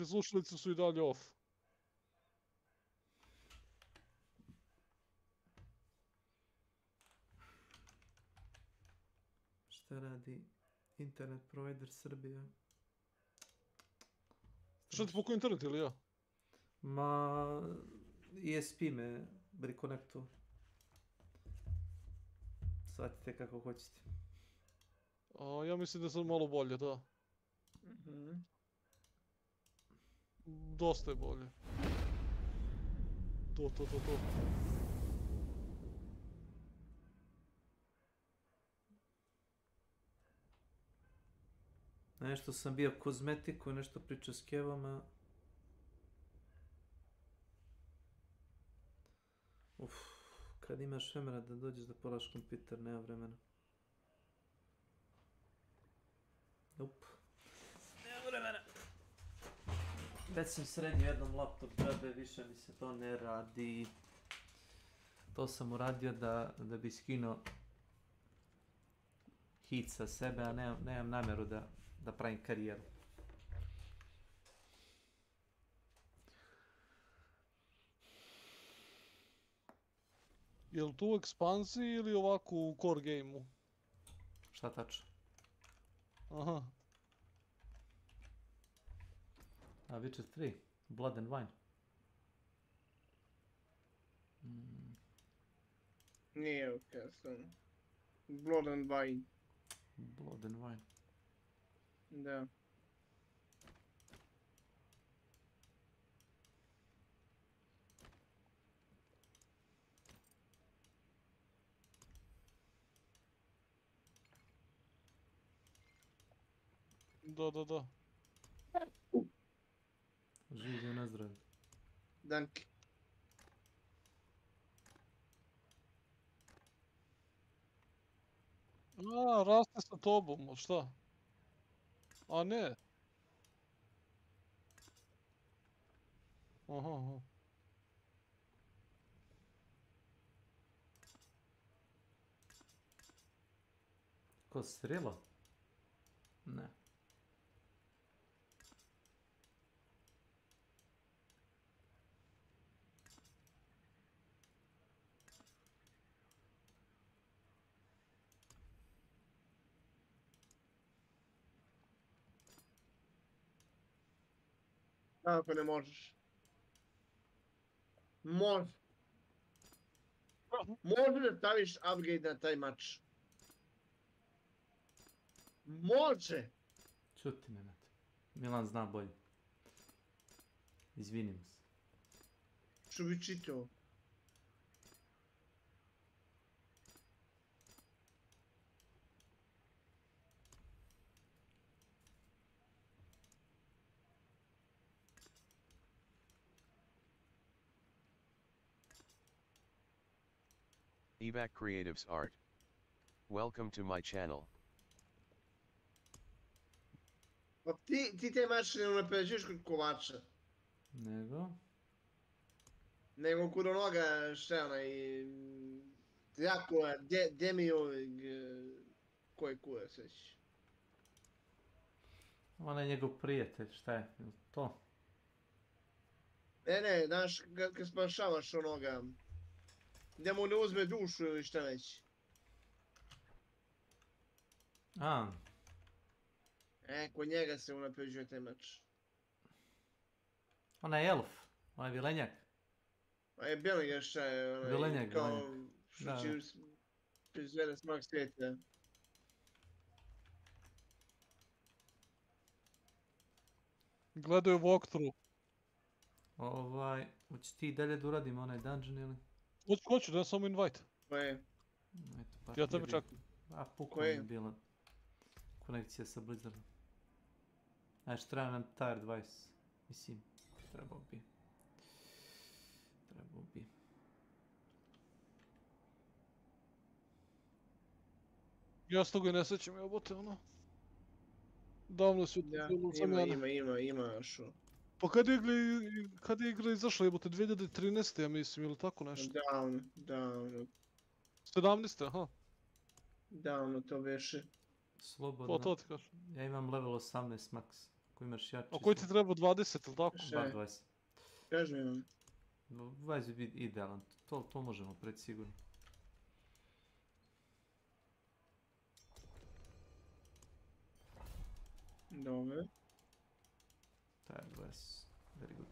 slušalice su i dalje off. Šta radi internet provider Srbija? Šta ti poko internet ili ja? Ma... ESP me rekonektuo. Shvatite kako hoćete. Ja mislim da je sad malo bolje, da. Dosta je bolje. To. Nešto sam bio kozmetiku, nešto pričao s kevama. Kad imaš vremena da dođeš da polaš kompjuter, nema vremena. Nema vremena. Već sam sredio jednom laptop, brate, više mi se to ne radi. To sam uradio da bi skinuo hit sa sebe, a nemam namjeru da pravim karijeru. Je li to u ekspanziji ili ovako u core game-u? Šta tačno? Aha. A Witcher 3, Blood and Wine. Nije ukazano. Blood and Wine. Blood and Wine. Da. Da. Živio na zdravlje. Danke. Raste sa tobom, šta? A ne. Aha. Ko srelo? Ne. Kako ne možeš? Može. Može da staviš upgrade na taj mač. Može! Čuti me, Nate. Milan zna bolje. Izvinim se. Što bi čitao? Ebac Creatives Art. Welcome to my channel. Pa ti te mače ne unapređuješ kod kovača. Nego? Nego kod onoga šta je onaj... Drakula, Demio... Koji kurac već? On je njegov prijatelj, šta je? To? Ne, znaš, kad spašavaš onoga... Da mu ne uzme dušu ili šta već. A. Kod njega se unapređuje taj mač. Onaj elf, onaj vilenjak. A je Bjeliga šta je onaj... Vilenjak. Kao što će prizvede smak svijeta. Gledaju walkthrough. Hoće ti dalje da uradimo onaj dungeon ili? Hoću, da samo invite. Koje? Ja tebe čekam. A pukla je bila konekcija sa Blizzardom. Znači, treba nam tier 20. Mislim, trebao bi. Ja s toga i ne sećam, jebote, ono. Davno su bilo sam ja. Ima još. Pa kad je igra izašla, jebote, 2013. ja mislim, ili tako nešto? Davno. 17. aha. Davno to beše. Slobodno. To ti kažem. Ja imam level 18 max, Ako imaš jači... A koji ti treba 20, ili tako? Bar 20. Kaži mi. 20 bi idealan, to možemo preći sigurno. Dobro. Taj 20, very good.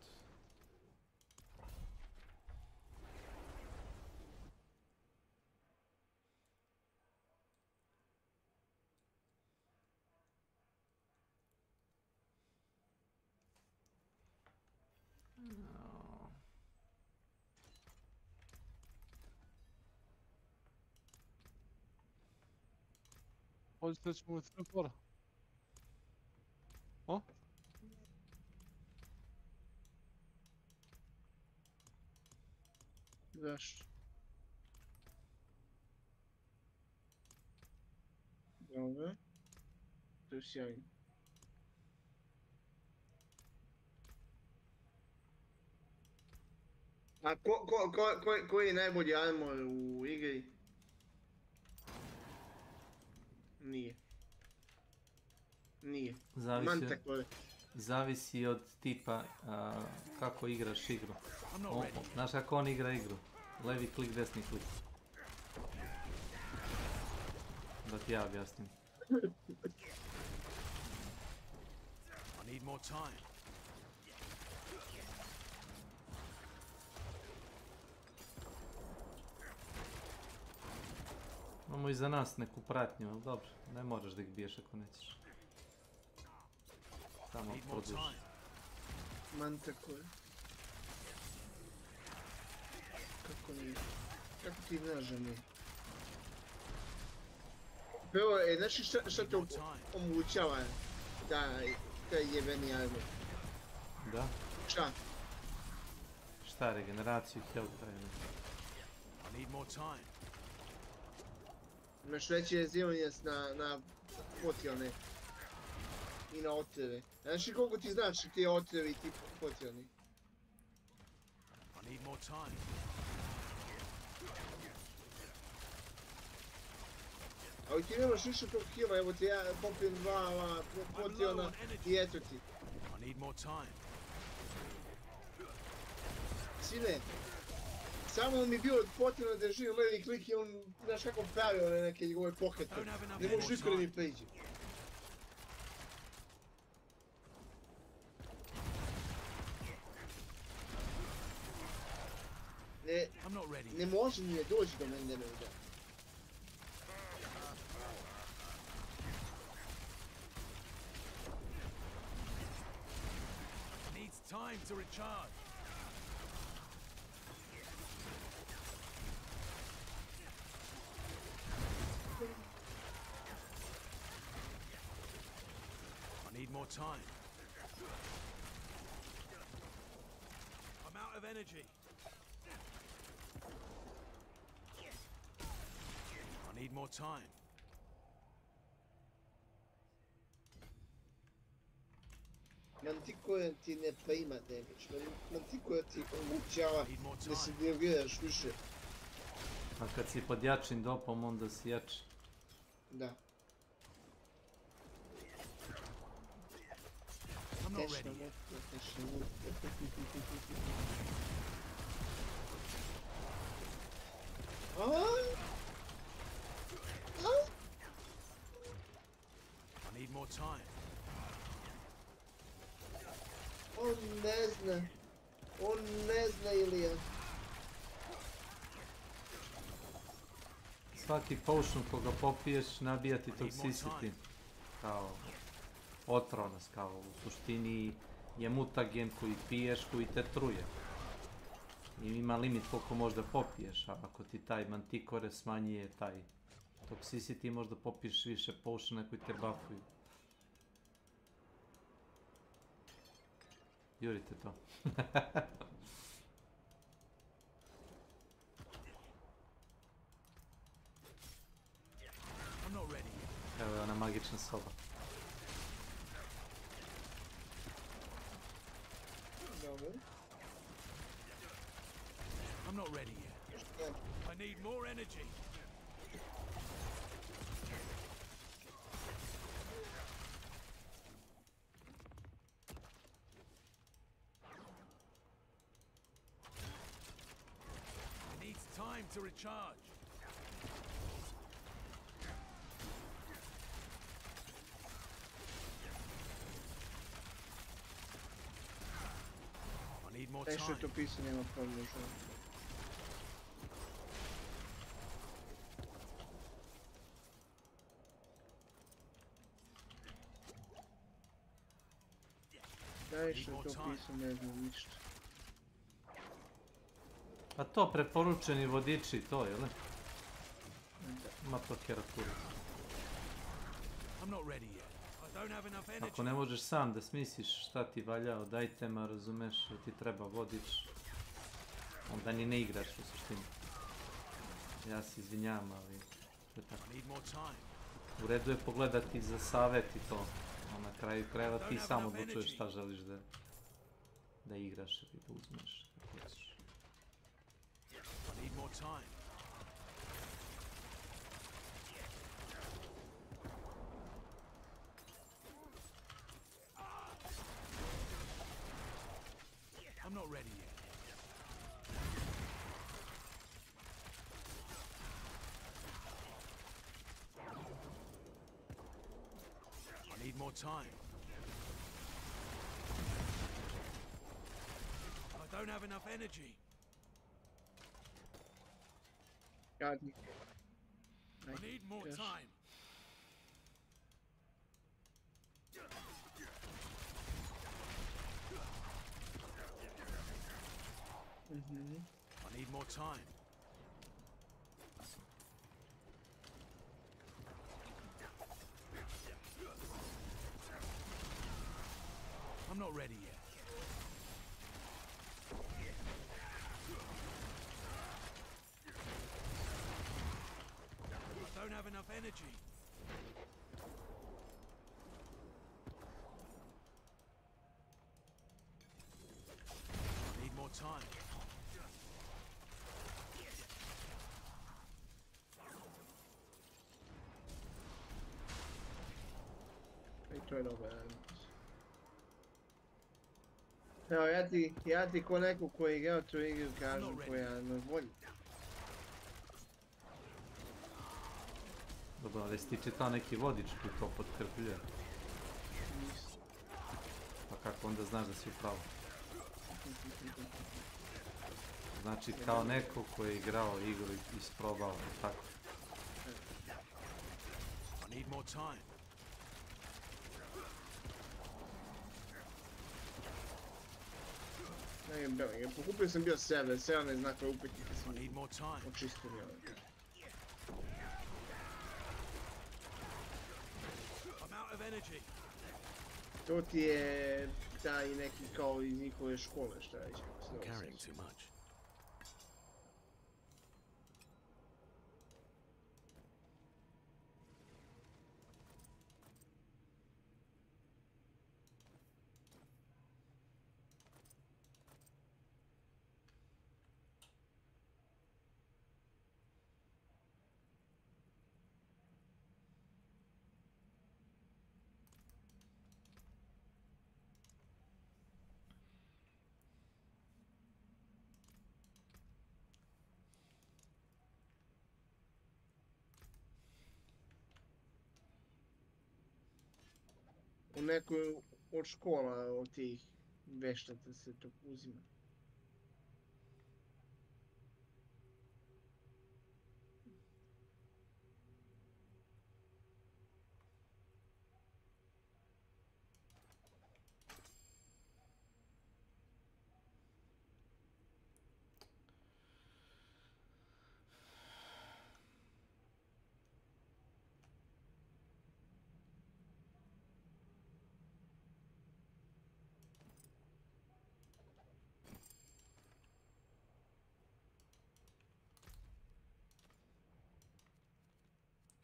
No. Hoćete da ćemo li sve para? O? Zašto? Dobro. To je sjajno. A koji je najbolji armor u igri? Nije. Nije. Manticore. Zavisi od tipa kako igraš igru. Znaš kako on igra igru? Levi klik, desni klik. Da ti ja objasnim. I need more time. Imamo iza nas neku pratnju, ali dobro, ne moraš da ih biješ ako nećeš. Samo produži. Manticore. Kako nije? Kako ti znaš da nije? Prvo, znaš šta te omogućava taj jebeni armor? Da? Šta? Šta, regeneraciju, health, I need more time. Imaš veći rezilience na potione. I na otreve. Znaš li koliko ti znači ti otrevi i ti potioni? I need more time. Ali ti nemaš više tog heala, evo ti ja popijem 2 potiona i eto ti. I need more time. Sine, samo mi bio potrebno da živim levi klik i on, znaš kako pravio neke njegove pokrete. Ne možeš niko da mi pređe. Ne može mi je doći do mene da. Needs time to recharge. I need more time. I'm out of energy. I need more time. Manticore ti ne prima damage, Manticore ti omogućava da se dirigiraš više. A kad si pod jačim dopom, onda si jači. Da. I'm not ready. I need more time. On ne zna Ilija. Svaki potion koga popiješ nabija ti toxicity. Kao otronas, kao u suštini je mutagen koji piješ, koji te truje. I ima limit koliko možda popiješ, a ako ti taj mantikore smanjuje taj toxicity, možda popiješ više potiona koji te buffuju. Jurite to. I'm not ready. Evo je ona magična soba. Dobro. I'm not ready yet. I need more energy. need to recharge. I need more Taj što je time. to pisanje nema pojma što. Taj što je to pisanje ne znam ništa. Pa to preporučeni vodiči, to je li? Ima to keraturu. I'm not ready yet. I don't have enough energy. Ako ne možeš sam da smisliš šta ti valja od itema, razumeš, da ti treba vodič, onda ni ne igraš u suštini. Ja se izvinjam, ali to je tako. I need more time. U redu je pogledati za savjet i to, a na kraju krajeva ti sam odlučuješ šta želiš da igraš ili da uzmeš. Kako hoćeš. I need more time. I'm not ready yet. I need more time. I don't have enough energy. Jadnik. I need more Yes. time. I need more time. I'm not ready yet. I don't have enough energy. I need more time. I to je dobro. Evo, ja ti ko neko ko je igrao tu igru kažem koja me volji. Dobro, ali si ti čitao neki vodič koji to potkrpljuje? Nisam. Pa kako onda znaš da si u pravu? Znači kao neko ko je igrao igru i isprobao i tako. I need more time. Ne, pokupio sam bio 7 znakove upetnika sam I need more time. očistio. I'm out of energy. To ti je taj neki kao iz njihove škole, šta reći. I'm carrying too much. U nekoj od škola od tih veštata se to uzima.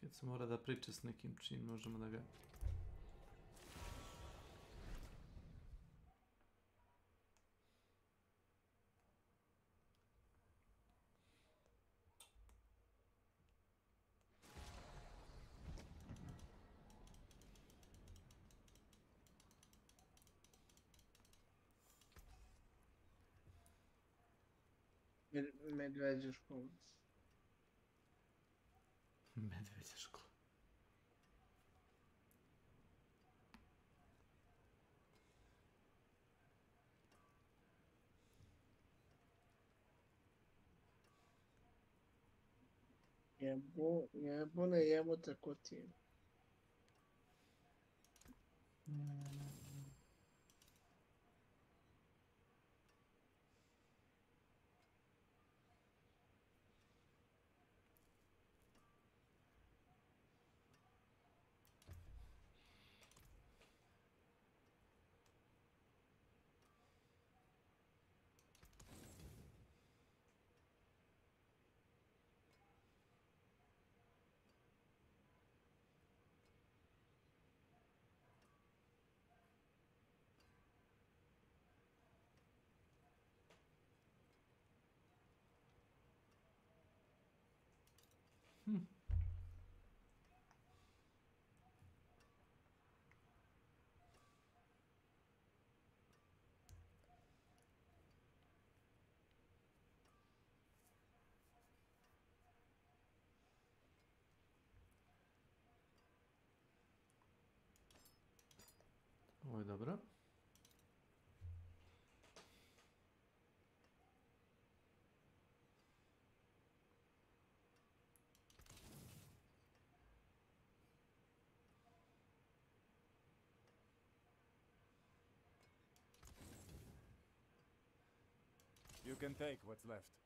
Kad se mora da priča s nekim čim možemo da ga... Medveđa škola. Medveđa škola. Jebone jebote ko ti. Ovo je dobro. You can take what's left.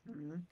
Mhm.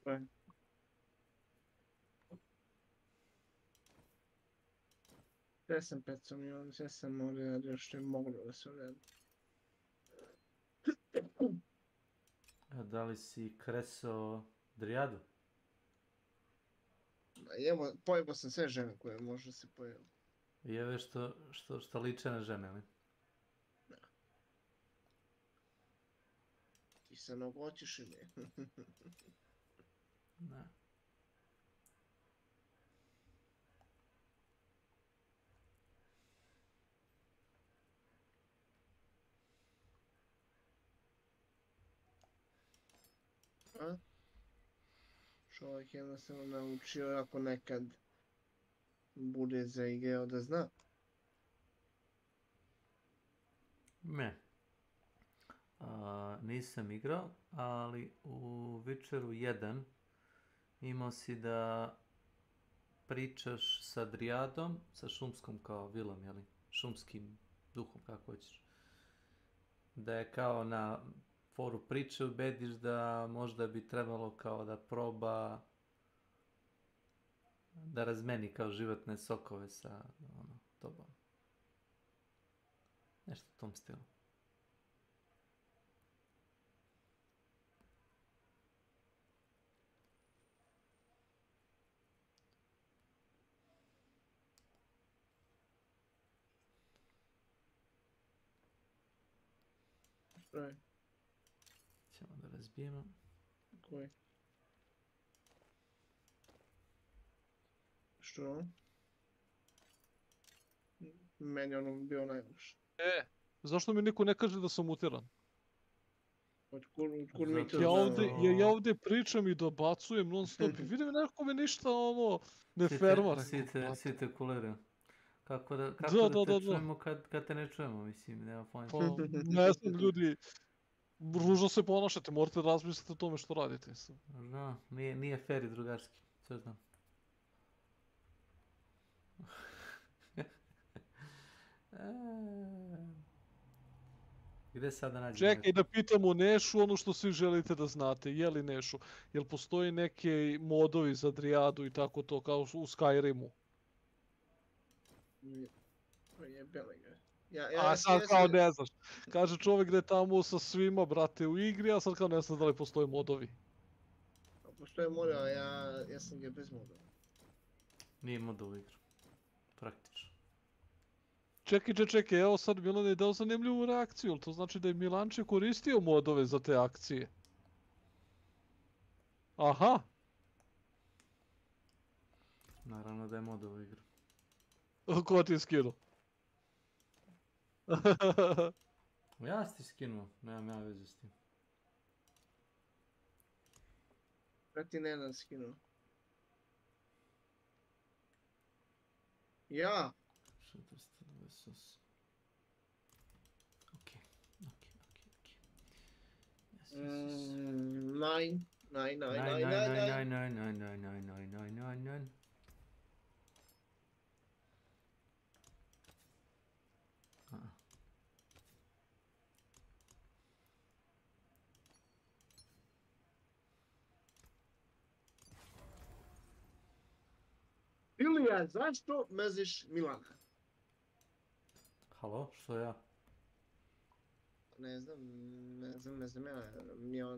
Bem. Sve sam pecomio, sve sam uradio što je moglo da se uradi. A da li si kresao Drijadu? Evo, pojebo sam sve žene koje može se pojebo. Jeve što liče na žene, ali? Ti se nogoćiš ili? Ne. A? Čovjek jednostavno naučio ako nekad bude zaigrao da zna. Ne. Nisam igrao, ali u Witcheru 1 imao si da pričaš sa Drijadom, sa šumskom kao vilom, jeli? Šumskim duhom, kako hoćeš. Da je kao na foru priče ubediš da možda bi trebalo kao da proba da razmeni kao životne sokove sa ono, tobom. Nešto u tom stilu. Što je? Ćemo da razbijemo. Koji? Što? Meni je ono bio najloš. Zašto mi niko ne kaže da sam mutiran? Otkud mi to Zato znamo? Ja ovdje pričam i dobacujem non stop i vidim neko mi ništa ono ne ferma. Svi te kulere. Kako da te čujemo kad te ne čujemo, mislim, nema pojma. Pa ne znam ljudi, ružno se ponašate, morate razmisliti o tome što radite. Da, nije fair i drugarski, sve znam. Gde sad da nađem? Čekaj da pitamo Nešu ono što svi želite da znate, je li Nešu? Jel postoji neke modovi za Drijadu i tako to kao u Skyrimu? Jebeli ga. A sad kao ne znaš. Kaže čovjek da je tamo sa svima, brate, u igri, a sad kao ne znam da li postoje modovi. Postoje mode, a ja sam ga bez moda. Nije mod u igru. Praktično. Čekaj, evo sad Milan je dao zanimljivu reakciju, to znači da je Milanče koristio modove za te akcije. Aha! Naravno da je mod u igru. Ko ti je skinuo? Ja si ti skinuo, nemam ja veze s tim. Kad ti Nenad skinuo? Ja? 428. Okej. Nein. Ilija, zašto mrziš Milana? Halo, što ja? Ne znam ja.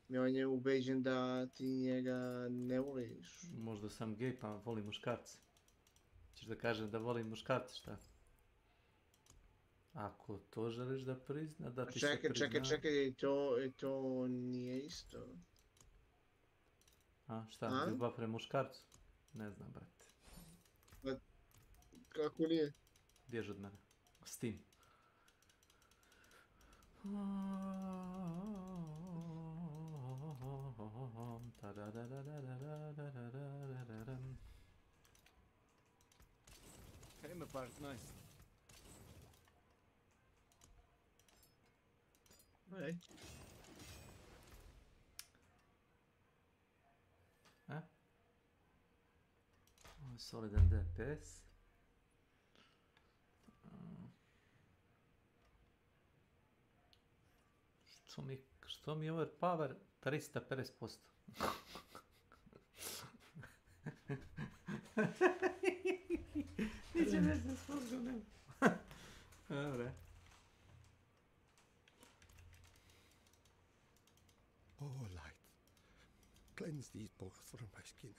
Mi on je ubeđen da ti njega ne voliš. Možda sam gej pa volim muškarce. Češ da kažem da volim muškarce, šta? Ako to želiš da prizna, da ti se prizna... Čekaj, to nije isto. A, šta, ljubav pre muškarcu? Ne znam, brate. Kako nije? Bjež od mene. S tim. Came apart nice. Ej. Solidan DPS. Što mi je overpower? 350%. Niće veze s mozgom. Dobre. Oh, light. Cleanse these both from my skin.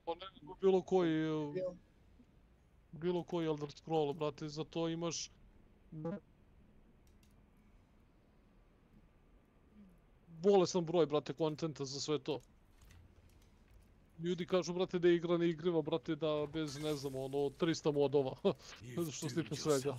Pa ne nego bilo koji Elder Scroll, brate, za to imaš bolesan broj, brate, kontenta za sve to. Ljudi kažu, brate, da je igra neigriva, brate, da bez, ne znam, ono, 300 modova, što se tiče svega.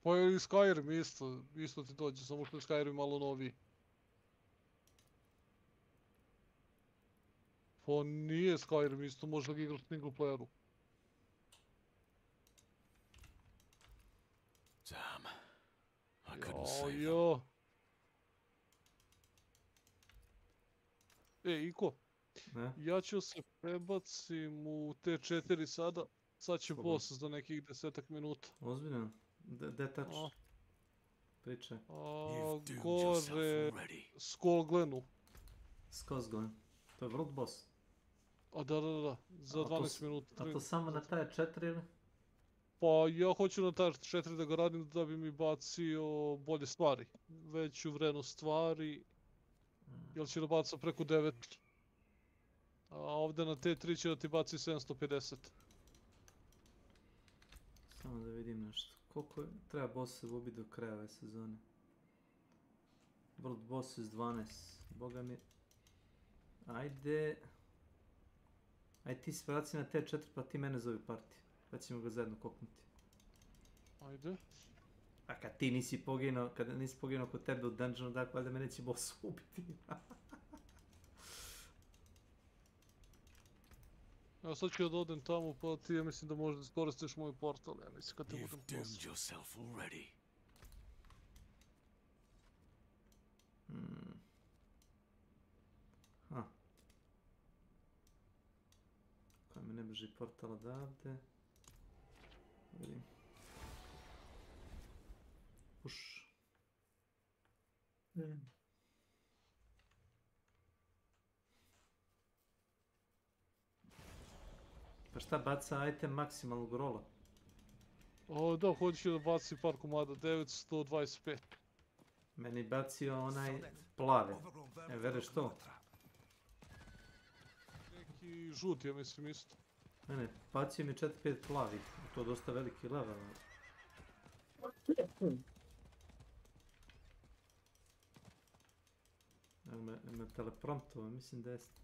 Pa je i Skyrim isto ti dođe, samo što je Skyrim malo noviji. Pa nije Skyrim isto, možda ga igraš single playeru. Damn. I couldn't save them. Jo. Iko, Ne? ja ću se prebacim u T4 sada. Sad će Slobodno. boss za nekih 10 minuta. Ozbiljno? De tač? A. Pričaj. You've doomed yourself Gore, already. Skolglenu. Skozglen. To je World Boss. A da, za A to 12 minuta. A to samo na taj 4 ili? Pa ja hoću na taj 4 da ga radim da bi mi bacio bolje stvari. Veću vrednost stvari. Jel će da baca preko 9. A ovdje na T3 će da ti baci 750. Samo da vidim nešto. Koliko treba boss se ubiti do kraja ove sezone? World Boss iz 12. Boga mi... Ajde... Ajde ti se vraci na T4 pa ti mene zove partiju. Pa ćemo ga zajedno koknuti. Ajde. A kad ti nisi poginuo, kada nisi poginuo kod tebe u dungeonu, dakle valjda me neće boss ubiti. Evo sad ću ja da odem tamo pa ti ja mislim da možda iskoristiš moj portal, ja mislim kad te You've budem doomed posao. yourself already. Ha. Kaj me ne brži portal odavde. Vidim. Puš. Pa šta baca item maksimalnog rola? O da, hoću da baci par komada, 925. Meni bacio onaj plavi. E, vereš to? Neki žut, ja mislim isto. Ne, bacio mi 4-5 plavih. To je dosta veliki level. Evo me telepromptova, mislim da jeste.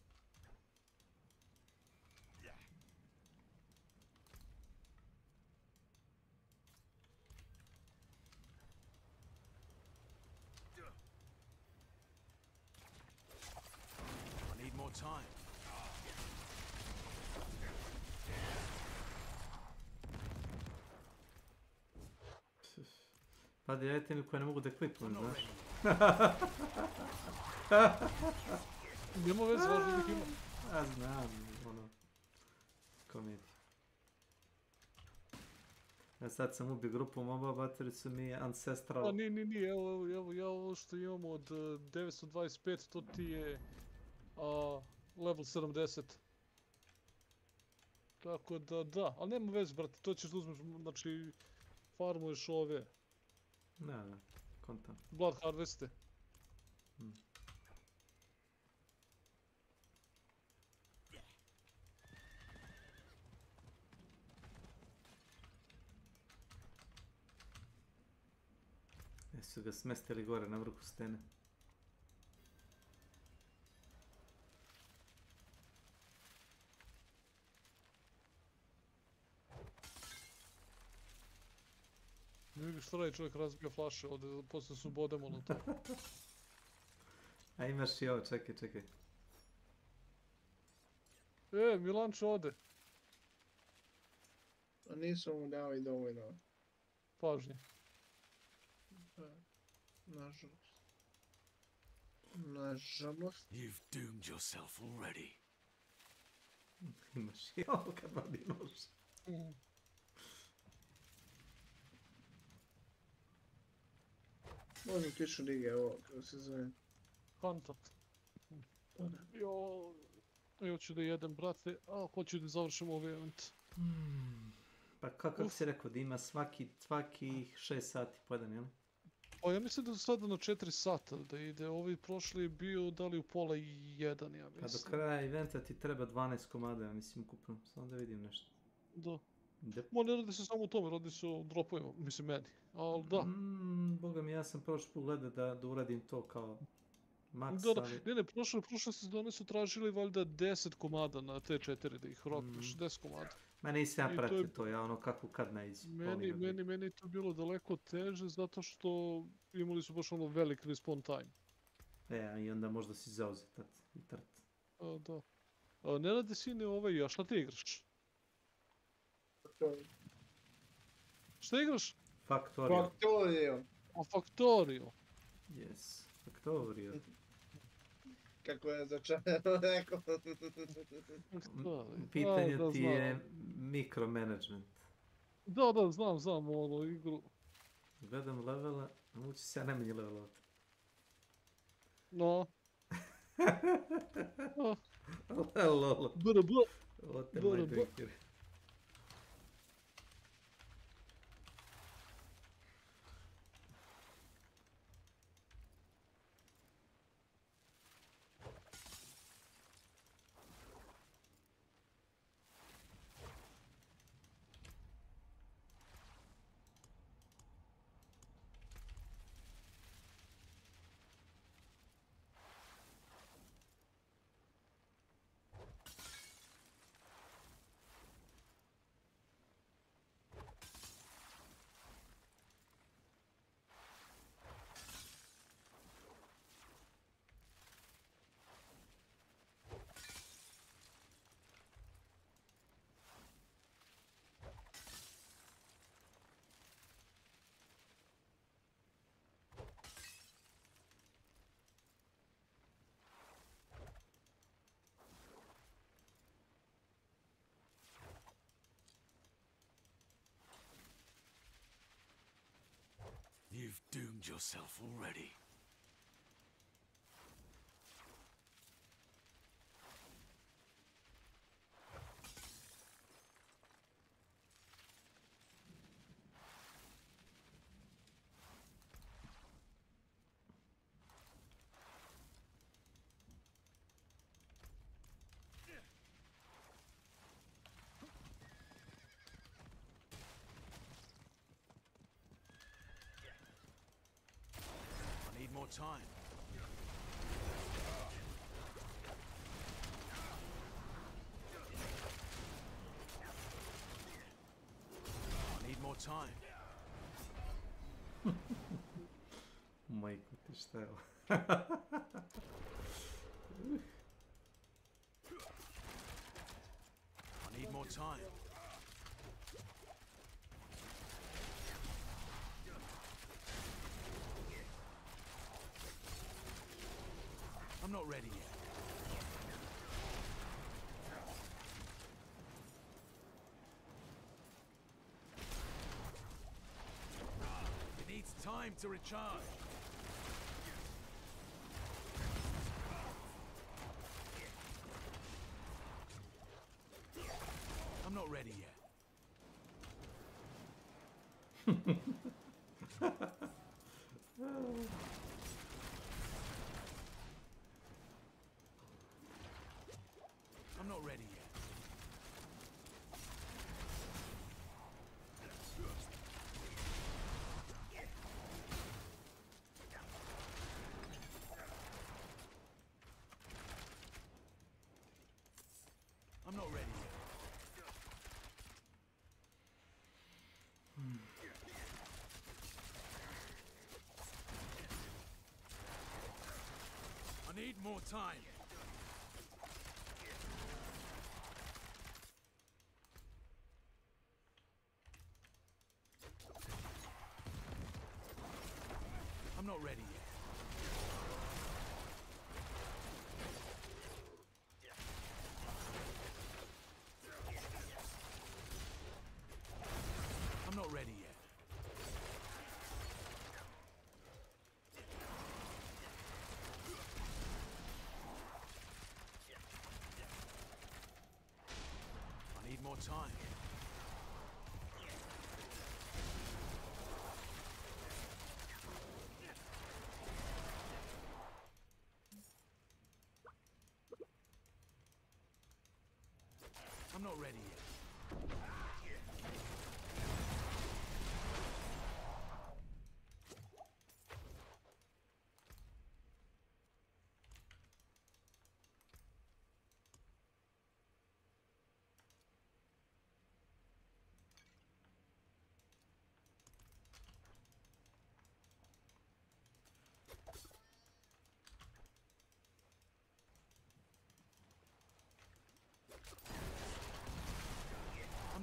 I need more time. Padi, ja itemi koje ne mogu da klipnem, znaš. Nema veze, važno da ih ima. A znam, ono... Komedija. Ja sad sam ubio grupu moba, bateri su mi Ancestral. A nije, evo, ja ovo što imam od 925, to ti je level 70. Tako da, ali nema veze, brate, to ćeš da uzmeš, znači, farmuješ ove Da, kontam. Blood Harveste. Jesu ga smestili gore na vrhu stene. Ne vidiš što radi, čovjek razbija flaše ovdje, poslije su bodemo na to. A imaš i ovo, čekaj. Milanče ode. A nisam mu dao i dovoljno. Pažnje. Nažalost. Nažalost. You've doomed yourself already. Imaš i ovo kad vadi nož. Možem tišu lige ovo, kako se zove. Kontat. Jo ću da jedem, brate, a hoću da završim ovaj event. Pa kako si rekao da ima svaki 6 sati po jedan, jel? Pa ja mislim da su sada na 4 sata da ide, ovi prošli je bio da li u pola i 1, ja Pa mislim. do kraja eventa ti treba 12 komada, ja mislim ukupno. Samo da vidim nešto. Da. Dep. Ma ne radi se samo o tome, radi se o dropovima, mislim meni. Ali da. Boga mi, ja sam prošli put gledao da uradim to kao Max, Da, da. ali... Ne, prošle sezone su tražili valjda 10 komada na T4 da ih rokneš, 10 komada. Ma nisam ja I to je, pratio to, ja ono kako kad naiđe. meni je to bilo daleko teže zato što imali su baš ono velik respawn time. I onda možda si zauzet tad i trt. Da. Ne radi sine a šta ti igraš? Šta igraš? Factorio. Factorio. A Factorio. Yes, Factorio. Kako je začarano rekao. Pitanje Da, ti je mikromanagement. Da, znam ono igru. Gledam levela, nauči se ja najmanje levelovati. No. Lolo. BRB. Ote majko ikere. You've doomed yourself already. I need more time. I need more time. Majko ti šta je ovo? I need more time. I'm not ready yet. It needs time to recharge. I'm not ready yet. I'm not ready yet. I'm not ready yet. I need more time. I'm not ready yet. I'm not ready yet. I need more time. I'm not ready yet.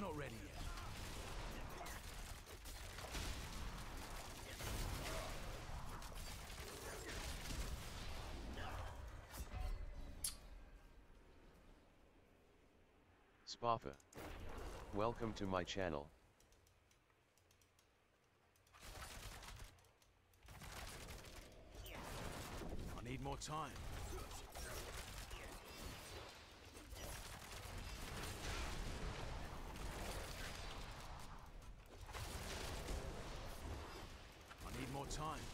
not ready yet. Spafa. Welcome to my channel. I need more time. I need more time.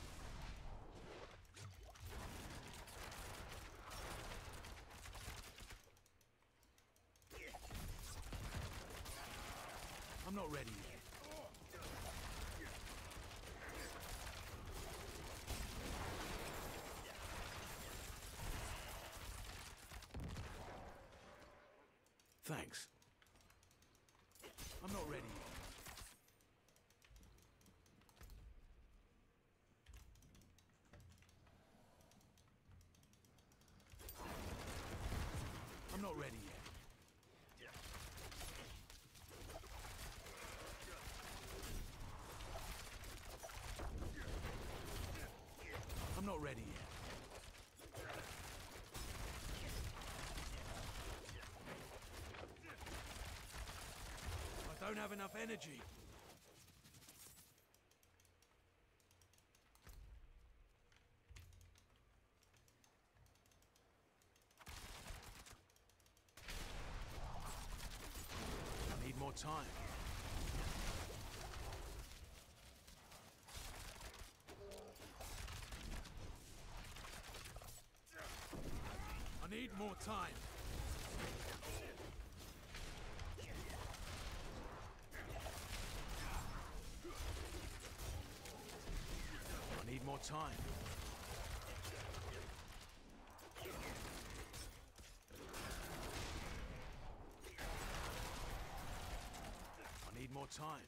I'm not ready yet. Thanks. I'm not ready yet. I'm not ready yet. I'm not ready yet. I don't have enough energy. I need more time. I need more time. I need more time. I need more time.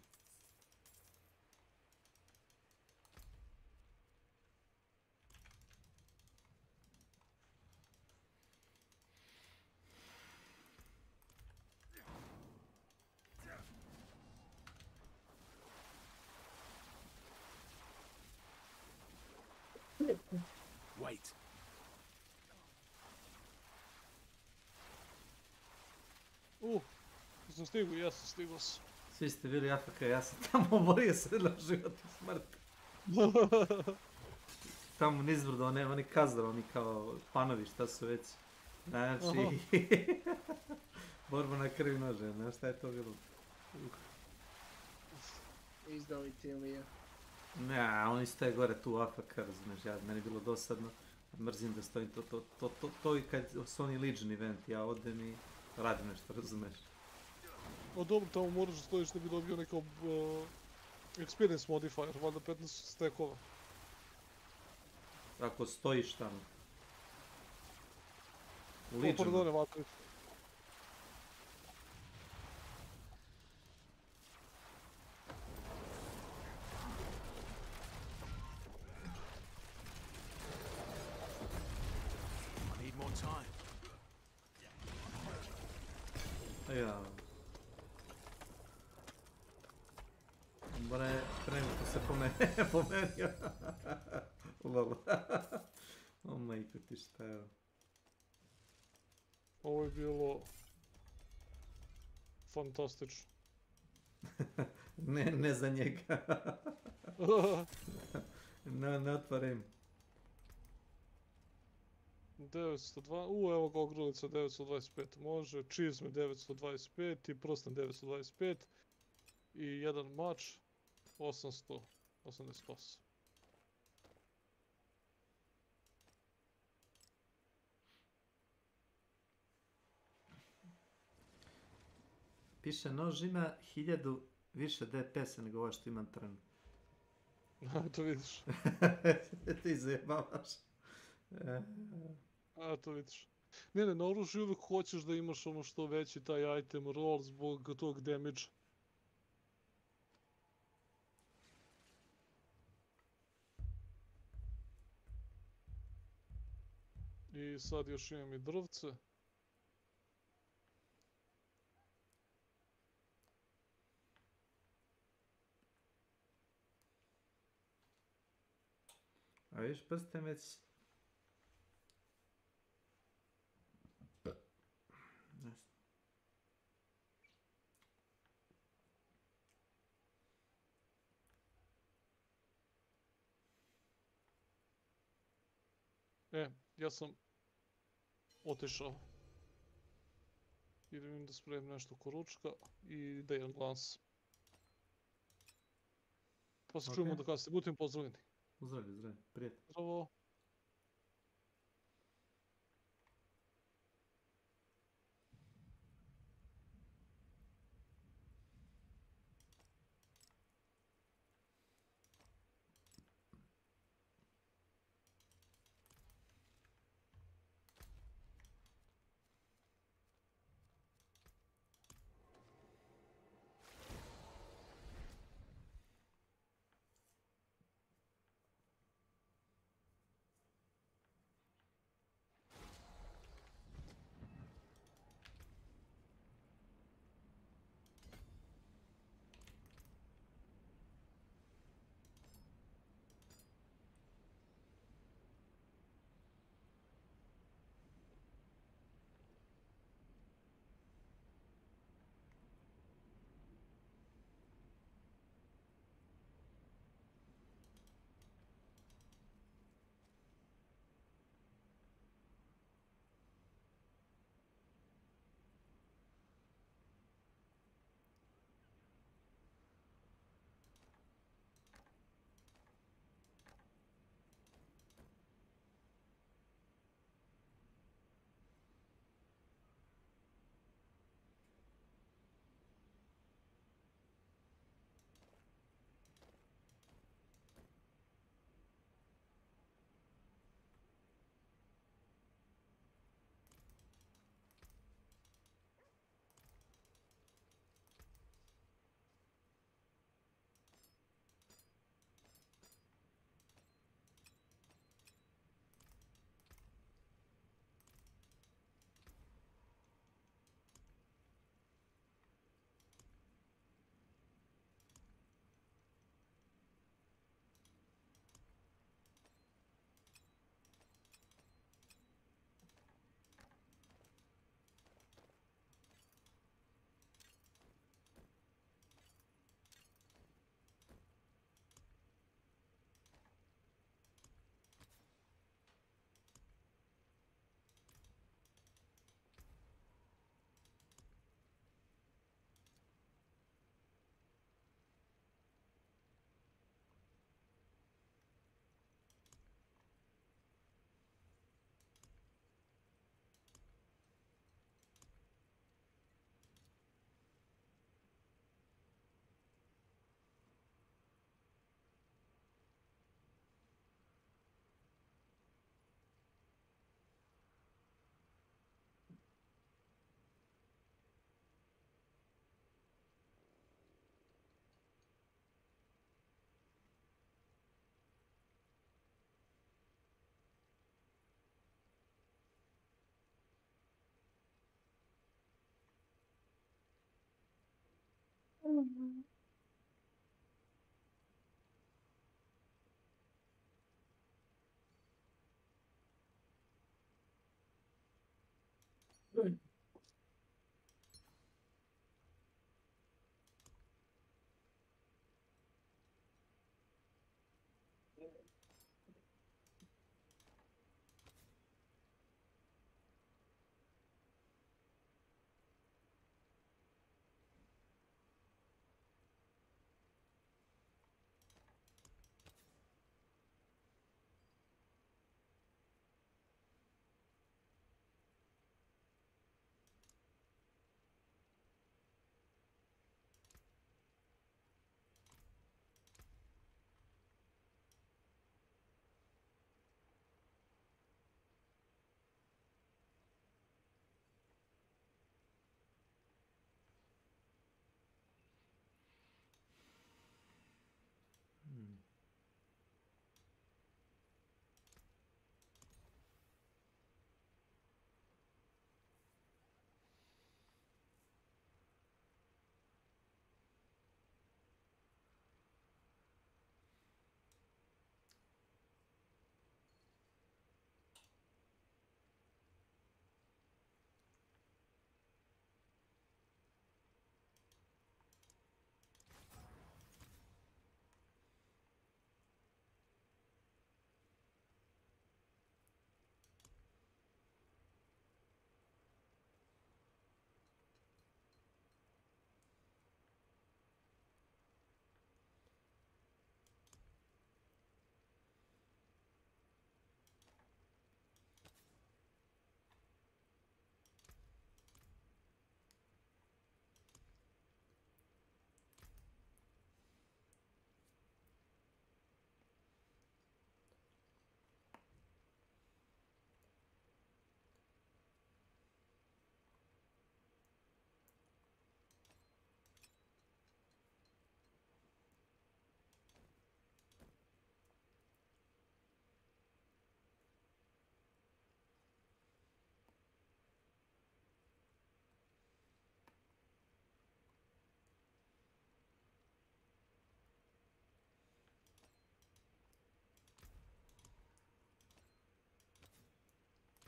Wait. Sam stigao, ja sam stigao sam. Svi ste bili AFK, ja sam tamo borio se na život i smrt. Tamo nizbrdo, oni kazdar, oni kao panovi, šta su već. Znači, borba na krv i nože, znaš šta je to bilo? Izdali ti Ilija. Ne, oni stoje gore tu AFK, razumiješ, meni je bilo dosadno. Mrzim da stojim to i kad su oni Legion event, ja odem i radim nešto, razumiješ. A dobro, tamo moraš da stojiš da bi dobio neko experience modifier, valjda 15 stekova. Ako stojiš tamo. U O, pardon, Legionu. vatre. I need more time. Ja. Bare, trenutno se pomenio. Lol. O majko ti šta je. Ovo je bilo fantastično. Ne za njega. Ne otvaram. 902, evo ga ogrlica 925, može, čizme 925 i prstan 925 i jedan mač 888. Piše, nož ima 1000 više DPS-a nego ovo što imam trenutno. To vidiš. Ti zajebavaš. To vidiš. Ne, na oružju uvijek hoćeš da imaš ono što veći taj item roll zbog tog damage. I sad još imam i drvce. A vidiš prsten već... Ja sam otišao. Idem da spremim nešto ko ručka i da jedan glans. Pa se čujemo da kada ste budem pozdravljeni. Zdravlje, prijatno. Zdravo.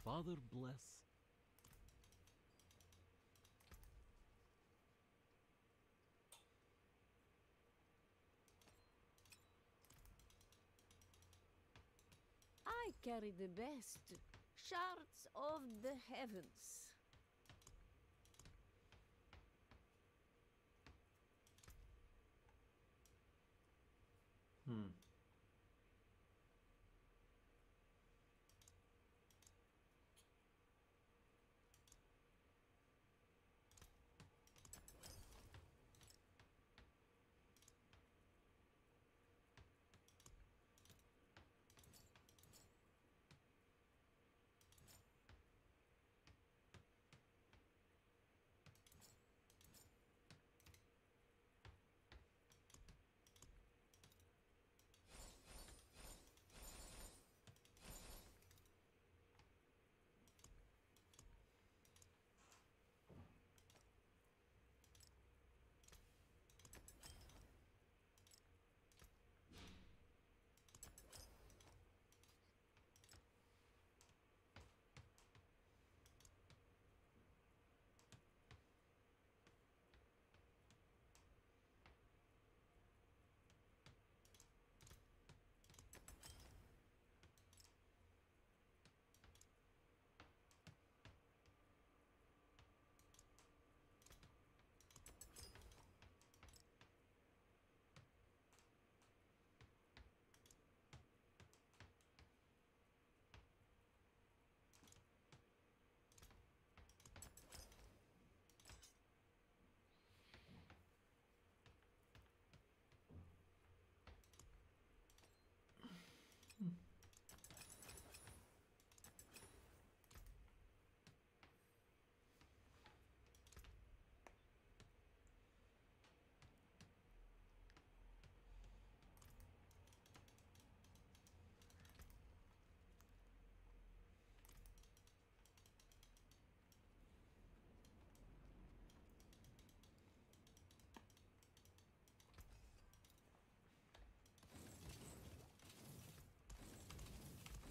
Father bless. I carry the best shards of the heavens. Hmm.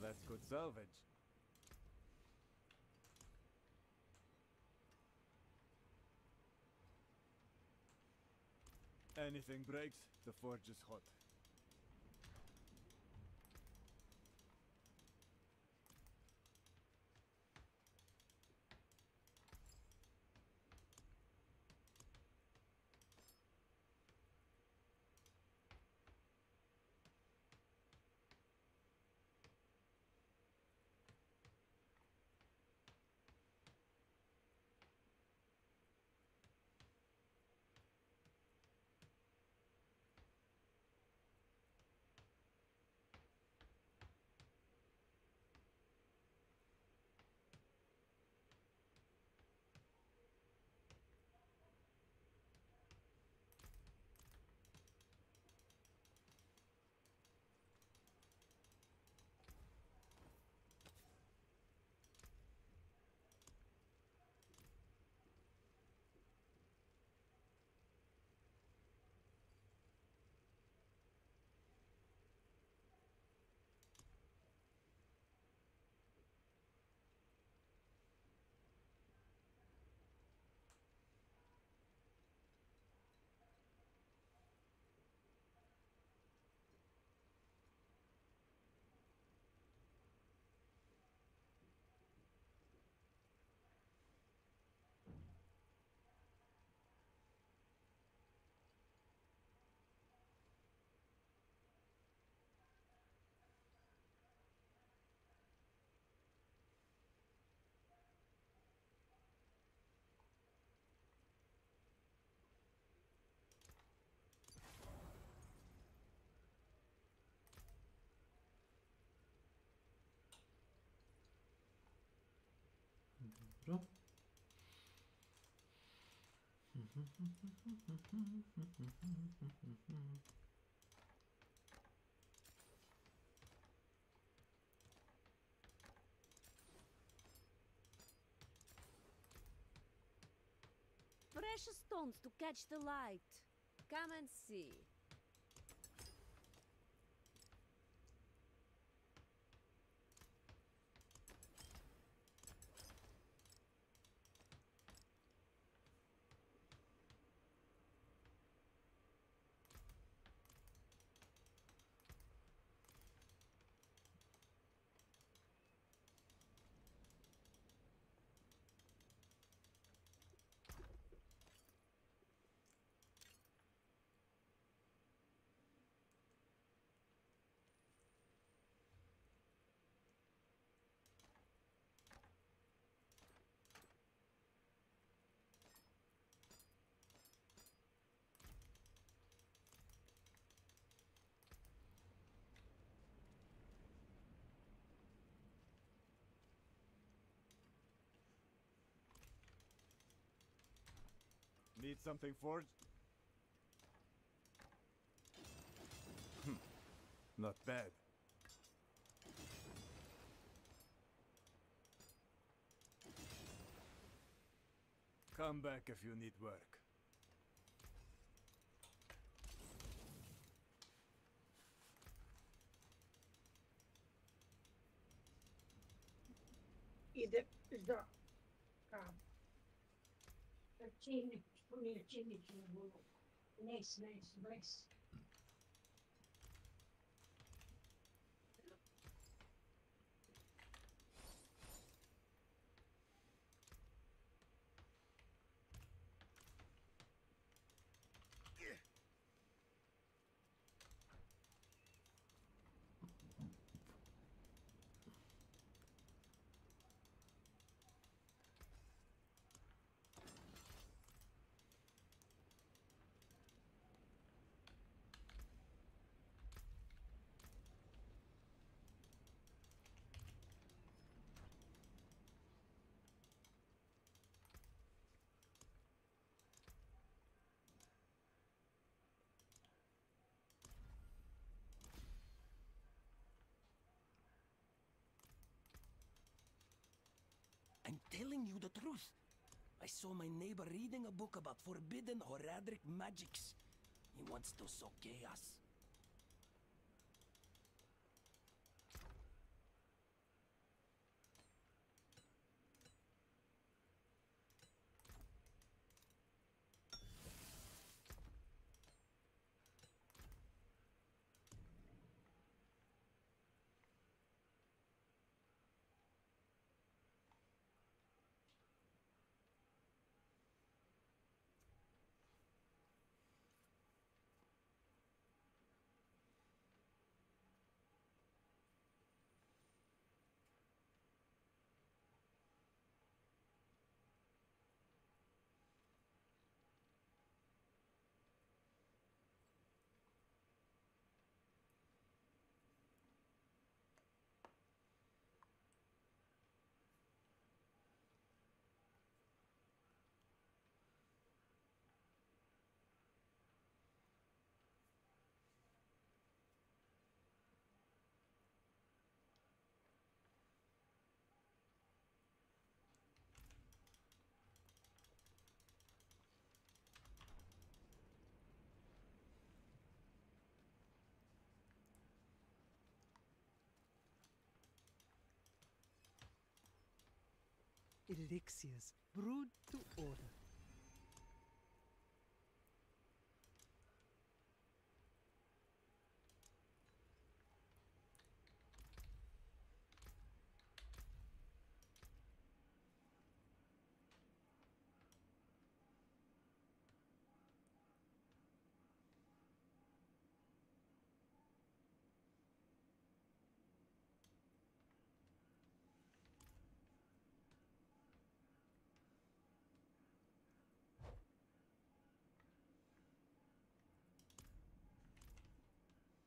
That's good salvage. Anything breaks, the forge is hot. Dobro. Precious stones to catch the light. Come and see. Need something forged? Not bad. Come back if you need work. Ide za čini, nije činić nego nes, I'm telling you the truth. I saw my neighbor reading a book about forbidden Horadric magics. He wants to sow chaos. Elixirs brewed to order.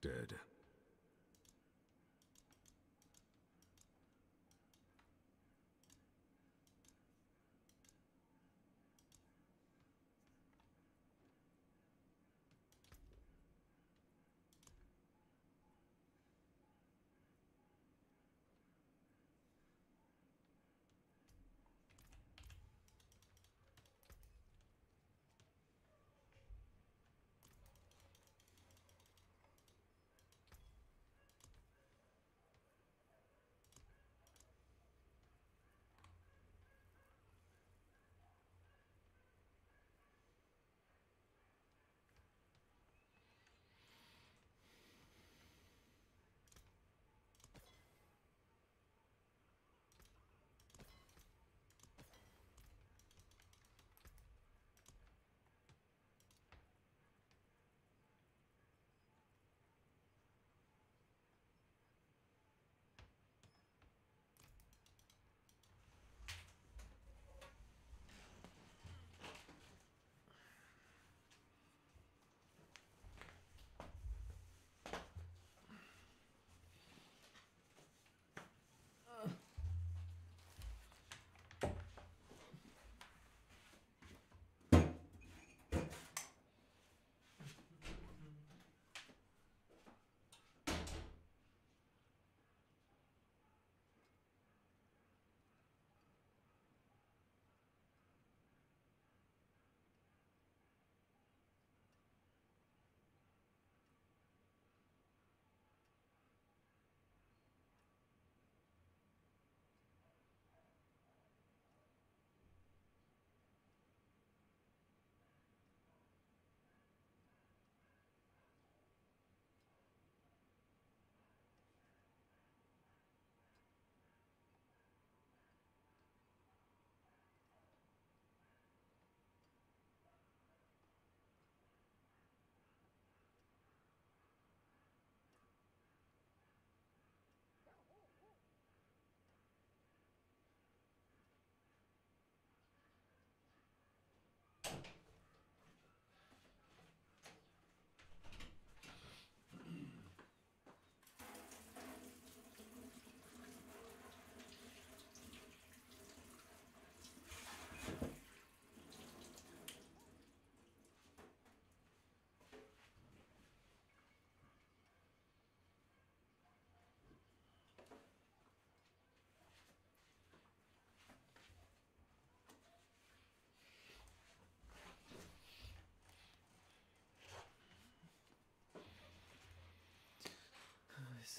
Dead.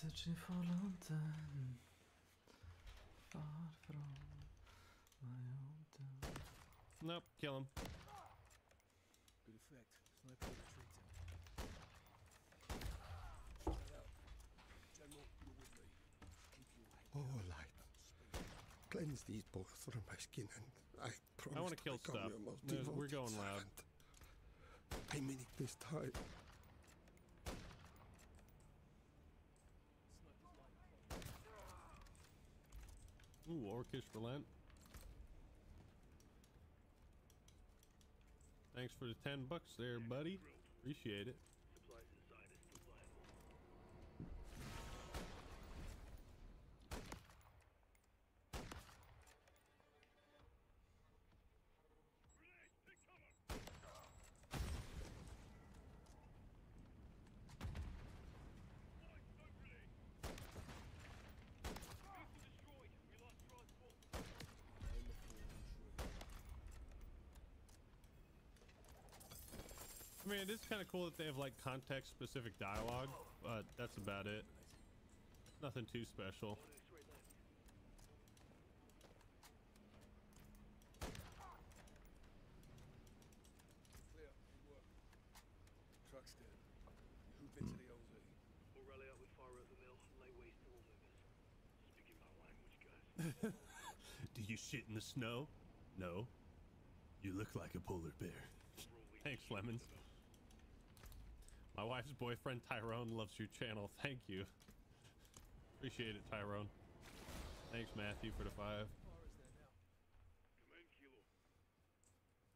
Searching for a long time. Far from my hometown. Nope, kill him. Good effect. Sniper retreating. General, you're with me. Keep your head Oh, down. light. Cleanse these bolts from my skin, and I promise I want to kill become stuff. your most We're devoted going loud. servant. I mean it this time. Ooh, Orcish Relent. Thanks for the $10 there, buddy. Appreciate it. I mean, it is kind of cool that they have like context-specific dialogue, but that's about it. Nothing too special. Clear. Good work. Truck's dead. Who've been to the OZ? We'll rally up with fire at the mill, lay waste to all movers. Speaking my language, guys. Do you shit in the snow? No. You look like a polar bear. Thanks, Lemons. My wife's boyfriend Tyrone loves your channel. Thank you. Appreciate it, Tyrone. Thanks, Matthew, for the 5. Come in, Kilo.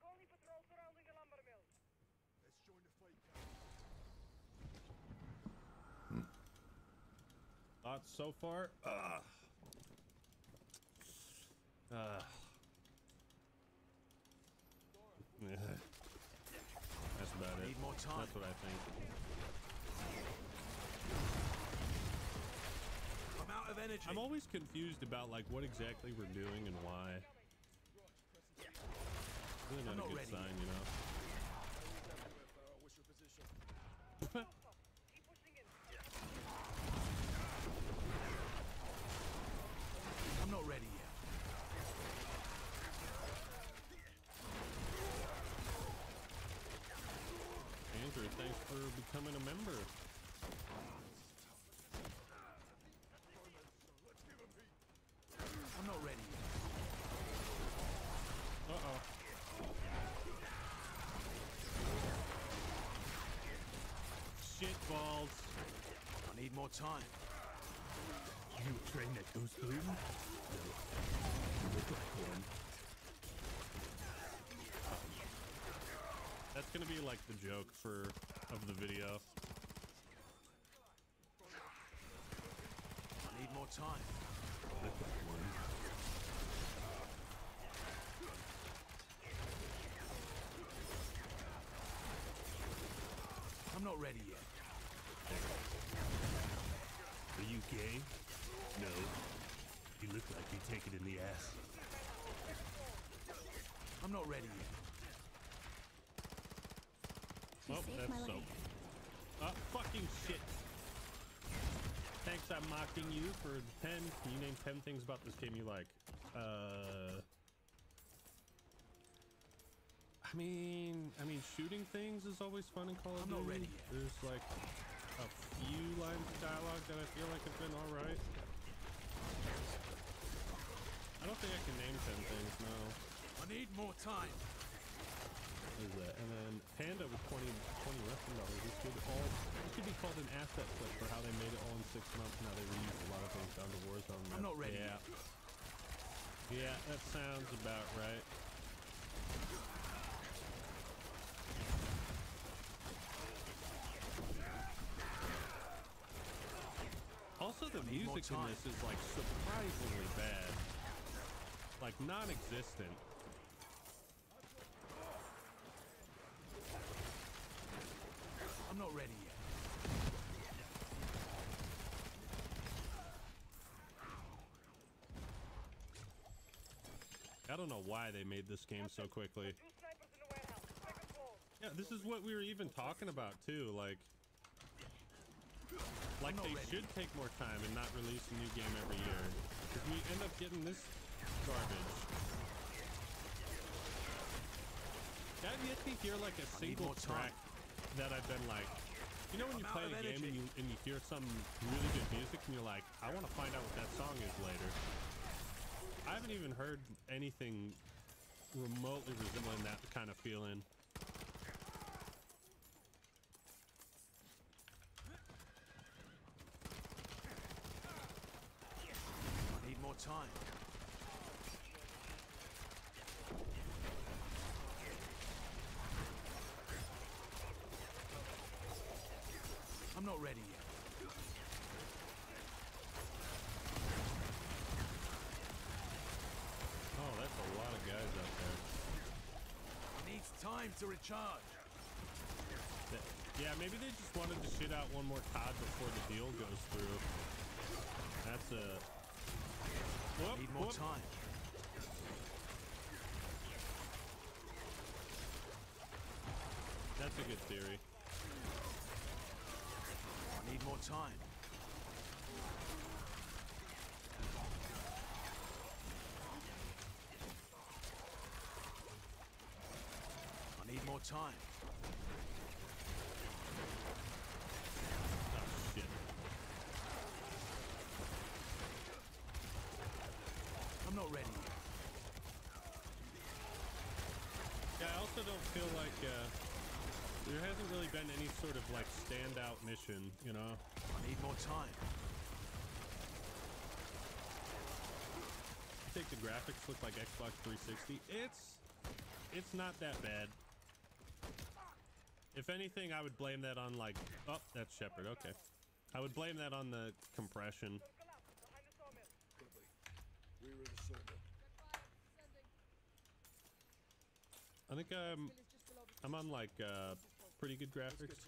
Only patrol surrounding the lumber mill. Let's join the fight, Thoughts so far? Yeah. That's about it. Need more time. That's what I think. I'm out of energy. I'm always confused about like what exactly we're doing and why. Really not I'm a not good ready sign, yet. you know. What's your position? Keep pushing in. I'm not ready yet. Andrew, thanks for becoming a member. I'm not ready yet. Uh-oh. Shit balls. I need more time. You a train that goes through? No. You look like one. That's gonna be like the joke of the video. I need more time. Look like one. I'm not ready yet. Are you gay? No. You look like you take it in the ass. I'm not ready yet. Oh, that's so. Fucking shit. Thanks, I'm mocking you for 10. Can you name 10 things about this game you like? I mean, shooting things is always fun in Call of Duty. I'm not ready yet. There's like a few lines of dialogue that I feel like have been alright. I don't think I can name 10 things, no. I need more time. What is that? And then Panda with 20 Russian dollars. This should be called an asset flip for how they made it all in 6 months. Now they reused a lot of things down to Warzone. I'm not ready Yeah. yet. Yeah, that sounds about right. Also, the music in this is like surprisingly bad. Like non-existent. I'm not ready yet. I don't know why they made this game so quickly. Yeah, this is what we were even talking about too. Like, Like they should take more time and not release a new game every year. Because we end up getting this garbage. I've yet to hear like a single track that I've been like, you know when you play a game and you hear some really good music and you're like, I want to find out what that song is later. I haven't even heard anything remotely resembling that kind of feeling. I need more time. I'm not ready yet. Oh, that's a lot of guys out there. It needs time to recharge. Yeah, maybe they just wanted to shit out one more COD before the deal goes through. That's a... Whoop, Need more whoop. time. That's a good theory. I need more time. I need more time. Oh, shit. I'm not ready yet. Yeah, I also don't feel like there hasn't really been any sort of like standout mission, you know? I need more time. I think the graphics look like Xbox 360. It's not that bad. If anything, I would blame that on like, oh, that's Shepard, okay. I would blame that on the compression. I think I'm on like pretty good graphics.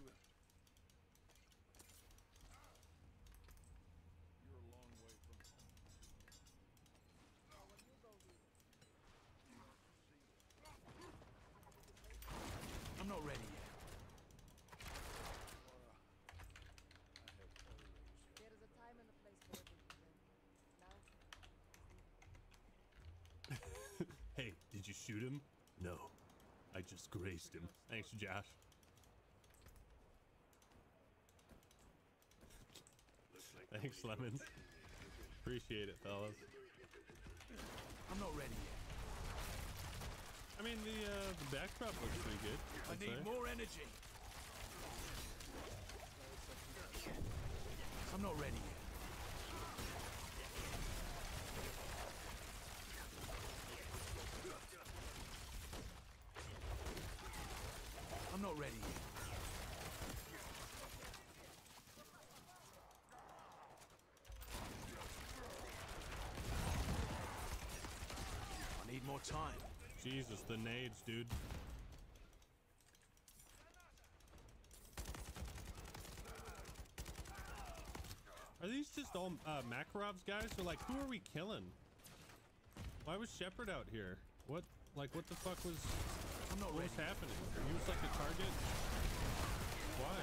I'm not ready yet. There is a time and a place for everything. Now, Hey, did you shoot him? No, I just grazed him. Thanks, Josh. Thanks, Lemons. Appreciate it, fellas. I'm not ready yet. I mean, the backdrop looks pretty good. I I'd need say. more energy. I'm not ready yet. I'm not ready yet. I need more time. Jesus, the nades, dude. Are these just all Makarov's guys? Or like, who are we killing? Why was Shepard out here? What the fuck was... What was happening? He was like a target? Why?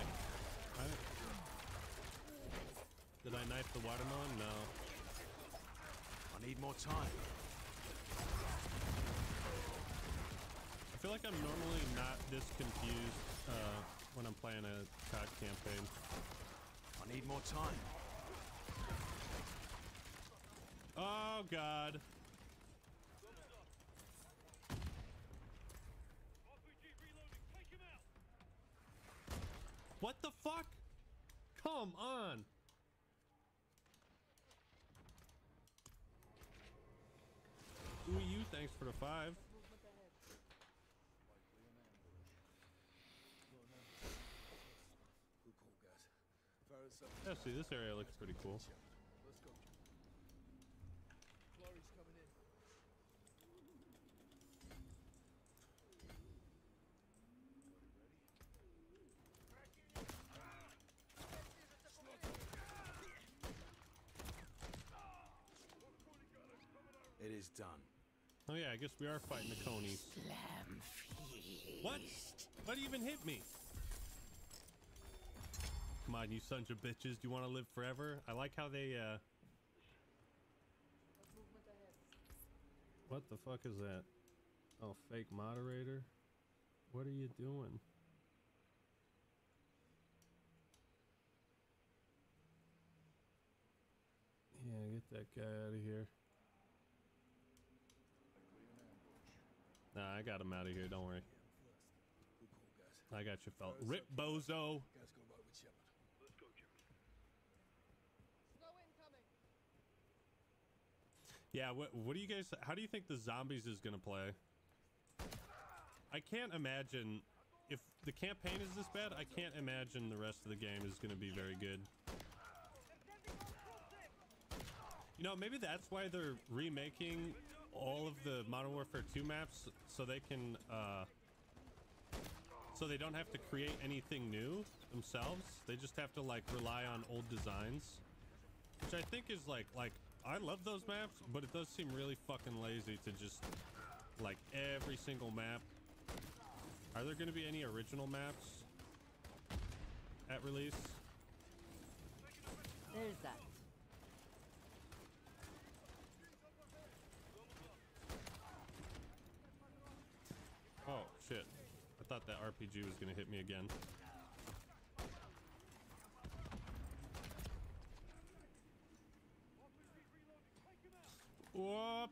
Did I knife the watermelon? No. I need more time. I feel like I'm normally not this confused when I'm playing a COD campaign. I need more time. Oh, God. What the fuck? Come on. Who are you? Thanks for the 5. Yeah, see, this area looks pretty cool. It is done. Oh yeah, I guess we are fighting the conies. What? What even hit me? Come on, you sons of bitches. Do you want to live forever? I like how they, What the fuck is that? Oh, fake moderator? What are you doing? Yeah, get that guy out of here. Nah, I got him out of here, don't worry. I got you, fella. Rip, bozo! Yeah, what do you guys... How do you think the zombies is gonna play? I can't imagine... If the campaign is this bad, I can't imagine the rest of the game is gonna be very good. You know, maybe that's why they're remaking all of the Modern Warfare 2 maps, so they can, so they don't have to create anything new themselves. They just have to, like, rely on old designs. Which I think is, like, I love those maps, but it does seem really fucking lazy to just, like, every single map. Are there gonna be any original maps at release? There's that. Oh, shit. I thought that RPG was gonna hit me again. Whoop!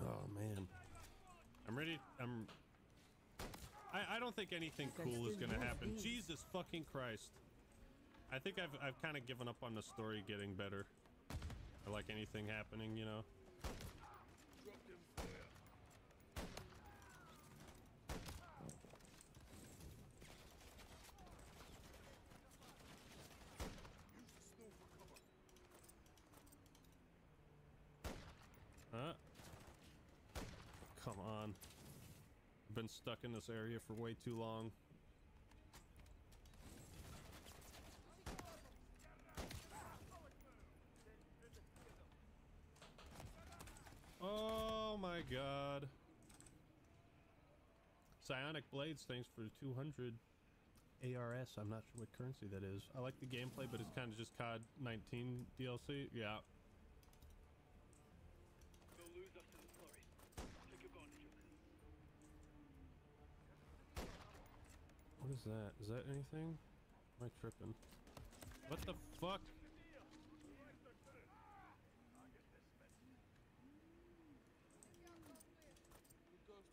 Oh man, I'm ready. I don't think anything cool is gonna happen. Jesus fucking Christ! I think I've kind of given up on the story getting better, or like anything happening, you know. Huh? Come on. I've been stuck in this area for way too long. Oh my god. Psionic Blades, thanks for 200 ARS. I'm not sure what currency that is. I like the gameplay, but it's kind of just COD 19 DLC. Yeah. What is that? Is that anything? Am I tripping? What the fuck?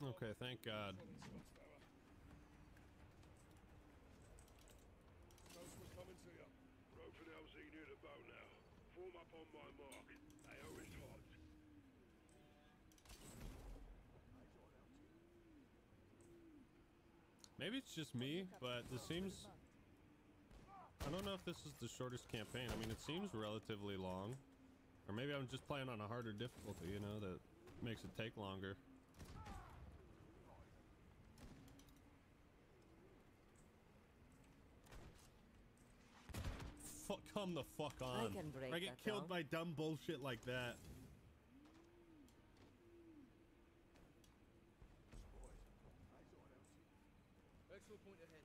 Okay, thank God. Form up on my mark. AO is hot. Maybe it's just me, but this seems... I don't know if this is the shortest campaign. I mean, it seems relatively long. Or maybe I'm just playing on a harder difficulty, you know, that makes it take longer. Come the fuck on. I get killed by dumb bullshit like that. Excellent point ahead.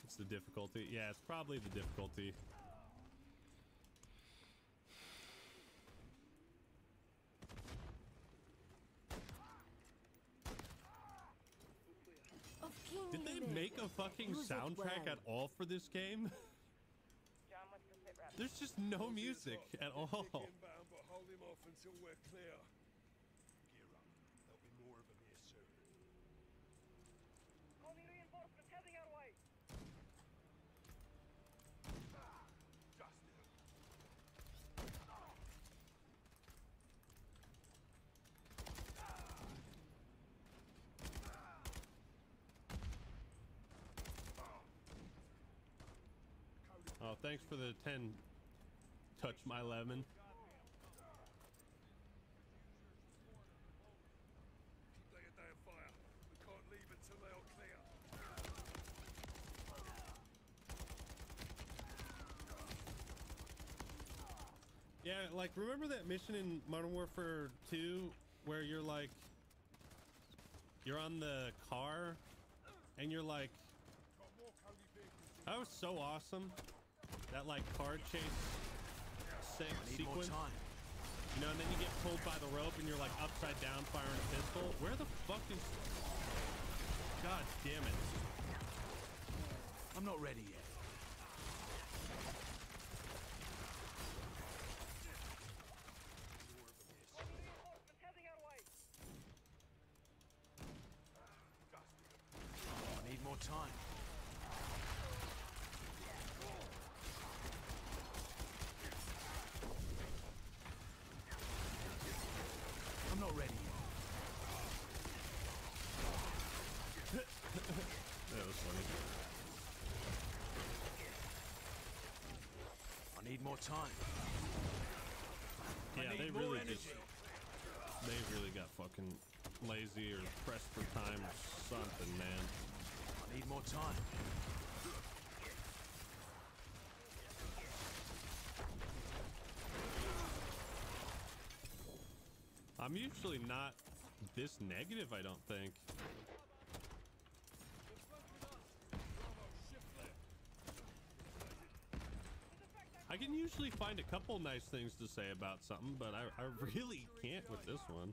It's the difficulty. Yeah, it's probably the difficulty. Did they make a fucking soundtrack at all for this game? There's just no music at all. Hold him off until we're clear. Gear up. There'll be more of them here soon. Calling reinforcements heading our way. thanks for the 10. Touch my lemon. Keep laying down fire. We can't leave until they are clear. Yeah, like, remember that mission in Modern Warfare 2 where you're like, you're on the car and you're like, that was so awesome. That like car chase sequence. You know, and then you get pulled by the rope and you're like upside down firing a pistol. Where the fuck is... God damn it. I'm not ready yet. I need more time. I'm not ready yet. That was funny. I need more time. Yeah, they really just... They really got fucking lazy or pressed for time or something, man. I need more time. I'm usually not this negative, I don't think. I can usually find a couple nice things to say about something, but I really can't with this one.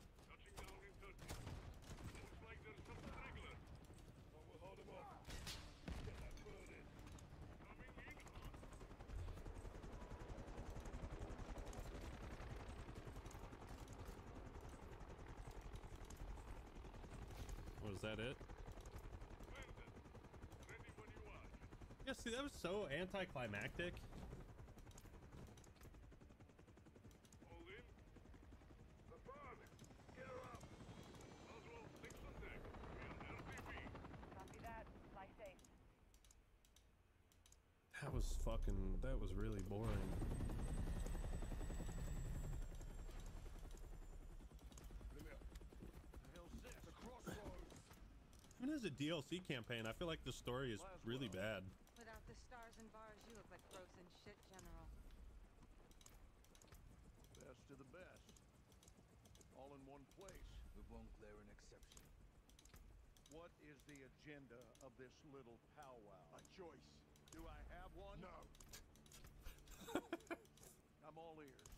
Was that it? Yeah, see, that was so anticlimactic. That was fucking, that was really boring. Even as a DLC campaign, I feel like the story is really bad. Without the stars and bars, you look like frozen shit, General. Best of the best. All in one place. We won't glare an exception. What is the agenda of this little powwow? A choice. Do I have one? No. I'm all ears.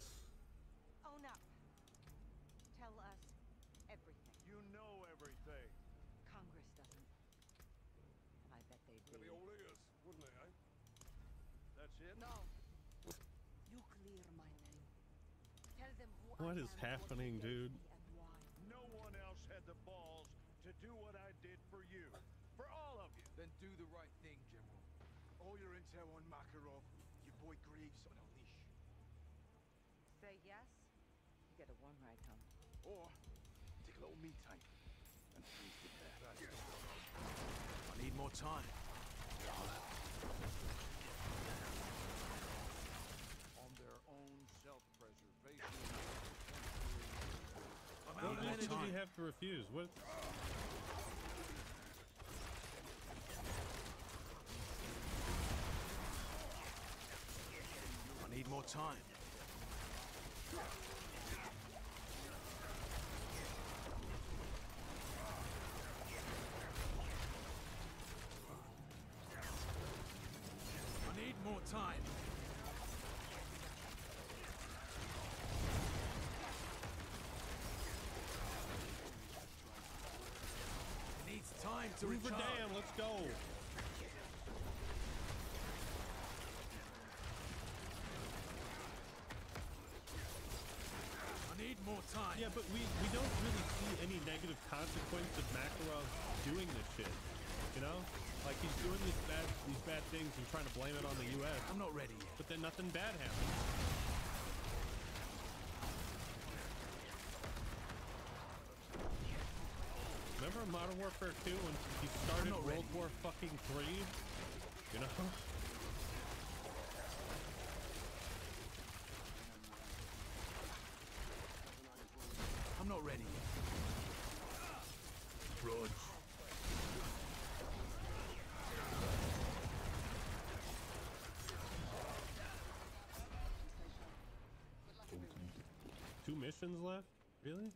Own up. Tell us everything. You know everything. Congress doesn't. And I bet they do. They'd be all ears, wouldn't they, eh? That's it? No. You clear my name. Tell them who What I is am, happening, what you dude? gave me and why. No one else had the balls to do what I did for you. For all of you. Then do the right thing, General. All your intel on Makarov, your boy Greaves on a leash. Say yes, you get a warm ride home. Or take a little me time and freeze to death. I need more time. On their own self-preservation. What did you have to refuse? What? I need more time. I need more time. It needs time to Hoover recharge. Dam, let's go. I need more time. Yeah, but we don't really see any negative consequence of Makarov doing this shit. You know? Like, he's doing these bad things and trying to blame it on the US. I'm not ready yet. But then nothing bad happens. Remember in Modern Warfare 2 when he started World War fucking 3? You know? not ready yet. Rog. Two missions left? Really?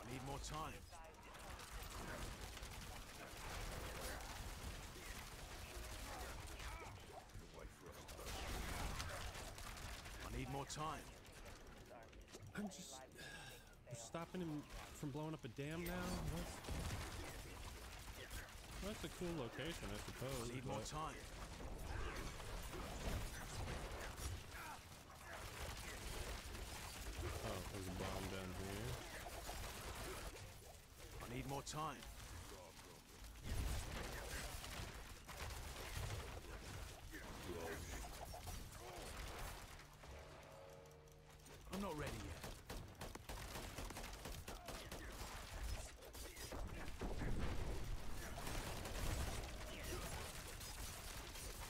I need more time. I need more time. I'm just stopping him from blowing up a dam now? That's a cool location, I suppose. I need more time. Oh, there's a bomb down here. I need more time. I'm not ready yet.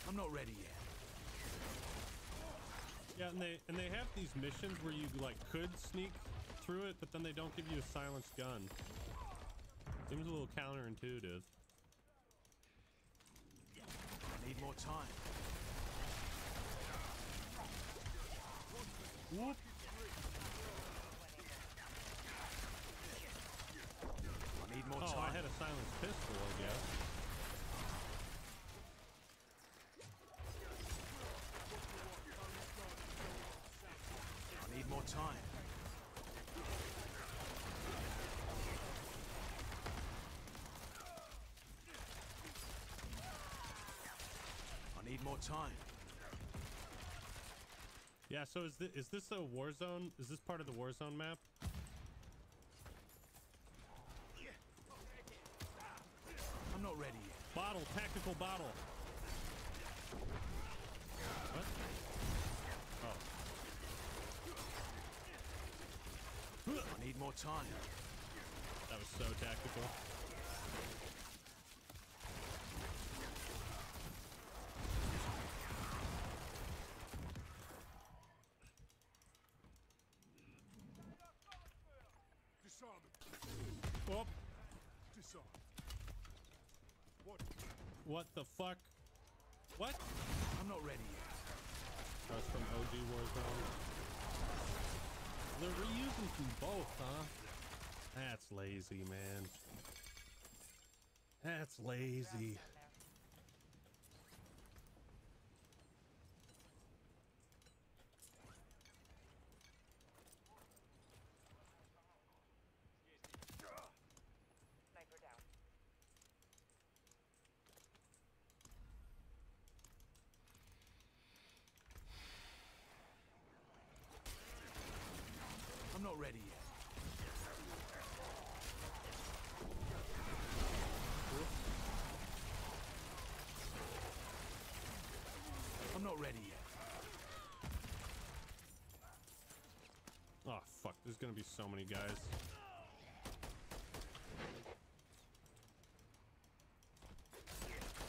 I'm not ready yet. Yeah, and they have these missions where you like could sneak through it, but then they don't give you a silenced gun. Seems a little counterintuitive. I need more time. Whoop. I need more Oh, time. I had a silenced pistol, I guess. I need more time. I need more time. Yeah, so is this a war zone? Is this part of the war zone map? I'm not ready yet. Bottle, tactical bottle. What? Oh. I need more time. That was so tactical. Disarm Oh. him. Disarm. What? What the fuck? What? I'm not ready yet. That's from OG Warzone. They're reusing from both, huh? That's lazy, man. That's lazy. Sniper down. I'm not ready yet. I'm not ready yet. Oh, fuck. There's gonna be so many guys.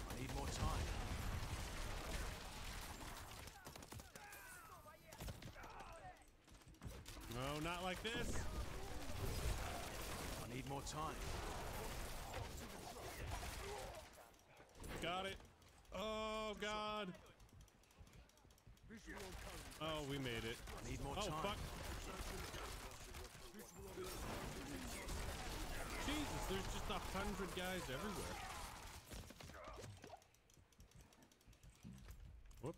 I need more time. No, not like this. I need more time. Got it. Oh, God. Oh, we made it. I need more Oh, time. fuck. Jesus, there's just 100 guys everywhere. Whoop.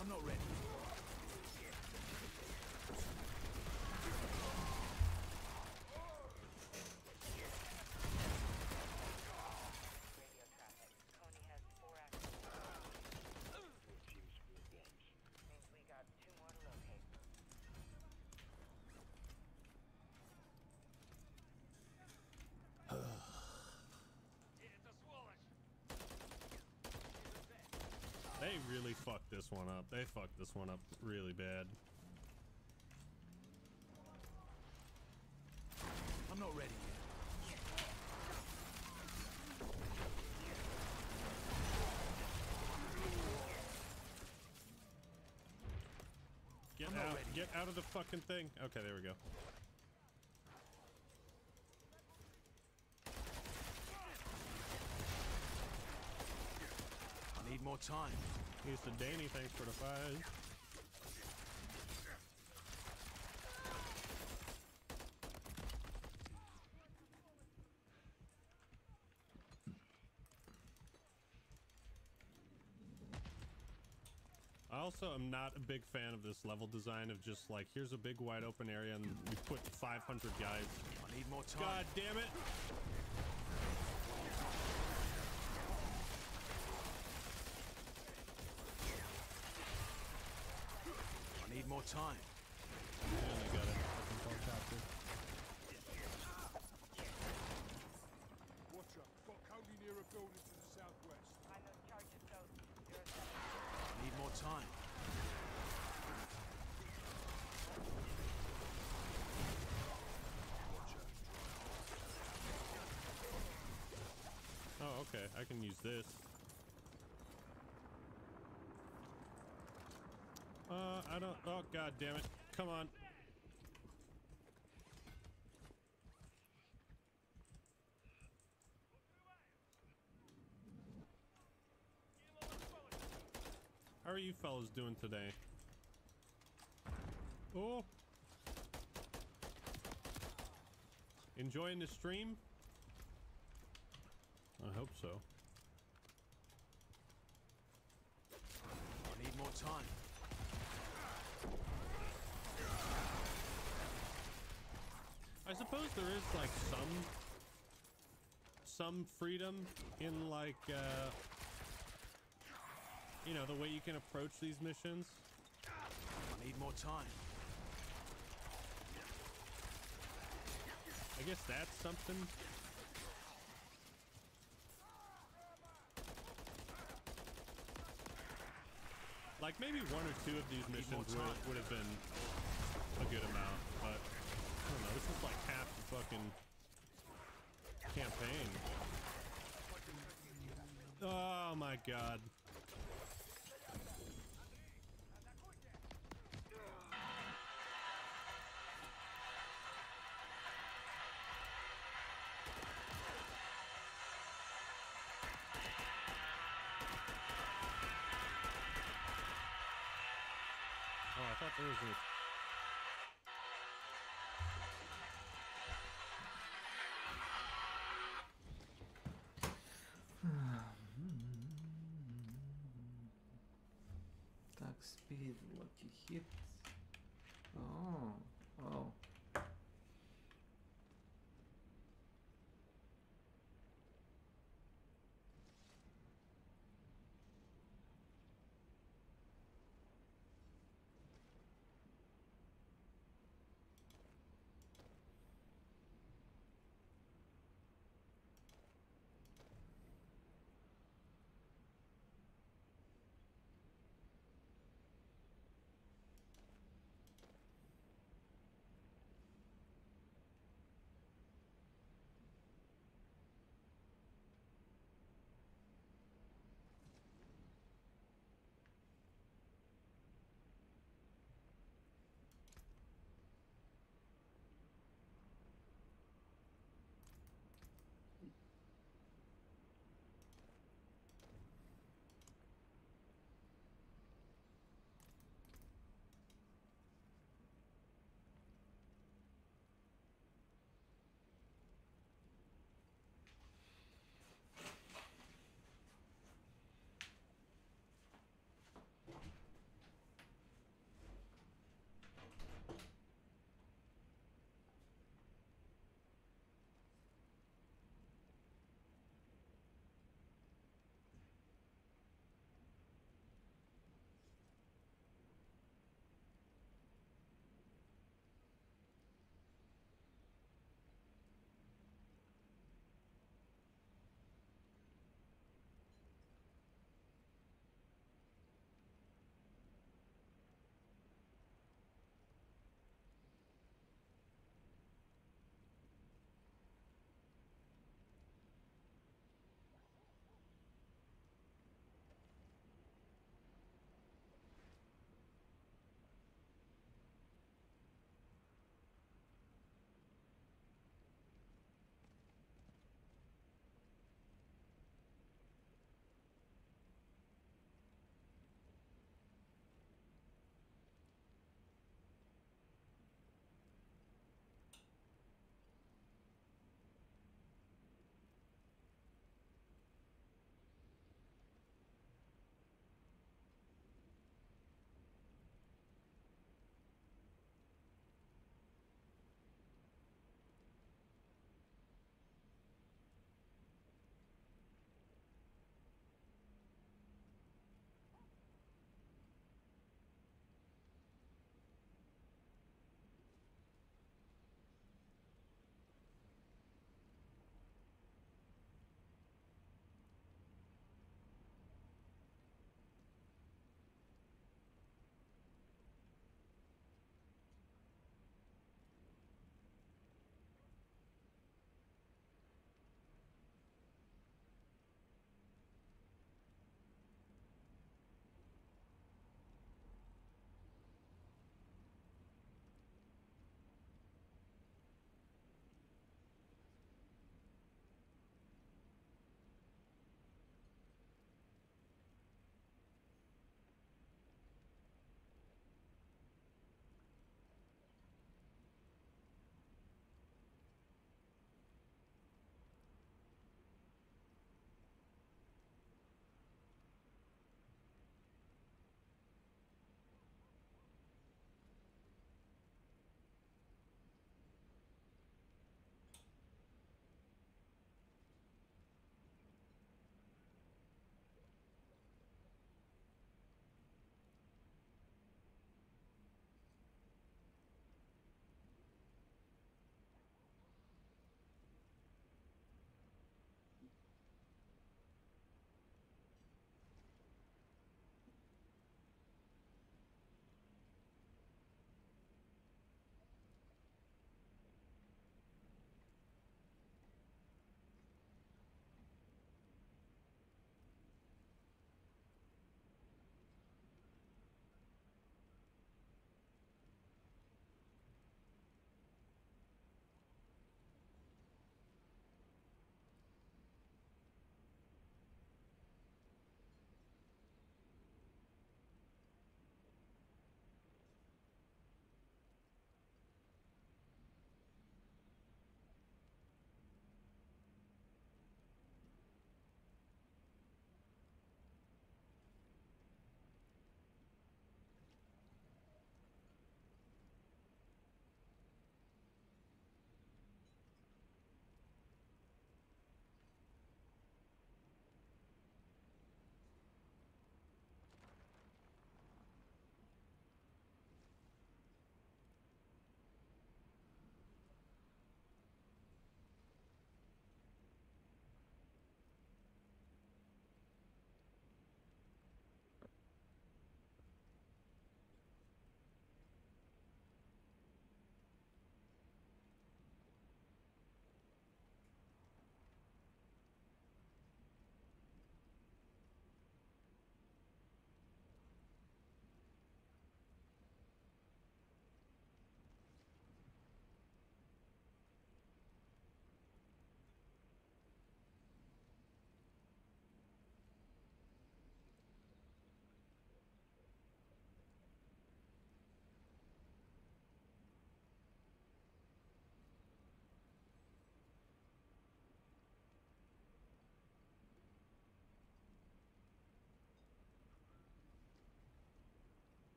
I'm not ready. Radio traffic. Coney has 4 active. Means we got 2 more to locate. They really fucked this one up. They fucked this one up really bad. I'm not ready yet. Get out. Get out of the fucking thing. Okay, there we go. I need more time. Here's the Danny, thanks for the 5. I also am not a big fan of this level design of just like, here's a big wide open area and we put 500 guys. I need more time. God damn it! I need more time. And I got it. Fucking helicopter. Watch up. Got Cody near a building to the southwest. I know charges go. I need more time. Oh, okay. I can use this. I don't. Oh, god damn it. Come on. How are you fellas doing today? Oh. Enjoying the stream? I hope so. I need more time. I suppose there is like some freedom in like you know, the way you can approach these missions. I need more time. I guess that's something. Like maybe 1 or 2 of these missions would have been a good amount, but I don't know, this is like half the fucking campaign. Oh my god. Oh, I thought there was a... Attack speed, lucky hit. Oh, oh.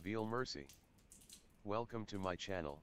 Veal Mercy. Welcome to my channel.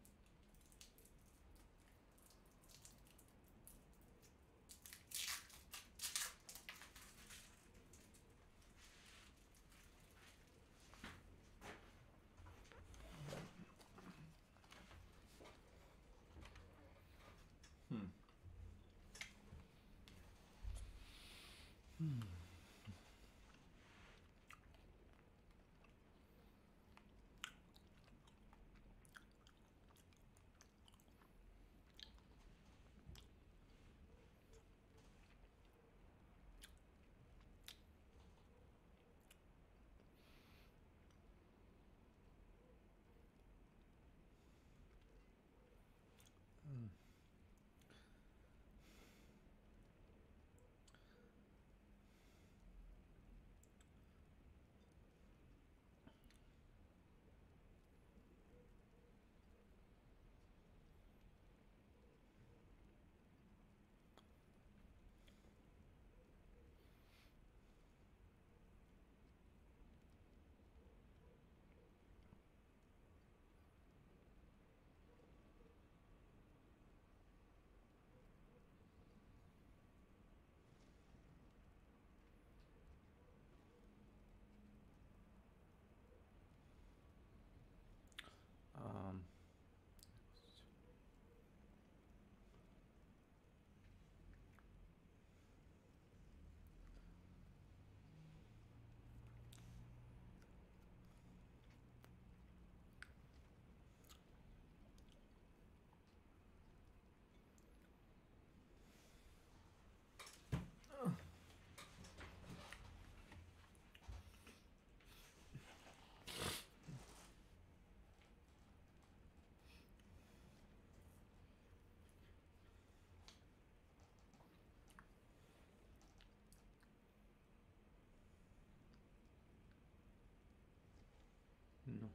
No.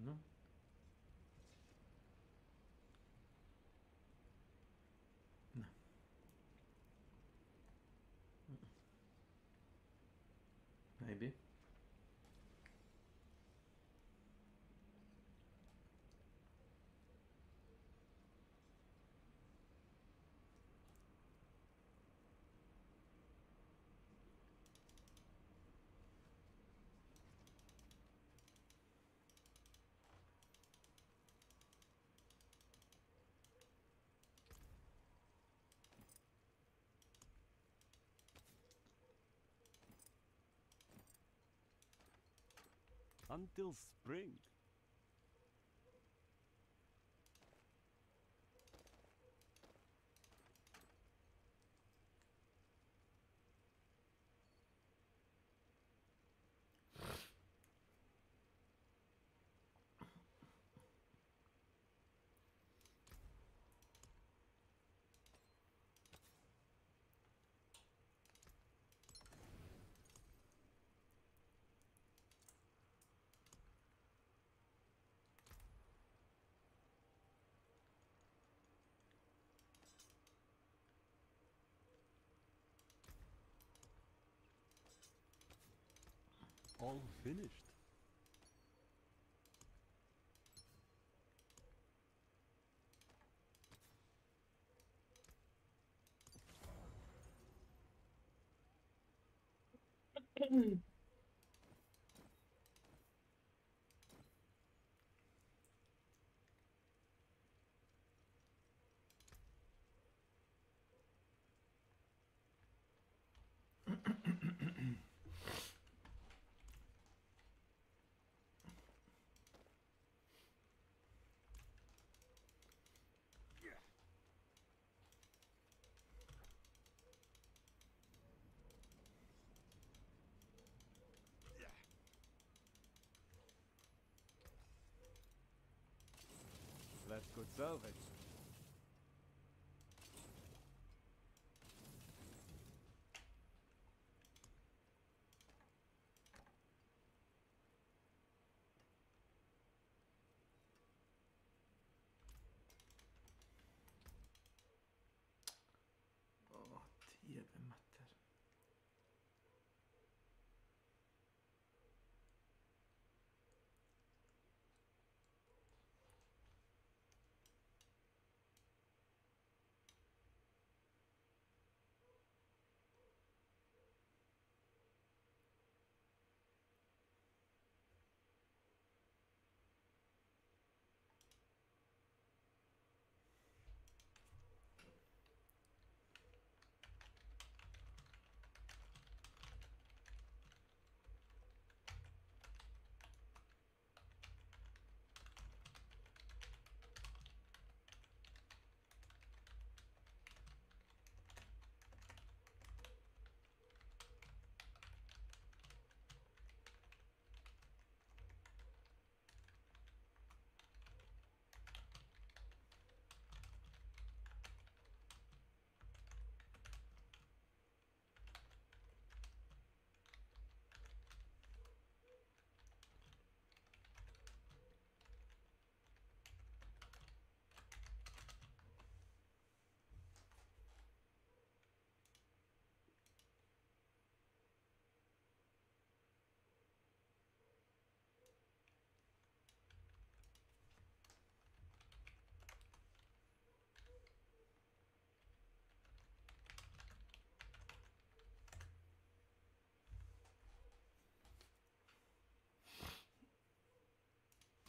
No. No. Maybe. Until spring. All finished. That's good salvage. TV-matter.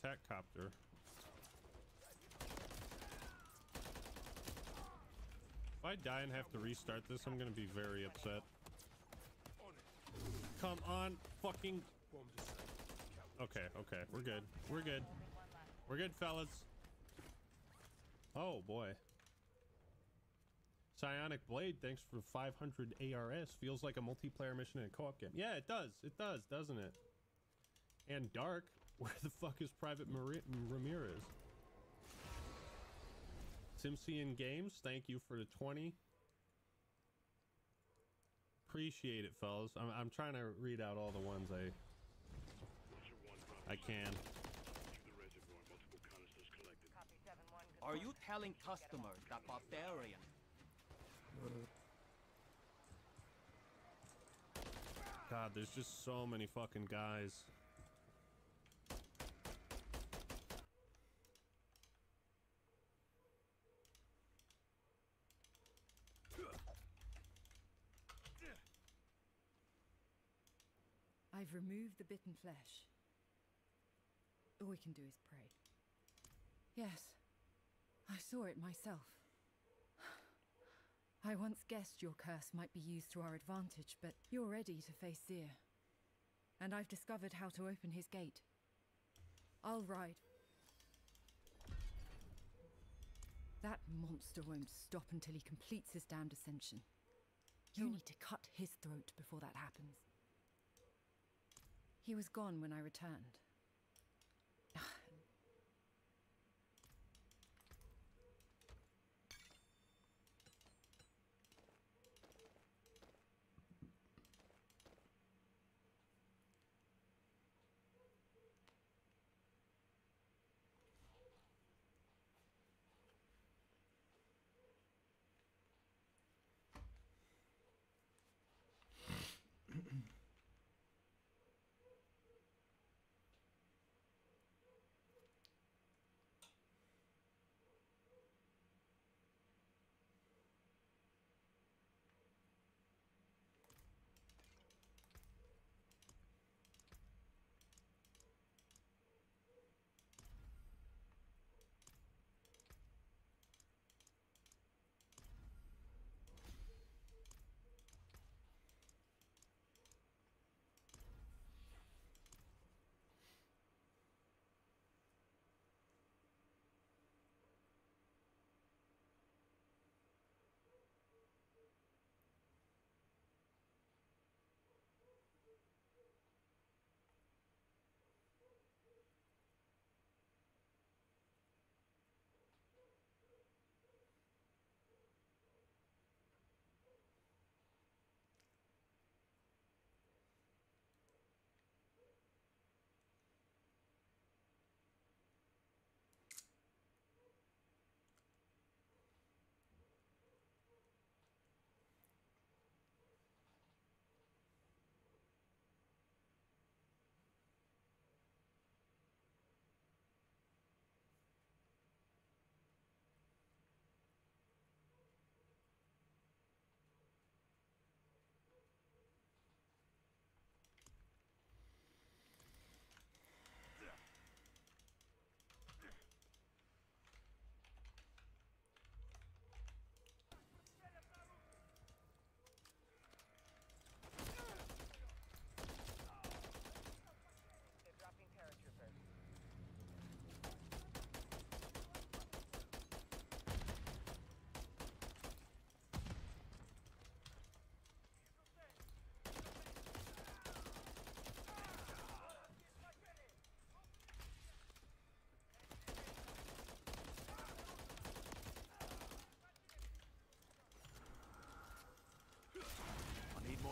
attack copter. If I die and have to restart this, I'm gonna be very upset. Come on, fucking... Okay, okay, we're good. We're good. We're good, fellas. Oh, boy. Psionic Blade, thanks for 500 ARS. Feels like a multiplayer mission in a co-op game. Yeah, it does. It does, doesn't it? And Dark. Where the fuck is Private Ramirez? Simpson Games, thank you for the 20. Appreciate it, fellas. I'm trying to read out all the ones I can. Are you telling customers that barbarian? God, there's just so many fucking guys. I've removed the bitten flesh. All we can do is pray. Yes, I saw it myself. I once guessed your curse might be used to our advantage, but you're ready to face Seer. And I've discovered how to open his gate. I'll ride. That monster won't stop until he completes his damned ascension. You need to cut his throat before that happens. He was gone when I returned.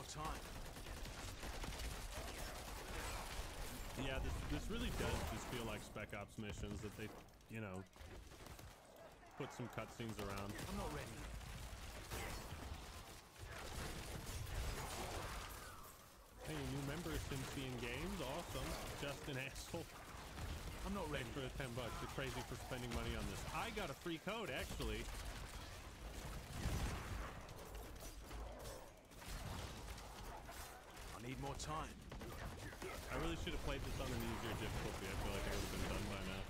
Time. Yeah, this really does just feel like Spec Ops missions that they, you know, put some cutscenes around. I'm not ready. Hey, new member Simpson Games, awesome. Justin Asshole. I'm not ready. For the $10. You're crazy for spending money on this. I got a free code, actually. Need more time. I I really should have played this on an easier difficulty. I feel like I would have been done by now.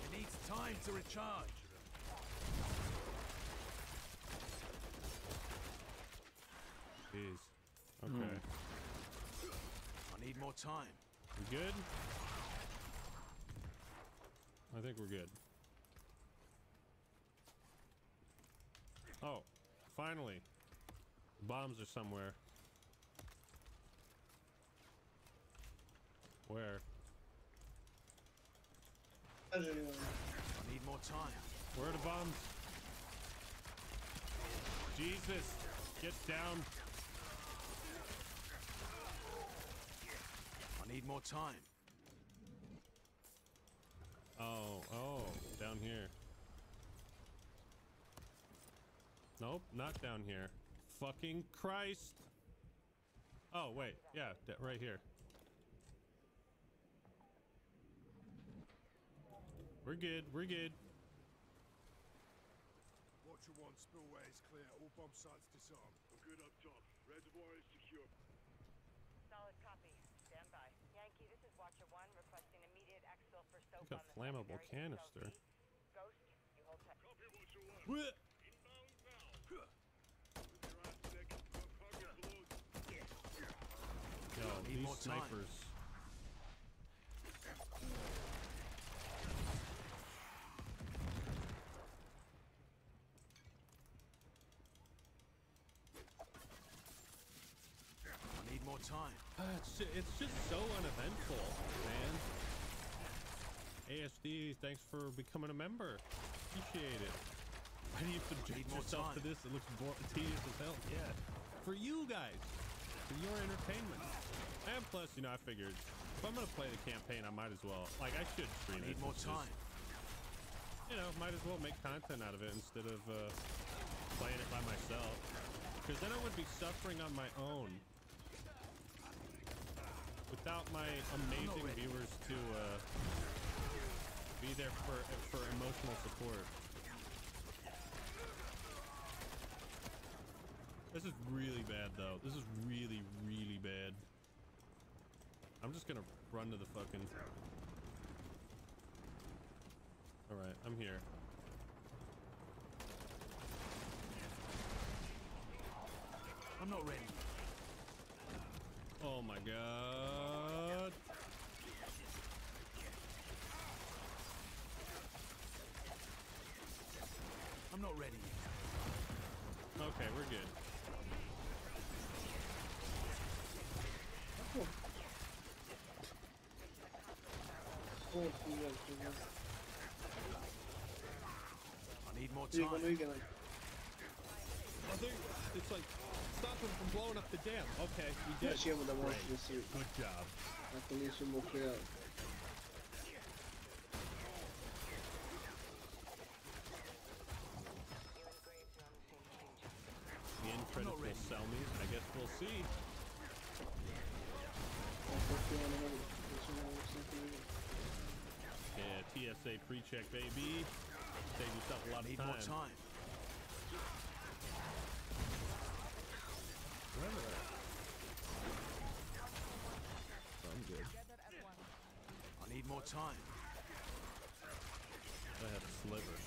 It needs time to recharge. Jeez. Okay. I need more time. We good? I think we're good. Oh, finally. Bombs are somewhere. Where? I need more time. Where are the bombs? Jesus! Get down! I need more time. Oh, down here. Nope, not down here. Fucking Christ! Oh, wait, yeah, right here. We're good, we're good. Watcher 1, spillway is clear. All bomb sites disarmed. I'm good up top. Reservoir is secure. Solid copy. Stand by. Yankee, this is Watcher 1 requesting immediate exfil for soap Like a on the flammable secondary canister. Ghost, you hold tight. Copy, Watcher 1. What? Inbound valve. With your ass neck. Cargo below. Yo, Need these more time. snipers. I need more time. It's just so uneventful, man. ASD, thanks for becoming a member. Appreciate it. Why do you subject Need more yourself to time. this? It looks tedious as hell. Yeah. For you guys. For your entertainment. And plus, you know, I figured if I'm gonna play the campaign, I might as well. Like, I should stream it. Need more It's just, time. you know, might as well make content out of it instead of playing it by myself. Because then I would be suffering on my own. Without my amazing viewers to be there for emotional support. This is really bad though. This is really, really bad. I'm just gonna run to the fucking... Alright, I'm here. I'm not ready. Oh my god. I'm not ready. Okay, we're good. I need more Diego, time. no igraj. I think it's like stop him from blowing up the dam. Okay, we did. Znači imamo da možeš Great. da si, Good job. ako nisu blokirali. The end credits will sell me. I guess we'll see. Yeah, TSA pre-check, baby. Save yourself a lot of Need time. more time. Whatever that. I'm good. I need more time. I have a sliver.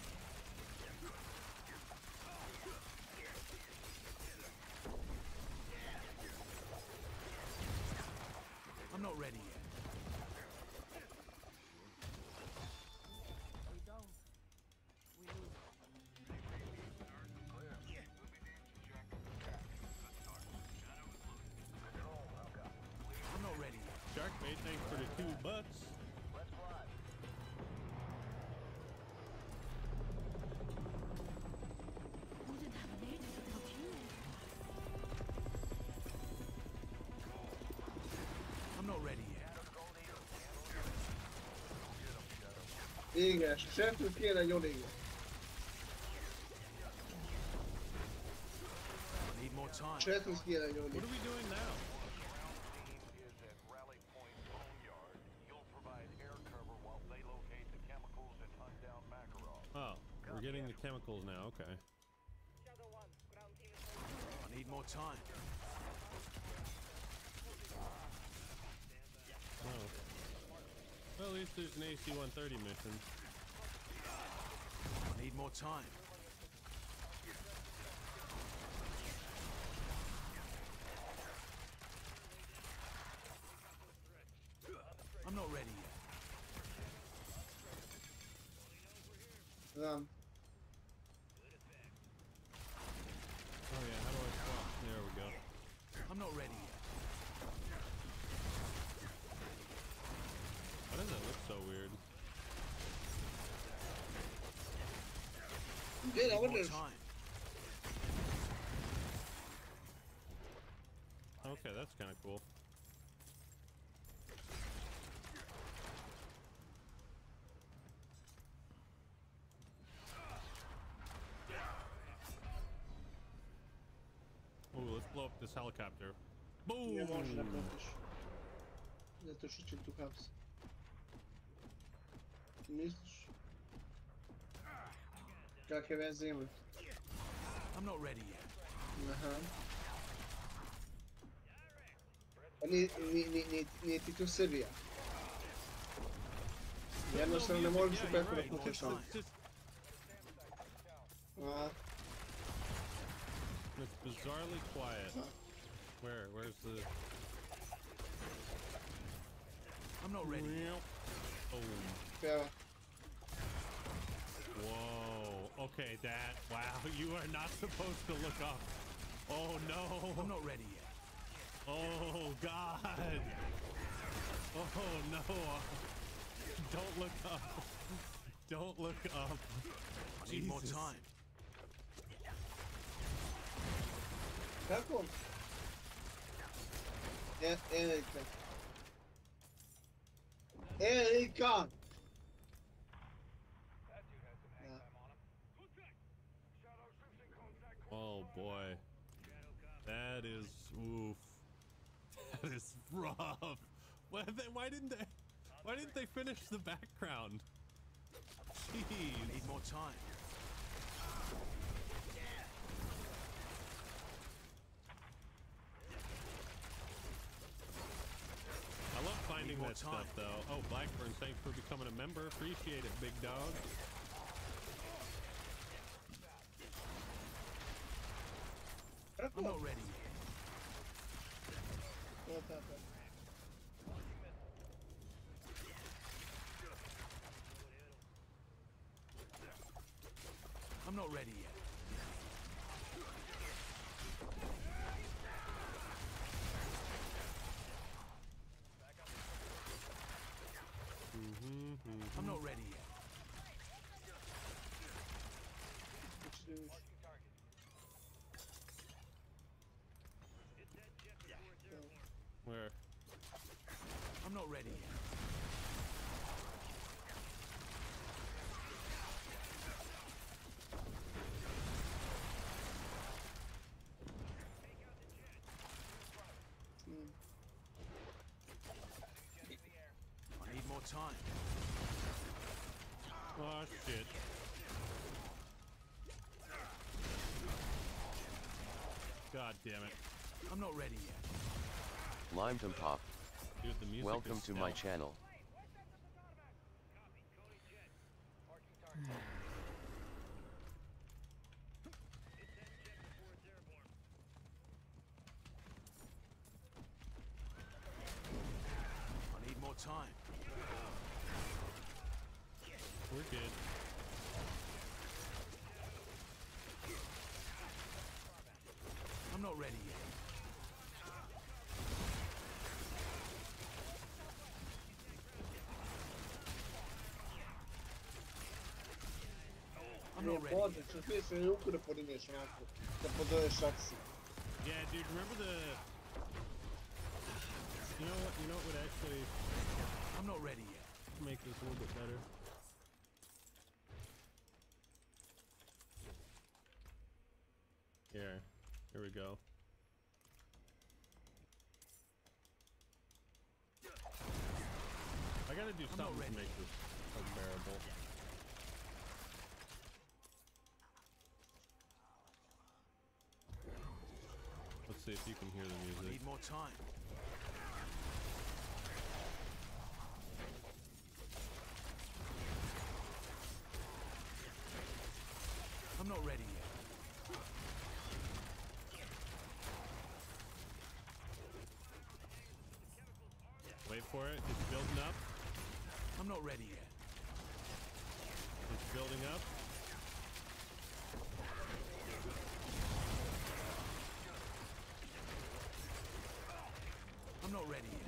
I'm not ready yet. We don't. We lose. I'm not ready yet. Shark bait, thanks for the $2. Wouldn't have made it without you. I'm not ready yet. Igraš, 4-1 on igra. I need more time. 4-1 on What igra. are we doing now? Is at Rally Point Boneyard. You'll provide air cover while they locate the chemicals and hunt down Makarov. Oh, we're getting the chemicals now. Okay. Shadow 1, ground team is holding. I I need more time. Oh. Well, at least there's an AC-130 mission. I need more time. I'm not ready yet. Znam. Oh yeah, how do I swap? There we go. I'm not ready yet. Why does that look so weird? Good, I Need wonder more if... time. Okay, that's kind of cool. Ooh, let's blow up this helicopter. Boom! Nie može da probaš. Zato što će tu haps. Misliš? Kakve veze ima? I'm not ready yet. Aha. Pa nije ti tu Srbija. Jednostavno ne možeš u peku da putiš ono. A, It's bizarrely quiet. Where's the... I'm not ready yet. Oh. peva. Whoa. Okay, that. Wow, you are not supposed to look up. Oh no. I'm not ready yet. Oh God. Oh no. Don't look up. Don't look up. I need more Jesus. time. Kako? Erika. Erika! Oh boy. That is oof. That is rough. Why didn't they finish the background? Jeez. Need more time. I love finding more that stuff time. though. Oh, Blackburn, thanks for becoming a member. Appreciate it, big dog. I'm not ready yet. I'm not ready yet. I'm not ready yet. Where? I'm not ready yet. I need more time. Oh shit. God damn it. I'm not ready yet. Limeton Pop. Dude, the music Welcome is to my stealth. channel. I need more time. We're good. I'm not ready yet. I'm not ready Može, yet. što ti se ruku da podigneš onako, da podoješ akciju. Yeah, dude, remember the... You know what would actually I'm not ready yet. make this a little bit better? Here we go. I gotta do something to make this unbearable. see if you can hear the music. Need more time. I'm not ready yet. Wait for it. It's building up. I'm not ready yet. It's building up. I'm not ready yet.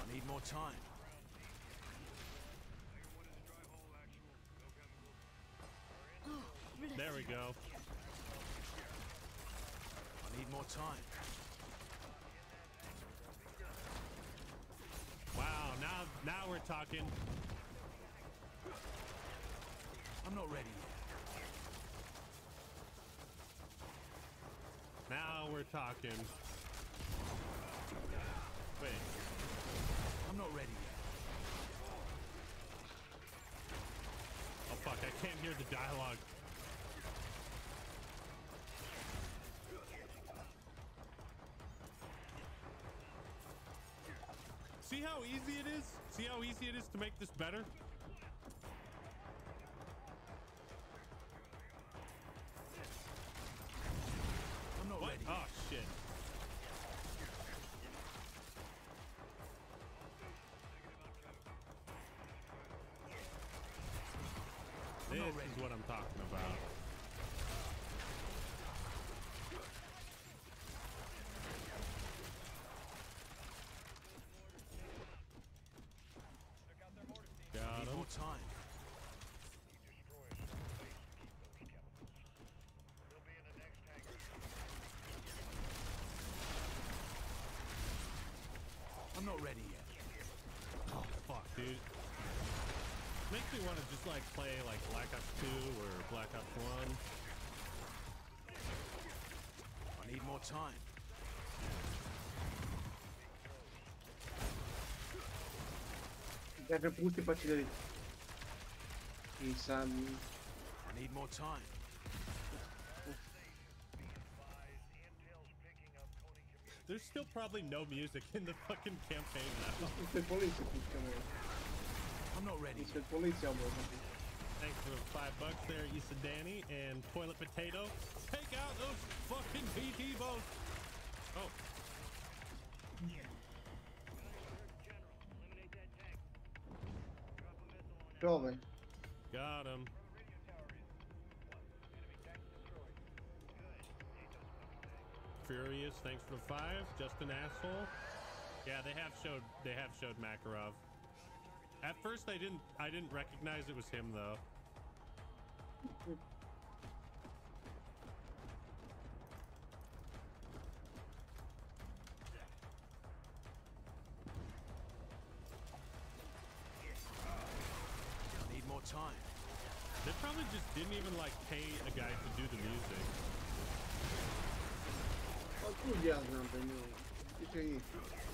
I need more time. There we go. I need more time. Wow, now we're talking. I'm not ready yet. Now we're talking. Wait. I'm not ready yet. Oh fuck, I can't hear the dialogue. See how easy it is? See how easy it is to make this better? I'm not ready. Oh shit. This is what I'm talking about. Got Need him. more time. I'm not ready yet. Oh fuck, dude. Makes me want to just like play like Black Ops 2 or Black Ops 1. I need more time. Даже пути потеряли. И сами. I need more time. There's still probably no music in the fucking campaign now. Isso é polícia, praticamente. I'm not ready. Isso é polícia, amor. Thanks for the $5 there, Issa Danny and Toilet Potato. Take out those fucking PT boats. Oh. Jovem. Got him. Furious, thanks for the 5. Just an asshole. Yeah, they have showed Makarov. At first I didn't recognize it was him though. I need more time. They probably just didn't even like pay a guy to do the music.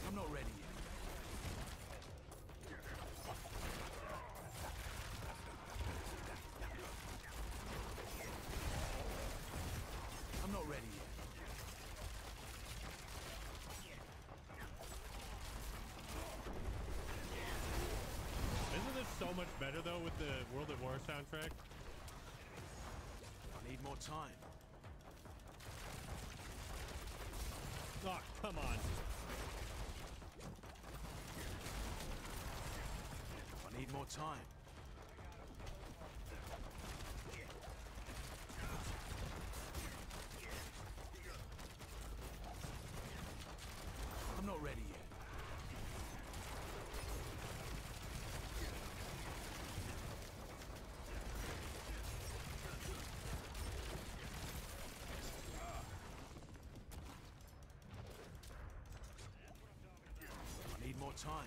I'm not ready yet. I'm not ready yet. Isn't this so much better though with the World at War soundtrack? I need more time. Oh, come on. I need more time. I'm not ready yet. I need more time.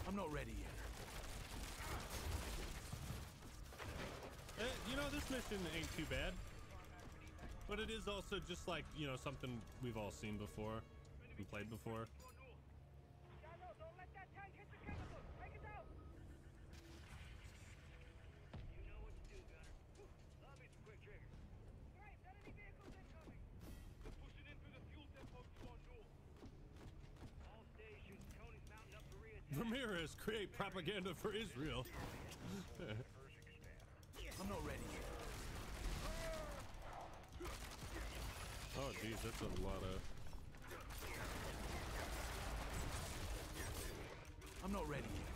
I'm not ready yet. You know, this mission ain't too bad. But it is also just like, you know, something we've all seen before and played before. Shadow, don't let that tank hit the chemicals. Take it out. You know what to do, Gunner. Lobby some quick triggers. Great, enemy vehicles incoming. They're pushing in through the fuel depot to our north. All stations, Coney's mounting up for reattack. Ramirez, create propaganda for Israel. I'm not ready yet. Oh, geez, that's a lot of... I'm not ready yet.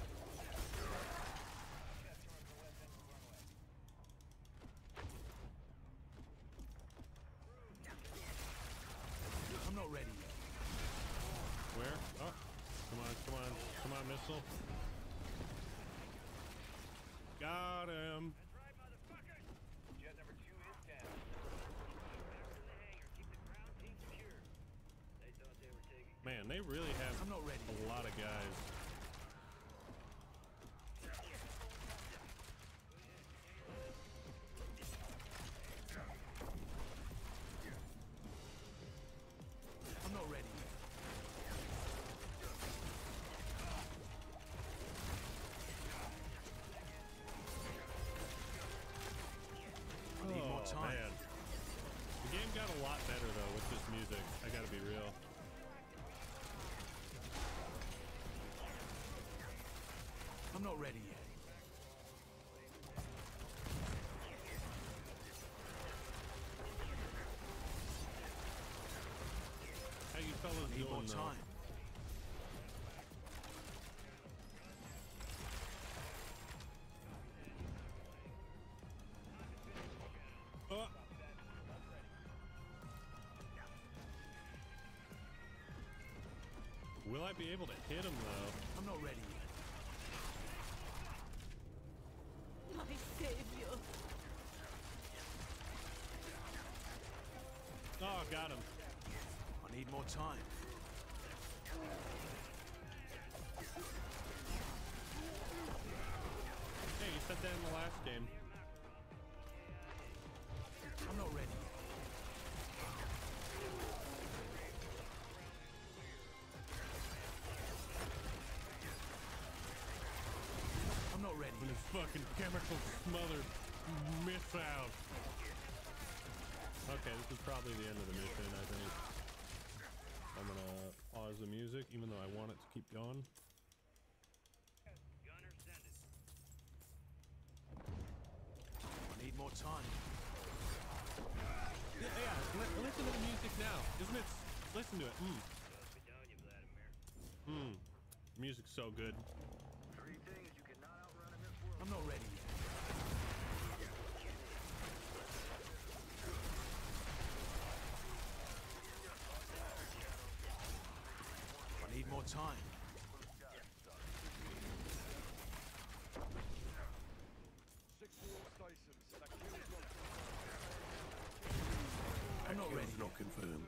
I'm not ready yet. Where? Oh, come on, come on, come on, missile. Got him. That's right, motherfuckers. Jet number 2 is down. Back to the hangar. Keep the ground team secure. They thought they were taking... Man, they really have I'm not ready. a lot of guys. I'm not ready yet. I need more time. Man. The game got a lot better though with this music. I gotta be real. I'm not ready yet. How you fellas Need more doing though? time. Oh. Will I be able to hit him though? I'm not ready yet. My savior. Oh, got him. I need more time. Hey, you said that in the last game. I'm not ready yet. I'm not ready When yet. this fucking chemical smothered missile. Okay, this is probably the end of the mission, I think. I'm gonna pause the music, even though I want it to keep going. Gunner, send it. I need more time. Yeah, listen to the music now. Isn't it? Listen to it. Good on you, Vladimir. Music's so good. 3 things you cannot outrun in this world. I'm not ready yet. I need more time. I'm not ready. Not confirmed.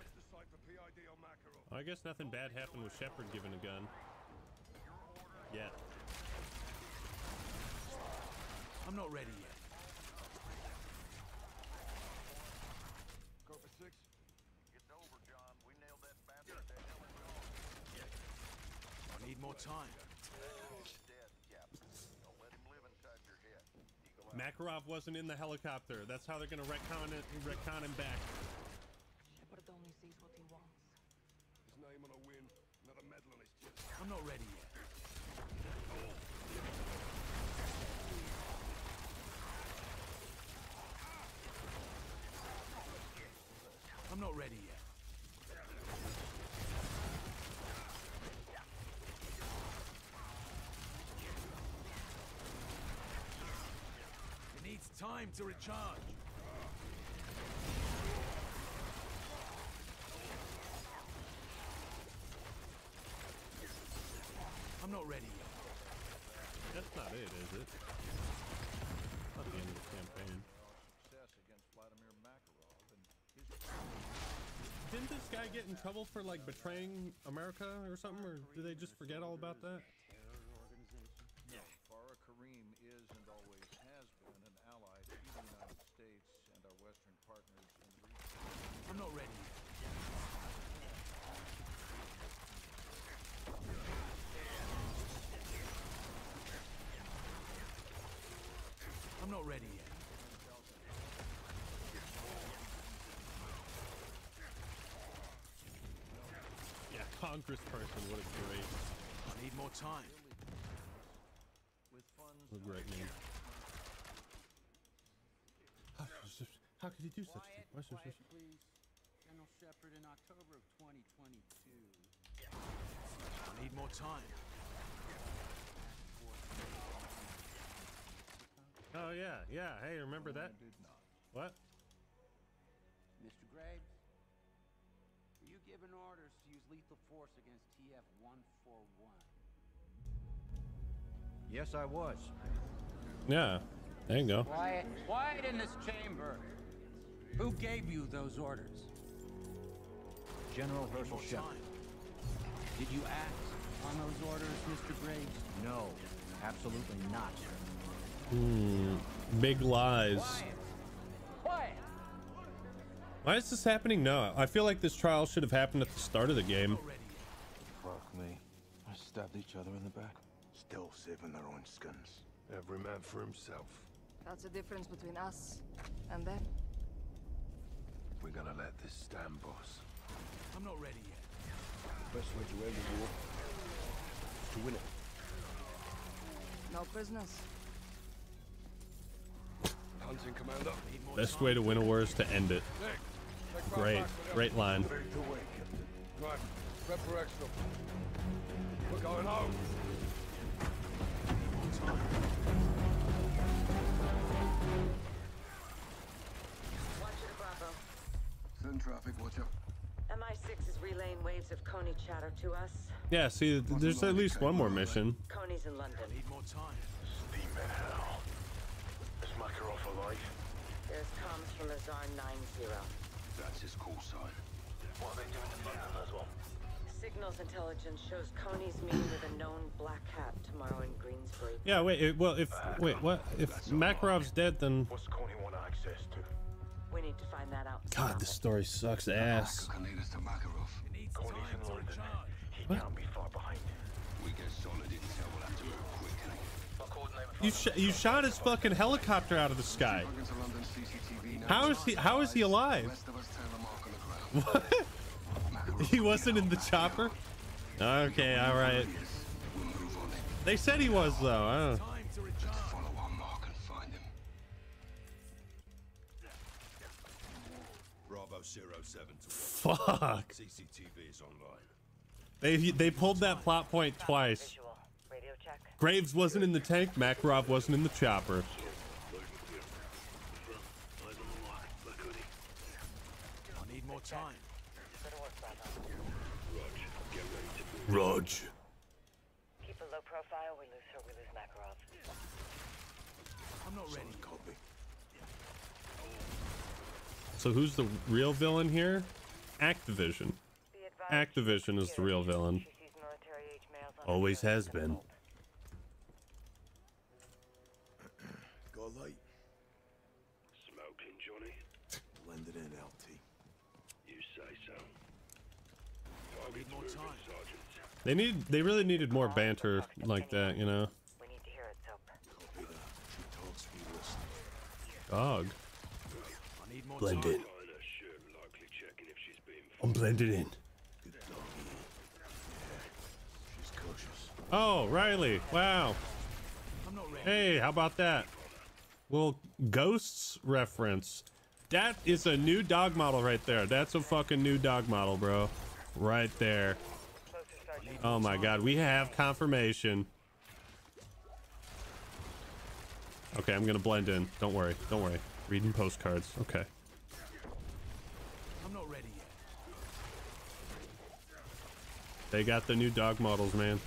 I guess nothing bad happened with Shepard given a gun. Yet. I'm not ready yet. Go for 6. It's over, John. We nailed that bastard to hell and gone. I need more time. He's dead, Captain. Don't let him live inside your head. Eagle out. Makarov wasn't in the helicopter. That's how they're gonna retcon him back. Shepard only sees what he wants. His name on a win, not a medal on his chest. I'm not ready yet. I'm not ready yet. It needs time to recharge. I'm not ready yet. That's not it, is it? Not the end of the campaign. Success against Vladimir Makarov and his... Didn't this guy get in trouble for like betraying America or something, or do they just forget all about that? No, Farah Kareem is and always has been an ally to the United States and our Western partners in the region. I'm not ready yet. I'm not ready yet. Yeah, Congressperson, what a great, I need more time. what a great name. How could you do such a thing? Why is there such- Please. General Shepard in October of 2022. I need more time. Oh yeah, yeah. Hey, remember that? What? Mr. Graves, were you given orders to use lethal force against TF-141? Yes, I was. Yeah. There you go. Quiet in this chamber. Who gave you those orders? General Herschel Shepard. Did you act on those orders, Mr. Graves? No, absolutely not. Big lies. Quiet. Why is this happening now? I feel like this trial should have happened at the start of the game. Fuck me. I stabbed each other in the back. Still saving their own skins. Every man for himself. That's the difference between us and them. We're gonna let this stand, boss. I'm not ready yet. The best way to end the war is to win it. No prisoners. Hunting commander. Best way to win a war is to end it. Great, great line. Right, prep for exfil. We're going home. Watch it, Bravo. Send traffic, watch out. MI6 is relaying waves of Coney chatter to us. Yeah, see, there's at least one more mission. Coney's in London. Need more time. Steam in hell. Is Makarov alive? There's comms from Azar 90. That's his call sign. What are they doing in London as well? Signals intelligence shows Coney's meeting with a known black hat tomorrow in Greensbury. Yeah, wait, well, wait, what? If Makarov's dead, then... What's Coney want access to? We need to find that out. God, this story sucks ass. Can lead us to Makarov. Coney's in London. He can't be far behind. We get solid intel, we'll have to move quickly. You shot his fucking helicopter out of the sky. How is he alive? What? He wasn't in the chopper? Okay, all right. They said he was though. I don't know. Follow our mark and find him. Bravo 07. Fuck. CCTV is online. They pulled that plot point twice. Radio check. Graves wasn't in the tank. Makarov wasn't in the chopper. I need more time. Rog. Keep a low profile. We lose her. We lose Makarov. I'm not ready. Copy. So who's the real villain here? Activision. Activision is the real villain. Always has been. Got a light. Smoking, Johnny. Blend it in, LT. You say so. Need more time. They really needed more banter like that, you know. We need to hear it, Soap. Copy that. She talks, we listen. Dog. I need more Blend time. in. I'm blended in. Good doggy. Yeah, she's cautious. Oh, Riley. Wow. I'm not ready. Hey, how about that? Little Ghosts reference. That is a new dog model right there. That's a fucking new dog model, bro. Right there. Oh my god, we have confirmation. Okay, I'm gonna blend in. Don't worry, don't worry. Reading postcards. Okay. I'm not ready yet. They got the new dog models, man.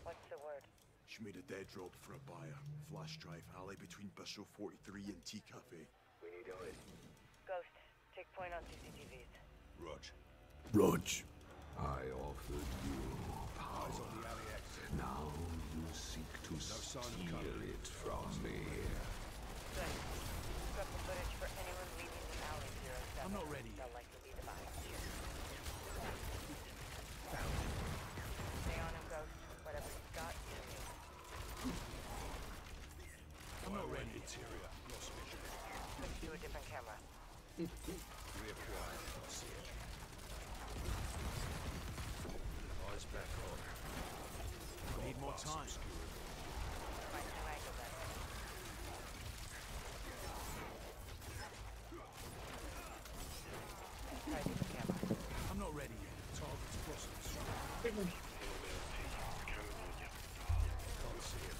What's the word? She made a dead drop for a buyer. Flash drive alley between Bishop 43 and Tea Cafe. We need a hit. Ghost, take point on CCTVs. Rog. Rog. I offered you power. Now you seek to Steal it from me. Good. Got the footage for anyone leaving the alley 07. I'm not ready. They'll likely be the buyers. Stay on him, Ghost. Whatever he's got, you need. I'm not ready. Interior. Lost vision. Switch to a different camera. Reapply. See it. Eyes back on. Need more time. Find two angles at it. Try a different camera. I'm not ready yet. Target's crossing the street. Can't see it.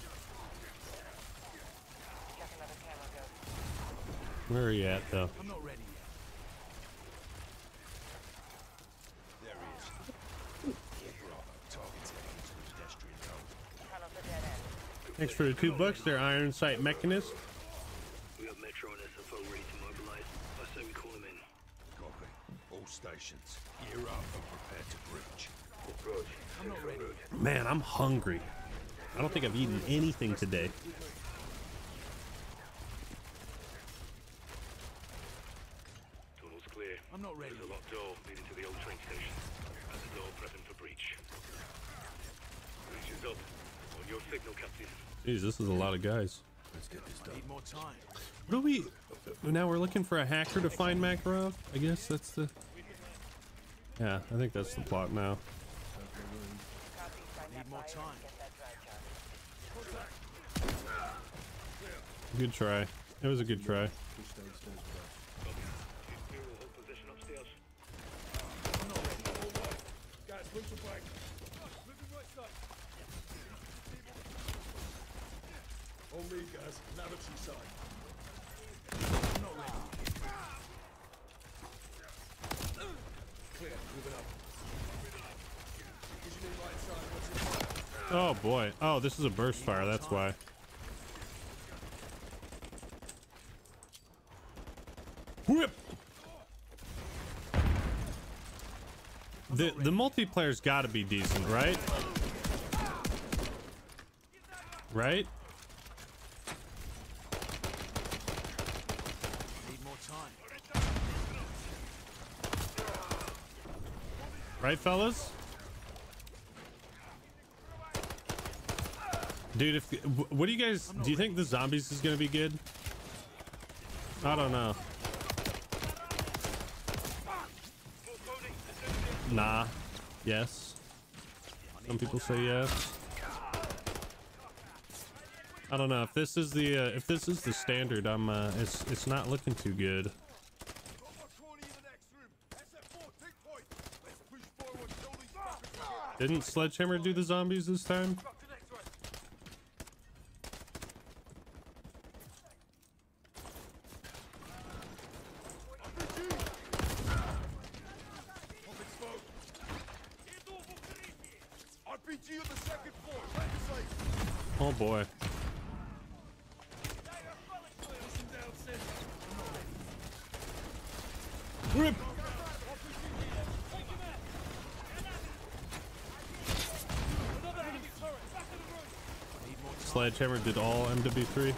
Check another camera, Ghost. Where are you at, though? I'm not ready yet. There he is. Bravo. Target's heading into the pedestrian cone. Tunnel's a dead end. Thanks for the $2 there, Iron Sight Mechanist. We got Metro and SFO ready to mobilize. I say we call him in. Copy. All stations. Gear up and prepare to breach. I'm not ready. Man, I'm hungry. I don't think I've eaten anything today. Tunnel's clear. I'm not ready. There's a locked door leading to the old train station. At the door, prepping for breach. Breach is up. On your signal, Captain. Jeez, this is a lot of guys. Let's get this done. Need more time. What do we... Now we're looking for a hacker to find Makarov? I guess that's the... Yeah, I think that's the plot now. Need more time. Good try. It was a good try. Guys, move to break. On me, guys. Lavatory side. I'm not ready. Clear. Moving up. Visioning right side. What's in fire? Oh boy. Oh, this is a burst fire, that's why. Whip! The multiplayer's gotta be decent, right? Right? Need more time. Right, fellas? Dude, if what do you guys do? You think the zombies is gonna be good? I don't know. Nah. Yes. Some people say yes. I don't know if this is the standard. It's not looking too good. Didn't Sledgehammer do the zombies this time? RPG on the second floor. Left side. Oh boy. Rip. Sledgehammer did all MW3.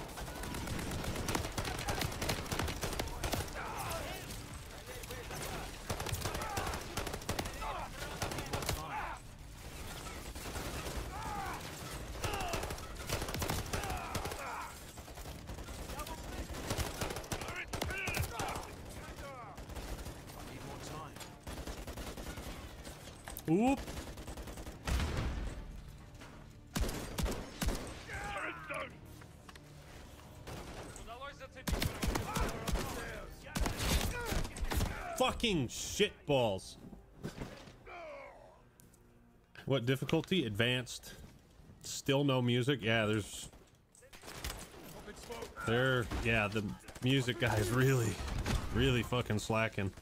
Oop. Fucking shitballs. What difficulty? Advanced. Still no music? Yeah, yeah, the music guy's really fucking slacking.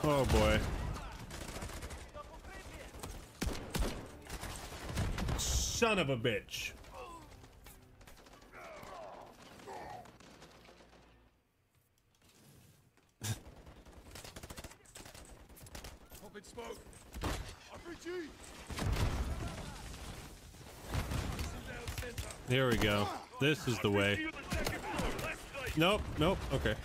Oh boy. Son of a bitch. smoke. RPG. Here we go. This is the way. Nope, nope, okay.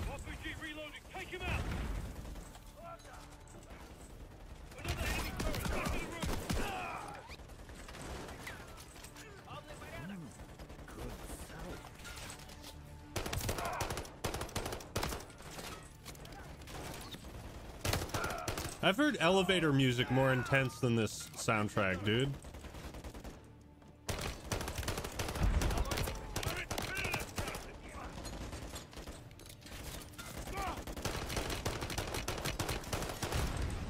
RPG reloading. Take him out. I've heard elevator music more intense than this soundtrack, dude.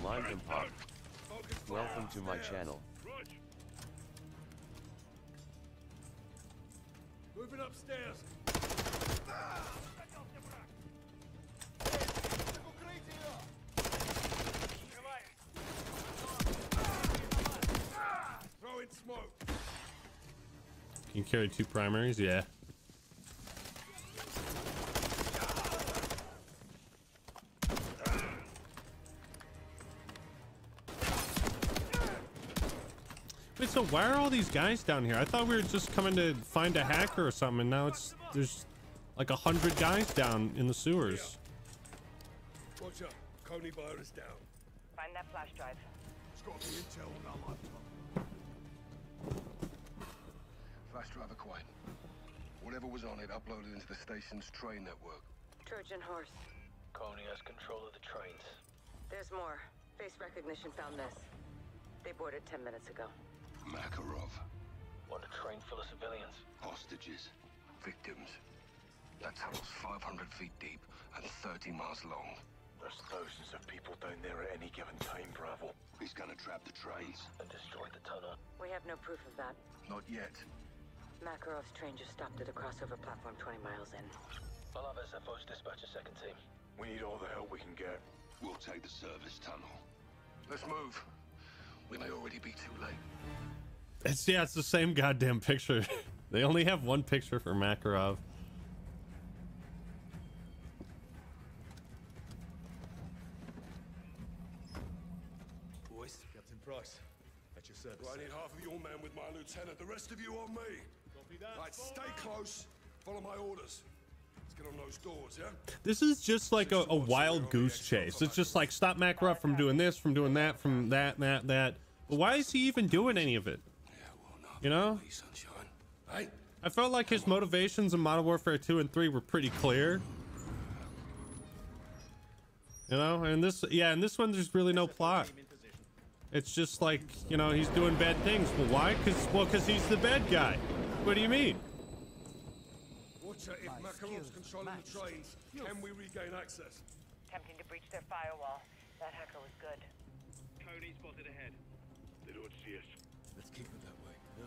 Limed and Pop. Welcome to my channel. Moving upstairs. Throw in smoke. Can you carry 2 primaries? Yeah. Wait, so why are all these guys down here? I thought we were just coming to find a hacker or something, and now there's like 100 guys down in the sewers. Watch out. Coney Bar is down. Find that flash drive. It's got the intel on our laptop. Flash drive acquired. Whatever was on it uploaded into the station's train network. Trojan horse. Coney has control of the trains. There's more. Face recognition found this. They boarded 10 minutes ago. Makarov. On a train full of civilians. Hostages. Victims. That tunnel's 500 feet deep and 30 miles long. There's thousands of people down there at any given time, Bravo. He's gonna trap the trains. And destroy the tunnel. We have no proof of that. Not yet. Makarov's train just stopped at a crossover platform 20 miles in. I'll have SFOs dispatch a second team. We need all the help we can get. We'll take the service tunnel. Let's move. We may already be too late. It's the same goddamn picture. They only have one picture for Makarov. Boys, Captain Price, at your service. Well, I need half of your men with my lieutenant, the rest of you on me. Copy that. Right, stay close. Follow my orders. Let's get on those doors, yeah? This is just like a wild goose chase. It's just like stop Makarov from doing this, from doing that, from that. But why is he even doing any of it? You know? I felt like his motivations in Modern Warfare 2 and 3 were pretty clear. You know? And this one there's really no plot. It's just like, you know, he's doing bad things. Well, why? Because he's the bad guy. What do you mean? Watch out, if Makarov's controlling the trains, can we regain access? Attempting to breach their firewall. That hacker was good. Coney spotted ahead. They don't see us. Let's keep it that way, yeah?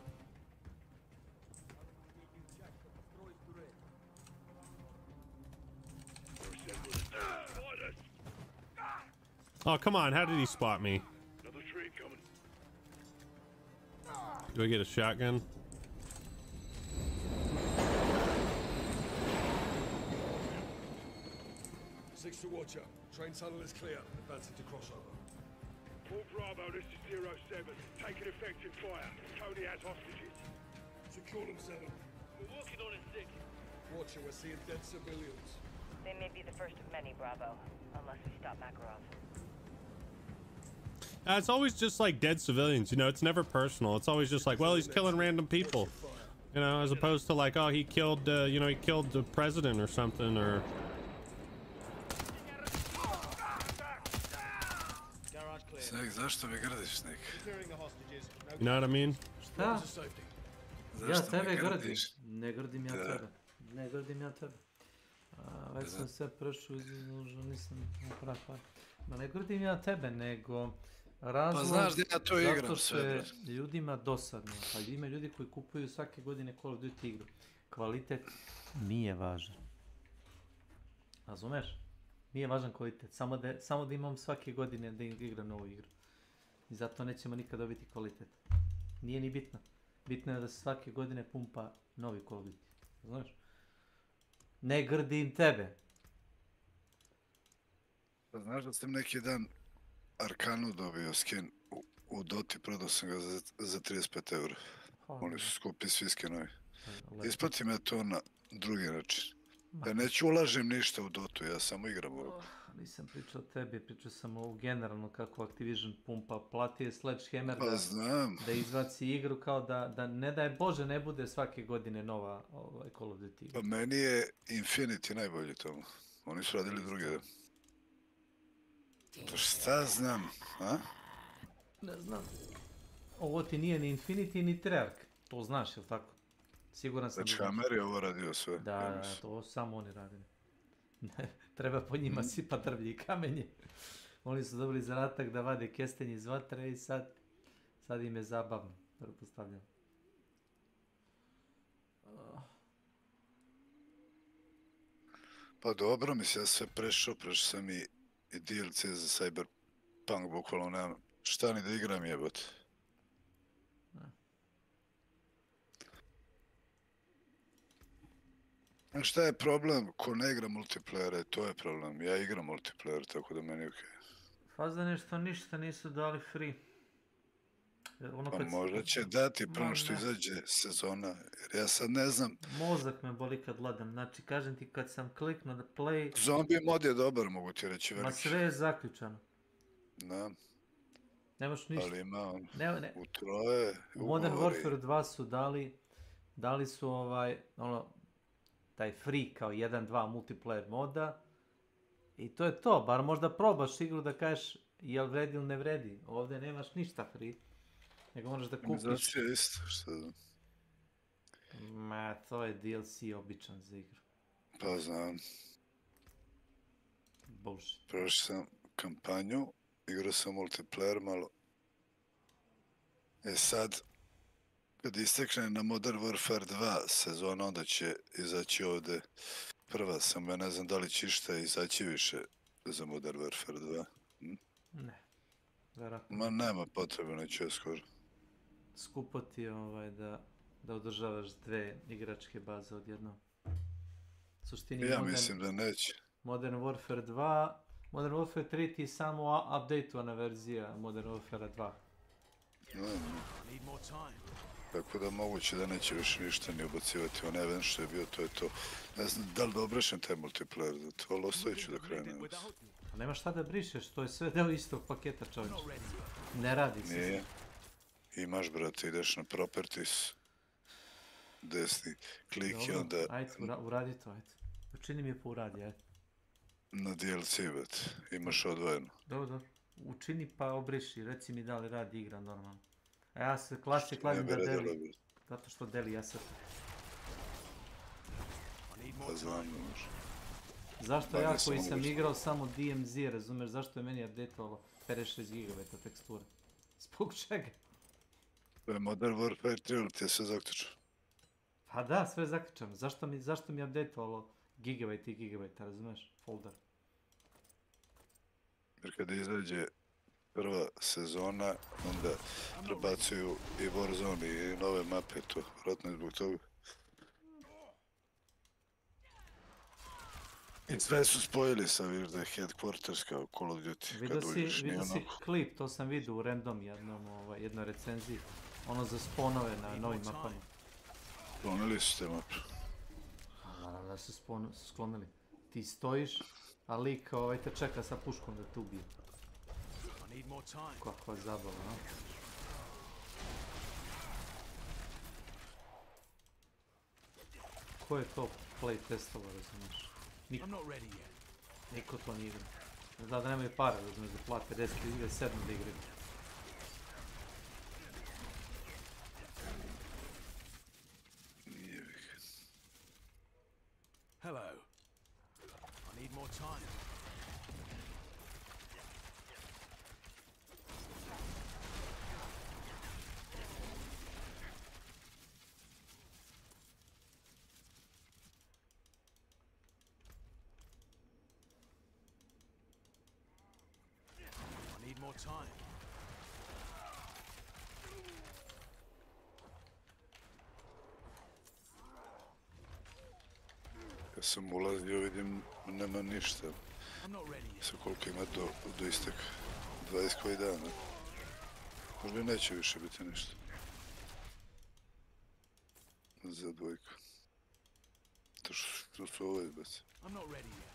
Oh, come on. How did he spot me? Another train coming. Do I get a shotgun? Six to watch out. Train tunnel is clear. Advancing to crossover. Full Bravo, this is 07. Taking effective fire. Tony has hostages. Secure them, 7. We're walking on a 6. Watching, we're seeing dead civilians. They may be the first of many, Bravo. Unless we stop Makarov. It's always just like dead civilians, you know, it's never personal. It's always just like, well, he's killing random people, you know, as opposed to like, oh, he killed, you know, he killed the president or something, or... You know what I mean? Šta? Ja tebe grdim. Ne grdim ja tebe. Ne grdim ja tebe. Već sam sve prešao, nisam napravio. Ma ne grdim ja tebe, nego razlog zato što je ljudima dosadno. Pa ima ljudi koji kupuju svake godine Call of Duty igru. Kvalitet nije važan. Razumeš? Nije važan kvalitet. Samo da imam svake godine da igram novu igru. I zato nećemo nikad dobiti kvalitet. Nije ni bitno. Bitno je da se svake godine pumpa novi Call of Duty. Znaš? Ne grdim tebe. Znaš da sam neki dan Arkanu dobio skin u Doti, prodao sam ga za 35 €. Oni su skupi svi skinovi. Isplatim ja to na drugi način. Ja neću ulažem ništa u Dotu, ja samo igram ovako. Nisam pričao o tebi, pričao sam o generalno kako Activision pumpa. Plati je Sledgehammer da izbaci igru kao da ne daj Bože ne bude svake godine nova Call of Duty. Pa meni je Infinity najbolji tomu. Oni su radili druge. To šta znam, a? Ne znam. Ovo ti nije ni Infinity ni Treyarch. To znaš, jel tako? Siguran sam. Znači Hammer je ovo radio sve. Da, to samo oni radili. Treba po njima sipat drvlje i kamenje. Oni su dobili zadatak da vade kestenje iz vatre i sad im je zabavno, pretpostavljam. Pa dobro, mislim, ja sve prešao sam i DLC za Cyberpunk, bukvalno nemam šta ni da igram jebot. Šta je problem? Ko ne igra multiplayere, to je problem. Ja igram multiplayer, tako da meni je okej. Fazda nešto ništa nisu dali free. Pa možda će dati prvo što izađe sezona, jer ja sad ne znam. Mozak me boli kad gledam, znači kažem ti kad sam kliknuo da play... Zombie mod je dobar, mogu ti reći veliki. Ma sve je zaključano. Da. Nemaš ništa. Ali ima u troje, u Modern Warfare 2 su dali su taj free kao 1-2 multiplayer moda i to je to, bar možda probaš igru da kažeš jel vredi ili ne vredi. Ovdje nemaš ništa free, nego moraš da kupiš. Znači je isto, što znam. Ma, to je DLC običan za igru. Pa znam. Bullshit. Prošao sam kampanju, igrao sam multiplayer malo. Sad, kad istekne na Modern Warfare 2 sezona, onda će izaći ovdje prva, samo ja ne znam da li će išta izaći više za Modern Warfare 2. Ne, vjerojatno. Ma nema potrebe, neću ja skoro. Skupo ti je da održavaš dve igračke baze odjednom. Suštini ja mislim da neće. Modern Warfare 2, Modern Warfare 3 ti je samo updateovana verzija Modern Warfare 2. Tako da moguće da neće više ništa ni ubacivati. On event što je bio, to je to. Ne znam da li da obrešem taj multiplayer za to, ali ostavit ću do kraja. Nema šta da brišeš, to je sve deo istog paketa, čovječ. Ne radi se. Nije. Imaš, brate, ideš na properties, desni klik i onda... Ajde, uradi to, ajde. Učini mi je po uradi, ajde. Na DLC, brate, imaš odvojeno. Dobro. Učini pa obriši, reci mi da li radi igra normalno. A ja se klasi kladim da deli, zato što deli ja sad. Pa znam, ne može. Zašto ja koji sam igrao samo DMZ, razumeš, zašto je meni updateovalo 56 GB teksture? Zbog čega? To je Modern Warfare 3, ali ti je sve zaključeno. Pa da, sve je zaključeno. Zašto mi je updateovalo gigabajt i gigabajta, razumeš, folder? Jer kada izađe prva sezona, onda prebacuju i Warzone i nove mape, to vjerojatno je zbog toga. I sve su spojili sa viš da je Headquarters kao Call of Duty. Vidio si klip, to sam vidio u random jednoj recenziji. Ono za spawnove na novim mapama. Sklonili su te mape. Naravno da su sklonili. Ti stojiš, a lik te čeka sa puškom da te ubije. Kakva zabava, no? Ko je to play testovo, razumiješ? Niko to nije igra. Da nemaju pare, razumiješ, da plate 10 igre, 7 da igraju. Hello. I need more time. I need more time. Kad sam ulazio vidim nema ništa. Sa koliko ima do isteka. 20 koji dana. Možda i neće više biti ništa. Za dvojku. To što su ovo izbaci. I'm not ready yet.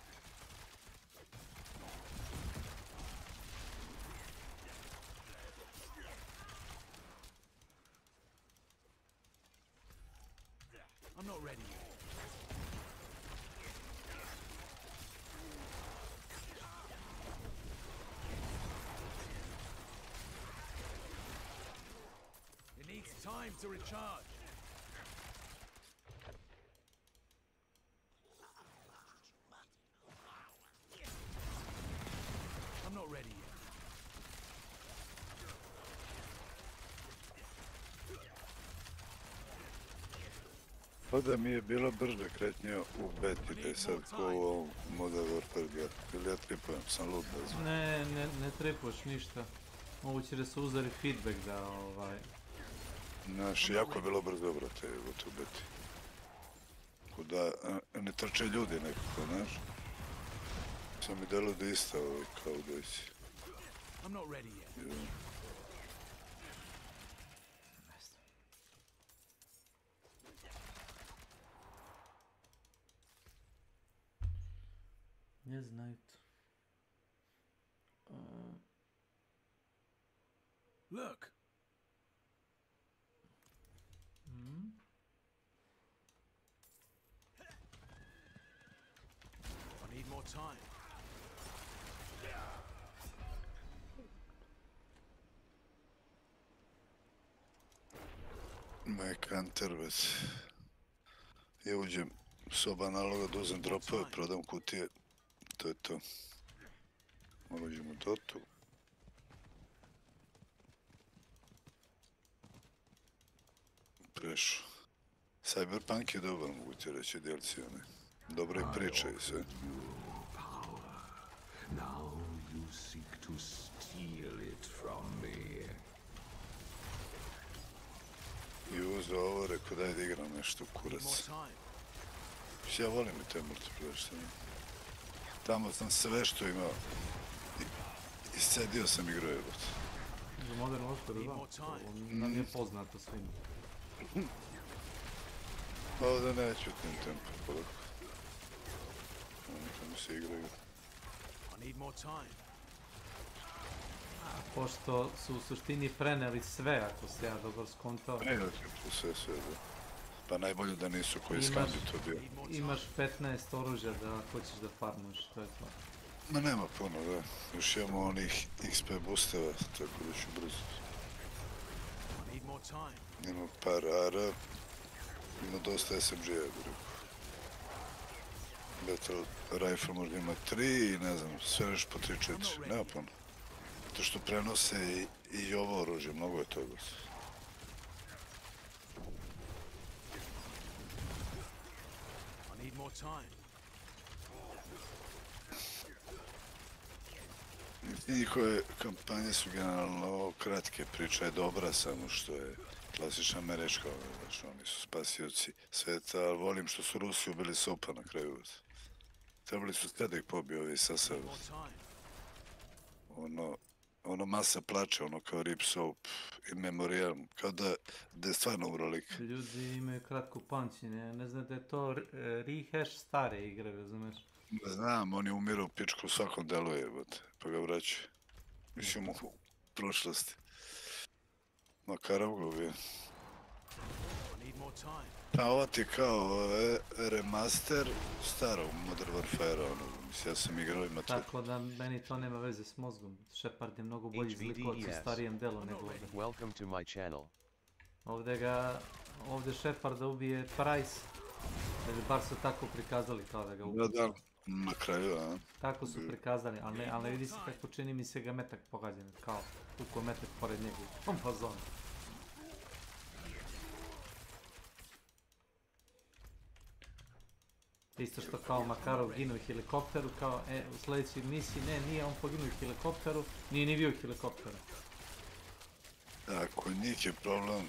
It needs time to recharge. I'm not ready yet. Pa da mi je bila brža kretnja u beti, da je sad ko u ovom Modern Warfare gledati. Ili ja tripujem, sam lud bez. Ne tripuš ništa. Moguće da se uzeli feedback da Znaš, jako je bilo brzo, brate, u beti. Da ne trče ljudi nekako, znaš. Sam mi delo da ista kao u dojci. I'm not ready yet. Ne znaju to. Look. I need more time. Ima je kanter, već. Ja uđem soba naloga da uzem dropove, prodam kutije. To je to. Malo uđem u dotu. Prešao. Cyberpunk je dobar, mogu ti reći, DLC, ne? Dobre priče i sve. Now you seek to steal it from me. I uzeo ovo, rekao daj da igram nešto, kurac. Ja volim i te multiplayer, šta ne? Tamo sam sve što imao. Iscedio sam igrao je. Za Modern Warfare 2, nam je poznato svima. Ovdje neću tim tempo, polako. Tamo se igraju. Pošto su u suštini preneli sve, ako se ja dobro skontao. Sve, da. Pa najbolje da nisu koji skandi to bio. Imaš 15 oružja da hoćeš da farmuš, to je to. Ma nema puno, da. Još imamo onih XP boosteva, tako da ću brzo. Ima par AR-a, ima dosta SMG-a, bih rekao. Battle Rifle možda ima 3 i ne znam, sve nešto po 3-4, nema puno. To što prenose i ovo oružje, mnogo je toga. Njihove kampanje su generalno kratke, priča je dobra, samo što je klasična američka, znači oni su spasioci sveta, ali volim što su Rusi ubili Sopa na kraju. Trebali su sve da ih pobiju ovi sasav. Ono masa plače, ono kao Rip Soap i Memorial, kao da je stvarno umro lik. Ljudi imaju kratku pamćenje, ne znam da je to rehash stare igre, razumeš? Ne znam, on je umirao u pičku u svakom delu jebote, pa ga vraćaju. Mislim u prošlosti. Makarav ga ubije. A ova ti je kao remaster starog Modern Warfare, ono, mislim, ja sam igrao ima to. Tako da meni to nema veze s mozgom. Shepard je mnogo bolji zlikovac u starijem delu nego ovdje. Welcome to my channel. Ovdje Sheparda ubije Price. Ili bar su tako prikazali kao da ga ubije. Da, na kraju, a? Tako su prikazali, ali ne vidi se kako čini mi se ga metak pogađen, kao tuko metak pored njega. On pa zone. Isto što kao Makarov ginuo u helikopteru, kao u sljedećoj misiji, ne, nije on poginuo u helikopteru, nije ni bio u helikopteru. Da, kod njih je problem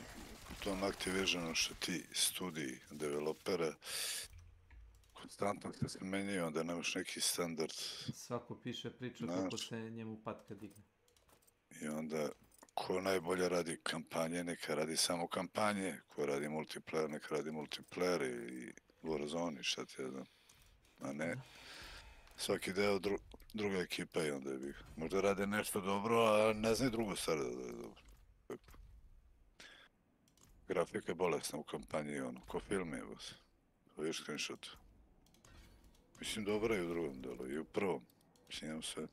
u tom Activisionu što ti studiji developera, kod konstantno kad se menjaju, onda nemaš neki standard. Svako piše priču Znaš. kako se njemu patka digne. I onda, ko najbolje radi kampanje, neka radi samo kampanje, ko radi multiplayer, neka radi multiplayer i Warzone i šta ti ja znam. A ne, svaki deo druga ekipa i onda je bih. Možda rade nešto dobro, a ne znaju drugu stvar da je dobro. Grafika je bolesna u kampanji, ono, ko film je, bos. To je screenshot. Mislim, dobro je u drugom delu, i u prvom. Mislim, imam sve.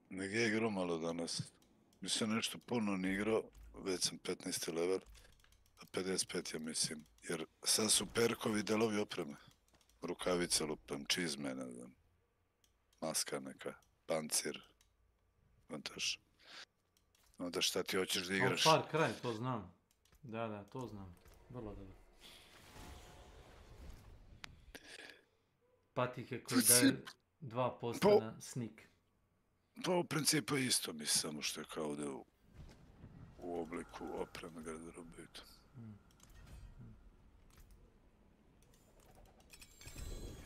Nek je igrao malo danas. Mislim, nešto puno ni igrao, već sam 15. level, a 55 ja mislim. Jer sad su perkovi delovi opreme. Rukavice lupam, čizme, ne znam. Maska neka, pancir. Vantaš. Onda šta ti hoćeš da igraš? Far Cry, to znam. Da, to znam. Vrlo dobro. Patike koji daje 2% na sneak. Pa u principu je isto, mislim, samo što je kao da u obliku opreme garderobe.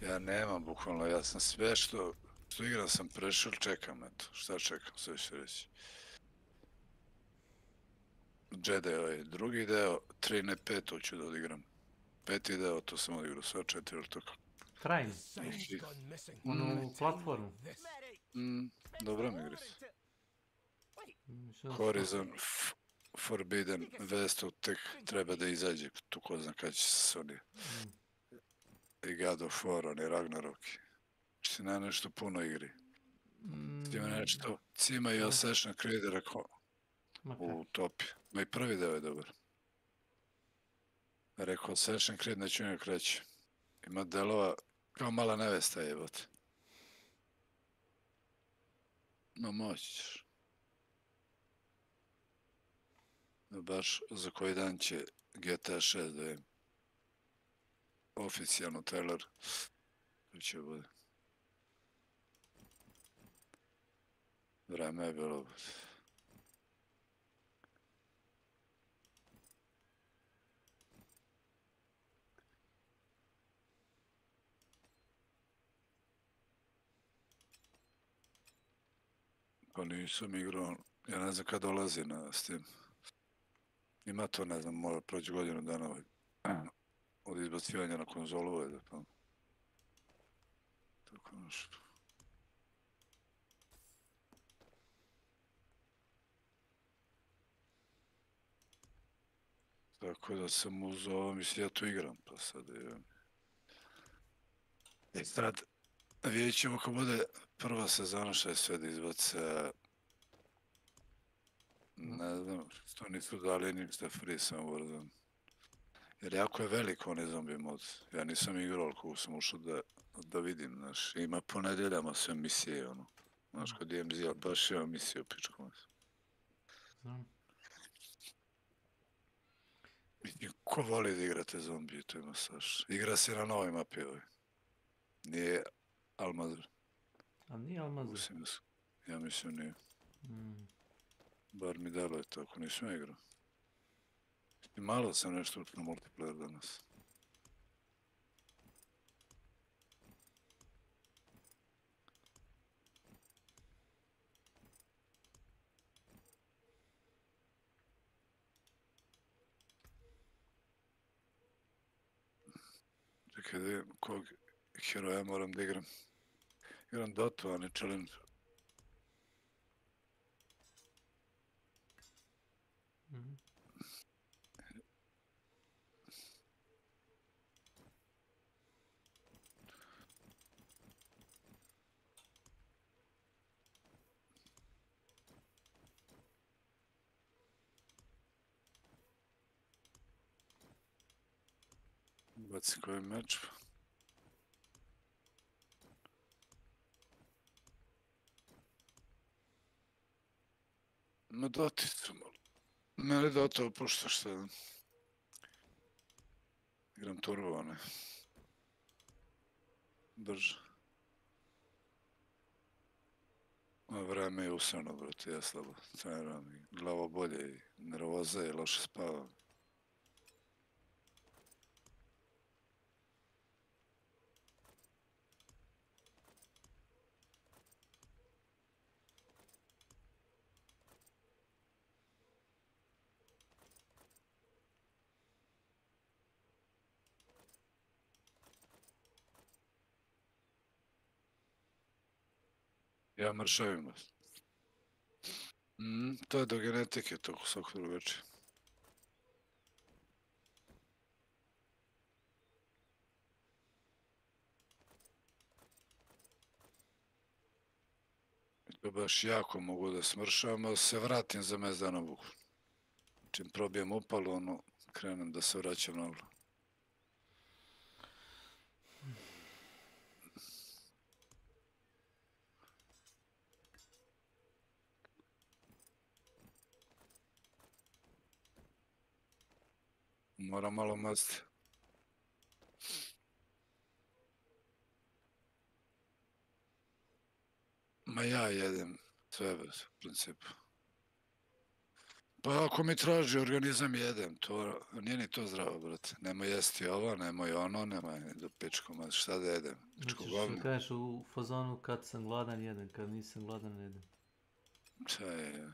Ja nemam, bukvalno, ja sam sve što igram sam prešao, čekam, eto, šta čekam, sve ću reći. Jedi ovaj drugi deo, 3 ne 5, hoću da odigram. 5. deo, to sam odigrao, sva 4, ali tako. Krajnji. Onu platformu. Dobro mi igri. Horizon Forbidden West tek treba da izađe, tu ko zna kada će se Sony. I God of War, on je Ragnarok. Či na nešto puno igri. Ima nešto, Cima i Assassin's Creed rekao u topi. Ma i prvi deo je dobar. Rekao, Assassin's Creed neću njeg reći. Ima delova kao mala nevesta jebate. No moći ćeš. Baš za koji dan će GTA 6 da je oficijalno trailer. To će bude. Vreme je bilo. Pa nisam igrao, ja ne znam kad dolazi na Steam. Ima to, ne znam, mora proći godinu dana od izbacivanja na konzolu, da pa... Tako nešto. Tako da sam uzao ovo, mislim, ja tu igram, pa sad je... I sad, vidjet ćemo ako bude prva sezona šta je sve da izbace... Ne znam, što nisu dali ništa free sam Warzone. Jer jako je veliko onaj zombie mod. Ja nisam igrao, ali kako sam ušao da vidim, znaš. Ima po nedeljama sve misije, ono. Znaš, kod DMZ-a baš ima misije u pičku. Znam. Ko voli da igrate zombije, to ima saš. Igra se na novoj mapi ovoj. Nije Almazr. A nije Almazr? Ja mislim nije. Bar mi dalo je tako, nisam igrao. I malo sam nešto na multiplayer danas. Čekaj da vidim kog heroja moram da igram. Igram Dotu, a ne challenge. Bacim koji meč. Ma Doti su malo. Mene Dota opušta šta da. Igram turbo, ne. Brže. Vreme je usrano, brate, ja slabo treniram i glava bolje i nervoza i loše spavam. Ja mršavim vas. To je do genetike, to svako drugačije. To baš jako mogu da smršavam, ali se vratim za mjesec dana buku. Čim probijem upalu, ono, krenem da se vraćam naglo. Moram malo masti. Ma ja jedem sve bez principu. Pa ako mi traži organizam jedem, to nije ni to zdravo, brate. Nemoj jesti ovo, nemoj ono, nemoj do pičku, ma šta da jedem? Pičku Znači govno. što kažeš u fazonu kad sam gladan jedem, kad nisam gladan ne jedem. Šta je?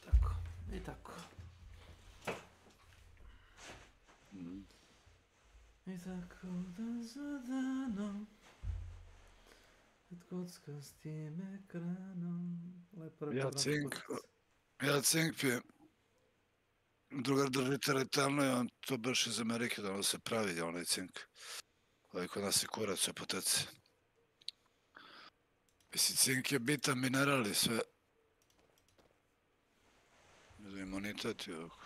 Tako, i tako. I tako dan za danom, kad kocka s tim ekranom. Ja cink pijem. Drugar drži teretalno i on to baš iz Amerike, da ono se pravi, onaj cink. Ovaj kod nas je kurac u apoteci. Mislim, cink je bitan mineral i sve. Za imunitet i ovako.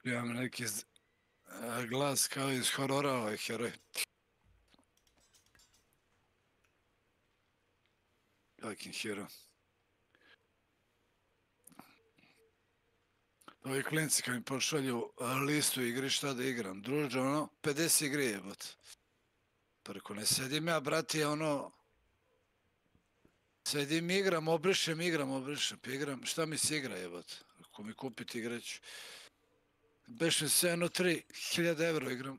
Imam neki glas kao iz horora, ovaj heroj. Fucking hero. Ovi klinci kad mi pošalju listu igri šta da igram, druže, ono, 50 igri jebot. Preko ne sedim ja, brati, ono, sedim igram, obrišem, pa igram, šta mi se igra jebot? Ako mi kupiti igraću. Beš mi se jedno 3000 € igram.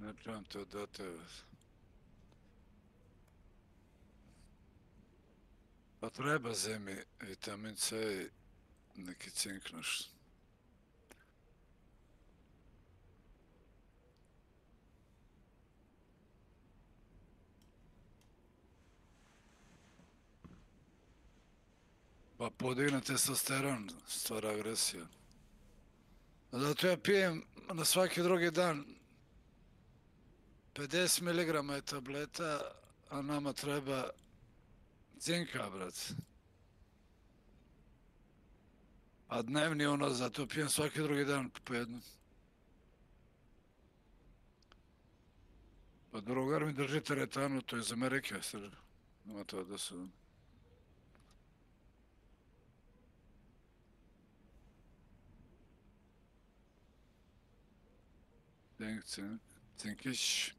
Ne čujem to do tebe. Pa treba zemi vitamin C i neki cink naš. Pa podigne testosteron, stvara agresija. Zato ja pijem na svaki drugi dan 50 mg je tableta, a nama treba cinka, brat. A dnevni ono, zato pijem svaki drugi dan po jednu. Pa drugar mi drži teretanu, to je iz Amerike, nema to da su... Cinkić.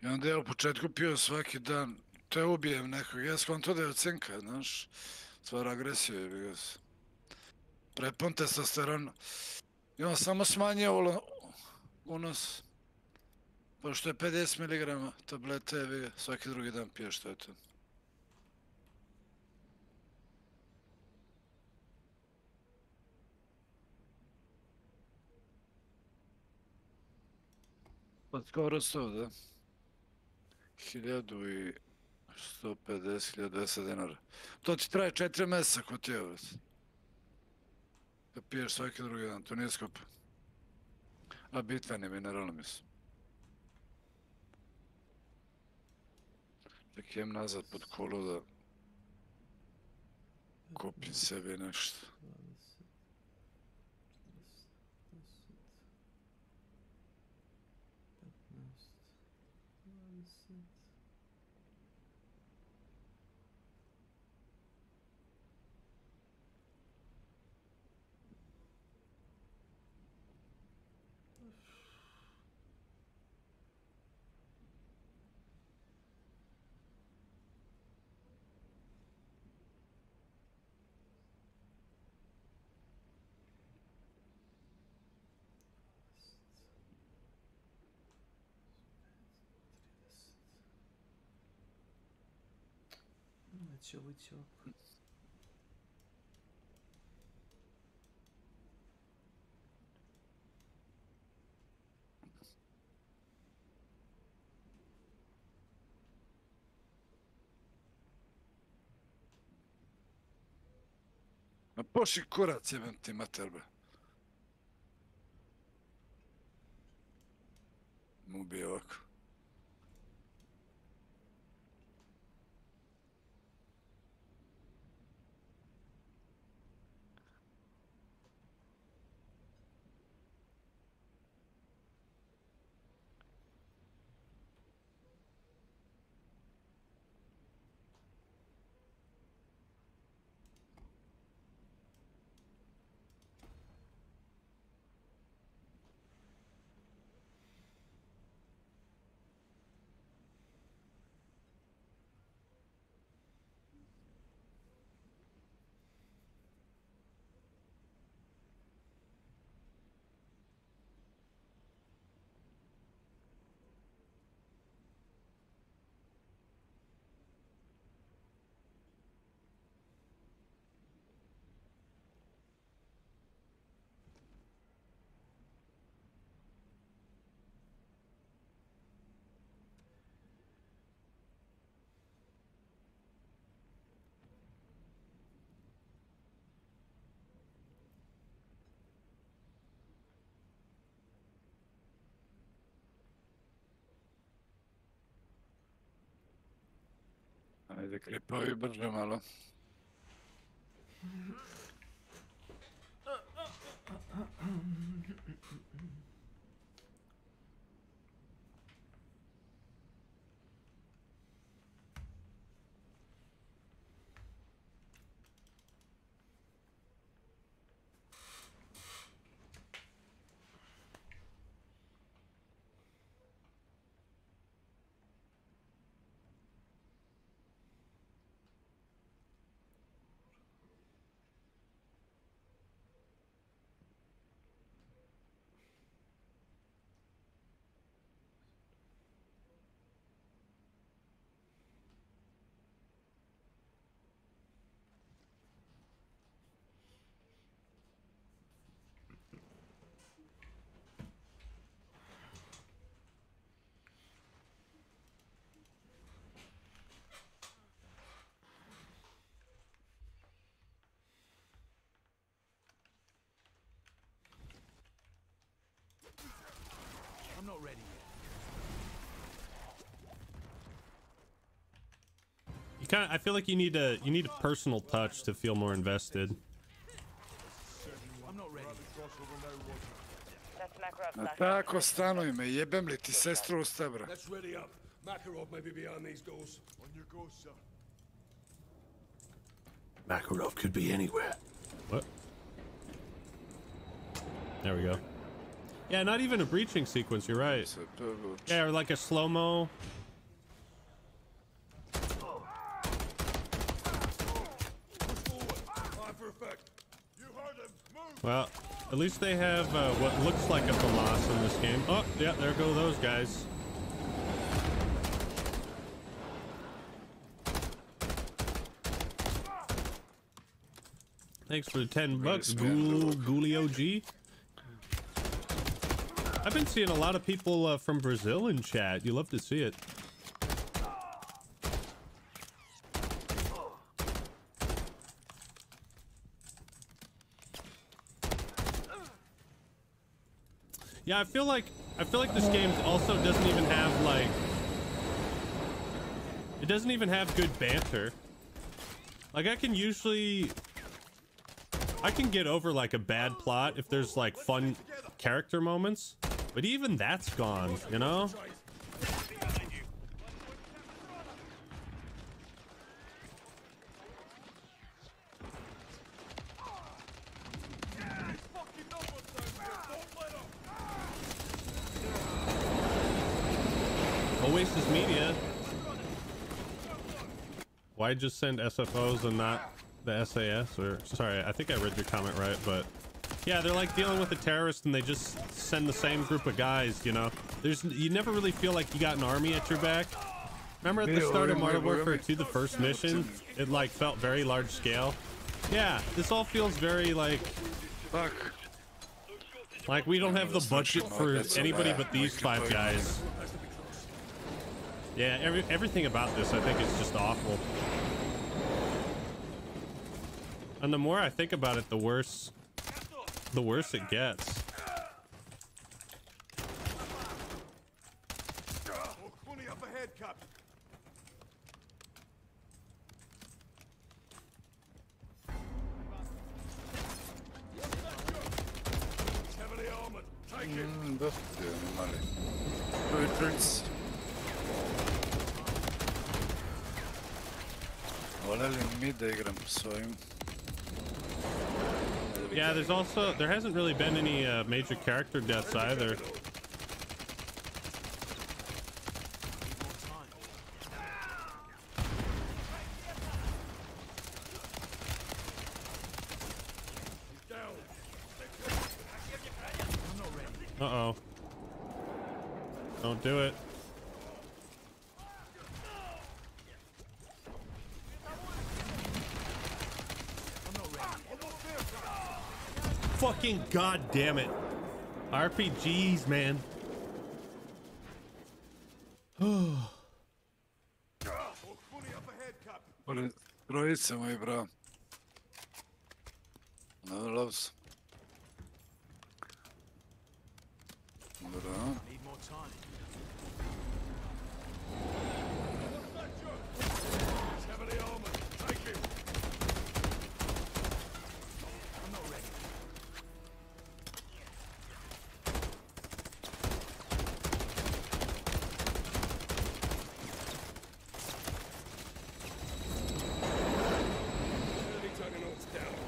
I onda ja u početku pio svaki dan, te ubijem nekog, ja skonto da je od cinka, znaš, stvar agresije je bio. Prepon testosteron. I on samo smanjio unos. Pošto je 50 mg tablete, jebi ga, svaki drugi dan piješ, što je to. Pa skoro 100, da. 1150, 1200 dinara. To ti traje 4 mjeseca kod ti je. Kad piješ svaki drugi dan, to nije skupo. A bitveni mineral mislim. Tek jem nazad pod kolo da kupim sebi nešto. Ćo. Ma poši kurac jebem ti mater, be. Mu bi ovako. Ajde, kripovi brže malo. I'm not ready yet. You kind of, I feel like you need a personal touch to feel more invested. I'm not ready. Tako stanuj me, jebem li ti sestru u stebra. Let's ready up. Makarov may be behind these doors. On your go, sir. Makarov could be anywhere. What? There we go. Yeah, not even a breaching sequence, you're right. Yeah, or like a slow-mo. Well, at least they have what looks like a FAMAS in this game. Oh, yeah, there go those guys. Thanks for the $10, Ghoulie OG. I've been seeing a lot of people from Brazil in chat. You love to see it. Yeah, I feel like this game also doesn't even have like, it doesn't even have good banter. Like I can get over like a bad plot if there's like fun character moments, but even that's gone, you know? Oasis Media. Why just send SFOs and not the SAS? Or sorry, I think I read your comment right, but yeah, they're like dealing with a terrorist and they just send the same group of guys, you know? You never really feel like you got an army at your back. Remember at the start of Modern Warfare 2, the first mission, it like felt very large scale. Yeah, this all feels very like we don't have the budget for anybody but these 5 guys. Yeah, everything about this I think is just awful. And the more I think about it, the worse it gets. Dosta je mali. Prvi tricks. Voljeli mi da igram s ovim. Yeah, there hasn't really been any major character deaths either. Uh-oh. Don't do it. Fucking goddamn it. RPGs, man. Trojice, moj bro. No, loves. Bro. Need more time. He's heavily armored. Take him. I'm not ready.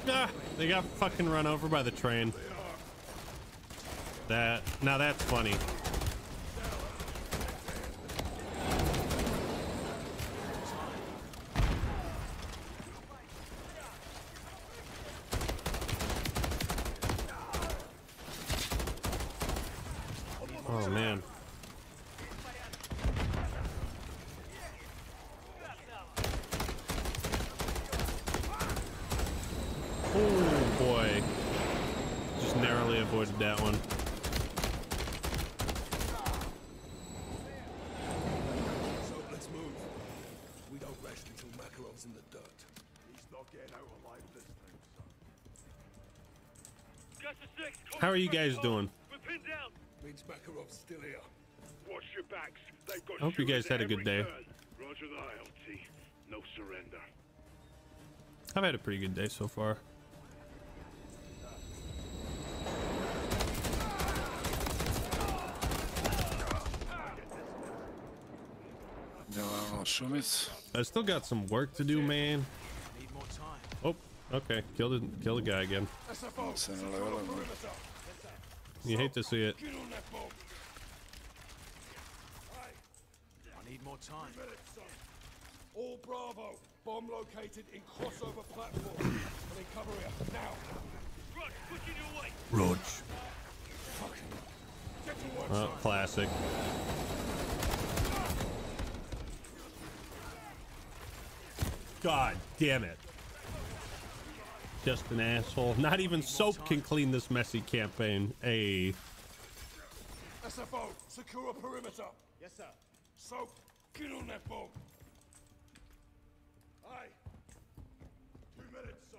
Ah, they got fucking run over by the train. Now that's funny. Oh man. Oh boy. Just narrowly avoided that one. So let's move. We don't rest until Makarov's in the dirt. He's not getting out alive this time, son. How are you guys doing? Means Makarov's still here. Watch your backs. They've got I hope you guys had a good day. Roger that, LT. No surrender. I've had a pretty good day so far. šumic. I still got some work to do, man. Oh, okay. Kill the guy again. Se ne levelam. You hate to see it. I need more time. All Bravo. Bomb located in crossover platform. And in cover here. Now. Run, pushing your way. Roach. Get to work. Oh, classic. God damn it. Just an asshole. Not even soap can clean this messy campaign. Hey. SFO, secure a perimeter. Yes, sir. Soap, get on that bomb. Aye. 2 minutes, sir.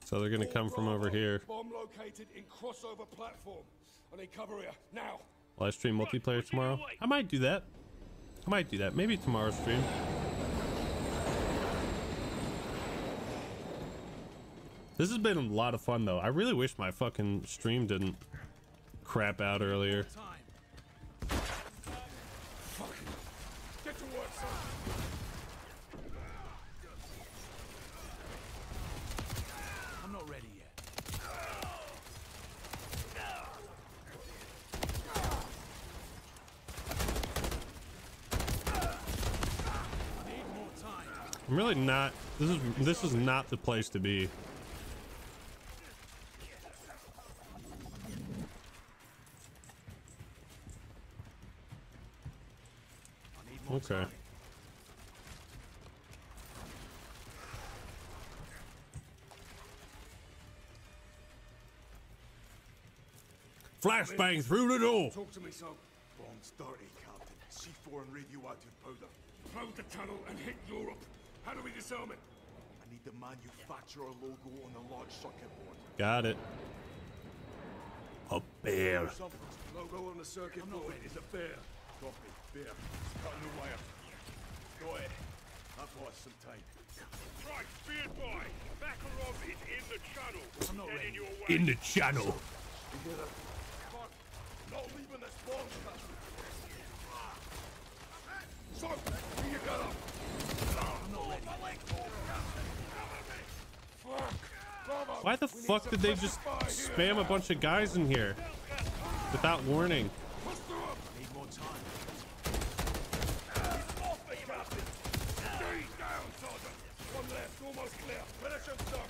So they're gonna come from over here. Bomb located in crossover platform. I need cover here. Now. Will I stream multiplayer tomorrow? I might do that. Maybe tomorrow's stream. This has been a lot of fun, though. I really wish my fucking stream didn't crap out earlier. Get to work, sir. I'm not ready yet. Need more time. I'm really not. This is not the place to be. Okay. Flashbang through the door. Talk to me, son. Bomb's dirty, Captain. C4 and radioactive powder. Probe the tunnel and hit Europe. How do we disarm it? I need the manufacturer logo on the large circuit board. Got it. A bear. Logo on the circuit board is a bear. Copy. Bear. Cutting the wire. Go ahead. I've lost some time. Right, be advised. Makarov is in the channel. I'm not ready. Your way. In the channel. You hear that? Fuck. Not leaving this bomb station. So, here you got up. I'm not ready. Fuck. Bravo. Why the fuck did they just spam a bunch of guys in here without warning? Need more time. Off the captain. Stay down, Sergeant. One left, almost clear. Finish him, sir.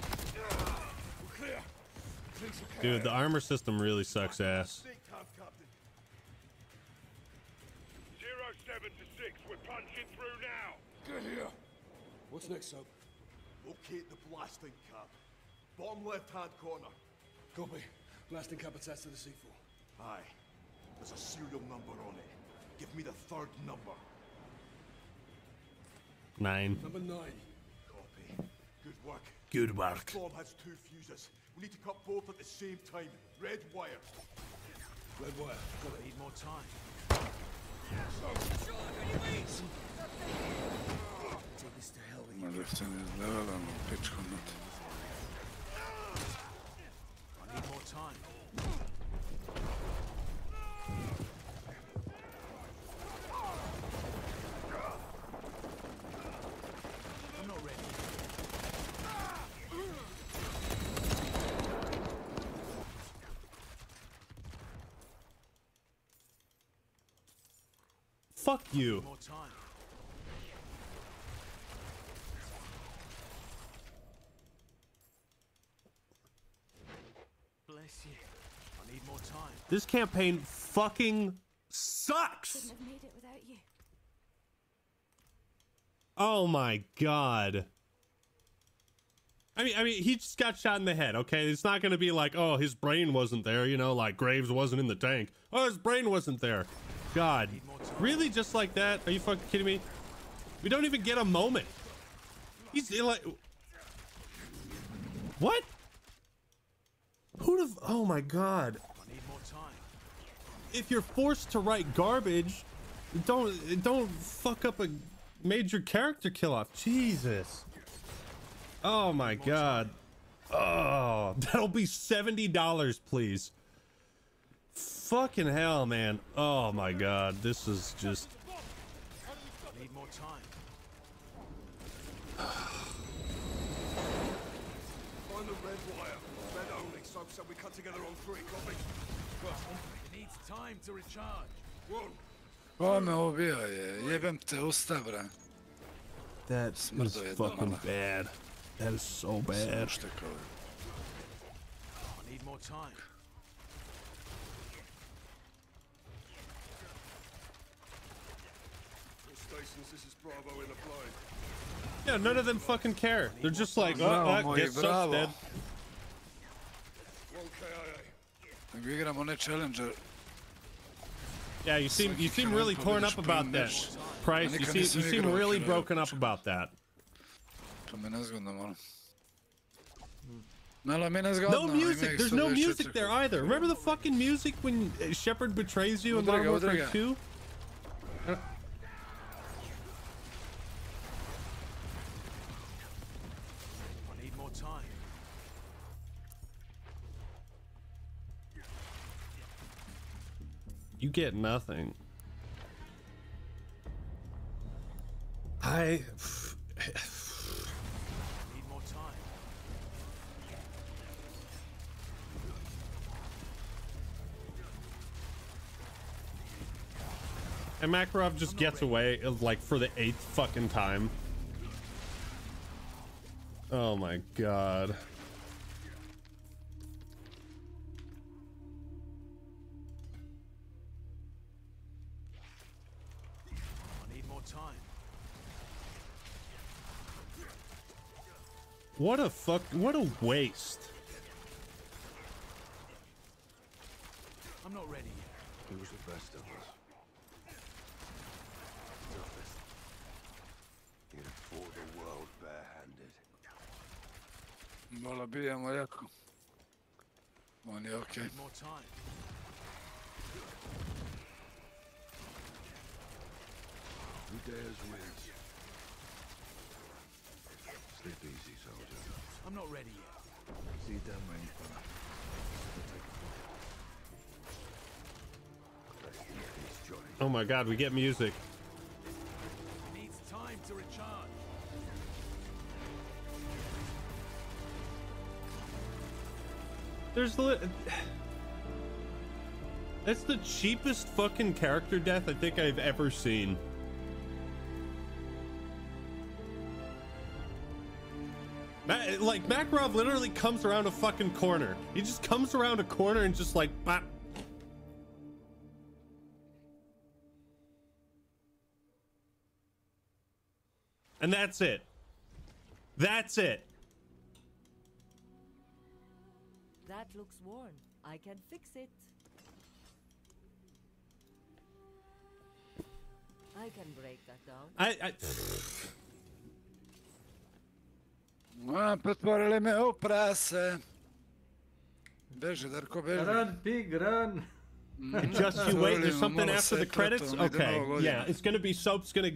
We're clear. Dude, the armor system really sucks ass. 07 to 6, we're punching through now. Get here. What's next, Soap? Locate the blasting cap. Bottom left-hand corner. Copy. Blasting cap attached to the C4. Aye. There's a serial number on it. Give me the third number. 9. Number 9. Copy. Good work. Good work. The bomb has 2 fuses. We need to cut both at the same time. Red wire. Red wire. Got it. Need more time. Take this to hell with you. Možda se ne izlevelamo, pičko not. I need more time. I'm not ready. Fuck you. More time. Bless you. I need more time. This campaign fucking sucks. Couldn't have made it without you. Oh my god. I mean, he just got shot in the head, okay? It's not gonna be like, oh, his brain wasn't there, you know, like Graves wasn't in the tank. Oh, his brain wasn't there. God. Really? Just like that? Are you fucking kidding me? We don't even get a moment. He's like... What? Who'd have... Oh my god. I need more time. If you're forced to write garbage, don't fuck up a major character kill off. Jesus. Oh my god. Oh, that'll be $70, please. Fucking hell, man. Oh my god. This is just... I need more time. Find the red wire. Red only. Soap said we cut together on 3. Copy. It needs time to recharge. One. Ko me ubio je? Jebem te, usta, bre. That is fucking bad. That is so bad. I need more time. Stations, this is Bravo in the plane. Yeah, none of them fucking care. They're just like, oh, guess Soap's dead. 1 KIA. Nego igramo ne Challenger. Yeah, you seem really torn up about that, Price. You seem really broken up about that. To me nezgodno malo. Malo mi nezgodno. No music. There's no music there either. Remember the fucking music when Shepard betrays you in Modern Warfare 2? I need more time. You get nothing. I need more time. And Makarov just gets away like for the 8th fucking time. Oh my god. I need more time. What a waste. I'm not ready yet. He was the best of us. Toughest. He'd have fought the world barehanded. Vola bijemo jako. On je okej. Need more time. Who dares wins? Sleep easy, soldier. I'm not ready yet. See them when you Oh my god, we get music. It needs time to recharge. That's the cheapest fucking character death I think I've ever seen. Like, Makarov literally comes around a fucking corner. He just comes around a corner and just like, bop. And that's it. That's it. That looks worn. I can fix it. I can break that down. Pretvorili me u prase. Beži, Darko, beži. Run, pig, run. Just you wait. There's something after the credits. Okay, yeah, it's gonna be Soap's gonna.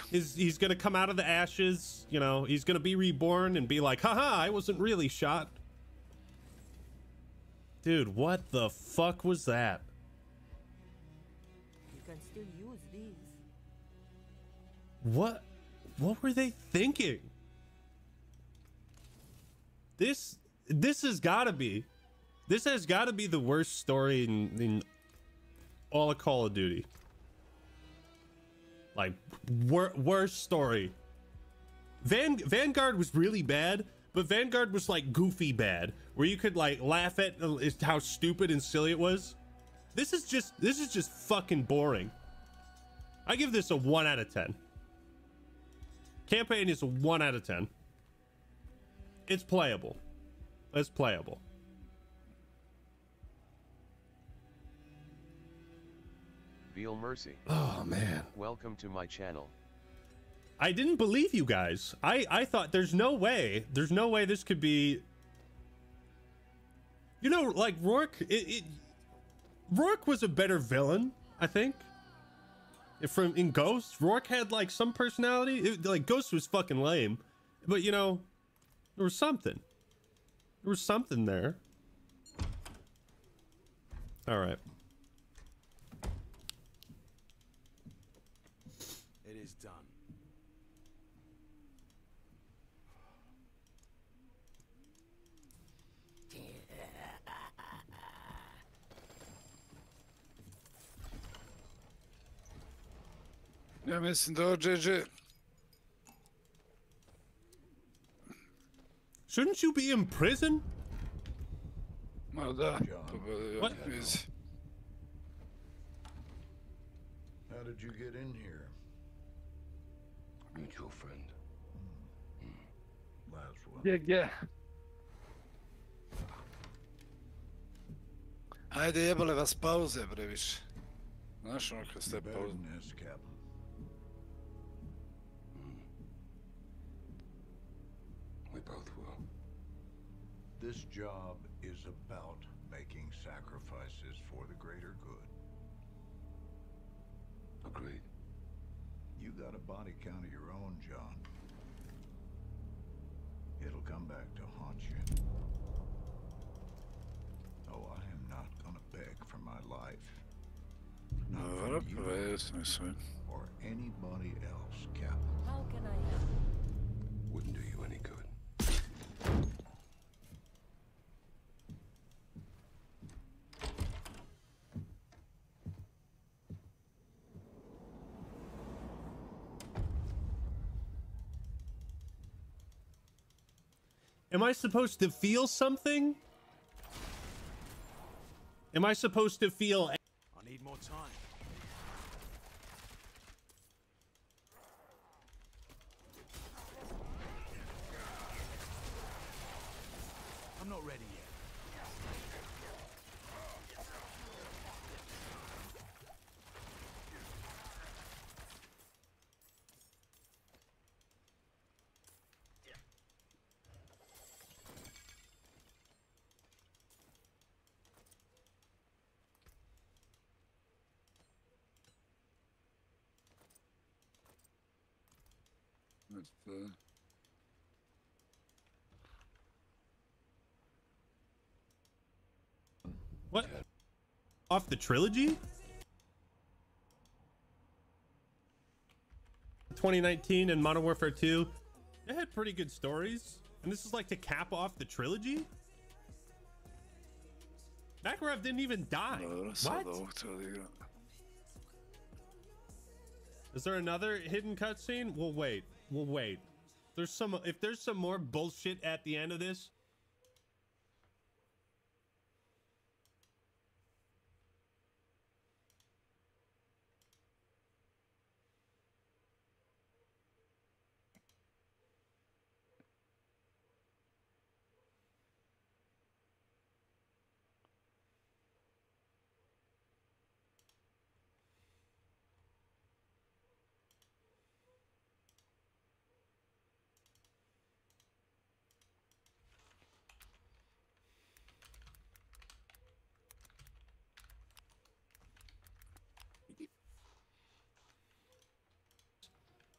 He's gonna come out of the ashes. You know, he's gonna be reborn and be like, haha, I wasn't really shot. Dude, what the fuck was that? You can still use these. What were they thinking? This has gotta be. This has gotta be the worst story in all of Call of Duty. Like, worst story. Vanguard was really bad, but Vanguard was like goofy bad, where you could like laugh at how stupid and silly it was. This is just fucking boring. I give this a 1 out of 10. Campaign is a 1 out of 10. It's playable. It's playable. Veal Mercy. Oh man. Welcome to my channel. I didn't believe you guys. I thought there's no way this could be. You know, like Rourke. Rourke was a better villain, I think. In Ghost, Rourke had like some personality. Like Ghost was fucking lame, but you know, there was something. There was something there. All right. It is done. Ja mislim da ovo JJ. Shouldn't you be in prison? Ma da, to bude easy. How did you get in here? Mutual friend. Last one. GG. Ajde, jebale vas pauze, bre, više. Znaš ono kad ste pauze? We both will. This job is about making sacrifices for the greater good. Agreed. You got a body count of your own, John. It'll come back to haunt you. Oh, I am not gonna beg for my life. Not from you or anybody else, Captain. How can I help? Wouldn't do you any good. Am I supposed to feel something? Am I supposed to feel... I need more time. I'm not ready yet. What? Off the trilogy? 2019 and Modern Warfare 2. They had pretty good stories. And this is like to cap off the trilogy? Makarov didn't even die. What? Is there another hidden cutscene? We'll wait. We'll wait. There's some. If there's some more bullshit at the end of this.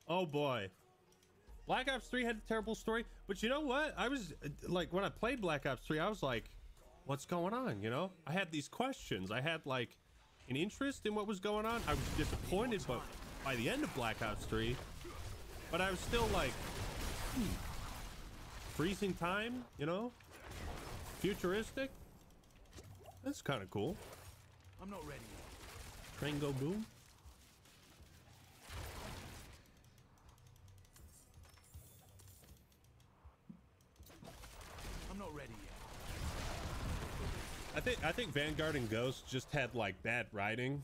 Oh boy. Black Ops 3 had a terrible story, but you know what? I was like, when I played Black Ops 3, I was like, what's going on? You know, I had these questions. I had like an interest in what was going on. I was disappointed, but by the end of Black Ops 3, but I was still like, freezing time, you know, futuristic. That's kind of cool. I'm not ready yet. Train go boom. I'm not ready yet. I think Vanguard and Ghost just had like bad writing.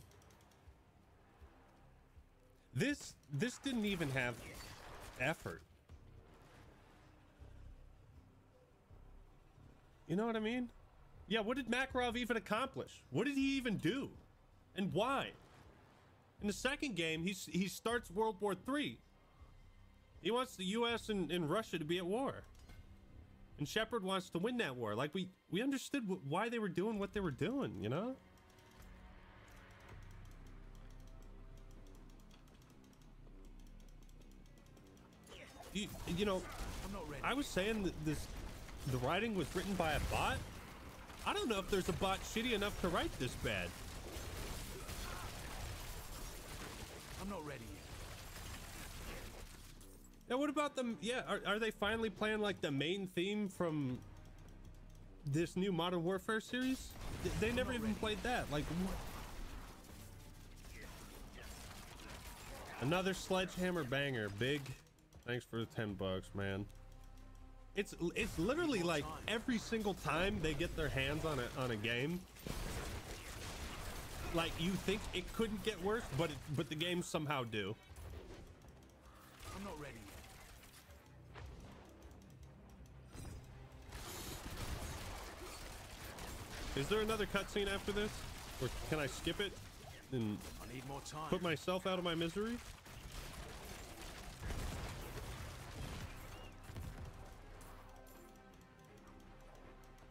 This didn't even have effort. You know what I mean? Yeah, what did Makarov even accomplish? What did he even do? And why? In the second game, he starts World War III. He wants the US and Russia to be at war. And Shepard wants to win that war. Like, we understood why they were doing what they were doing, you know? You know, I was saying that the writing was written by a bot. I don't know if there's a bot shitty enough to write this bad. I'm not ready yet. Now, what about them? Yeah, are they finally playing like the main theme from this new Modern Warfare series? They never even played that. Like, what? Another sledgehammer banger. Big. Thanks for the $10, man. It's literally like every single time they get their hands on a game, like you think it couldn't get worse, but the games somehow do. I'm not ready yet. Is there another cutscene after this, or can I skip it and I need more time. put myself out of my misery?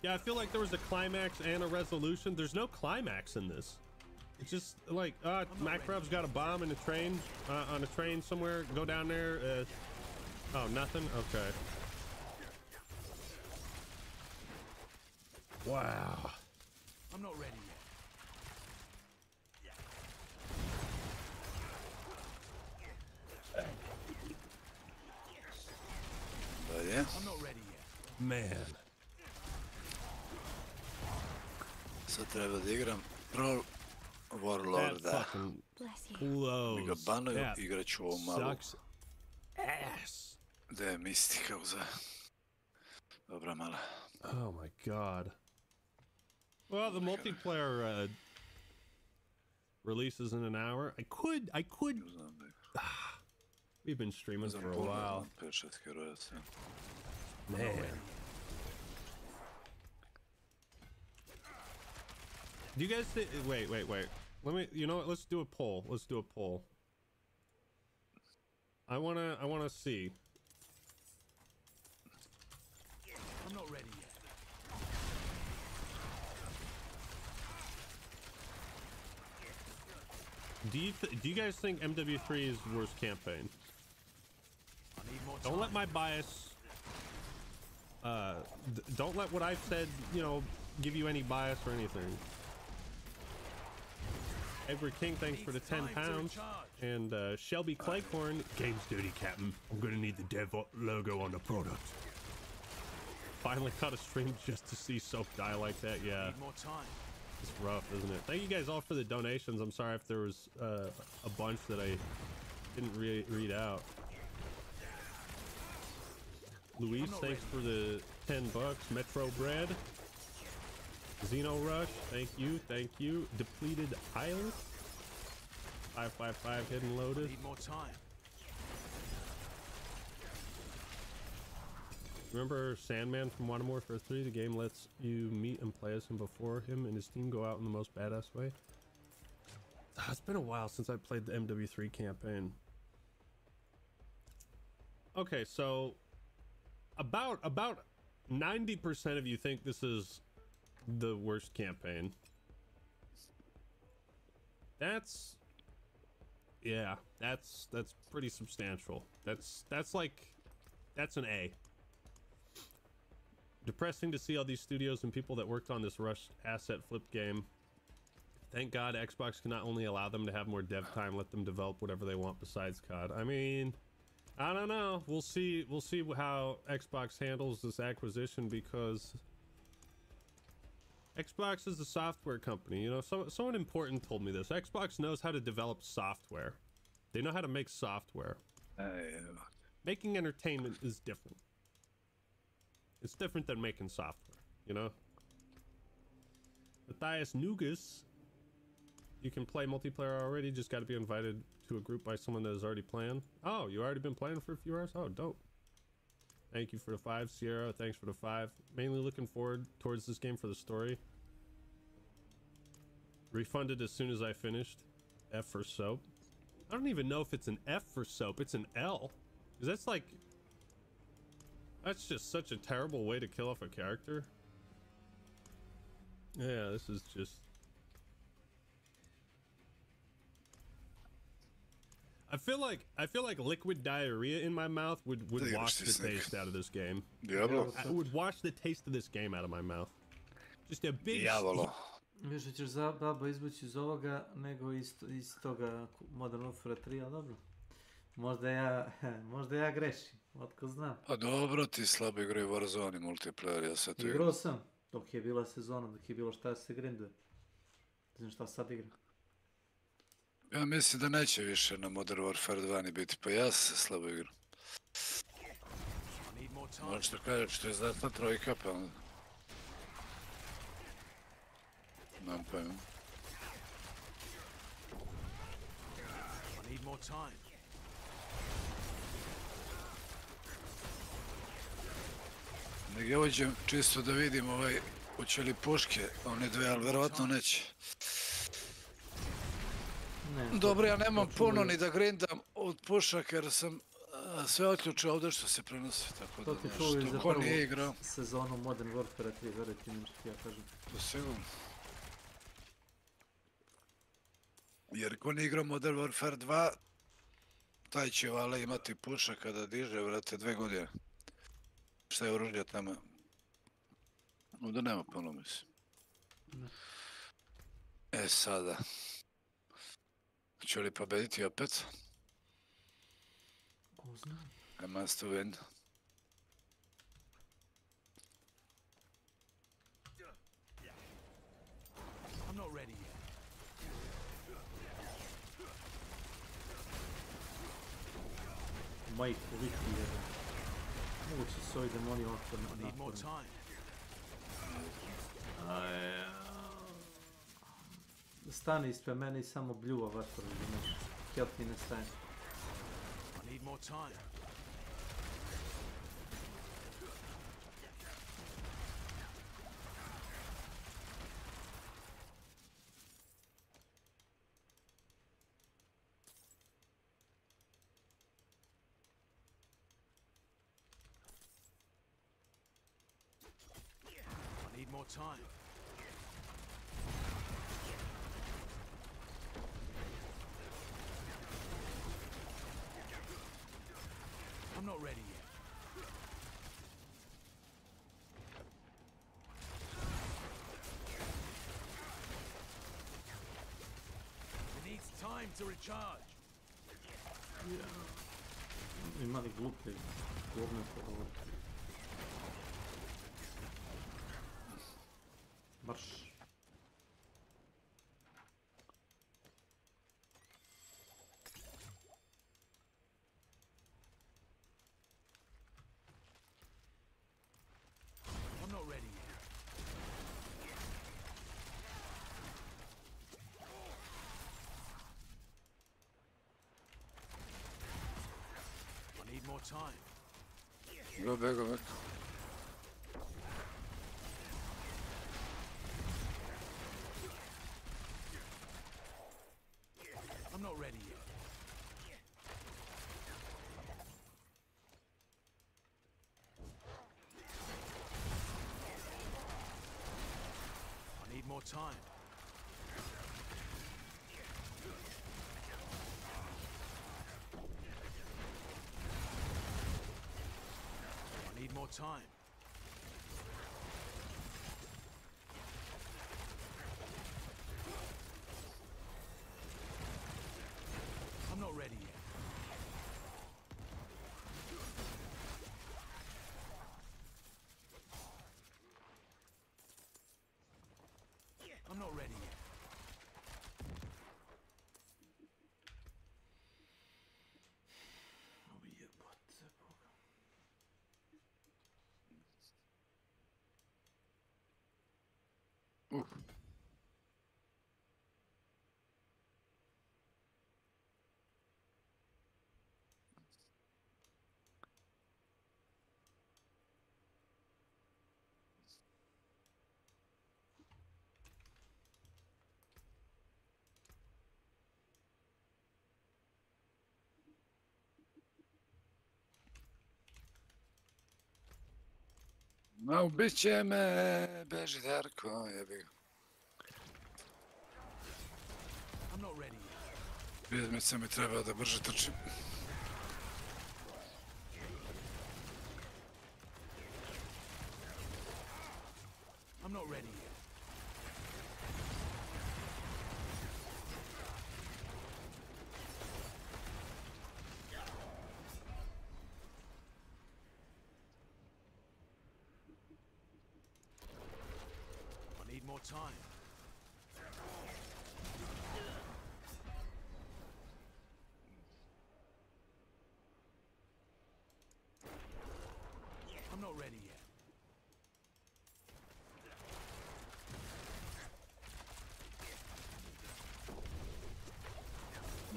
Yeah, I feel like there was a climax and a resolution. There's no climax in this. It's just like, Makarov's got a bomb in a train, on a train somewhere. Go down there. Oh, nothing? Okay. Wow. I'm not ready Dalje. yet. I'm not ready yet. Man. Sad treba da igram Pro Warlorda. Mi ga banuju, igrat ću ovo malo. Ass. Da je mistika uza. Dobra mala. Oh my god. Well, the multiplayer releases in an hour. I could. We've been streaming for a while. Man. Do you guys think? Wait. Let me. You know what? Let's do a poll. I wanna see. I'm not ready yet. Do you guys think MW3 is the worst campaign? Don't let my bias. Don't let what I've said, give you any bias or anything. Edward King, thanks for the £10. And Shelby Claycorn, game's dirty, Captain. I'm gonna need the dev logo on the product. Finally caught a stream just to see Soap die like that. Yeah. Need more time. It's rough, isn't it? Thank you guys all for the donations. I'm sorry if there was a bunch that I didn't read out. Luis, thanks for the $10. Metro Bread. Xeno Rush, thank you. Depleted Isle. 555 Hidden Lotus. Need more time. Remember Sandman from Modern Warfare 3? The game lets you meet and play as him before him and his team go out in the most badass way. It's been a while since I played the MW3 campaign. Okay, so about 90% of you think this is the worst campaign. That's pretty substantial. That's an A. Depressing to see all these studios and people that worked on this rushed asset flip game. Thank God Xbox can not only allow them to have more dev time, let them develop whatever they want besides COD. I mean, I don't know. We'll see how Xbox handles this acquisition, because Xbox is a software company. Someone important told me this. Xbox knows how to develop software. They know how to make software. Making entertainment is different. It's different than making software, Matthias Nugas, you can play multiplayer already, just got to be invited to a group by someone that has already played. Oh, you already been playing for a few hours? Oh, dope. Thank you for the 5. Sierra, thanks for the 5. Mainly looking forward towards this game for the story. Refunded as soon as I finished. F for soap. I don't even know if it's an F for soap. It's an L. Because that's just such a terrible way to kill off a character. Yeah, this is just... I feel like liquid diarrhea in my mouth would wash the taste out of this game. Diablo. It would wash the taste of this game out of my mouth. Just a big... Diablo. Više ćeš baba izvući iz ovoga nego iz toga Modern Warfare 3, ali dobro. Možda ja grešim, otko znam. Pa dobro, ti slabo igraju Warzone i multiplayer, ja sad to igram. Igrao sam, dok je bila sezona, dok je bilo šta se grinduje. Ne znam šta sad igram. Ja mislim da neće više na Modern Warfare 2 ni biti, pa ja se slabo igram. Možeš da kažeš što je znatna trojka, pa onda... Nemam pojma. Nek ja uđem čisto da vidim hoće li puške, one dve, ali verovatno neće. Dobro, ja nemam puno ni da grindam od pušaka jer sam sve otključio ovdje što se prenosi, tako da nešto ko nije igrao. Sezonu Modern Warfare 3, verujte mi što ja kažem. To sigurno. Jer ko nije igrao Modern Warfare 2, taj će vale imati pušak kada diže, vrate, 2 godine. Šta je oružje tamo? Ovdje nema puno, mislim. Sada. Će li pobediti opet? Ko zna? I must win. I'm not ready yet. Mike, liki jedan. Moguće su ovi demoni ovako naporni. Stani ispred mene i samo bljuva vatru ili nešto. Help mi ne stane. I need more time. I need more time. I'm not ready yet. It needs time to recharge. Ima li glupe govne pogovore? Marš. I'm not ready yet. I need more time. Go back, go back. I'm not ready yet. I need more time. I need more time. I'm not ready yet. I'm not ready yet. Ma ubit će me, beži Darko, jebi ga. I'm not ready yet. Bizmica mi treba da brže trčim. I'm not ready yet. I need more time.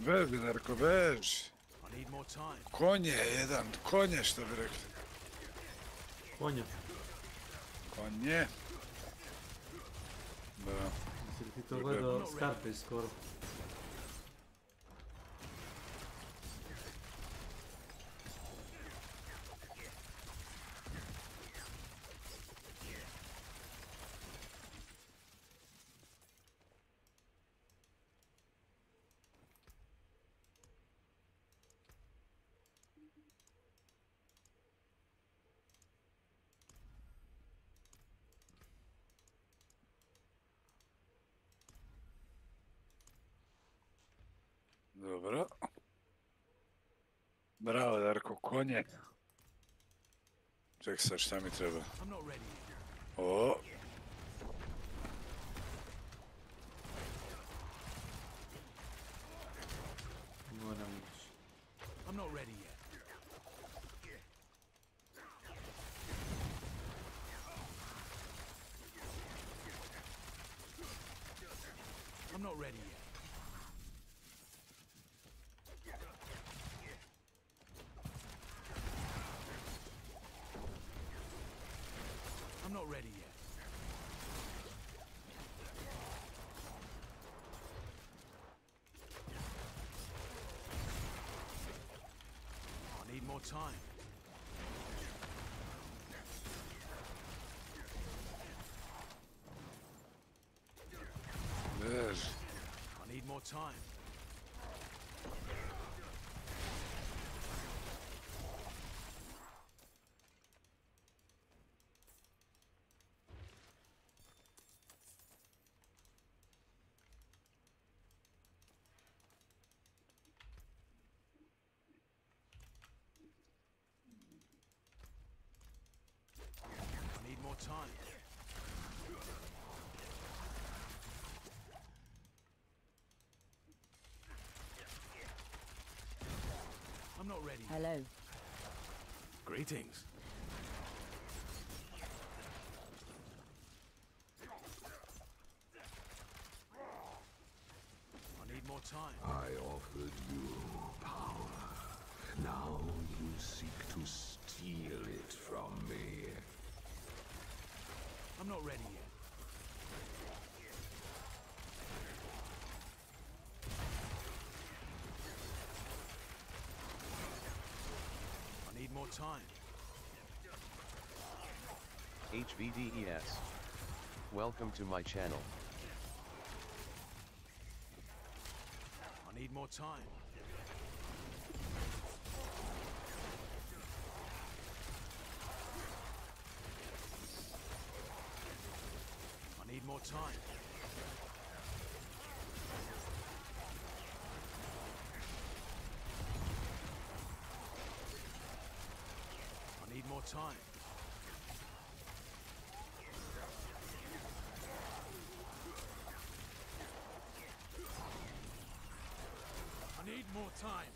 Beži, Darko, beži. I need more time. Konje jedan, konje što bi rekli. Konja. Konje. Da. Jesi li ti to gledao Scarface skoro? Dobro. Bravo, Darko, konje. Čekaj sad, šta mi treba? O. Moram ići. I'm not ready yet. I'm not ready yet. I'm not ready yet. I need more time. Beži. I need more time. I need more time. I'm not ready. Hello. Greetings. I need more time. I offered you power. Now you seek to steal it from me. I'm not ready yet. I need more time. HVDES. Welcome to my channel. I need more time. I need more time. I need more time. I need more time.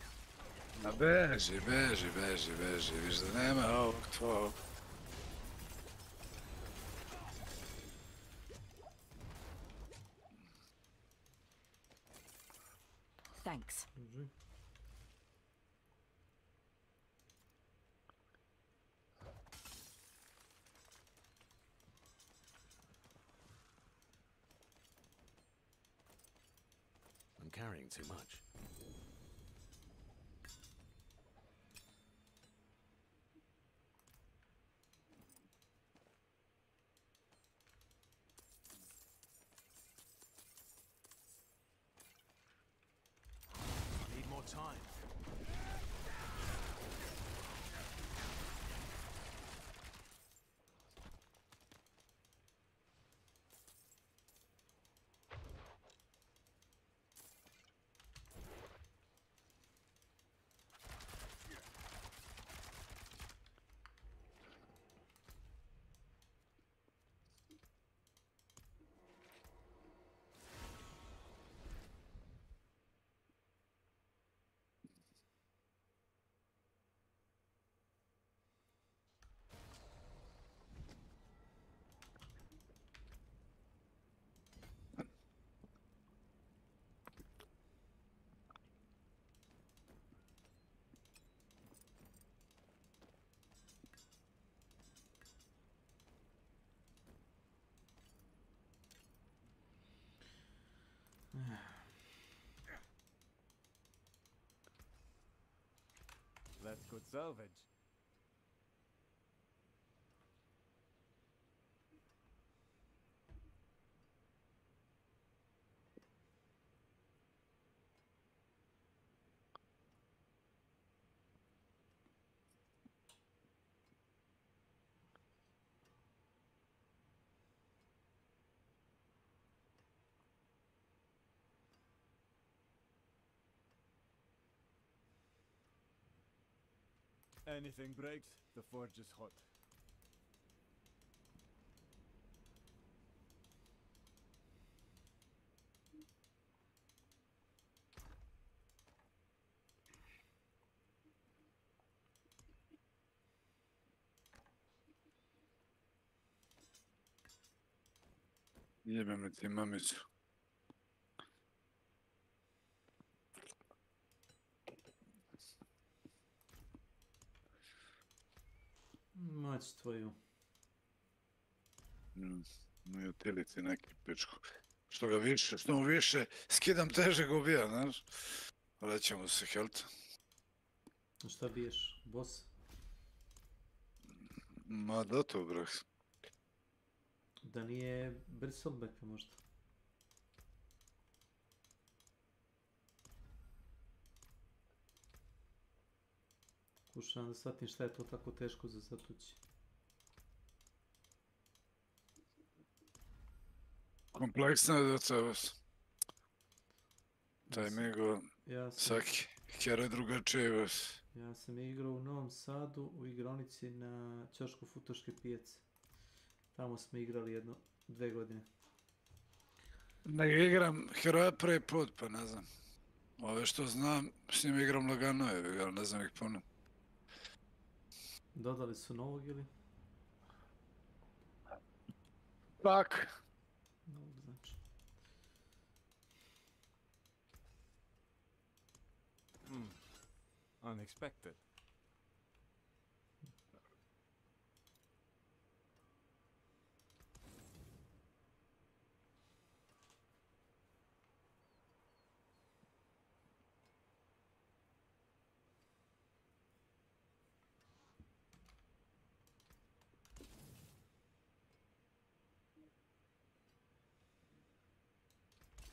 A beži, beži, beži, beži. Viš da nema ovog tvojeg. Thanks. I'm carrying too much. I need more time. That's good salvage. Anything breaks, the forge is hot. Jebem li ti mamicu. Mać tvoju. Moj utility neki pičku. Što mu više skidam teže go bija, znaš. Lećemo se health. Šta biješ? Boss? Ma da to, brah. Da nije Bristolbecka možda? Kušam da shvatim šta je to tako teško za zatući. Kompleksno je da se vas. Taj mi go, svaki heroj drugačije vas. Ja sam igrao u Novom Sadu u igronici na ćošku Futoške pijace. Tamo smo igrali 2 godine. Ne igram heroja prvi put, pa ne znam. Ove što znam, s njim igram lagano, ali ne znam ih puno. Dodali su novog ili? Tak. Novog znači. Unexpected.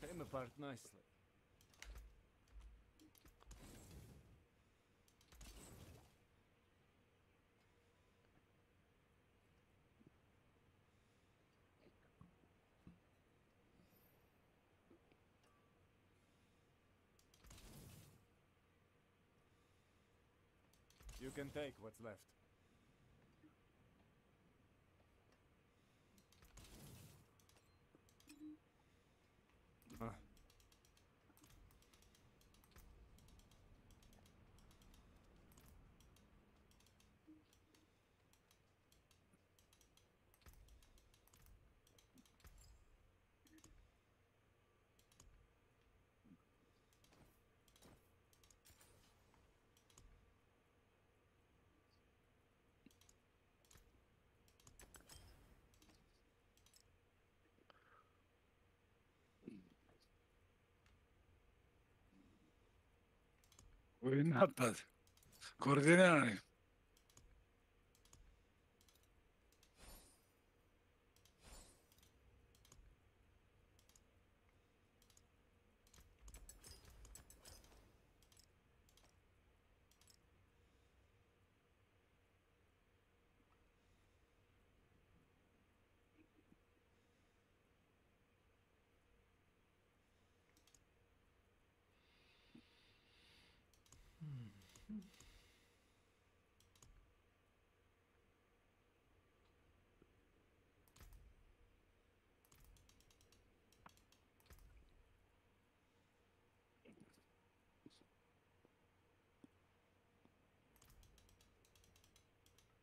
Came apart nicely. You can take what's left. Koji napad? Koordinirani.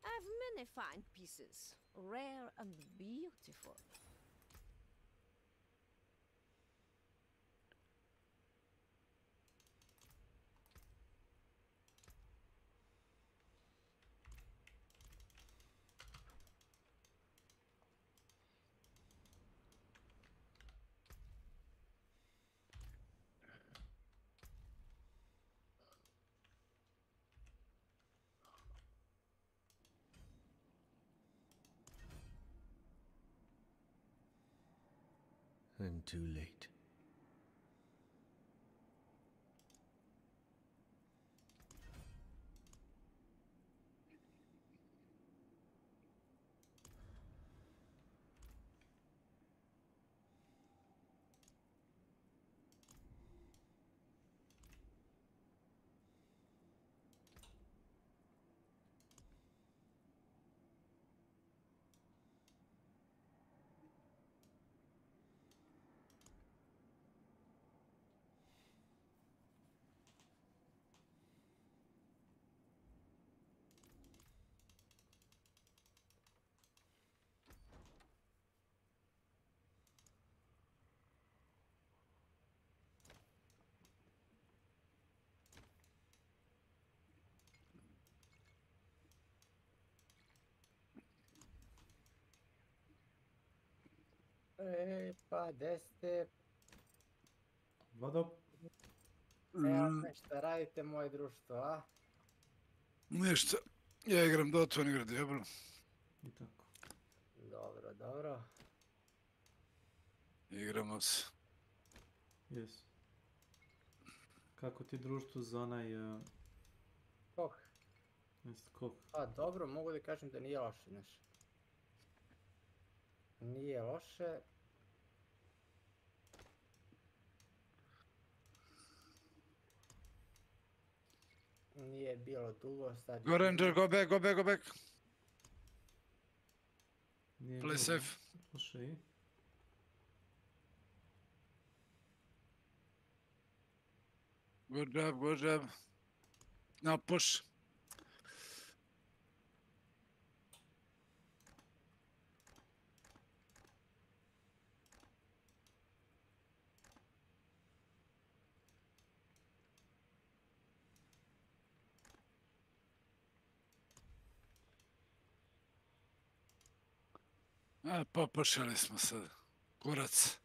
I have many fine pieces, rare and beautiful. and too late. Pa, gde ste? Vodo? Evo me, šta radite, moje društvo, a? Ništa. Ja igram Dota, on igra Diablo. I tako. Dobro, dobro. Igramo se. Jes. Kako ti društvo za onaj... Kog? Jest kog? Pa dobro, mogu da kažem da nije loše, znaš. Nije loše. Nije bilo dugo, sad... Go Ranger, go back, go back, go back. Nije Play bilo safe. loše i... Good job, good job. Now push. A, popušali smo sad. Kurac.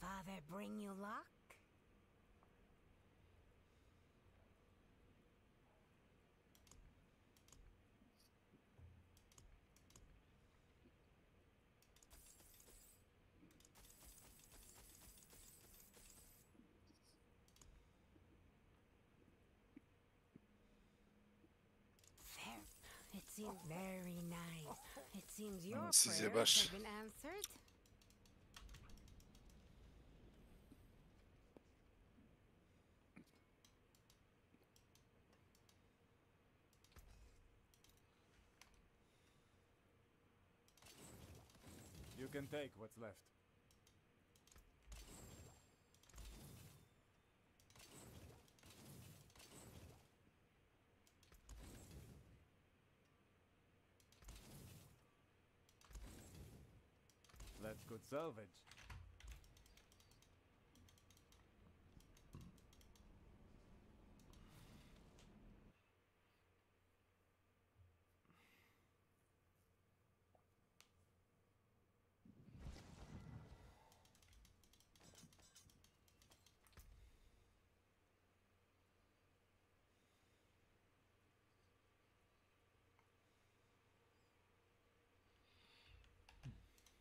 Father bring you luck? It seems very nice. It seems your prayers have been answered. You can take what's left. That's good salvage.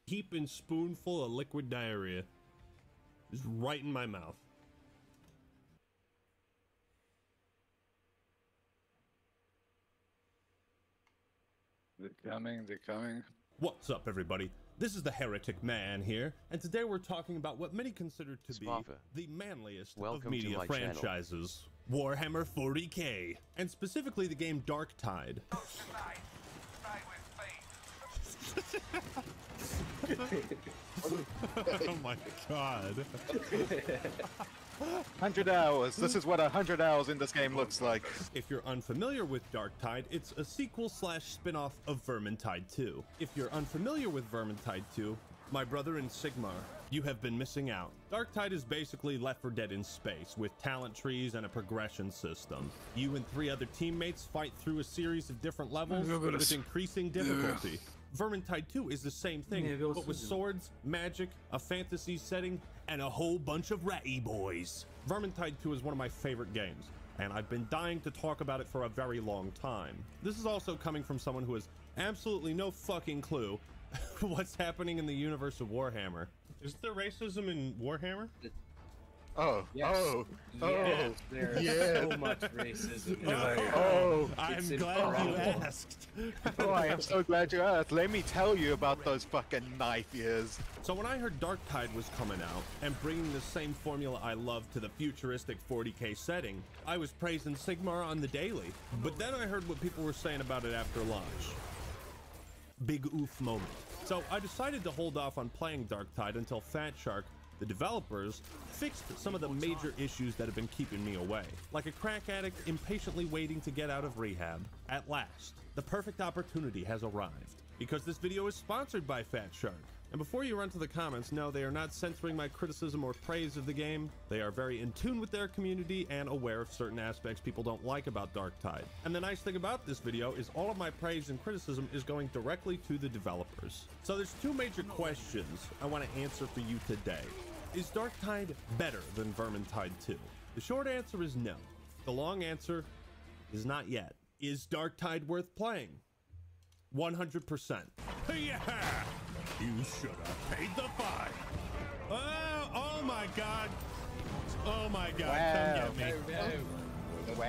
Heaping spoonful of liquid diarrhea is right in my mouth. They're coming. What's up, everybody? This is the Heretic Man here, and today we're talking about what many consider to be the manliest of media franchises, Warhammer 40k, and specifically the game Darktide. Oh my god. 100 hours. This is what 100 hours in this game looks like. If you're unfamiliar with Darktide, it's a sequel / spin-off of Vermintide 2. If you're unfamiliar with Vermintide 2, my brother in Sigmar, you have been missing out. Darktide is basically Left 4 Dead in space, with talent trees and a progression system. You and 3 other teammates fight through a series of different levels with increasing difficulty. Vermintide 2 is the same thing, but with swords, magic, a fantasy setting, and a whole bunch of ratty boys. Vermintide 2 is one of my favorite games, and I've been dying to talk about it for a very long time. This is also coming from someone who has absolutely no fucking clue what's happening in the universe of Warhammer. Is there racism in Warhammer? Oh, yes. Yes, there's so much racism. I'm glad you asked. Oh, I am so glad you asked. Let me tell you about those fucking knife years. So when I heard Darktide was coming out and bringing the same formula I love to the futuristic 40k setting, I was praising Sigmar on the daily. But then I heard what people were saying about it after launch. Big oof moment. So I decided to hold off on playing Darktide until Fat Shark, the developers, fixed some of the major issues that have been keeping me away. Like a crack addict impatiently waiting to get out of rehab. At last, the perfect opportunity has arrived. Because this video is sponsored by Fat Shark. And before you run to the comments, no, they are not censoring my criticism or praise of the game. They are very in tune with their community and aware of certain aspects people don't like about Darktide. And the nice thing about this video is all of my praise and criticism is going directly to the developers. So there's 2 major questions I want to answer for you today. Is Darktide better than Vermintide 2? The short answer is no. The long answer is not yet. Is Darktide worth playing? 100%. Yeah! You should have paid the fine. Oh my god. Oh my god, wow. Come get me. Wow.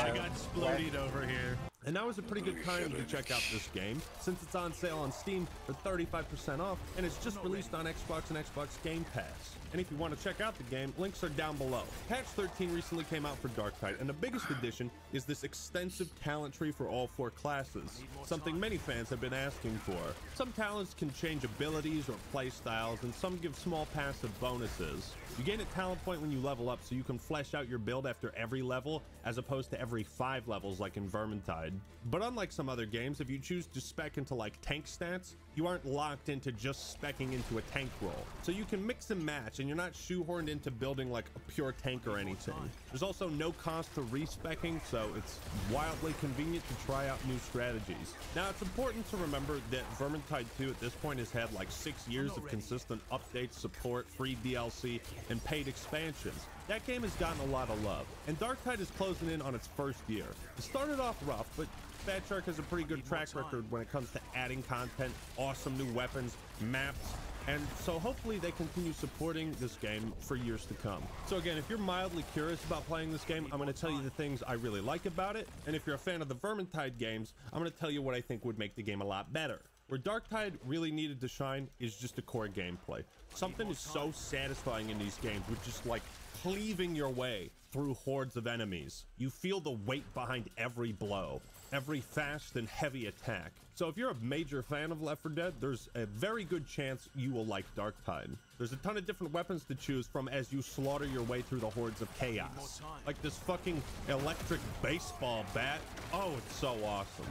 I got exploded over here. And now is a pretty good time to check out this game, since it's on sale on Steam for 35% off, and it's just released on Xbox and Xbox Game Pass. And if you want to check out the game, links are down below. Patch 13 recently came out for Darktide, and the biggest addition is this extensive talent tree for all 4 classes, something many fans have been asking for. Some talents can change abilities or play styles, and some give small passive bonuses. You gain a talent point when you level up, so you can flesh out your build after every level, as opposed to every 5 levels like in Vermintide. But unlike some other games, if you choose to spec into like tank stats, you aren't locked into just speccing into a tank role. So you can mix and match, and you're not shoehorned into building like a pure tank or anything. There's also no cost to respecking, so it's wildly convenient to try out new strategies. Now, it's important to remember that Vermintide 2 at this point has had like 6 years of consistent updates, support, free DLC, and paid expansions. That game has gotten a lot of love, and Darktide is closing in on its first year. It started off rough, but Fat Shark has a pretty good track record when it comes to adding content, awesome new weapons, maps, and so hopefully they continue supporting this game for years to come. So again, if you're mildly curious about playing this game, I'm going to tell you the things I really like about it, and if you're a fan of the Vermintide games, I'm going to tell you what I think would make the game a lot better. Where Darktide really needed to shine is just the core gameplay. Something is so satisfying in these games with just like cleaving your way through hordes of enemies. You feel the weight behind every blow, every fast and heavy attack. So if you're a major fan of Left 4 Dead, there's a very good chance you will like Darktide. There's a ton of different weapons to choose from as you slaughter your way through the hordes of chaos. Like this fucking electric baseball bat. Oh, it's so awesome.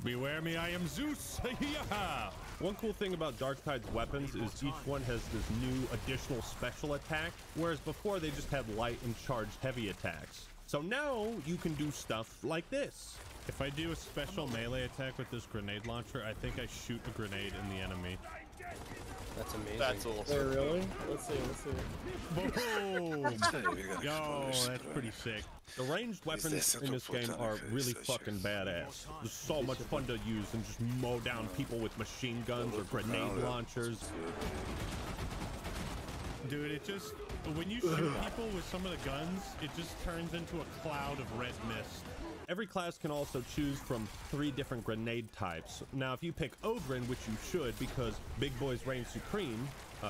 Beware me, I am Zeus. Yeah. One cool thing about Darktide's weapons is each one has this new additional special attack, whereas before they just had light and charged heavy attacks. So now you can do stuff like this. If I do a special melee attack with this grenade launcher, I think I shoot a grenade in the enemy. That's amazing. That's awesome. Wait, really? Let's see. Boom! Yo, that's pretty sick. The ranged weapons in this game are really fucking badass. There's so much fun to use and just mow down people with machine guns or grenade launchers. Dude, it just, when you shoot people with some of the guns, it just turns into a cloud of red mist. Every class can also choose from 3 different grenade types. Now, if you pick Ogren, which you should because big boys reign supreme,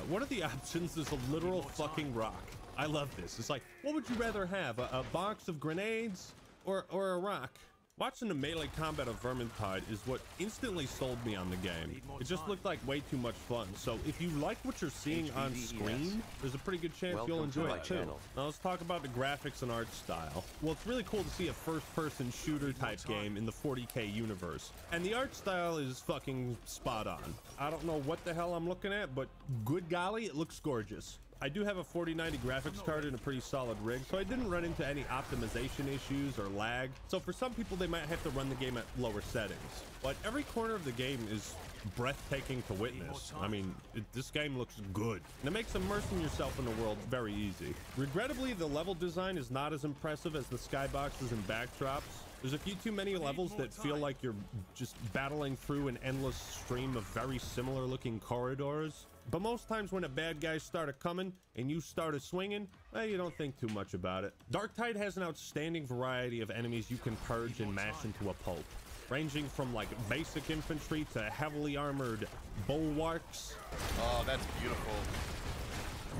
one of the options is a literal fucking rock. I love this. It's like, what would you rather have, a box of grenades or a rock? Watching the melee combat of Vermintide is what instantly sold me on the game. It just looked like way too much fun. So if you like what you're seeing on screen, there's a pretty good chance you'll enjoy it too. Now let's talk about the graphics and art style. Well, it's really cool to see a first-person shooter type game in the 40K universe. And the art style is fucking spot on. I don't know what the hell I'm looking at, but good golly, it looks gorgeous. I do have a 4090 graphics card and a pretty solid rig, so I didn't run into any optimization issues or lag. So for some people, they might have to run the game at lower settings. But every corner of the game is breathtaking to witness. I mean, this game looks good. And it makes immersing yourself in the world very easy. Regrettably, the level design is not as impressive as the skyboxes and backdrops. There's a few too many levels that feel like you're just battling through an endless stream of very similar looking corridors. But most times when a bad guy started coming and you started swinging, well, you don't think too much about it. Darktide has an outstanding variety of enemies you can purge and mash into a pulp, ranging from like basic infantry to heavily armored bulwarks. Oh, that's beautiful.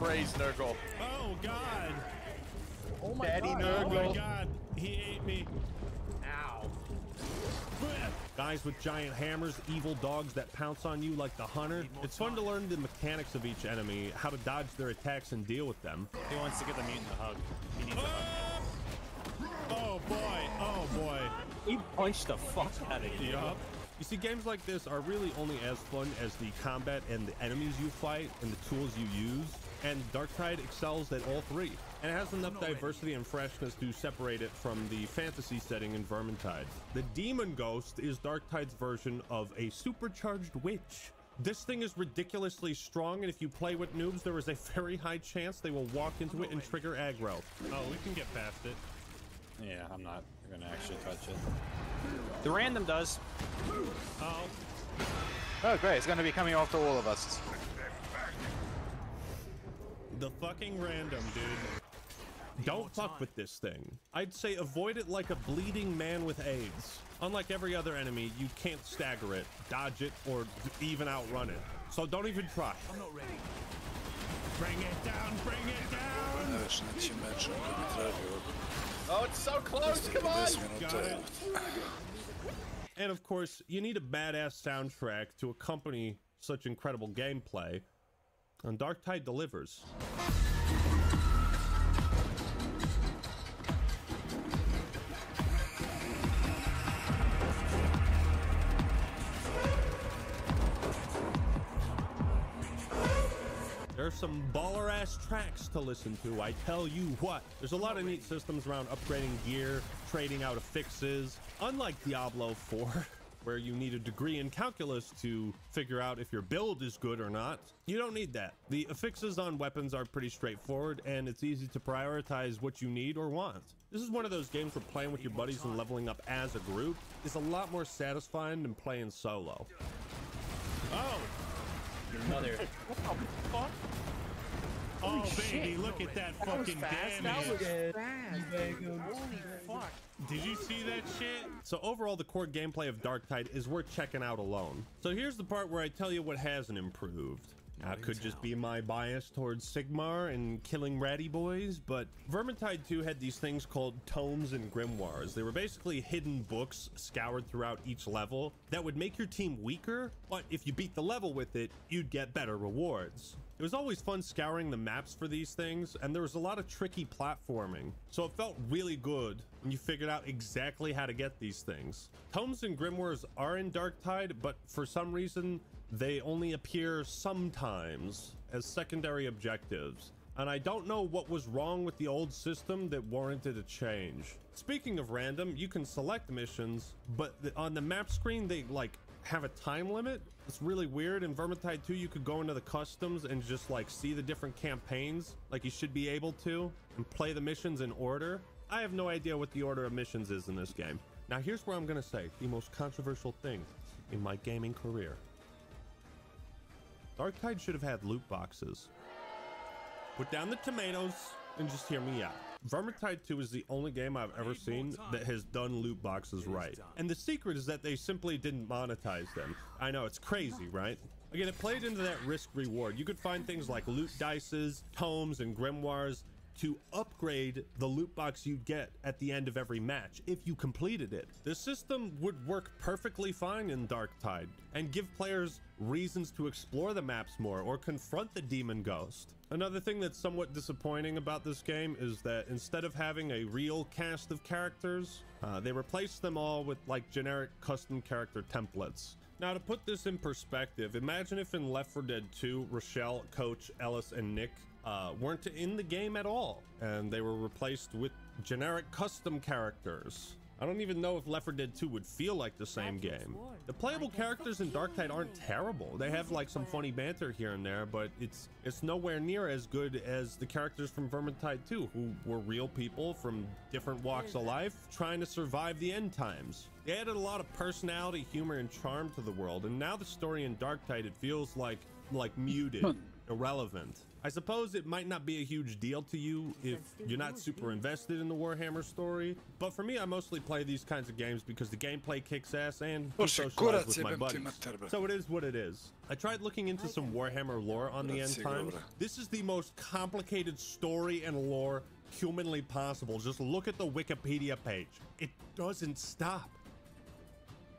Praise Nurgle. Oh God. Oh my Daddy god. Nurgle. Oh my God, he ate me. Ow. Guys with giant hammers, evil dogs that pounce on you like the hunter. It's fun to learn the mechanics of each enemy, how to dodge their attacks and deal with them. He wants to get the mutant a hug. He needs a hug. Oh boy, oh boy. He punched the fuck out of you. Yup. You see, games like this are really only as fun as the combat and the enemies you fight and the tools you use. And Darktide excels at all 3. And it has enough diversity and freshness to separate it from the fantasy setting in Vermintide. The Demon Ghost is Darktide's version of a supercharged witch. This thing is ridiculously strong, and if you play with noobs, there is a very high chance they will walk into it and trigger aggro. Oh, we can get past it. Yeah, I'm not gonna actually touch it. The random does. Oh. Oh, great. It's going to be coming after all of us. The fucking random, dude. Don't fuck with this thing. I'd say avoid it like a bleeding man with AIDS. Unlike every other enemy, you can't stagger it, dodge it, or even outrun it. So don't even try. I'm not ready. Bring it down, bring it down! Oh, it's so close, come on! Got it. And of course, you need a badass soundtrack to accompany such incredible gameplay. And Darktide delivers. There's some baller ass tracks to listen to, I tell you what. There's a lot of neat systems around upgrading gear, trading out affixes. Unlike Diablo 4, where you need a degree in calculus to figure out if your build is good or not, you don't need that. The affixes on weapons are pretty straightforward, and it's easy to prioritize what you need or want. This is one of those games where playing with your buddies and leveling up as a group is a lot more satisfying than playing solo. Oh! Mother. What the fuck? Oh, baby, look at that fucking damage. That was fast. Holy fuck. Did you see that shit? So overall, the core gameplay of Darktide is worth checking out alone. So here's the part where I tell you what hasn't improved. Now, it could just be my bias towards Sigmar and killing ratty boys, but Vermintide 2 had these things called tomes and grimoires. They were basically hidden books scoured throughout each level that would make your team weaker, but if you beat the level with it, you'd get better rewards. It was always fun scouring the maps for these things, and there was a lot of tricky platforming, so it felt really good when you figured out exactly how to get these things. Tomes and grimoires are in Darktide, but for some reason, they only appear sometimes as secondary objectives. And I don't know what was wrong with the old system that warranted a change. Speaking of random, you can select missions, but on the map screen, they like have a time limit. It's really weird. In Vermintide 2, you could go into the customs and just like see the different campaigns like you should be able to and play the missions in order. I have no idea what the order of missions is in this game. Now here's where I'm gonna say the most controversial thing in my gaming career. Darktide should have had loot boxes. Put down the tomatoes and just hear me out. Vermintide 2 is the only game I've ever seen that has done loot boxes right. And the secret is that they simply didn't monetize them. I know, it's crazy, right? Again, it played into that risk reward. You could find things like loot dices, tomes, and grimoires to upgrade the loot box you get at the end of every match if you completed it. The system would work perfectly fine in Darktide and give players reasons to explore the maps more or confront the demon ghost. Another thing that's somewhat disappointing about this game is that instead of having a real cast of characters, they replaced them all with like generic custom character templates. Now, to put this in perspective, imagine if in Left 4 Dead 2, Rochelle, Coach, Ellis, and Nick weren't in the game at all, and they were replaced with generic custom characters. I don't even know if Left 4 Dead 2 would feel like the same game. The playable characters in Darktide aren't terrible. They have like some funny banter here and there, but it's nowhere near as good as the characters from Vermintide 2, who were real people from different walks of life trying to survive the end times. They added a lot of personality, humor, and charm to the world, and now the story in Darktide, it feels like muted, irrelevant. I suppose it might not be a huge deal to you if you're not super invested in the Warhammer story, but for me, I mostly play these kinds of games because the gameplay kicks ass and I socialize with my buddies. So it is what it is. I tried looking into some Warhammer lore on the end times. This is the most complicated story and lore humanly possible. Just look at the Wikipedia page. It doesn't stop.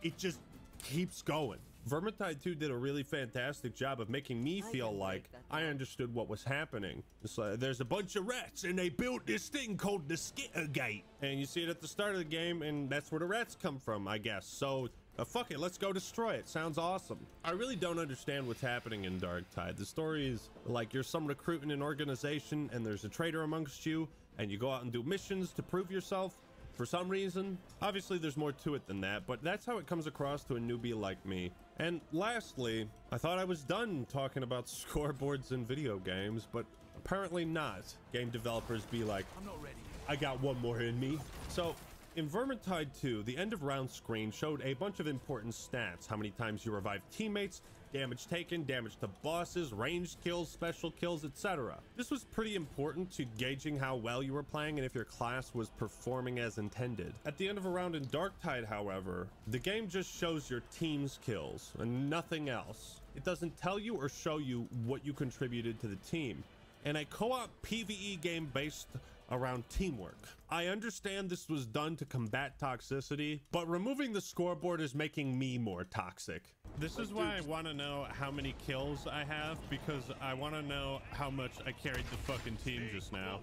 It just keeps going. Vermintide 2 did a really fantastic job of making me feel like I understood what was happening. It's like, there's a bunch of rats and they built this thing called the Skittergate. And you see it at the start of the game, and that's where the rats come from, I guess. So fuck it, let's go destroy it. Sounds awesome. I really don't understand what's happening in Darktide. The story is like you're some recruit in an organization and there's a traitor amongst you and you go out and do missions to prove yourself. For some reason, obviously there's more to it than that, but that's how it comes across to a newbie like me. And lastly, I thought I was done talking about scoreboards in video games, but apparently not. Game developers be like, I'm not ready. I got one more in me. So in Vermintide 2, the end of round screen showed a bunch of important stats. How many times you revived teammates, damage taken, damage to bosses, ranged kills, special kills, etc. This was pretty important to gauging how well you were playing and if your class was performing as intended. At the end of a round in Darktide, however, the game just shows your team's kills and nothing else. It doesn't tell you or show you what you contributed to the team. In a co-op PvE game based around teamwork, I understand this was done to combat toxicity, but removing the scoreboard is making me more toxic. This is why I want to know how many kills I have, because I want to know how much I carried the fucking team just now.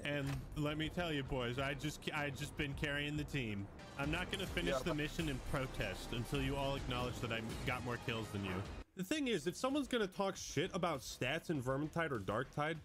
And let me tell you, boys, I just been carrying the team. I'm not gonna finish the mission in protest until you all acknowledge that I got more kills than you. The thing is, if someone's gonna talk shit about stats in Vermintide or Darktide,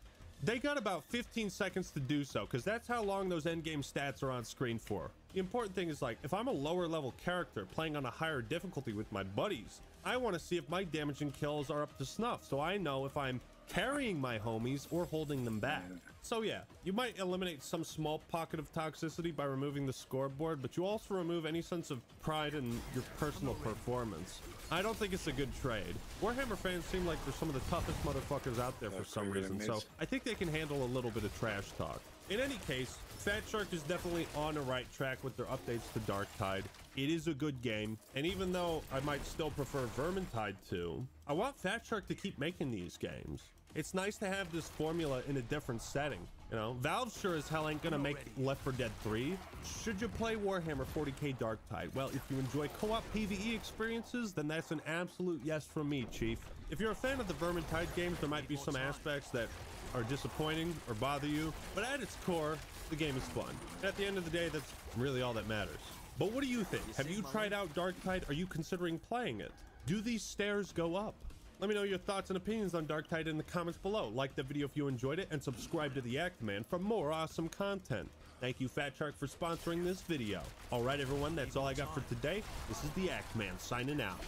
they got about 15 seconds to do so, because that's how long those endgame stats are on screen for. The important thing is, like, if I'm a lower level character playing on a higher difficulty with my buddies, I want to see if my damage and kills are up to snuff, so I know if I'm carrying my homies or holding them back. So yeah, you might eliminate some small pocket of toxicity by removing the scoreboard, but you also remove any sense of pride in your personal performance. I don't think it's a good trade. Warhammer fans seem like they're some of the toughest motherfuckers out there for some reason, so I think they can handle a little bit of trash talk. In any case, Fat Shark is definitely on the right track with their updates to Darktide. It is a good game, and even though I might still prefer Vermintide 2, I want Fat Shark to keep making these games. It's nice to have this formula in a different setting. You know, Valve sure as hell ain't gonna make Left 4 Dead 3. Should you play Warhammer 40k Darktide? Well, if you enjoy co-op PvE experiences, then that's an absolute yes from me, Chief. If you're a fan of the Vermintide games, there might be some aspects that are disappointing or bother you, but at its core, the game is fun. And at the end of the day, that's really all that matters. But what do you think? Have you tried out Darktide? Are you considering playing it? Do these stairs go up? Let me know your thoughts and opinions on Dark Tide in the comments below. Like the video if you enjoyed it, and subscribe to the Act Man for more awesome content. Thank you, Fat Shark, for sponsoring this video. All right, everyone, that's all I got for today. This is the Act Man signing out.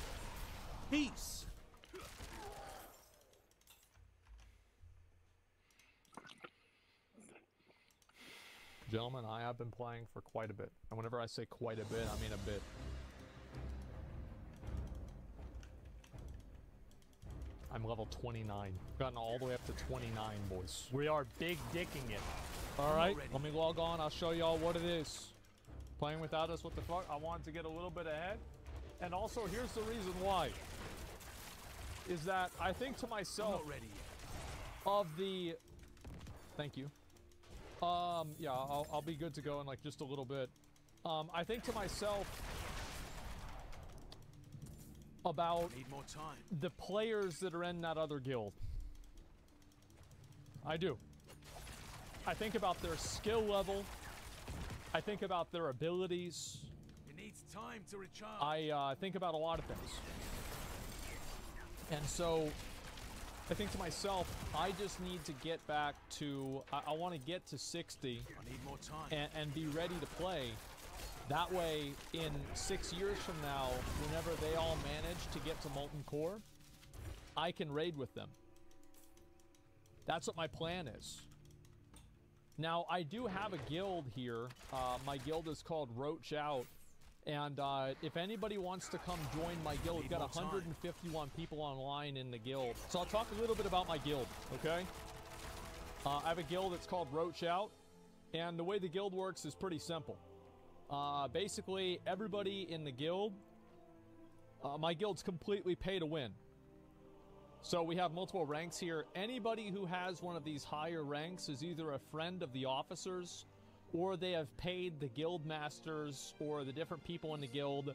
Peace. Gentlemen, I have been playing for quite a bit. And whenever I say quite a bit, I mean a bit. I'm level 29. Gotten all the way up to 29, boys. We are big dicking it. Alright, let me log on. I'll show y'all what it is. Playing without us, what the fuck? I wanted to get a little bit ahead. And also, here's the reason why. Is that I think to myself of the... Thank you. Yeah, I'll be good to go in like just a little bit. I think to myself about the players that are in that other guild. I do. I think about their skill level. I think about their abilities. It needs time to recharge. I think about a lot of things. And so I think to myself, I just need to get back to, I want to get to 60 I need more time. And be ready to play. That way, in 6 years from now, whenever they all manage to get to Molten Core, I can raid with them. That's what my plan is. Now, I do have a guild here. My guild is called Roach Out. And if anybody wants to come join my guild, we've got 151 people online in the guild. So I'll talk a little bit about my guild, okay? I have a guild that's called Roach Out. And the way the guild works is pretty simple. Basically, everybody in the guild, my guild's completely pay to win. So we have multiple ranks here. Anybody who has one of these higher ranks is either a friend of the officers, or they have paid the guild masters or the different people in the guild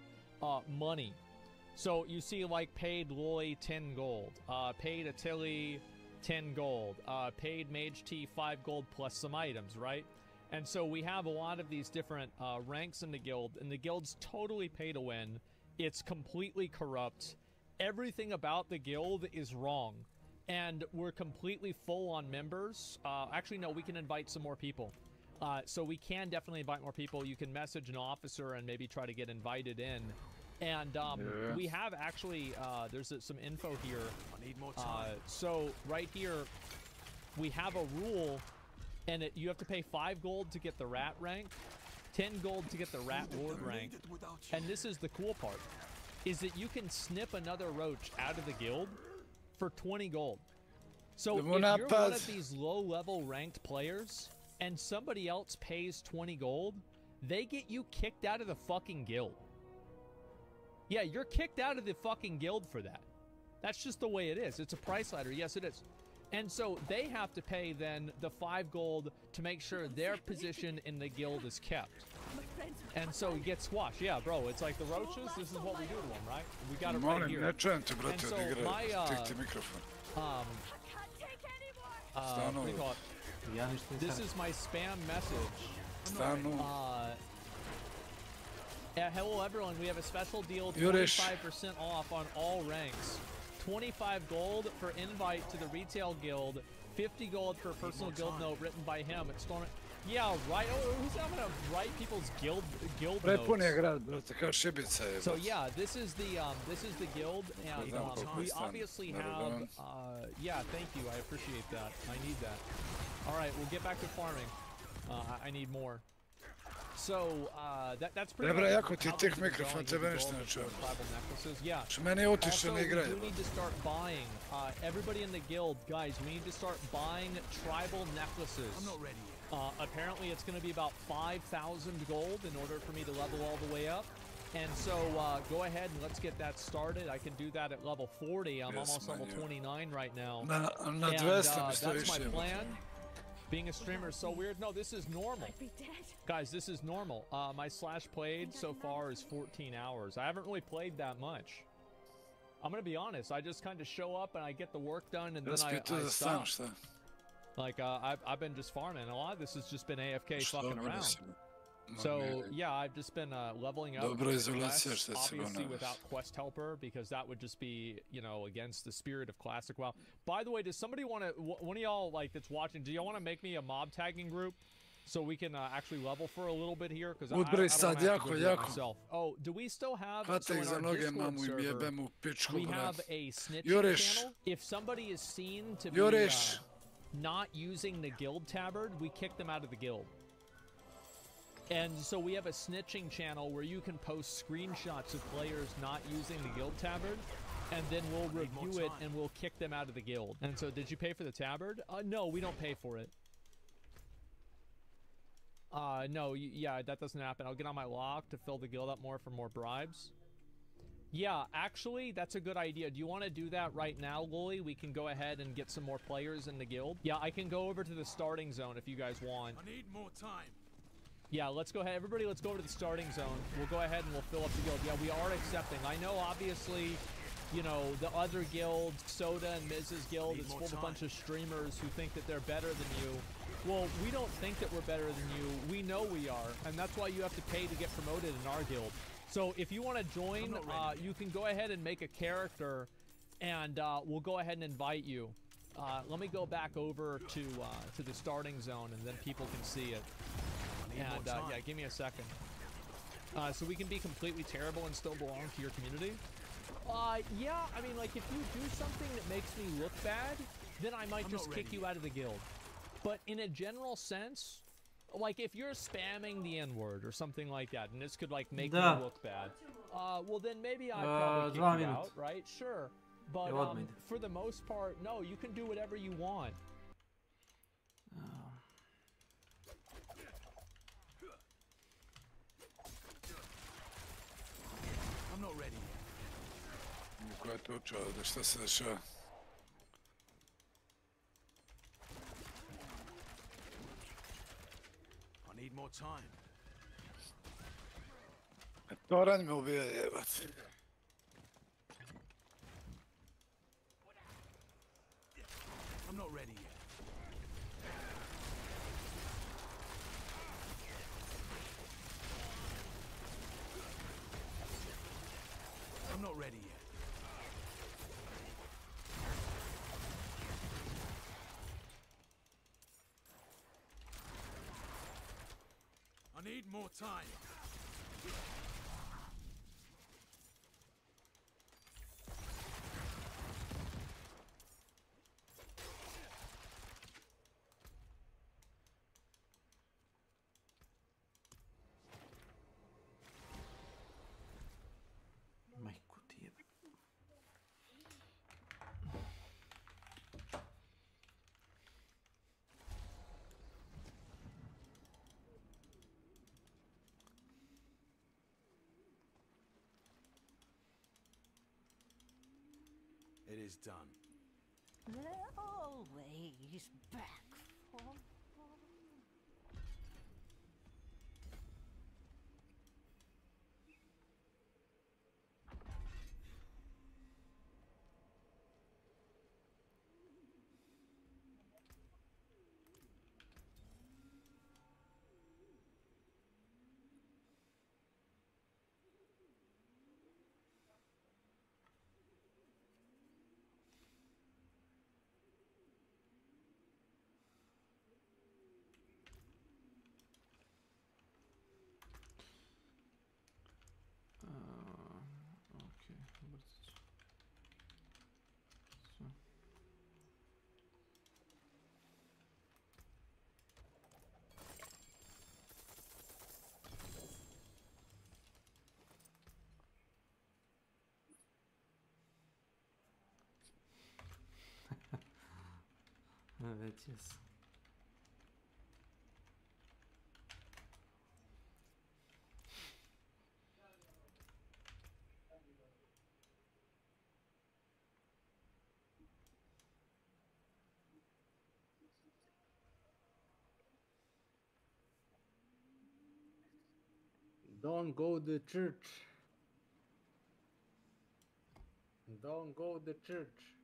money. So you see, like, paid Loy 10 gold, paid Attili 10 gold, paid Mage T 5 gold plus some items, right? And so we have a lot of these different ranks in the guild, and the guild's totally pay to win. It's completely corrupt. Everything about the guild is wrong. And we're completely full on members. Actually, no, we can invite some more people. So we can definitely invite more people. You can message an officer and maybe try to get invited in. And we have actually, there's some info here. I need more time. So right here, we have a rule, and you have to pay 5 gold to get the rat rank, 10 gold to get the rat lord rank. And this is the cool part, is that you can snip another roach out of the guild for 20 gold. So if you're one of these low-level ranked players, and somebody else pays 20 gold, they get you kicked out of the fucking guild. Yeah, you're kicked out of the fucking guild for that. That's just the way it is. It's a price ladder. Yes, it is. And so they have to pay then the 5 gold to make sure their position in the guild is kept. And so you get squashed. Yeah, bro, it's like the roaches. This is what we do to them, right? We got it right here. And so my, what do you call it? This is my spam message. Hello everyone, we have a special deal, 25% off on all ranks. 25 gold for invite to the retail guild, 50 gold for a personal guild note written by him. It's Storm. Yeah, right. Oh, who's gonna write people's guild notes? So yeah, this is the guild, and we obviously have. Yeah, thank you. I appreciate that. I need that. All right, we'll get back to farming. I need more. So that's pretty much jako ti tih mikrofon, tebe ništa ne čujem. Yeah. Meni je otišao ne igraju. We need to start buying. Everybody in the guild, guys, we need to start buying tribal necklaces. I'm not ready yet. Apparently it's going to be about 5,000 gold in order for me to level all the way up. And so go ahead and let's get that started. I can do that at level 40. I'm almost level 29 right now. And that's my plan. Being a streamer is so weird. No, this is normal. Guys, this is normal. My slash played so far is 14 hours. I haven't really played that much. I'm going to be honest. I just kind of show up and I get the work done and then I stop. Like, I've been just farming. A lot of this has just been AFK fucking around. So yeah, I've just been leveling up. Dobra izolacija, quests, šta se obviously ponavljaš. without quest helper, because that would just be, you know, against the spirit of classic WoW. By the way, does somebody want to? One of y'all like that's watching? Do y'all want to make me a mob tagging group so we can actually level for a little bit here? Because I don't Udbrej have sad, to go jako, do it jako. myself. Oh, do we still have? Hvataj So ih in za our noge, Discord mamu im server, jebem u pičku, we brat. have a snitching Jureš. channel. If somebody is seen to be Jureš. not using the guild tabard, we kick them out of the guild. And so we have a snitching channel where you can post screenshots of players not using the guild tabard, and then we'll review it and we'll kick them out of the guild. And so, did you pay for the tabard? No, we don't pay for it. No, yeah, that doesn't happen. I'll get on my lock to fill the guild up more for more bribes. Yeah, actually, that's a good idea. Do you want to do that right now, Lily? We can go ahead and get some more players in the guild. Yeah, I can go over to the starting zone if you guys want. I need more time. Yeah, let's go ahead. Everybody, let's go over to the starting zone. We'll go ahead and we'll fill up the guild. Yeah, we are accepting. I know, obviously, you know, the other guild, Soda and Mrs. Guild, it's full of a bunch of streamers who think that they're better than you. Well, we don't think that we're better than you. We know we are, and that's why you have to pay to get promoted in our guild. So if you want to join, you can go ahead and make a character, and we'll go ahead and invite you. Let me go back over to the starting zone, and then people can see it. And yeah, give me a second. So we can be completely terrible and still belong to your community? Yeah, I mean, like, if you do something that makes me look bad, then I might just kick you out of the guild. But in a general sense, like, if you're spamming the N-word or something like that, and this could, like, make me look bad, well, then maybe I'd probably kick you out, right? Sure. But for the most part, no, you can do whatever you want. I'm not ready. Ko je to čovjek, šta se dešava? I need more time. Toranj me ubija, jebat. I'm not ready yet. I'm not ready yet. I need more time. Majku ti jebe. It is done. They're always back for more. Okej, bardzo. Co? Već jest. Don't go to church. Don't go to church.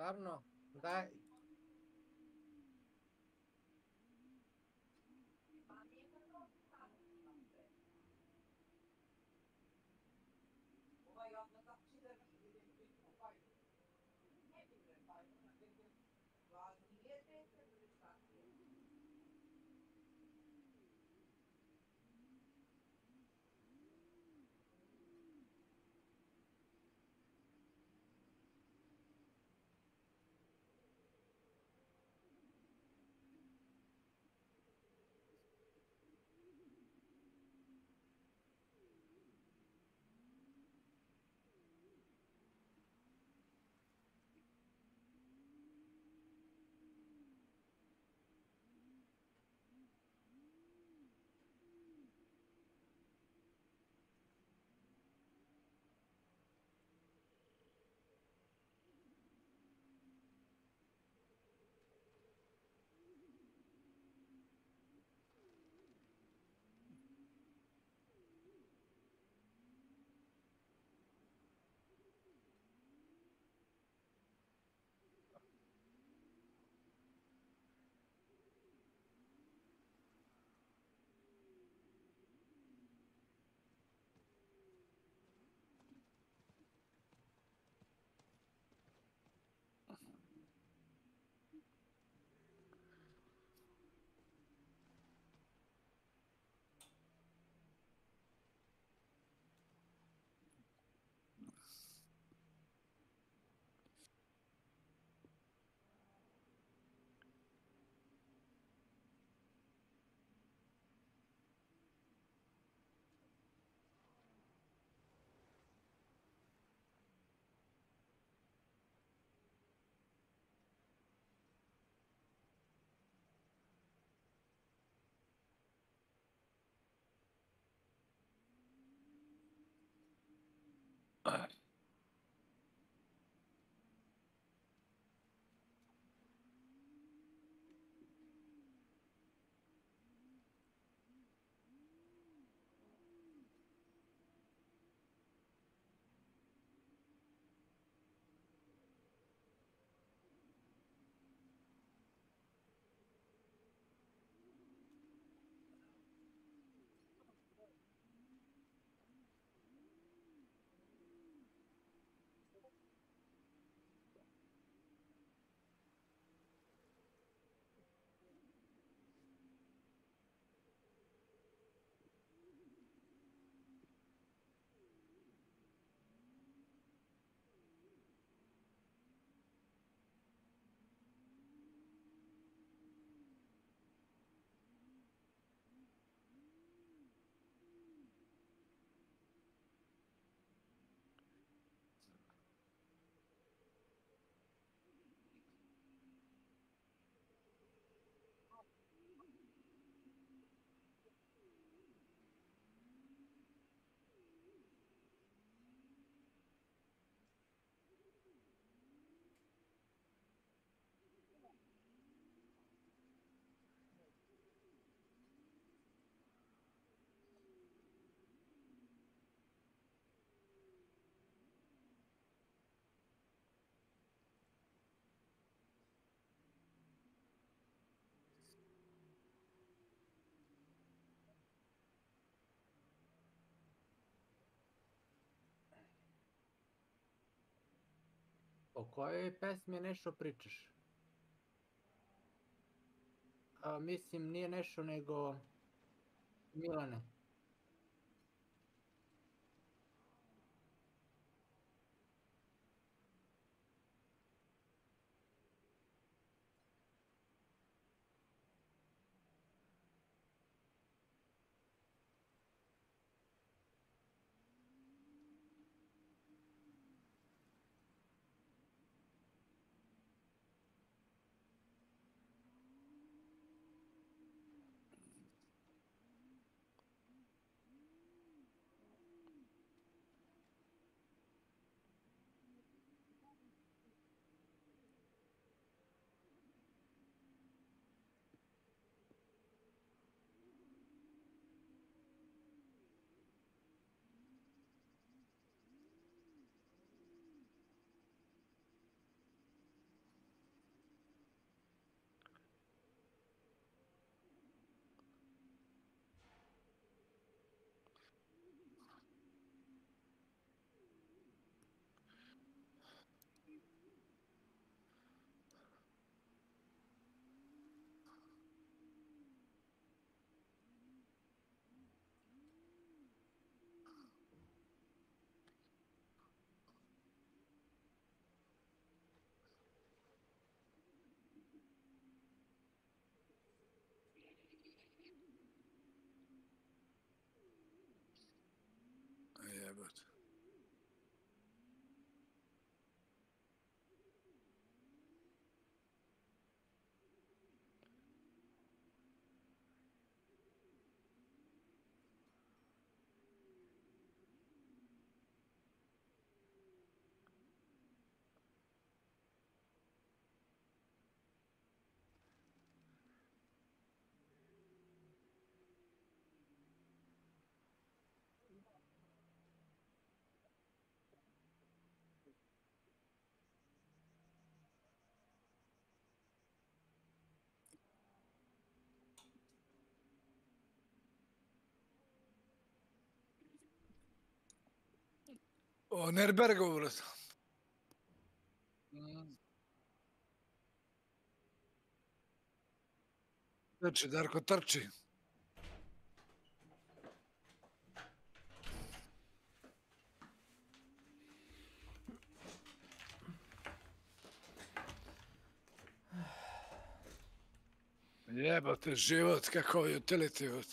Stvarno, daj. O kojoj pesmi nešto pričaš? Mislim, nije nešto nego Milane. O Nerbergovu, brate. Trči, Darko, trči. Jebate, život, kako je utility,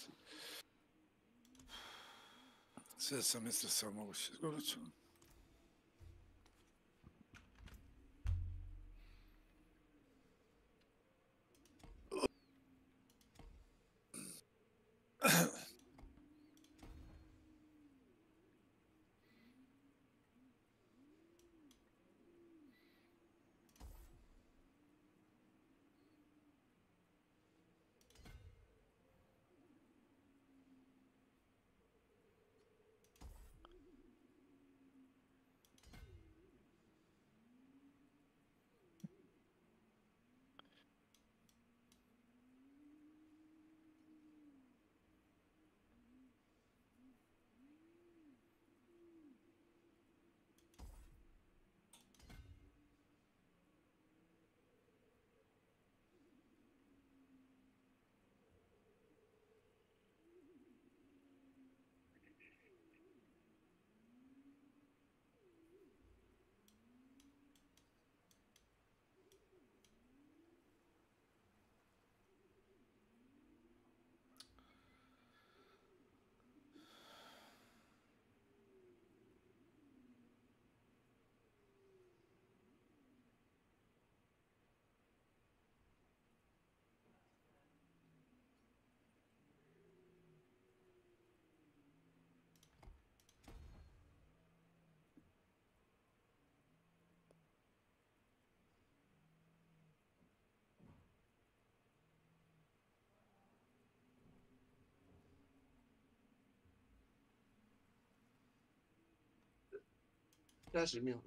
sve sam mislio sam moguće, izgubit ću.30秒。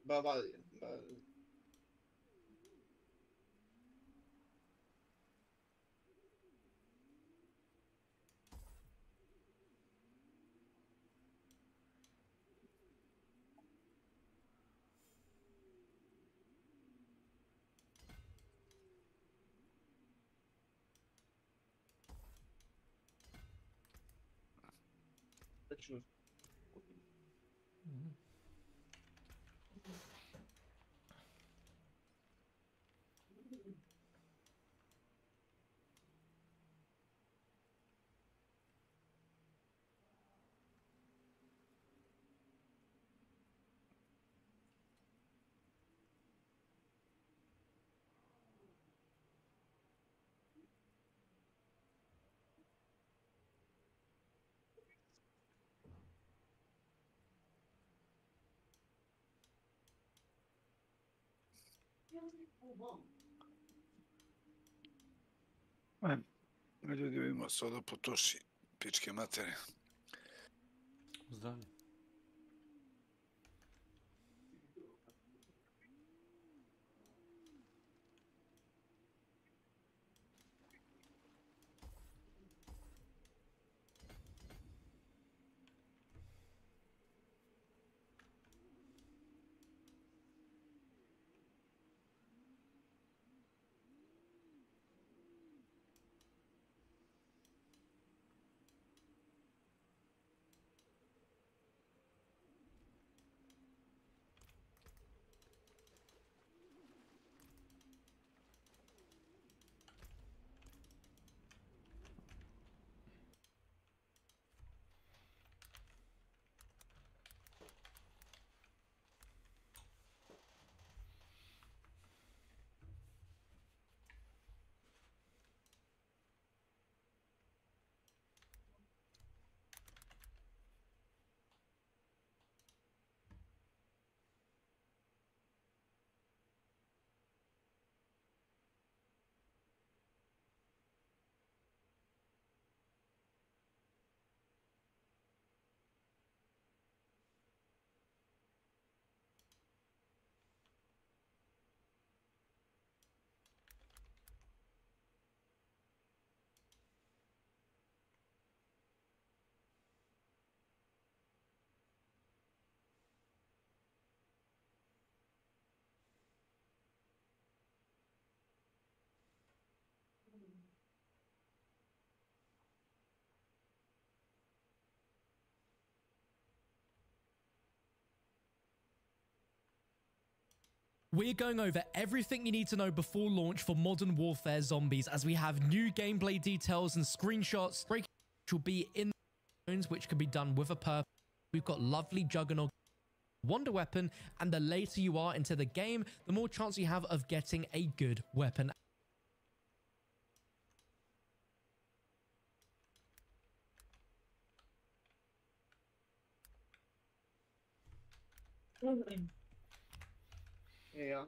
Va bien. Ljudi, vidimo soda potoši, pičke materije. Zdravlje. We're going over everything you need to know before launch for Modern Warfare Zombies, as we have new gameplay details and screenshots, which will be in the zones, which can be done with a purpose. We've got lovely Juggernaut Wonder Weapon, and the later you are into the game, the more chance you have of getting a good weapon. Yeah.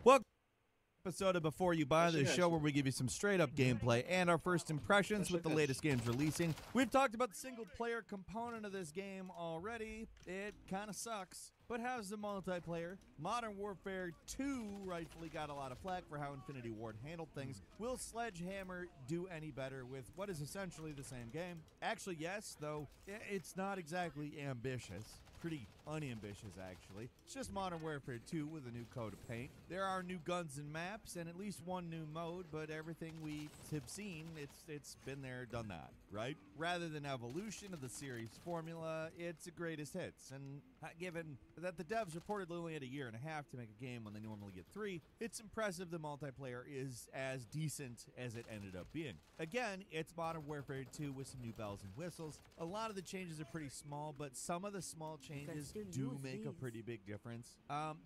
Welcome to episode of Before You Buy, the show where we give you some straight up gameplay and our first impressions with the latest games releasing. We've talked about the single player component of this game already. It kind of sucks. But how's the multiplayer? Modern Warfare 2 rightfully got a lot of flack for how Infinity Ward handled things. Will Sledgehammer do any better with what is essentially the same game? Actually, yes, though it's not exactly ambitious. Pretty unambitious, actually. It's just Modern Warfare 2 with a new coat of paint. There are new guns and maps and at least one new mode, but everything we have seen, it's been there, done that, right? Rather than evolution of the series formula, it's a greatest hits. And given that the devs reportedly only had a year and a half to make a game when they normally get 3, it's impressive the multiplayer is as decent as it ended up being. Again, it's Modern Warfare 2 with some new bells and whistles. A lot of the changes are pretty small, but some of the small changes do make a pretty big difference.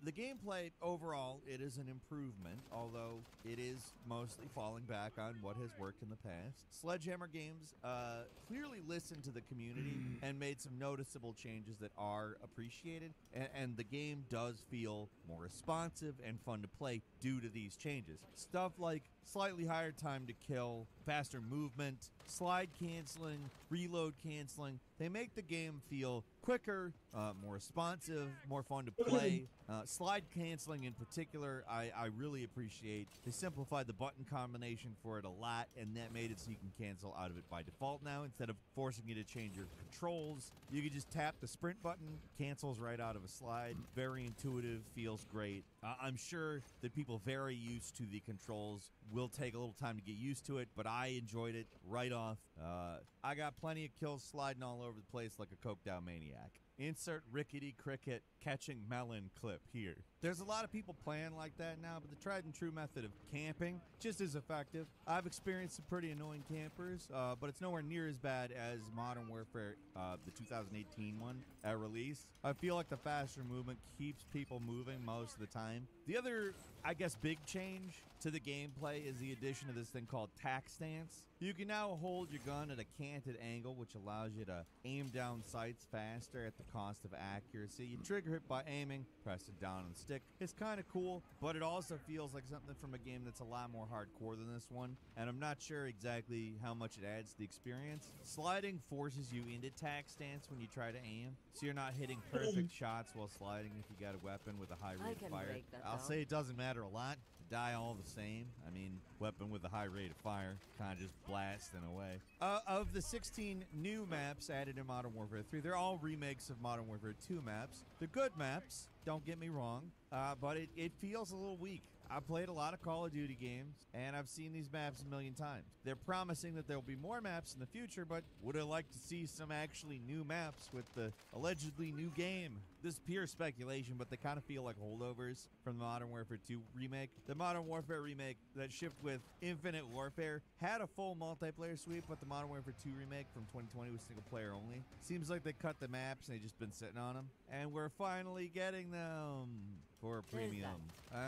The gameplay overall, it is an improvement, although it is mostly falling back on what has worked in the past. Sledgehammer Games clearly listened to the community and made some noticeable changes that are appreciated, and the game does feel more responsive and fun to play due to these changes. Stuff like slightly higher time to kill, faster movement, slide canceling, reload canceling. They make the game feel quicker, more responsive, more fun to play. Slide canceling in particular, I really appreciate. They simplified the button combination for it a lot, and that made it so you can cancel out of it by default now. Instead of forcing you to change your controls, you can just tap the sprint button, cancels right out of a slide. Very intuitive, feels great. I'm sure that people very used to the controls will take a little time to get used to it, but I enjoyed it right off. I got plenty of kills sliding all over the place like a coked out maniac. Insert rickety cricket catching melon clip here. There's a lot of people playing like that now, but the tried and true method of camping just as effective. I've experienced some pretty annoying campers, but it's nowhere near as bad as Modern Warfare, the 2018 one at release. I feel like the faster movement keeps people moving most of the time. The other, I guess, big change to the gameplay is the addition of this thing called tack stance. You can now hold your gun at a canted angle, which allows you to aim down sights faster at the cost of accuracy. You trigger it by aiming, press it down on the stick. It's kind of cool, but it also feels like something from a game that's a lot more hardcore than this one, and I'm not sure exactly how much it adds to the experience. Sliding forces you into tack stance when you try to aim, so you're not hitting perfect shots while sliding if you got a weapon with a high rate of fire. I'll say it doesn't matter a lot. Die all the same. I mean, weapon with a high rate of fire, kind of just blasting away. Of the 16 new maps added in Modern Warfare 3, they're all remakes of Modern Warfare 2 maps. They're good maps, don't get me wrong, but it feels a little weak. I've played a lot of Call of Duty games, and I've seen these maps a million times. They're promising that there'll be more maps in the future, but would I like to see some actually new maps with the allegedly new game? This is pure speculation, but they kind of feel like holdovers from the Modern Warfare 2 remake. The Modern Warfare remake that shipped with Infinite Warfare had a full multiplayer sweep, but the Modern Warfare 2 remake from 2020 was single player only. Seems like they cut the maps and they've just been sitting on them, and we're finally getting them for a premium.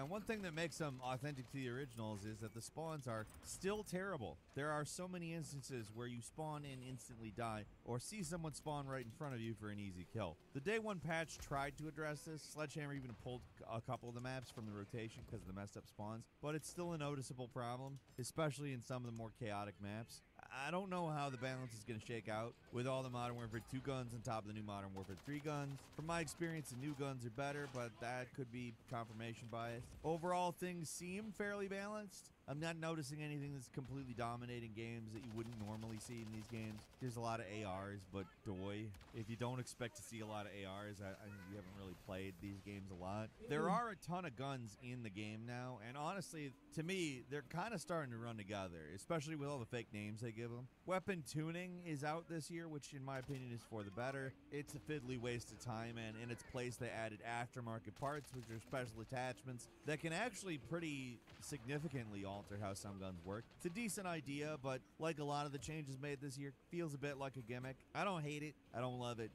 One thing that makes them authentic to the originals is that the spawns are still terrible. There are so many instances where you spawn and instantly die, or see someone spawn right in front of you for an easy kill. The Day 1 patch tried to address this. Sledgehammer even pulled a couple of the maps from the rotation because of the messed up spawns, but it's still a noticeable problem, especially in some of the more chaotic maps. I don't know how the balance is going to shake out with all the Modern Warfare 2 guns on top of the new Modern Warfare 3 guns. From my experience, the new guns are better, but that could be confirmation bias. Overall, things seem fairly balanced. I'm not noticing anything that's completely dominating games that you wouldn't normally see in these games. There's a lot of ARs, but doy. If you don't expect to see a lot of ARs, I you haven't really played these games a lot. There are a ton of guns in the game now, and honestly, to me, they're kind of starting to run together, especially with all the fake names they give them. Weapon tuning is out this year, which in my opinion is for the better. It's a fiddly waste of time, and in its place they added aftermarket parts, which are special attachments that can actually pretty significantly alter how some guns work. It's a decent idea, but like a lot of the changes made this year, feels a bit like a gimmick. I don't hate it. I don't love it,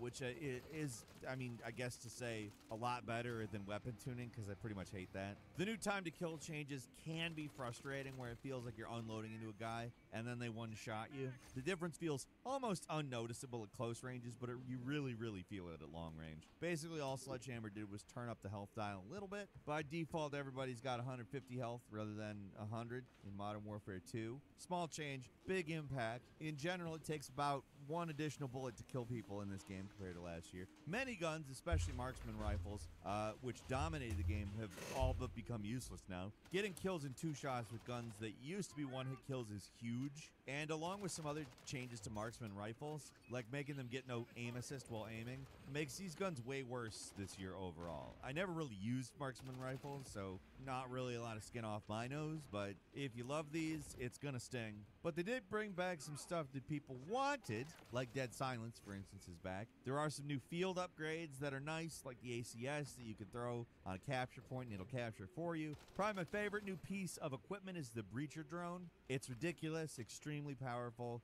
which is, I mean, I guess to say a lot better than weapon tuning, because I pretty much hate that. The new time to kill changes can be frustrating, where it feels like you're unloading into a guy and then they one-shot you. The difference feels almost unnoticeable at close ranges, but you really, really feel it at long range. Basically, all Sledgehammer did was turn up the health dial a little bit. By default, everybody's got 150 health rather than 100 in Modern Warfare 2. Small change, big impact. In general, it takes about one additional bullet to kill people in this game compared to last year. Many guns, especially marksman rifles, which dominated the game, have all but become useless now. Getting kills in 2 shots with guns that used to be one-hit kills is huge, and along with some other changes to marksman rifles, like making them get no aim assist while aiming, makes these guns way worse this year overall. I never really used marksman rifles, so not really a lot of skin off my nose, but if you love these, it's gonna sting. But they did bring back some stuff that people wanted, like Dead Silence, for instance, is back. There are some new field upgrades that are nice, like the ACS that you can throw on a capture point and it'll capture for you. Probably my favorite new piece of equipment is the Breacher drone. It's ridiculous, extremely powerful.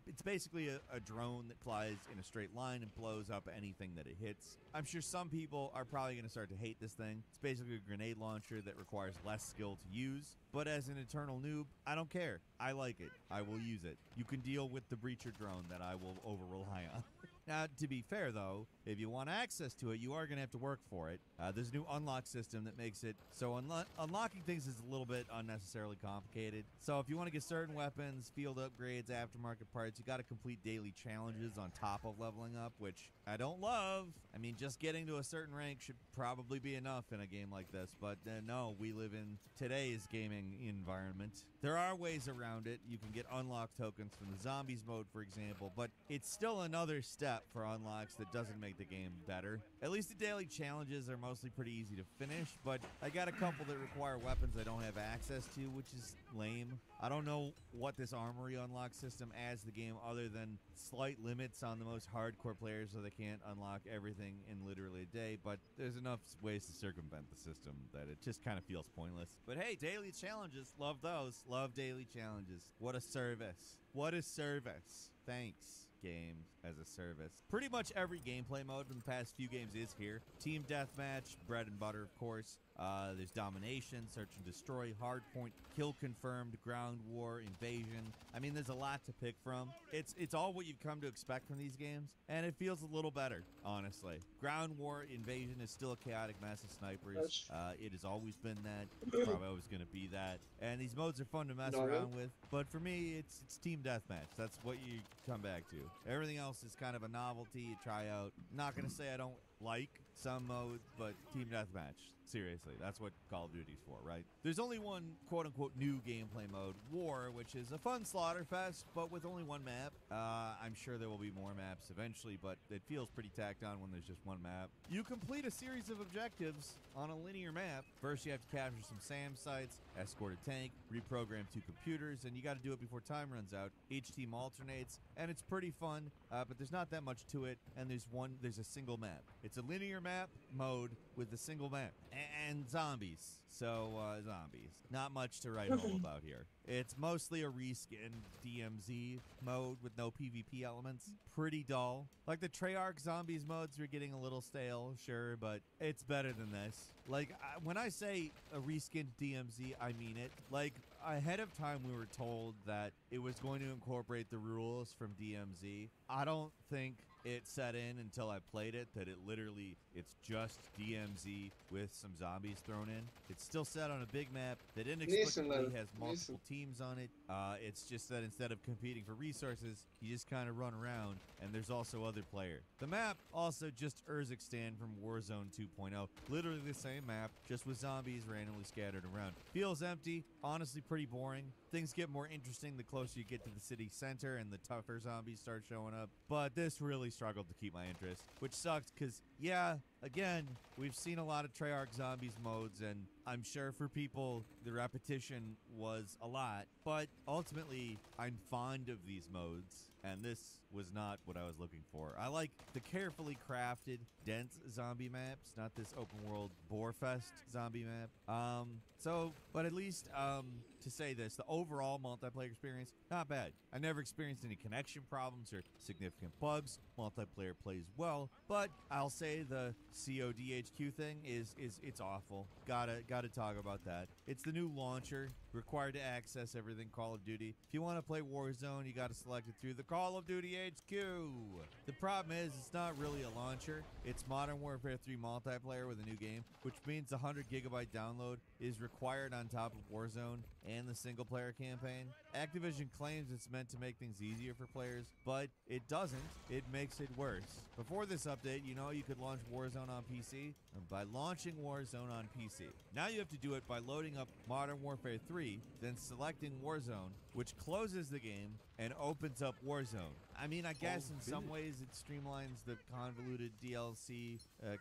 It's basically a drone that flies in a straight line and blows up anything that it hits. I'm sure some people are probably going to start to hate this thing. It's basically a grenade launcher that requires less skill to use. But as an eternal noob, I don't care. I like it. I will use it. You can deal with the Breacher drone that I will over-rely on. Now, to be fair, though, if you want access to it, you are going to have to work for it. There's a new unlock system that makes it so unlocking things is a little bit unnecessarily complicated. So if you want to get certain weapons, field upgrades, aftermarket parts, you got to complete daily challenges on top of leveling up, which I don't love. I mean, just getting to a certain rank should probably be enough in a game like this, but no, we live in today's gaming environment. There are ways around it. You can get unlock tokens from the zombies mode, for example, but it's still another step for unlocks that doesn't make the game better. At least the daily challenges are mostly pretty easy to finish, but I got a couple that require weapons I don't have access to, which is lame. I don't know what this armory unlock system adds to the game other than slight limits on the most hardcore players so they can't unlock everything in literally a day, but there's enough ways to circumvent the system that it just kind of feels pointless. But hey, daily challenges, love those. Love daily challenges. What a service. What a service. Thanks, game as a service. Pretty much every gameplay mode from the past few games is here. Team deathmatch, bread and butter, of course. There's domination, search and destroy, hardpoint, kill confirmed, ground war, invasion. I mean, there's a lot to pick from. It's all what you've come to expect from these games, and it feels a little better, honestly. Ground war, invasion is still a chaotic mess of snipers. It has always been that. It's probably always going to be that. And these modes are fun to mess around with, but for me, it's team deathmatch. That's what you come back to. Everything else is kind of a novelty you try out. Not going to say I don't like some modes, but team deathmatch, seriously, that's what Call of Duty's for, right? There's only one quote-unquote new gameplay mode, War, which is a fun slaughter fest, but with only one map. I'm sure there will be more maps eventually, but it feels pretty tacked on when there's just one map. You complete a series of objectives on a linear map. First, you have to capture some SAM sites, escort a tank, reprogram 2 computers, and you got to do it before time runs out. Each team alternates, and it's pretty fun, but there's not that much to it, and there's a single map. It's a linear map mode with a single map and zombies. So zombies, not much to write home about here. It's mostly a reskinned DMZ mode with no PvP elements. Pretty dull. Like the Treyarch zombies modes were getting a little stale, sure, but it's better than this. Like when I say a reskinned DMZ, I mean it. Like ahead of time we were told that it was going to incorporate the rules from DMZ. I don't think it set in until I played it that it's just DMZ with some zombies thrown in. It's still set on a big map that inexplicably has multiple teams on it. It's just that instead of competing for resources, you just kind of run around, and there's also other players. The map also just Urzikstan from Warzone 2.0. Literally the same map, just with zombies randomly scattered around. Feels empty, honestly pretty boring. Things get more interesting the closer you get to the city center and the tougher zombies start showing up. But this really struggled to keep my interest, which sucks because, yeah, again, we've seen a lot of Treyarch Zombies modes, and I'm sure for people the repetition was a lot, but ultimately I'm fond of these modes, and this was not what I was looking for. I like the carefully crafted, dense zombie maps, not this open world Borefest zombie map. But at least, to say this, the overall multiplayer experience, not bad. I never experienced any connection problems or significant bugs. Multiplayer plays well, but I'll say the CODHQ thing it's awful. Gotta talk about that. It's the new launcher, required to access everything Call of Duty. If you want to play Warzone, you gotta select it through the Call of Duty HQ. The problem is, it's not really a launcher. It's Modern Warfare 3 multiplayer with a new game, which means a 100 gigabyte download is required on top of Warzone and the single player campaign. Activision claims it's meant to make things easier for players, but it doesn't. It makes it worse. Before this update, you know you could launch Warzone on PC by launching Warzone on PC. Now you have to do it by loading up Modern Warfare 3, then selecting Warzone, which closes the game and opens up Warzone. I mean, I guess in some ways it streamlines the convoluted DLC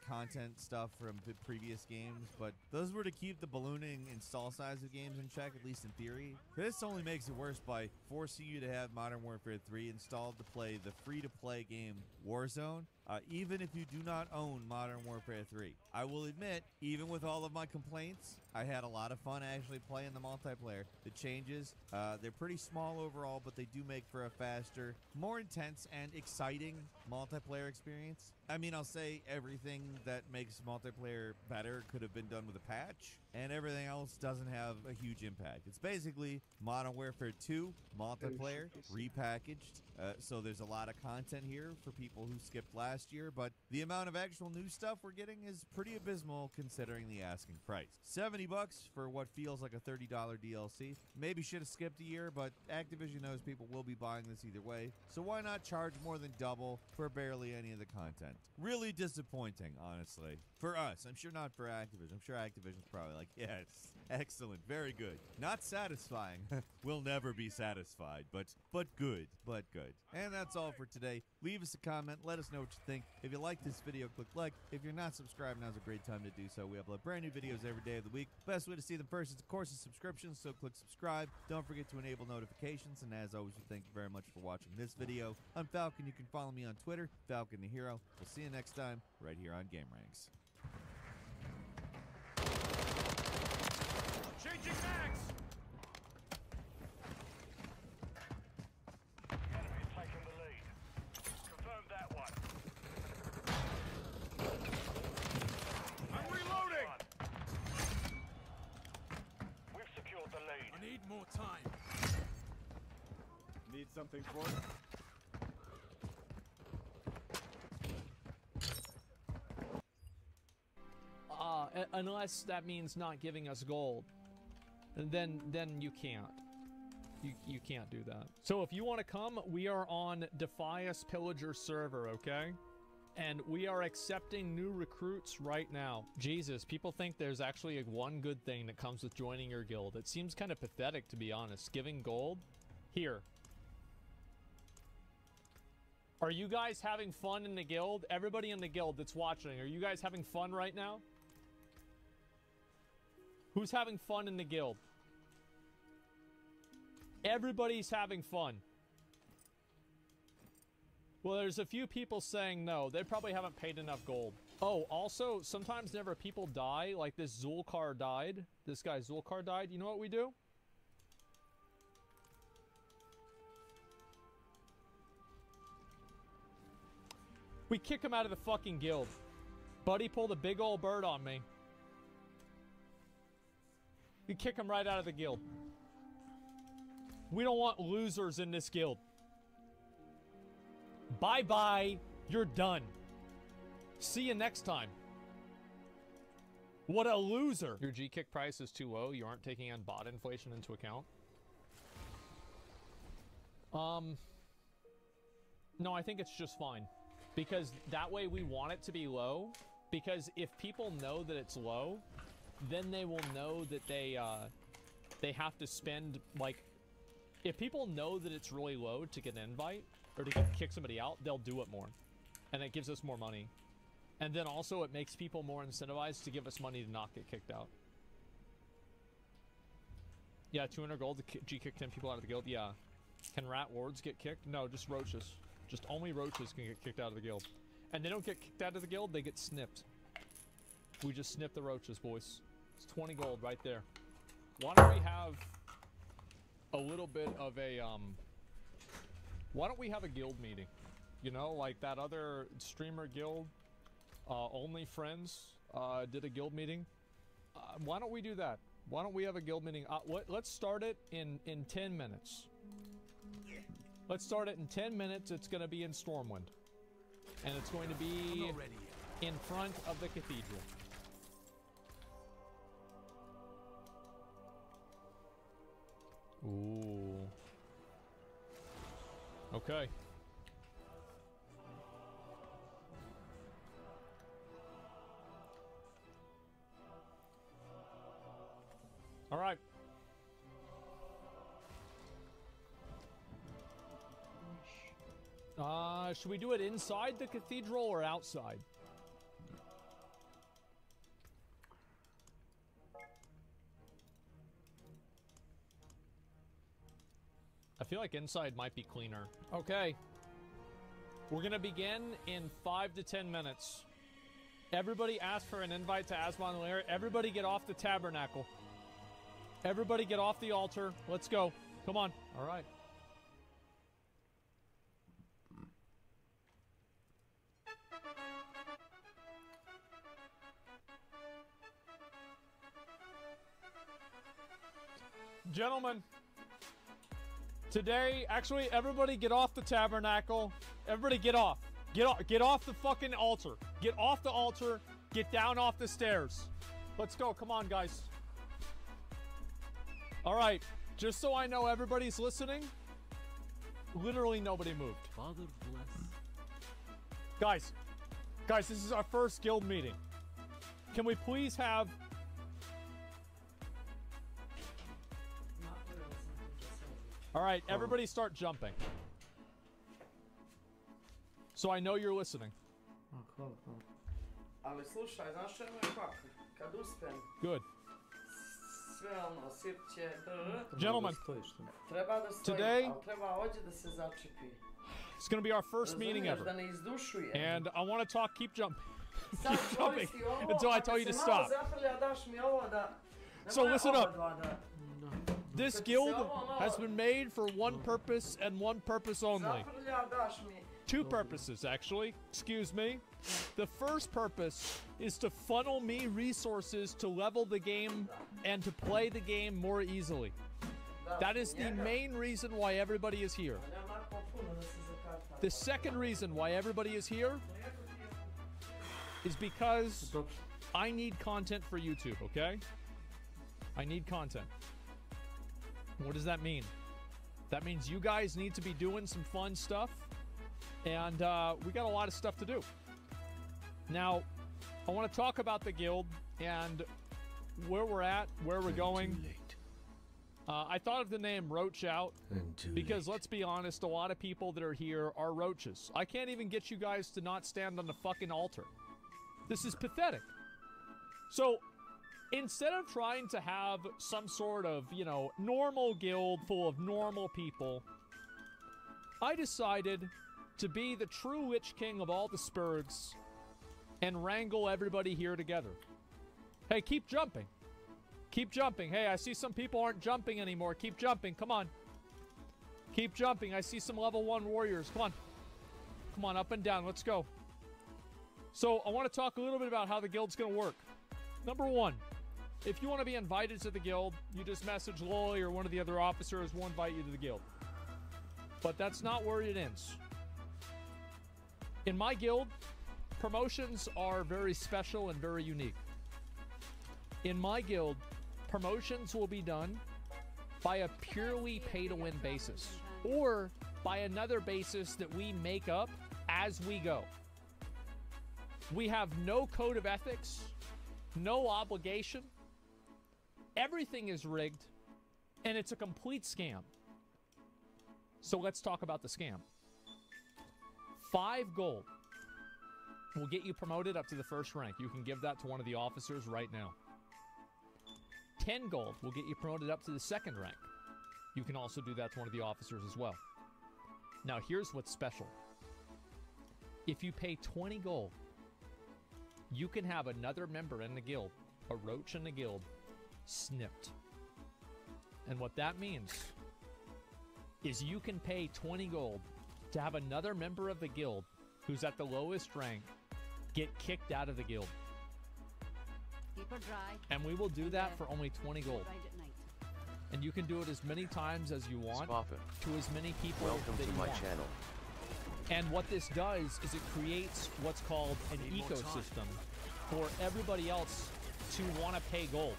content stuff from the previous games, but those were to keep the ballooning install size of games in check, at least in theory. This only makes it worse by forcing you to have Modern Warfare 3 installed to play the free-to-play game Warzone, even if you do not own Modern Warfare 3. I will admit, even with all of my complaints, I had a lot of fun actually playing the multiplayer. The changes, they're pretty small overall, but they do make for a faster, more intense, and exciting multiplayer experience. I mean, I'll say everything that makes multiplayer better could have been done with a patch, and everything else doesn't have a huge impact. It's basically Modern Warfare 2 multiplayer repackaged, so there's a lot of content here for people who skipped last year, but the amount of actual new stuff we're getting is pretty abysmal considering the asking price. $70 for what feels like a $30 DLC. Maybe should have skipped a year, but Activision knows people will be buying this either way, so why not charge more than double for barely any of the content? Really disappointing, honestly. For us. I'm sure not for Activision. I'm sure Activision's probably like, yes, excellent, very good. Not satisfying. We'll never be satisfied, but good, And that's all for today. Leave us a comment. Let us know what you think. If you like this video, click like. If you're not subscribed, now's a great time to do so. We upload brand new videos every day of the week. Best way to see them first is, of course, a subscription, so click subscribe. Don't forget to enable notifications, and as always, we thank you very much for watching this video. I'm Falcon. You can follow me on Twitter, Falcon the Hero. We'll see you next time, right here on Game Ranks. Changing mags! The enemy's taking the lead. Confirm that one. I'm reloading! We've secured the lead. I need more time. Need something for it? Unless that means not giving us gold, then you can't. You can't do that. So if you want to come, we are on Defias Pillager server, okay? And we are accepting new recruits right now. Jesus, people think there's actually one good thing that comes with joining your guild. It seems kind of pathetic, to be honest. Giving gold? Here. Are you guys having fun in the guild? Everybody in the guild that's watching, are you guys having fun right now? Who's having fun in the guild? Everybody's having fun. Well, there's a few people saying no. They probably haven't paid enough gold. Oh, also, sometimes whenever people die, like this Zulkar died. This guy Zulkar died. You know what we do? We kick him out of the fucking guild. Buddy pulled a big old bird on me. We kick him right out of the guild. We don't want losers in this guild. Bye-bye. You're done. See you next time. What a loser. Your G-Kick price is too low. You aren't taking on bot inflation into account. No, I think it's just fine. Because that way we want it to be low. Because if people know that it's low, then they will know that they have to spend, like... If people know that it's really low to get an invite, or to kick somebody out, they'll do it more. And it gives us more money. And then also it makes people more incentivized to give us money to not get kicked out. Yeah, 200 gold to G-kick 10 people out of the guild. Yeah. Can rat lords get kicked? No, just roaches. Just only roaches can get kicked out of the guild. And they don't get kicked out of the guild, they get snipped. We just snip the roaches, boys. It's 20 gold right there. Why don't we have a little bit of a, why don't we have a guild meeting? You know, like that other streamer guild, Only Friends, did a guild meeting. Why don't we do that? Why don't we have a guild meeting? Let's start it in 10 minutes. Let's start it in 10 minutes. It's going to be in Stormwind. And it's going to be in front of the cathedral. Ooh. Okay. All right. Should we do it inside the cathedral or outside? I feel like inside might be cleaner. Okay. We're gonna begin in 5 to 10 minutes. Everybody ask for an invite to Asmon Lair. Everybody get off the tabernacle. Everybody get off the altar. Let's go. Come on. All right. Gentlemen, today, actually, everybody get off the tabernacle. Everybody get off. Get off the fucking altar. Get off the altar. Get down off the stairs. Let's go. Come on, guys. All right. Just so I know everybody's listening, literally nobody moved. Father Guys, bless. this is our first guild meeting. Can we please have... All right, everybody start jumping. So I know you're listening. Ali slušaj, znaš što je moj pak? Kad uspem Good. sve ono sipće, Gentlemen, treba da stoji, today ali treba ovdje da se začepi. it's going to be our first meeting ever. Da ne izdušuje. And I want to talk, keep jumping. Sad Keep jumping koristi ovo, until I ako tell you to se malo stop. zaprlja, daš mi ovo da... So Nemoj listen oba up. dva da... This guild has been made for one purpose and one purpose only. Zaprlja, daš mi... Two purposes, actually. Excuse me. The first purpose is to funnel me resources to level the game and to play the game more easily. That is the main reason why everybody is here. The second reason why everybody is here is because I need content for YouTube, okay? I need content. What does that mean? That means you guys need to be doing some fun stuff. And we got a lot of stuff to do. Now, I want to talk about the guild and where we're at, where we're going. I thought of the name Roach Out because, let's be honest, a lot of people that are here are roaches. I can't even get you guys to not stand on the fucking altar. This is pathetic. So, instead of trying to have some sort of, you know, normal guild full of normal people, I decided to be the true Lich King of all the Spurgs and wrangle everybody here together. Hey, keep jumping. Keep jumping. Hey, I see some people aren't jumping anymore. Keep jumping. Come on. Keep jumping. I see some level 1 warriors. Come on. Come on, up and down. Let's go. So, I want to talk a little bit about how the guild's going to work. Number 1, If you want to be invited to the guild, you just message Lolly or one of the other officers. We'll invite you to the guild. But that's not where it ends. In my guild, promotions are very special and very unique. In my guild, promotions will be done by a purely pay-to-win basis, or by another basis that we make up as we go. We have no code of ethics, no obligation. Everything is rigged, and it's a complete scam. So let's talk about the scam. 5 gold will get you promoted up to the first rank. You can give that to one of the officers right now. 10 gold will get you promoted up to the second rank. You can also do that to one of the officers as well. Now, here's what's special. If you pay 20 gold, you can have another member in the guild, a roach in the guild, snipped. And what that means is you can pay 20 gold to have another member of the guild who's at the lowest rank get kicked out of the guild. Keep her dry. And we will do that for only 20 gold. And you can do it as many times as you want to as many people Welcome that to you my want. channel. And what this does is it creates what's called an ecosystem for everybody else to want to pay gold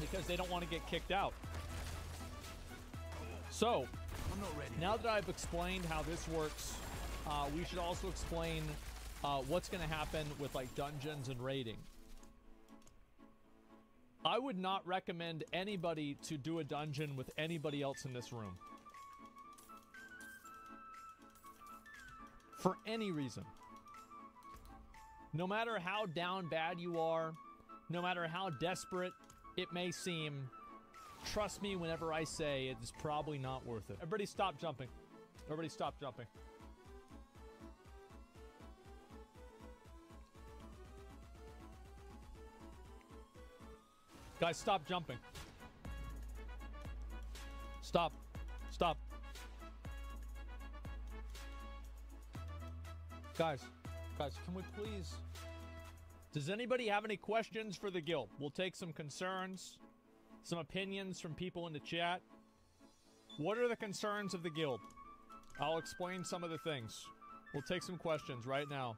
because they don't want to get kicked out. So, now that I've explained how this works, we should also explain what's going to happen with like dungeons and raiding. I would not recommend anybody to do a dungeon with anybody else in this room. For any reason. No matter how down bad you are, no matter how desperate it may seem, trust me whenever I say it's probably not worth it. Everybody stop jumping. Everybody stop jumping. Guys, stop jumping. Stop. Stop. Guys, can we please... Does anybody have any questions for the guild? We'll take some concerns, some opinions from people in the chat. What are the concerns of the guild? I'll explain some of the things. We'll take some questions right now.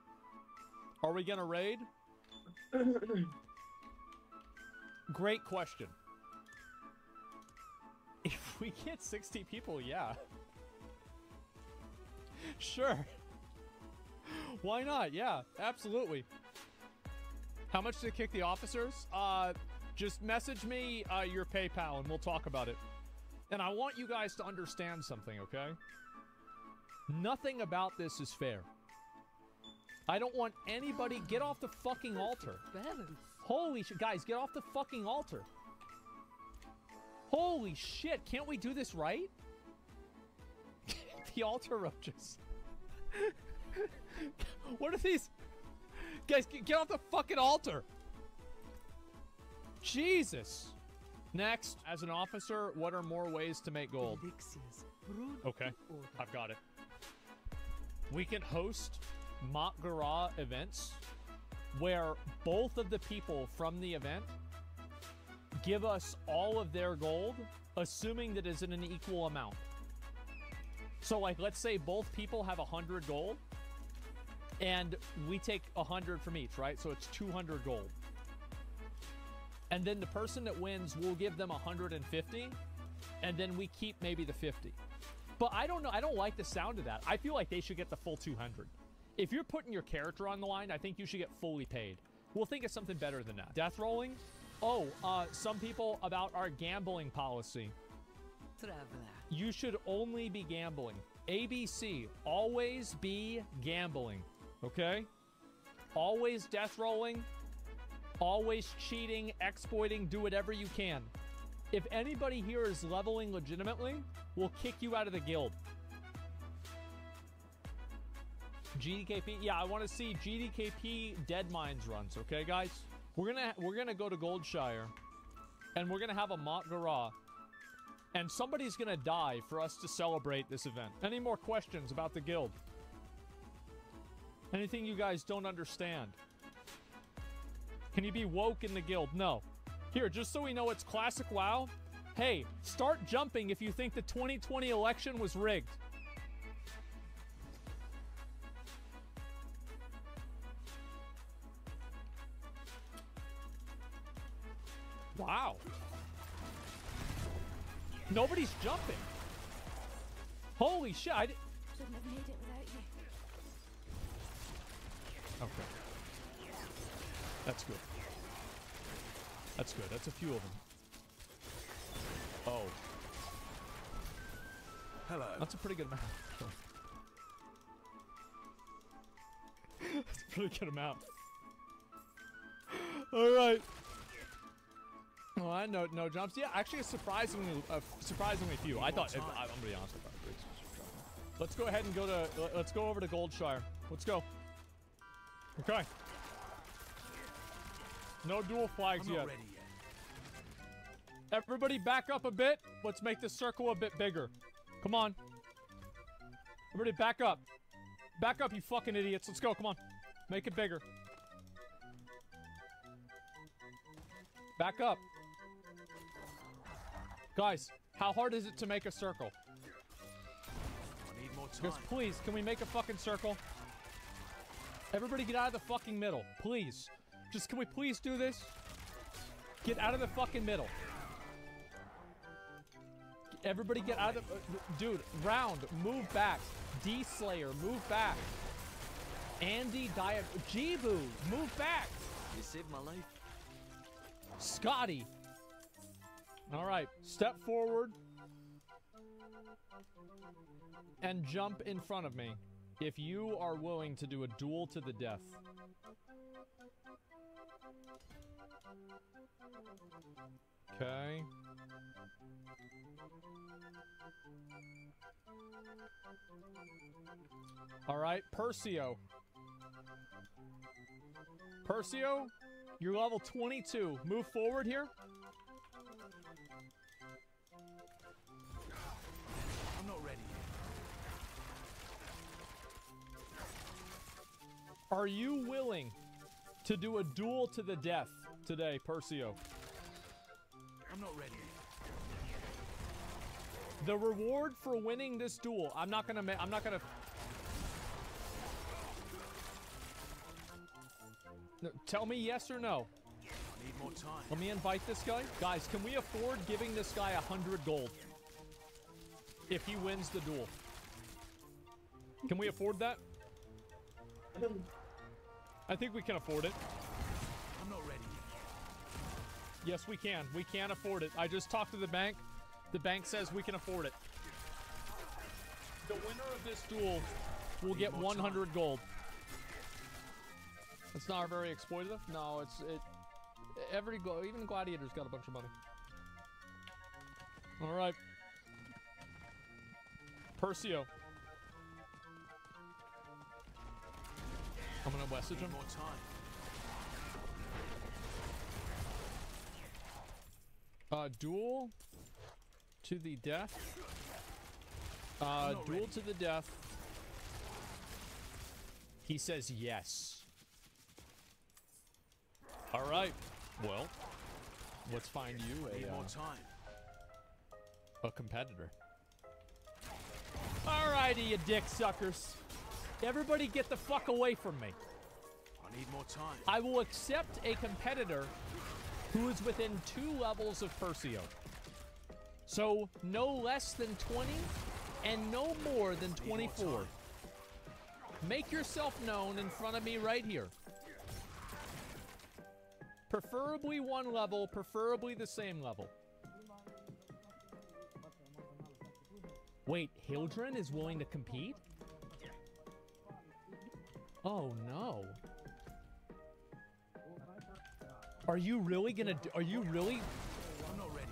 Are we gonna raid? Great question. If we get 60 people, yeah. Sure. Why not? Yeah, absolutely. How much to kick the officers? Just message me your PayPal and we'll talk about it. And I want you guys to understand something, okay? Nothing about this is fair. I don't want anybody... Get off the fucking altar. Holy shit. Guys, get off the fucking altar. Holy shit. Can't we do this right? The altar roaches. What are these? Guys, get off the fucking altar. Jesus. Next, as an officer, what are more ways to make gold? Okay, I've got it. We can host Mat Gara events where both of the people from the event give us all of their gold, assuming that it's in an equal amount. So, like, let's say both people have 100 gold, and we take 100 from each, right? So it's 200 gold. And then the person that wins, we'll give them 150, and then we keep maybe the 50. But I don't know. I don't like the sound of that. I feel like they should get the full 200. If you're putting your character on the line, I think you should get fully paid. We'll think of something better than that. Death rolling? Oh, some people about our gambling policy. Traveler. You should only be gambling. ABC, always be gambling, okay? Always death rolling, always cheating, exploiting, do whatever you can. If anybody here is leveling legitimately, we'll kick you out of the guild. GDKP, yeah, I want to see GDKP Dead Mines runs, okay, guys? We're gonna go to Goldshire, and we're gonna have a Mat Gara, and somebody's gonna die for us to celebrate this event. Any more questions about the guild? Anything you guys don't understand? Can you be woke in the guild? No. Here, just so we know it's classic WoW. Hey, start jumping if you think the 2020 election was rigged. Wow. Nobody's jumping. Holy shit, I did. Couldn't have made it without you. Okay. That's good. That's good. That's a few of them. Oh. Hello. That's a pretty good amount. That's a pretty good amount. Alright. Oh, I know no jumps. Yeah, actually, surprisingly few. I thought. I'm gonna be honest. Let's go ahead and go to. Let's go over to Goldshire. Let's go. Okay. No dual flags yet. Ready yet. Everybody, back up a bit. Let's make this circle a bit bigger. Come on. Everybody, back up. Back up, you fucking idiots. Let's go. Come on. Make it bigger. Back up. Guys, how hard is it to make a circle? I need more time. Guys, please, can we make a fucking circle? Everybody get out of the fucking middle. Please. Just, can we please do this? Get out of the fucking middle. Everybody get out of the... dude, round, move back. D-Slayer, move back. Andy, Jibu, move back. You saved my life. Scotty. All right, step forward and jump in front of me if you are willing to do a duel to the death. Okay. All right, Percio. Percio, you're level 22. Move forward here. I'm not ready. Are you willing to do a duel to the death today, Percio? I'm not ready. The reward for winning this duel, I'm not gonna. No, tell me yes or no. I need more time. Let me invite this guy. Guys, can we afford giving this guy 100 gold if he wins the duel? Can we afford that? I think we can afford it. I'm not ready. Yes, we can. We can afford it. I just talked to the bank. The bank says we can afford it. The winner of this duel will get 100 gold. It's not very exploitative. No, even Gladiator's got a bunch of money. All right. Percio. I'm gonna message him. More time. Duel to the death. Duel to the death. He says yes. All right. Well, let's find you a competitor. Alrighty, you dick suckers. Everybody get the fuck away from me. I need more time. I will accept a competitor who is within 2 levels of Percio. So, no less than 20 and no more than 24. Make yourself known in front of me right here. Preferably 1 level, preferably the same level. Wait, Hildren is willing to compete? Oh no. Are you really gonna are you really? I'm not ready.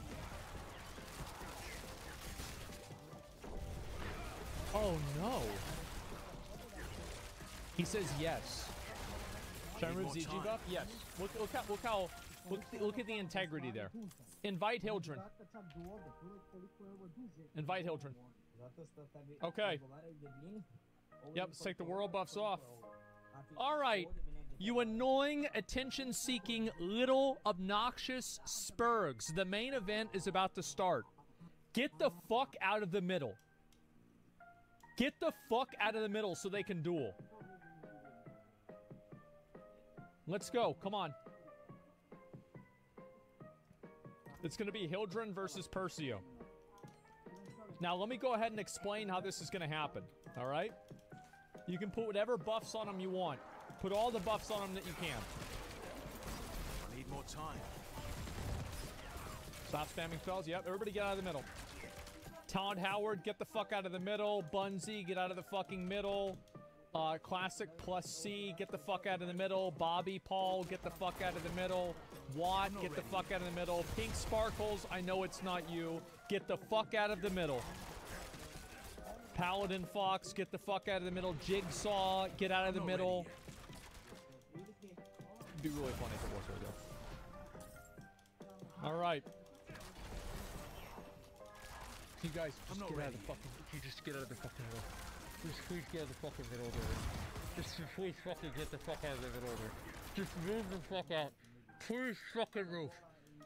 Oh no. He says yes. Should I remove ZG buff? Yes. Look at the integrity there. Invite Hildren. Invite Hildren. Okay. Yep, let's take the world buffs off. All right. You annoying, attention-seeking, little, obnoxious spurgs. The main event is about to start. Get the fuck out of the middle. Get the fuck out of the middle so they can duel. Let's go. Come on. It's going to be Hildren versus Persio. Now, let me go ahead and explain how this is going to happen. All right? You can put whatever buffs on them you want. Put all the buffs on them that you can. I need more time. Stop spamming spells. Yep, everybody get out of the middle. Todd Howard, get the fuck out of the middle. Bunzy, get out of the fucking middle. Classic plus C, get the fuck out of the middle. Bobby Paul, get the fuck out of the middle. Watt, get the fuck out of the middle. Pink Sparkles, I know it's not you. Get the fuck out of the middle. Paladin Fox, get the fuck out of the middle. Jigsaw, get out of the middle. It'd be really funny if it was right there. All right. You guys, just get out of the fucking. You just get out of the fucking middle. Just please get out of the fucking middle there. Just please fucking get the fuck out of the middle there. Just move the fuck out. Please fucking move.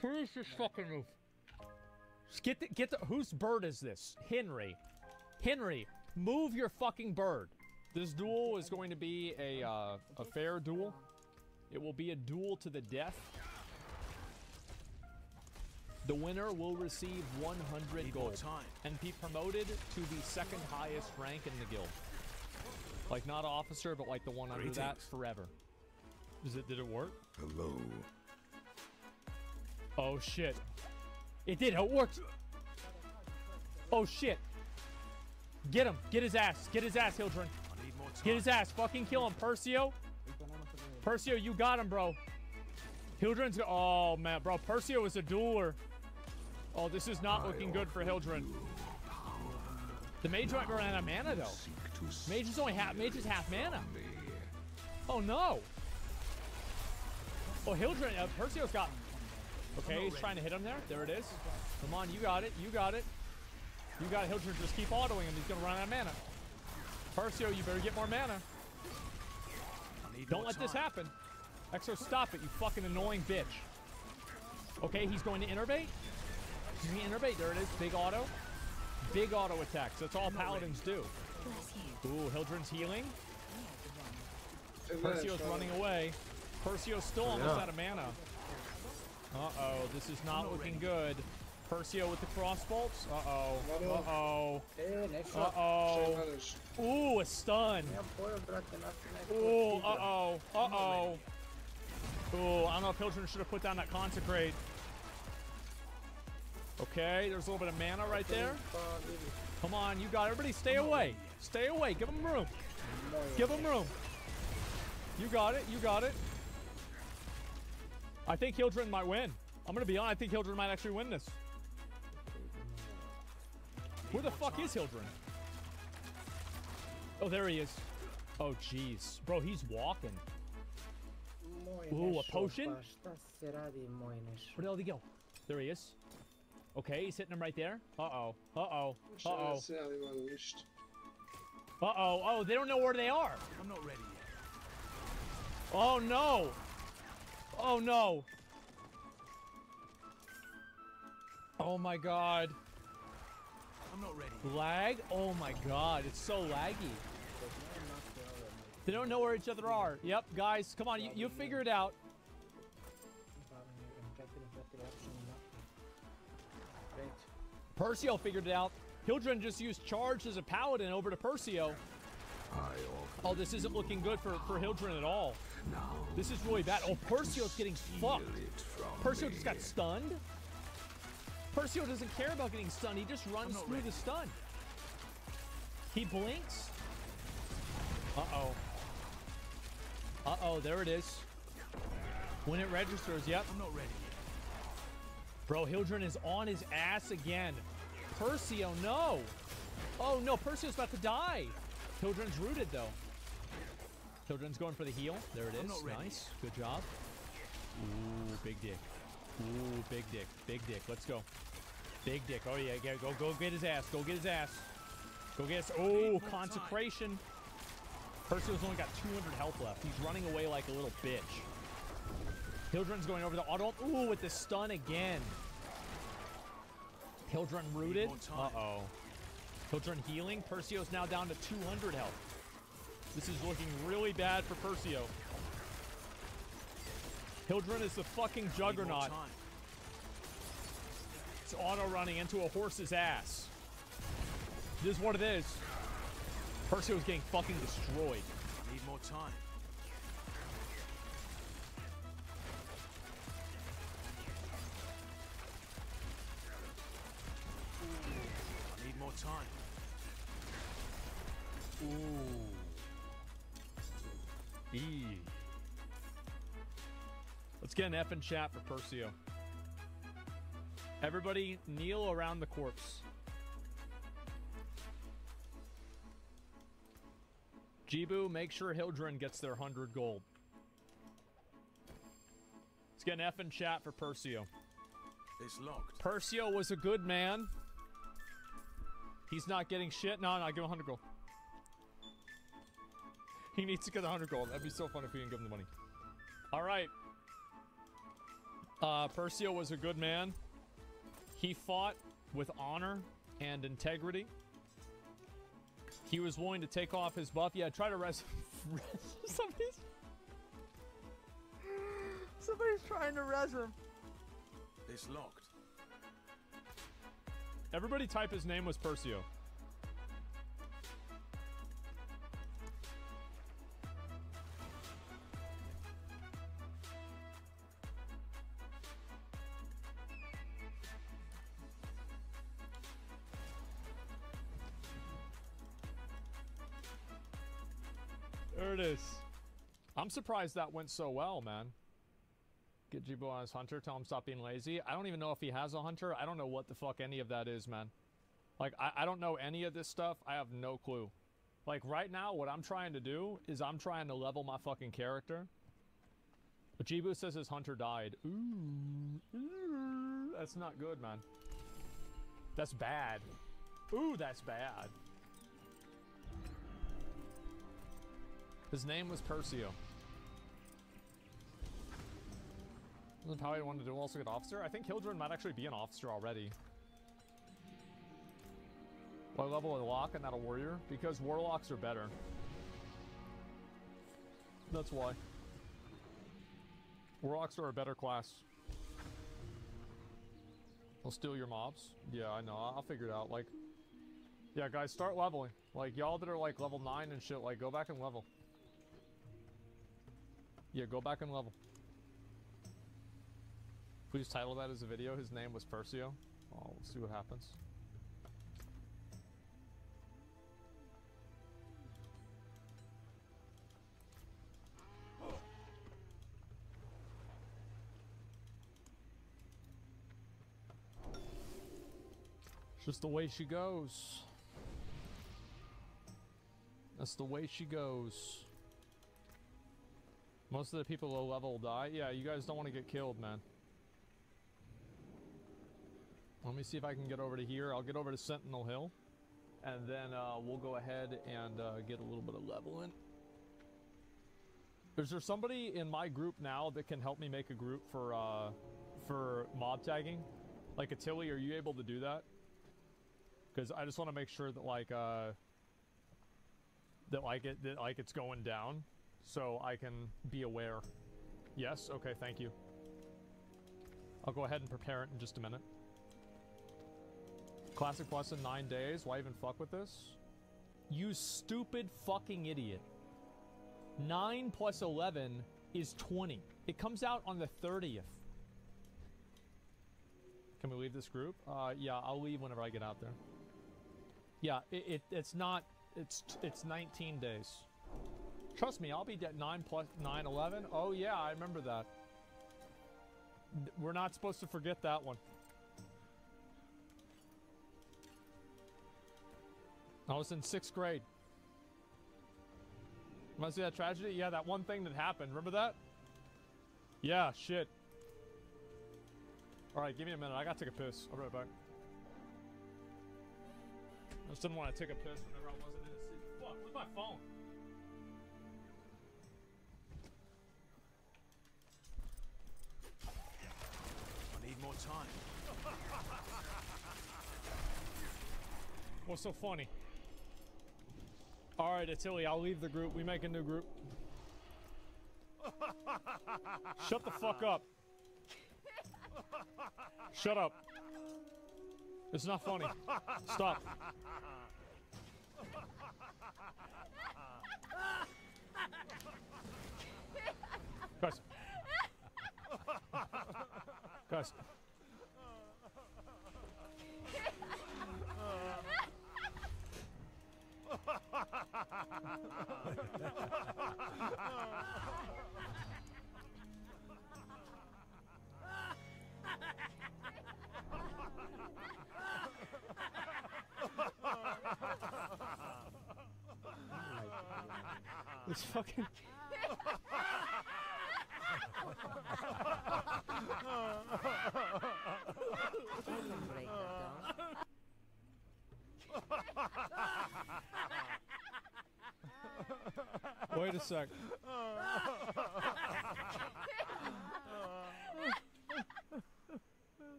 Please just fucking move. Just get the. Whose bird is this? Henry. Henry, move your fucking bird. This duel is going to be a fair duel. It will be a duel to the death. The winner will receive 100 gold and be promoted to the second highest rank in the guild. Like not officer, but like the one under that forever. Did it work? Hello. Oh shit. It did, it worked. Oh shit. Get him. Get his ass. Get his ass, Hildren. Get his ass. Fucking kill him. Persio. Persio, you got him, bro. Hildren's go. Oh, man, bro. Persio is a dueler. Oh, this is not looking good for Hildren. The mage might run out of mana, though. Mage is only half. Mage is half mana. Oh, no. Oh, Hildren. Persio's got. Okay, he's trying to hit him there. There it is. Come on, you got it. You got it. You got it, Hildren. Just keep autoing him. He's going to run out of mana. Persio, you better get more mana. Don't let this happen. Exo, stop it, you fucking annoying bitch. Okay, he's going to innervate. He's going to innervate. There it is. Big auto. Big auto attacks. That's all paladins do. Ooh, Hildren's healing. Persio's running away. Persio's still almost out of mana. Uh-oh, this is not looking good. Persio with the crossbolts. Uh-oh. Uh-oh. Uh-oh. Ooh, a stun. Ooh, uh-oh. Uh-oh. Ooh, I don't know if Hildren should have put down that consecrate. Okay, there's a little bit of mana right there. Come on, you got it. Everybody stay away. Stay away. Give him room. Give him room. You got it. You got it. I think Hildren might win. I'm going to be honest. I think Hildren might actually win this. Where the fuck is Hildren? Oh, there he is. Oh, jeez. Bro, he's walking. Ooh, a potion? Where the hell did he go? There he is. Okay, he's hitting him right there. Uh-oh. Uh-oh. Uh-oh. Uh-oh. Oh, they don't know where they are. I'm not ready yet. Oh, no. Oh, no. Oh, my God. I'm not ready. Lag? Oh my god, it's so laggy. They don't know where each other are. Yep, guys, come on, you figure it out. Persio figured it out. Hildren just used charge as a paladin over to Persio. Oh, this isn't looking good for Hildren at all. This is really bad. Oh, Persio's getting fucked. Persio just got stunned. Persio doesn't care about getting stunned. He just runs through the stun. He blinks. Uh-oh. Uh-oh, there it is. When it registers, yep. I'm not ready yet. Bro, Hildren is on his ass again. Persio, no. Oh, no, Persio's about to die. Hildren's rooted, though. Hildren's going for the heal. There it is. Nice. Good job. Ooh, big dick. Ooh, big dick. Big dick. Let's go. Big dick. Oh, yeah. Go get his ass. Go get his ass. Go get his... Oh, consecration. Percio's only got 200 health left. He's running away like a little bitch. Hildren's going over the auto. Ooh, with the stun again. Hildren rooted. Uh-oh. Hildren healing. Percio's now down to 200 health. This is looking really bad for Percio. Hildren is the fucking juggernaut. It's auto-running into a horse's ass. This is what it is. Percio's getting fucking destroyed. Need more time. I need more time. Ooh. Let's get an F in chat for Percio. Everybody kneel around the corpse. Jibu, make sure Hildren gets their 100 gold. Let's get an F in chat for Percio. It's locked. Percio was a good man. He's not getting shit. No, give him 100 gold. He needs to get 100 gold. That'd be so fun if we didn't give him the money. All right. Percio was a good man. He fought with honor and integrity. He was willing to take off his buff. Yeah, try to res... Somebody's trying to res him. It's locked. Everybody type his name was Percio. There it is. I'm surprised that went so well, man. Get Jibo on his hunter. Tell him stop being lazy. I don't even know if he has a hunter. I don't know what the fuck any of that is, man. Like, I don't know any of this stuff. I have no clue. Like, right now, what I'm trying to do is I'm trying to level my fucking character. But Jibu says his hunter died. Ooh. That's not good, man. That's bad. Ooh, that's bad. His name was Percio. Isn't how I wanted to also get officer? I think Hildren might actually be an officer already. What level a lock and not a warrior? Because warlocks are better. That's why. Warlocks are a better class. They'll steal your mobs. Yeah, I know. I'll figure it out. Like, yeah, guys, start leveling. Like, y'all that are like level 9 and shit, like, go back and level. Yeah, go back and level. Please title that as a video. His name was Percio. Oh, we'll see what happens. It's just the way she goes. That's the way she goes. Most of the people low level die. Yeah, you guys don't want to get killed, man. Let me see if I can get over to here. I'll get over to Sentinel Hill. And then we'll go ahead and get a little bit of level in. Is there somebody in my group now that can help me make a group for mob tagging? Like Attili, are you able to do that? Because I just want to make sure that it's going down, so I can be aware. Yes? Okay, thank you. I'll go ahead and prepare it in just a minute. Classic Plus in 9 days. Why even fuck with this? You stupid fucking idiot. 9 plus 11 is 20. It comes out on the 30th. Can we leave this group? Yeah, I'll leave whenever I get out there. Yeah, it's not... It's 19 days. Trust me, I'll be at 9 plus 9, 11. Oh yeah, I remember that. We're not supposed to forget that one. I was in 6th grade. Want to see that tragedy? Yeah, that one thing that happened. Remember that? Yeah, shit. Alright, give me a minute. I gotta take a piss. I'll be right back. I just didn't want to take a piss whenever I wasn't in the city. Fuck, where's my phone? Need more time. What's so funny? All right, Attili, I'll leave the group. We make a new group. Shut the fuck up. Shut up. It's not funny. Stop. Guys. Guys. This fucking... Wait a sec.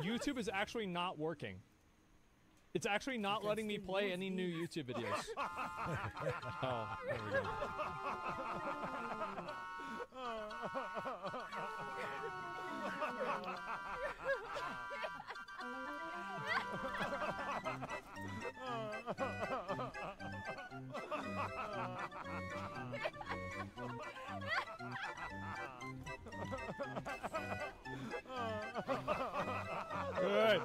YouTube is actually not working. It's actually not letting me play any new YouTube videos. Oh, there we go. Good.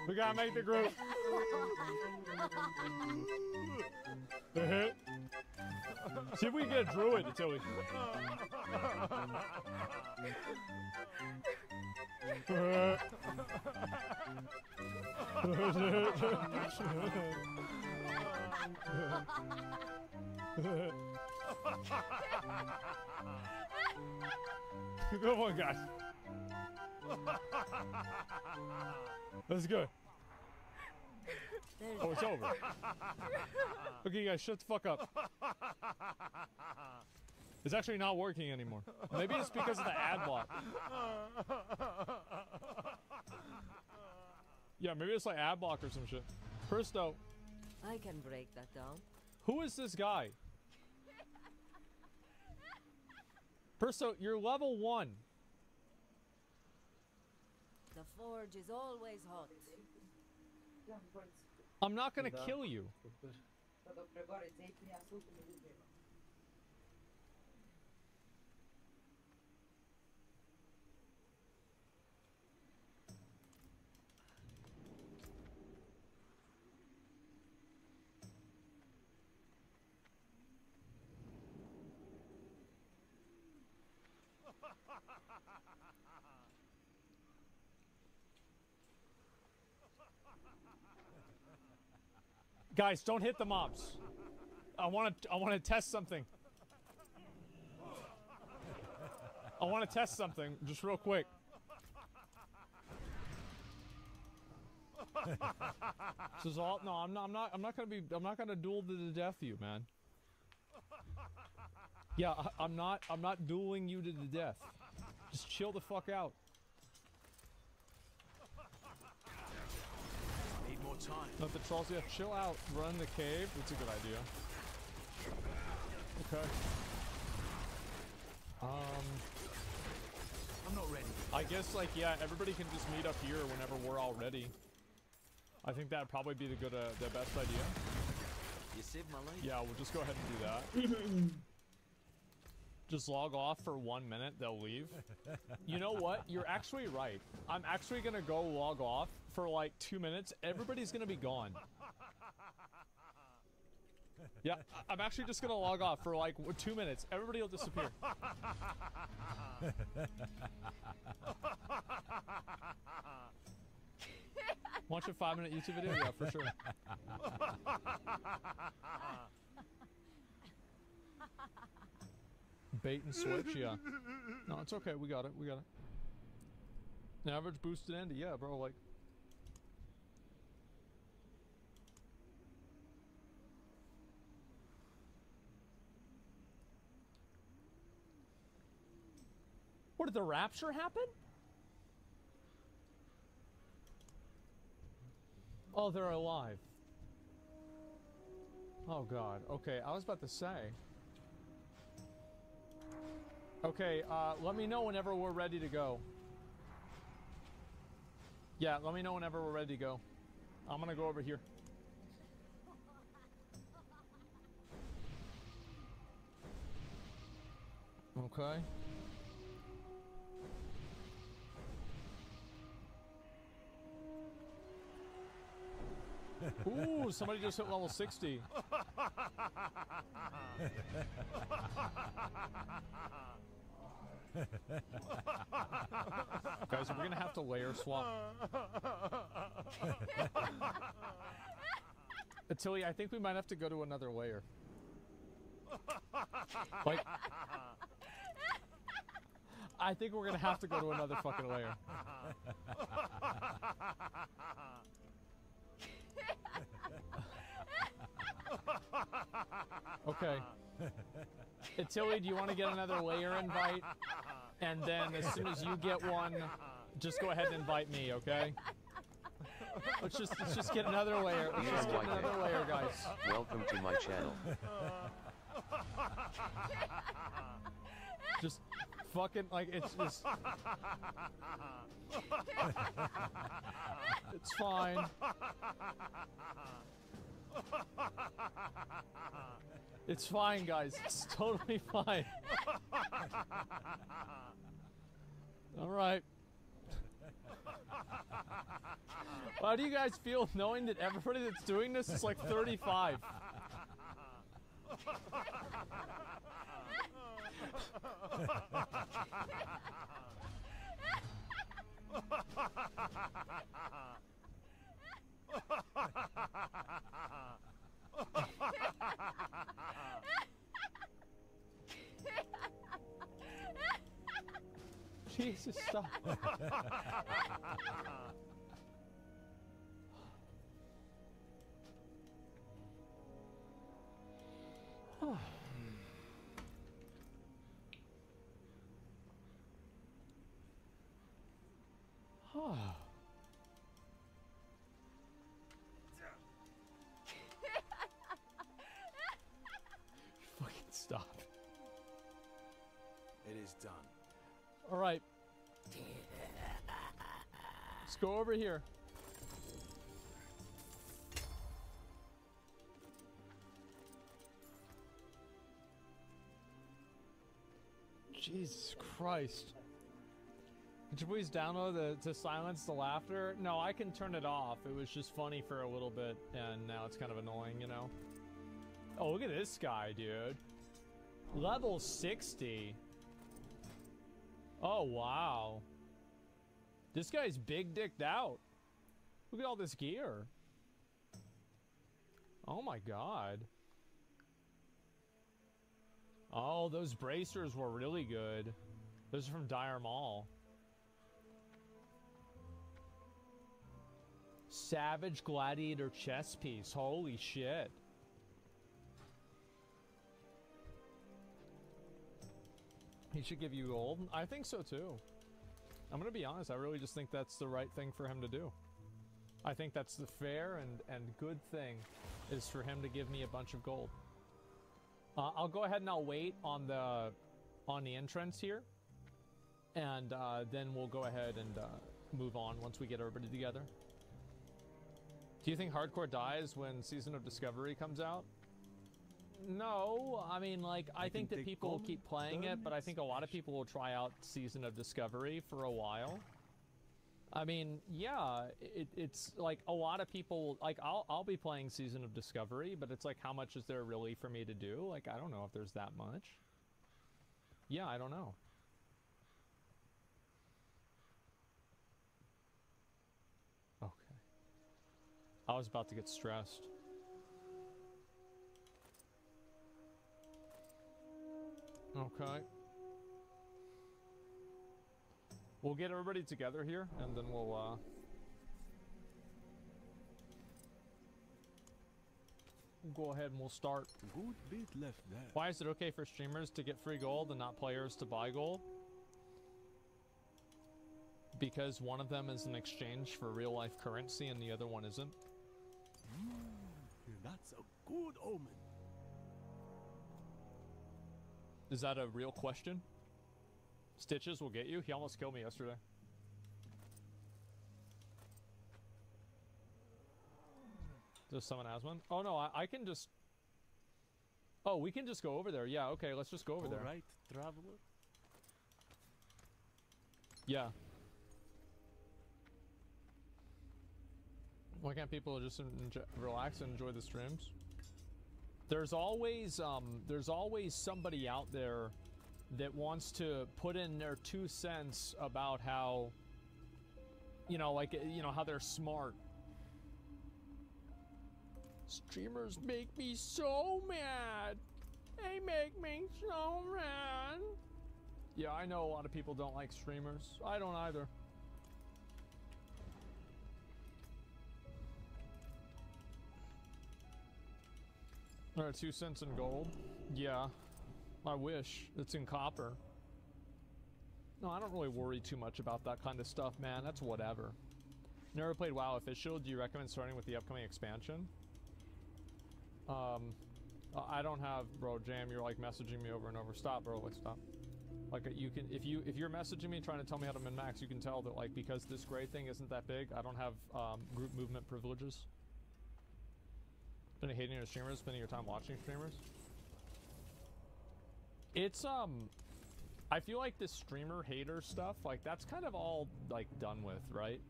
We gotta make the group. See if we can get a druid until we. Good one, guys. That's good. Oh, it's over. Okay, guys, shut the fuck up. It's actually not working anymore. Maybe it's because of the ad block. Yeah, maybe it's like ad block or some shit. First though, I can break that down. who is this guy? Perso, you're level 1. The forge is always hot. I'm not gonna kill you. Guys, don't hit the mobs. I want to test something. I want to test something just real quick. This is all. No, I'm not gonna duel to the death you, man. Yeah, I'm not dueling you to the death. Just chill the fuck out. Need more time. Not the trolls. Yeah, chill out. Run the cave. That's a good idea. Okay. I'm not ready. I guess, like, yeah, everybody can just meet up here whenever we're all ready. I think that'd probably be the best idea. You saved my life. Yeah, we'll just go ahead and do that. Just log off for 1 minute, they'll leave. You know what? You're actually right. I'm actually gonna go log off for like 2 minutes. Everybody's gonna be gone. Yeah, I'm actually just gonna log off for like 2 minutes. Everybody will disappear. Watch a 5-minute YouTube video? Yeah, for sure. Bait and switch, yeah. No, it's okay. We got it. We got it. An average boosted end, yeah, bro. Like, What, did the rapture happen? Oh, they're alive. Oh god. Okay, I was about to say. Okay, let me know whenever we're ready to go. Yeah, let me know whenever we're ready to go. I'm gonna go over here. Okay. Ooh, somebody just hit level 60. Guys, we're gonna have to layer swap. Tilly, I think we might have to go to another layer. Like, I think we're gonna have to go to another fucking layer. Okay. Tilly, do you want to get another layer invite? And then as soon as you get one, just go ahead and invite me, okay? Let's just get another layer. Let's just get another layer, guys. Welcome to my channel. Just fucking, like, it's just... It's fine. It's fine, guys. It's totally fine. All right. How do you guys feel knowing that everybody that's doing this is like 35? Jesus, stop. Fucking stop. It is done. All right. Let's go over here. Jesus Christ. Could you please download to silence the laughter? No, I can turn it off. It was just funny for a little bit, and now it's kind of annoying, you know? Oh, look at this guy, dude. Level 60. Oh, wow. This guy's big dicked out. Look at all this gear. Oh my god. Oh, those bracers were really good. Those are from Dire Mall. Savage Gladiator chess piece. Holy shit. He should give you gold. I think so too. I'm gonna be honest, I really just think that's the right thing for him to do. I think that's the fair and good thing, is for him to give me a bunch of gold. I'll go ahead and I'll wait on the entrance here, and then we'll go ahead and move on once we get everybody together. Do you think hardcore dies when Season of Discovery comes out? No, I mean, like, I think that people will keep playing it, but I think a lot of people will try out Season of Discovery for a while. I mean, yeah, it's like a lot of people, like, I'll be playing Season of Discovery, but it's like, how much is there really for me to do? Like, I don't know if there's that much. Yeah, I don't know. Okay. I was about to get stressed. Okay. We'll get everybody together here, and then we'll go ahead and we'll start. Good bit left there. Why is it okay for streamers to get free gold and not players to buy gold? Because one of them is an exchange for real life currency and the other one isn't. That's a good omen. Is that a real question? Stitches will get you? He almost killed me yesterday. Does someone has one? Oh no, I can just... Oh, we can just go over there. Yeah, okay, let's just go over there. Alright, traveler. Yeah. Why can't people just relax and enjoy the streams? There's always somebody out there that wants to put in their 2 cents about how, you know, like, you know, how they're smart. Streamers make me so mad. They make me so mad. Yeah, I know a lot of people don't like streamers. I don't either. Alright, 2 cents in gold. Yeah. I wish. It's in copper. No, I don't really worry too much about that kind of stuff, man. That's whatever. Never played WoW official. Do you recommend starting with the upcoming expansion? I don't have, bro, Jam, you're like messaging me over and over. Stop, bro, like stop. Like you can, if you're messaging me trying to tell me how to min-max, you can tell that like because this gray thing isn't that big, I don't have group movement privileges. Been hating your streamers, spending your time watching streamers. It's I feel like this streamer hater stuff, like that's kind of all like done with, right?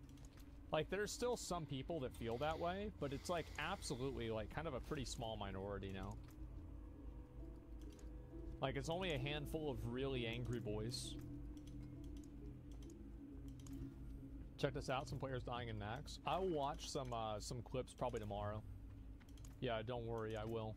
Like there's still some people that feel that way, but it's like absolutely like kind of a pretty small minority now. Like it's only a handful of really angry boys. Check this out, some players dying in Nax. I'll watch some clips probably tomorrow. Yeah, don't worry, I will.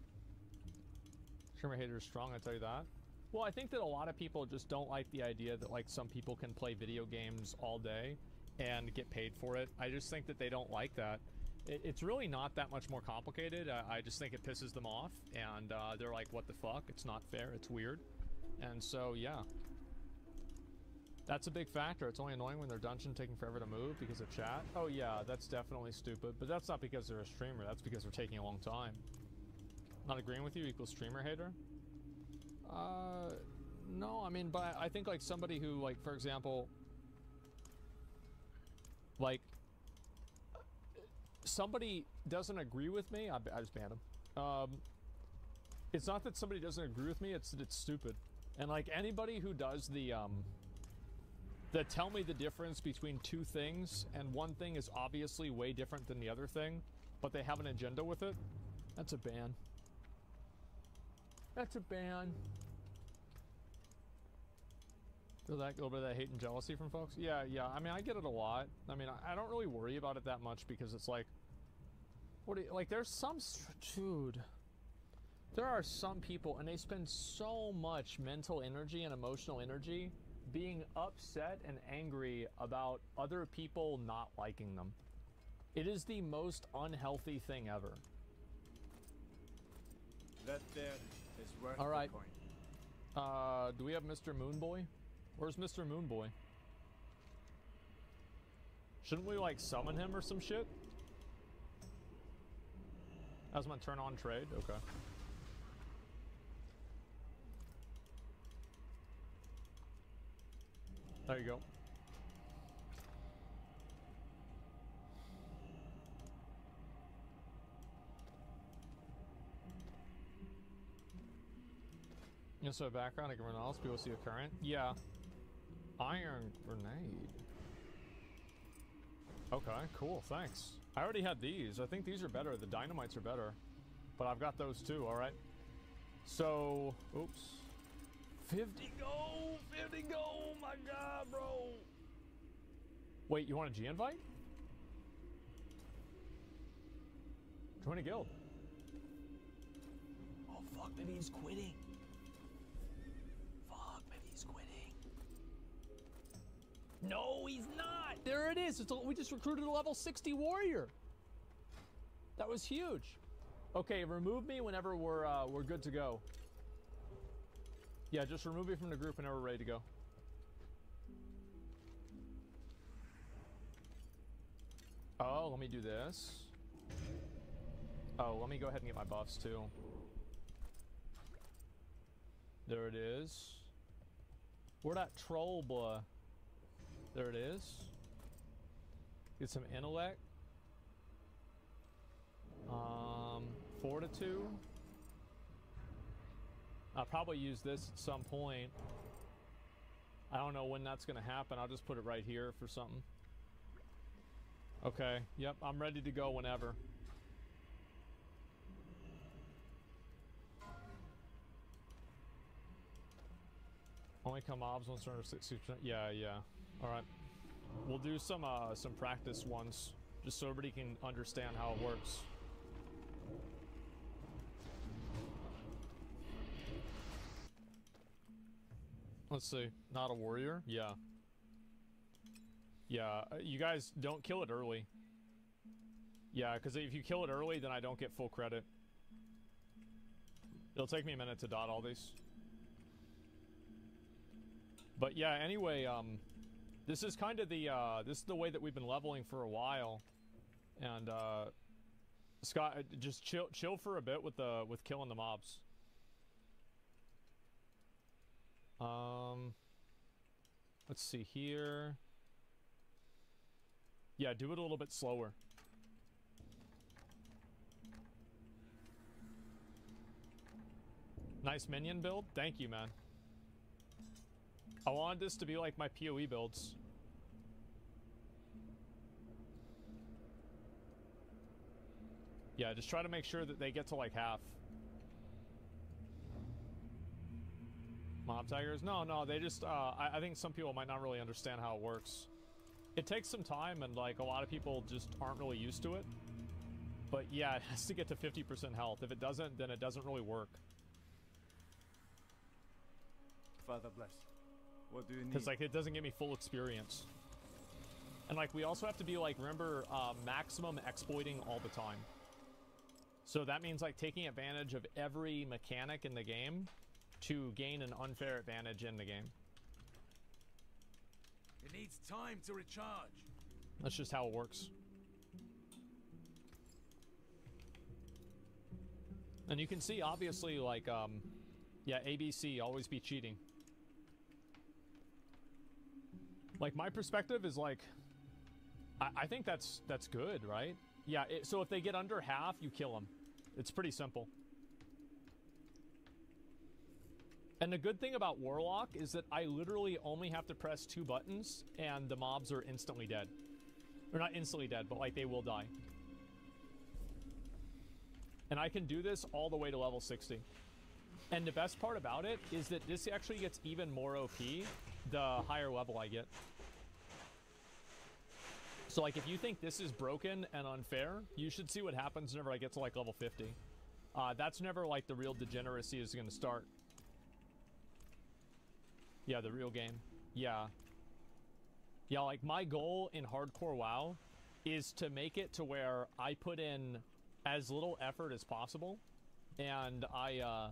Streamer hater is strong, I tell you that. Well, I think that a lot of people just don't like the idea that like some people can play video games all day and get paid for it. I just think that they don't like that. It's really not that much more complicated. I just think it pisses them off, and they're like, what the fuck? It's not fair, it's weird. And so, yeah. That's a big factor. It's only annoying when their dungeon taking forever to move because of chat. Oh yeah, that's definitely stupid, but that's not because they're a streamer, that's because they're taking a long time. Not agreeing with you equals streamer hater? No, I mean, but I think like somebody who, like, for example, like, somebody doesn't agree with me, I just banned him. It's not that somebody doesn't agree with me, it's that it's stupid. And like anybody who does the tell me the difference between two things, and one thing is obviously way different than the other thing, but they have an agenda with it, that's a ban. That's a ban. Feel that, a little bit of that hate and jealousy from folks? Yeah, I mean, I get it a lot. I mean, I don't really worry about it that much because it's like, what do you, like, there's some, dude, there are some people and they spend so much mental energy and emotional energy being upset and angry about other people not liking them. It is the most unhealthy thing ever. That there is worth all right. the coin. Do we have Mr. Moonboy? Where's Mr. Moonboy? Shouldn't we like summon him or some shit? That's my turn on trade? Okay. There you go. You also have background, like everyone else, people see a current? Yeah. Iron grenade. Okay, cool, thanks. I already had these. I think these are better. The dynamites are better. But I've got those too, alright? So, oops. 50 gold! 50 gold! My god, bro! Wait, you want a G-invite? Join a guild. Oh, fuck, maybe he's quitting. Fuck, maybe he's quitting. No, he's not! There it is! We just recruited a level 60 warrior! That was huge. Okay, remove me whenever we're good to go. Yeah, just remove me from the group whenever we're ready to go. Oh, let me do this. Oh, let me go ahead and get my buffs too. There it is. Where that troll boy? There it is. Get some intellect. Fortitude. I'll probably use this at some point. I don't know when that's gonna happen. I'll just put it right here for something. Okay, yep, I'm ready to go whenever. Only come mobs once under 60%. Yeah, yeah. Alright. We'll do some practice ones, just so everybody can understand how it works. Let's see. Not a warrior? Yeah. Yeah, you guys don't kill it early. Yeah, because if you kill it early, then I don't get full credit. It'll take me a minute to dot all these. But yeah, anyway, this is kind of the, this is the way that we've been leveling for a while. And, Scott, just chill for a bit with killing the mobs. Let's see here. Yeah, do it a little bit slower. Nice minion build. Thank you, man. I wanted this to be like my PoE builds. Yeah, just try to make sure that they get to like half. Mob tigers? No, they just, I think some people might not really understand how it works. It takes some time, and like a lot of people just aren't really used to it. But yeah, it has to get to 50% health. If it doesn't, then it doesn't really work. Father bless. What do you need? Because like it doesn't give me full experience. And like we also have to be like, remember, maximum exploiting all the time. So that means like taking advantage of every mechanic in the game to gain an unfair advantage in the game. It needs time to recharge. That's just how it works. And you can see, obviously, like, yeah, ABC, always be cheating. Like, my perspective is, like, I think that's good, right? Yeah, so if they get under half, you kill them. It's pretty simple. And the good thing about Warlock is that I literally only have to press 2 buttons and the mobs are instantly dead. Or not instantly dead, but like they will die. And I can do this all the way to level 60. And the best part about it is that this actually gets even more OP the higher level I get. So like if you think this is broken and unfair, you should see what happens whenever I get to like level 50. That's never like the real degeneracy is going to start. Yeah, the real game. Yeah. Yeah, like my goal in hardcore WoW is to make it to where I put in as little effort as possible and I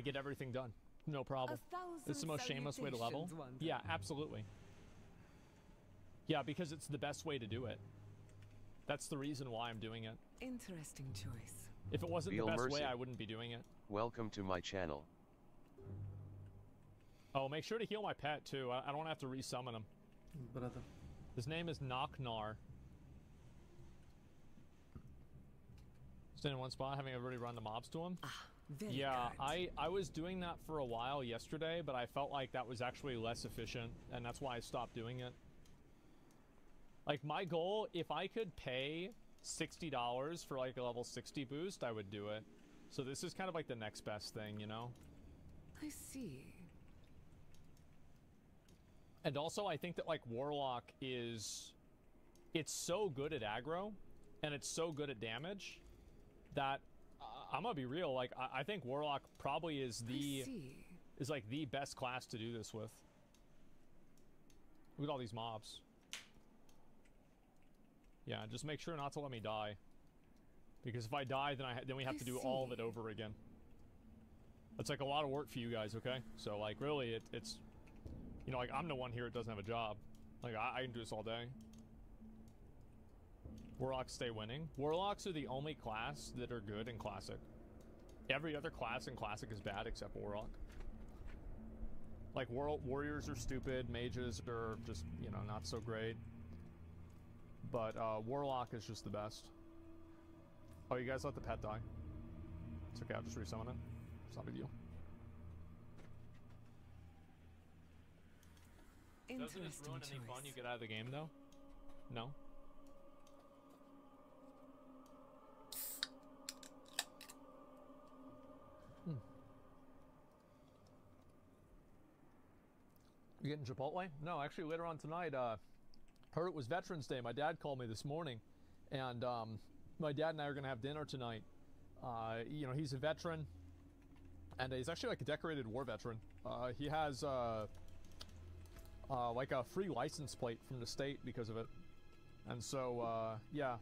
get everything done. No problem. It's the most shameless way to level. Yeah, absolutely. Yeah, because it's the best way to do it. That's the reason why I'm doing it. Interesting choice. If it wasn't the best way, I wouldn't be doing it. Welcome to my channel. Oh, make sure to heal my pet, too. I don't have to resummon him. Brother. His name is Knocknar. Staying in one spot, having everybody run the mobs to him? Yeah, I was doing that for a while yesterday, but I felt like that was actually less efficient, and that's why I stopped doing it. Like, my goal, if I could pay $60 for, like, a level 60 boost, I would do it. So this is kind of like the next best thing, you know? I see. And also, I think that, like, Warlock is... It's so good at aggro, and it's so good at damage, that... I'm gonna be real, like, I think Warlock probably is the... Is, like, the best class to do this with. Look at all these mobs. Yeah, just make sure not to let me die. Because if I die, then we have to do all of it over again. That's, like, a lot of work for you guys, okay? So, like, really, it's... You know, like, I'm the one here that doesn't have a job. Like, I can do this all day. Warlocks stay winning. Warlocks are the only class that are good in Classic. Every other class in Classic is bad except Warlock. Like, warriors are stupid, mages are just, you know, not so great. But, Warlock is just the best. Oh, you guys let the pet die. It's okay, I'll just resummon it. It's not a big deal. Doesn't this ruin any fun you get out of the game, though? No? You getting Chipotle? No, actually later on tonight, heard it was Veterans Day. My dad called me this morning, and my dad and I are going to have dinner tonight. You know, he's a veteran, and he's actually like a decorated war veteran. He has like a free license plate from the state because of it. And so, yeah.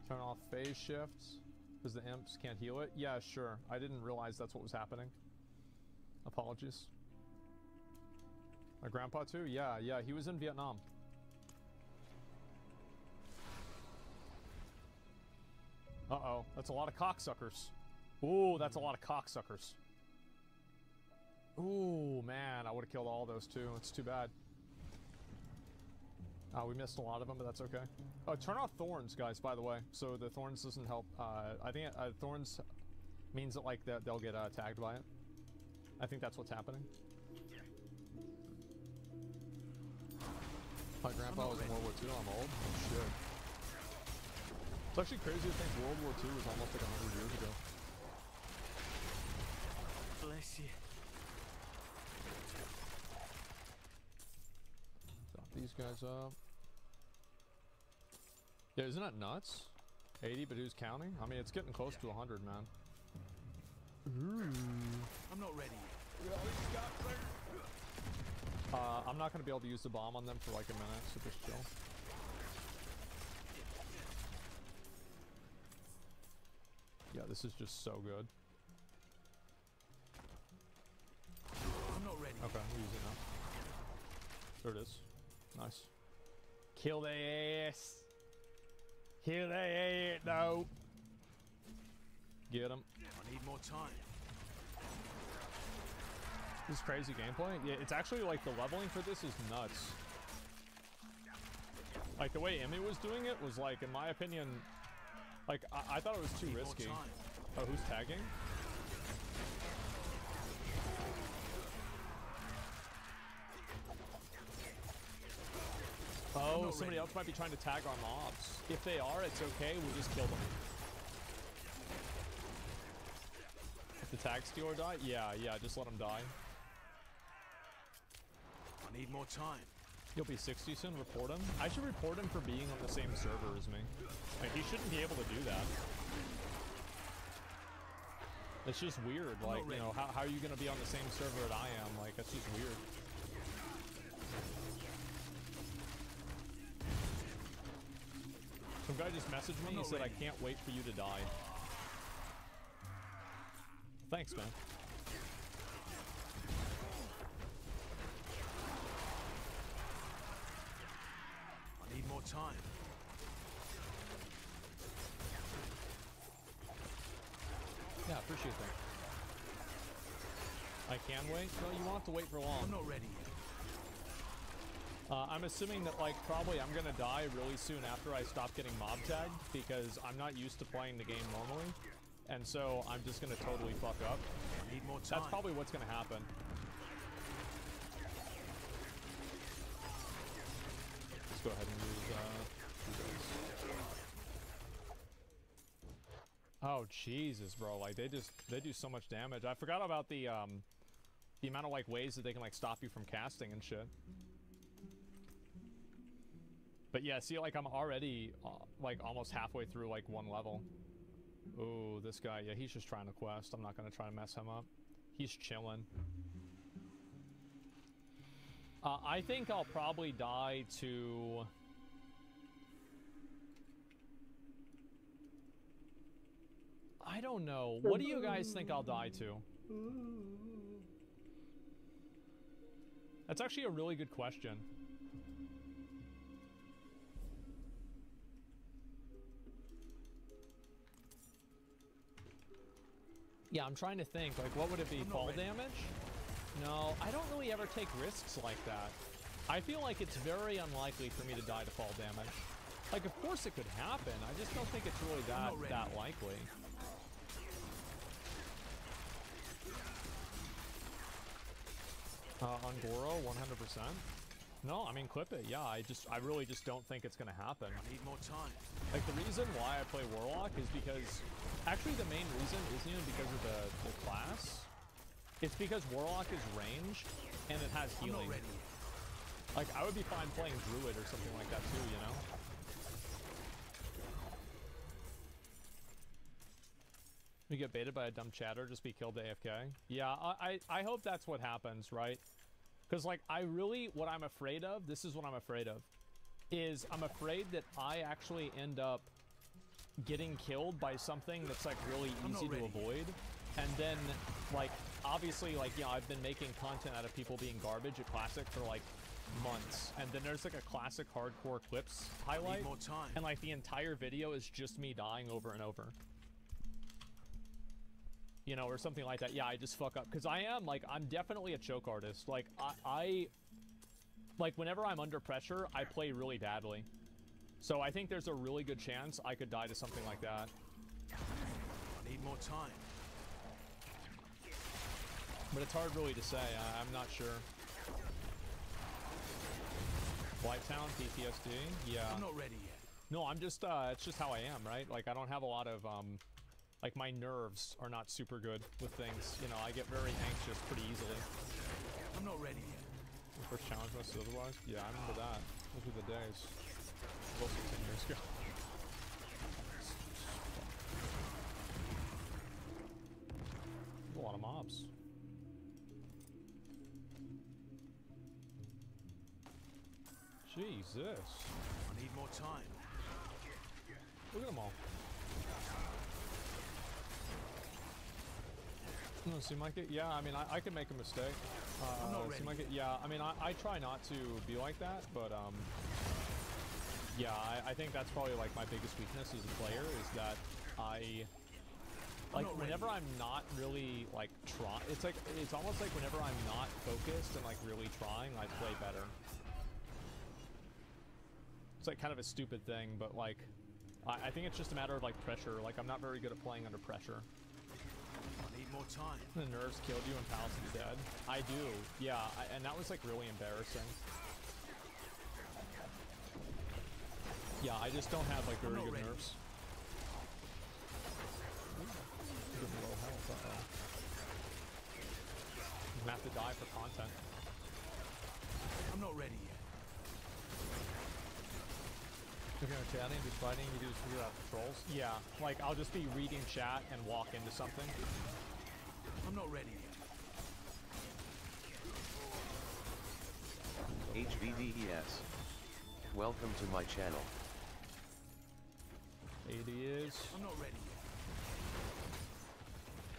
Turn off phase shifts because the imps can't heal it. Yeah, sure. I didn't realize that's what was happening. Apologies. My grandpa too? Yeah, he was in Vietnam. Uh-oh, that's a lot of cocksuckers. Ooh, that's a lot of cocksuckers. Ooh, man, I would have killed all those too. It's too bad. We missed a lot of them, but that's okay. Oh, turn off thorns, guys, by the way. So the thorns doesn't help. I think thorns means that, like, they'll get tagged by it. I think that's what's happening. My grandpa was in World War II. I'm old. Oh, shit. It's actually crazy to think World War II was almost like 100 years ago. Bless you. Stop these guys up. Yeah, isn't that nuts? 80, but who's counting? I mean, it's getting close to 100, man. Ooh. I'm not ready. I'm not going to be able to use the bomb on them for like a minute, so just chill. Yeah, this is just so good. I'm not ready. Okay, we'll use it now. There it is. Nice. Kill the ass. Kill the ass. No. Get him. I need more time. This is crazy gameplay. Yeah, it's actually like the leveling for this is nuts. Like the way Emmy was doing it was like, in my opinion, like I thought it was too risky. Oh, who's tagging? Oh, somebody else might be trying to tag our mobs. If they are, it's okay. We'll just kill them. If the tag stealer die, yeah, just let them die. I need more time. He'll be 60 soon. Report him. I should report him for being on the same server as me. Like, he shouldn't be able to do that. It's just weird. Like, you know, how are you going to be on the same server that I am? Like, that's just weird. Some guy just messaged me. He said, I can't wait for you to die. Thanks, man. I need more time. Yeah, appreciate that. I can wait? No, you won't have to wait for long. I'm not ready. I'm assuming that, like, probably I'm gonna die really soon after I stop getting mob tagged, because I'm not used to playing the game normally, and so I'm just gonna totally fuck up. I need more time. That's probably what's gonna happen. Let's go ahead and use those. Oh Jesus, bro! Like they do so much damage. I forgot about the amount of like ways that they can like stop you from casting and shit. But yeah, see, like I'm already like almost halfway through like one level. Ooh, this guy, yeah, he's just trying to quest. I'm not gonna try to mess him up. He's chilling. I think I'll probably die to... I don't know. What do you guys think I'll die to? That's actually a really good question. Yeah, I'm trying to think, like, what would it be? Fall damage? No, I don't really ever take risks like that. I feel like it's very unlikely for me to die to fall damage. Like, of course it could happen. I just don't think it's really that likely. On Goro, 100%. No, I mean, clip it. Yeah, I really just don't think it's gonna happen. I need more time. Like, the reason why I play Warlock is because, actually the main reason isn't even because of the class. It's because Warlock is ranged, and it has healing. Like, I would be fine playing Druid or something like that too, you know? We get baited by a dumb chatter, just be killed AFK. Yeah, I hope that's what happens, right? Because, like, what I'm afraid of, this is what I'm afraid of, is I'm afraid that I actually end up getting killed by something that's, like, really easy to avoid. And then, like, obviously, like, yeah, I've been making content out of people being garbage at Classic for, like, months. And then there's, like, a Classic hardcore clips highlight. More time. And, like, the entire video is just me dying over and over. You know, or something like that. Yeah, I just fuck up. Because I'm definitely a choke artist. Like, like, whenever I'm under pressure, I play really badly. So I think there's a really good chance I could die to something like that. I need more time. But it's hard really to say. I'm not sure. White Town, PTSD? Yeah. I'm not ready yet. No, I'm just, it's just how I am, right? Like, I don't have a lot of, like, my nerves are not super good with things. You know, I get very anxious pretty easily. I'm not ready yet. The first challenge was otherwise? Yeah, I remember that. Those were the days. Close to 10 years ago. A lot of mobs. Jesus. I need more time. Look at them all. No, seem like it? Yeah, I mean, I could make a mistake. Seem like it? Yeah, I mean, I try not to be like that, but, yeah, I think that's probably, like, my biggest weakness as a player, is that like, whenever I'm not really, like, it's almost like whenever I'm not focused and, like, really trying, I play better. It's, like, kind of a stupid thing, but, like, I think it's just a matter of, like, pressure. Like, I'm not very good at playing under pressure. I need more time. The nerves killed you and Palace is dead. I do, yeah, and that was, like, really embarrassing. Yeah, I just don't have, like, very good nerves. Good low health, uh-oh. I'm gonna have to die for content. I'm not ready yet. If you're chatting, be fighting, you just figure out the trolls? Yeah, like, I'll just be reading chat and walk into something. I'm not ready yet. HVDES. Welcome to my channel. 80 is. I'm not ready yet.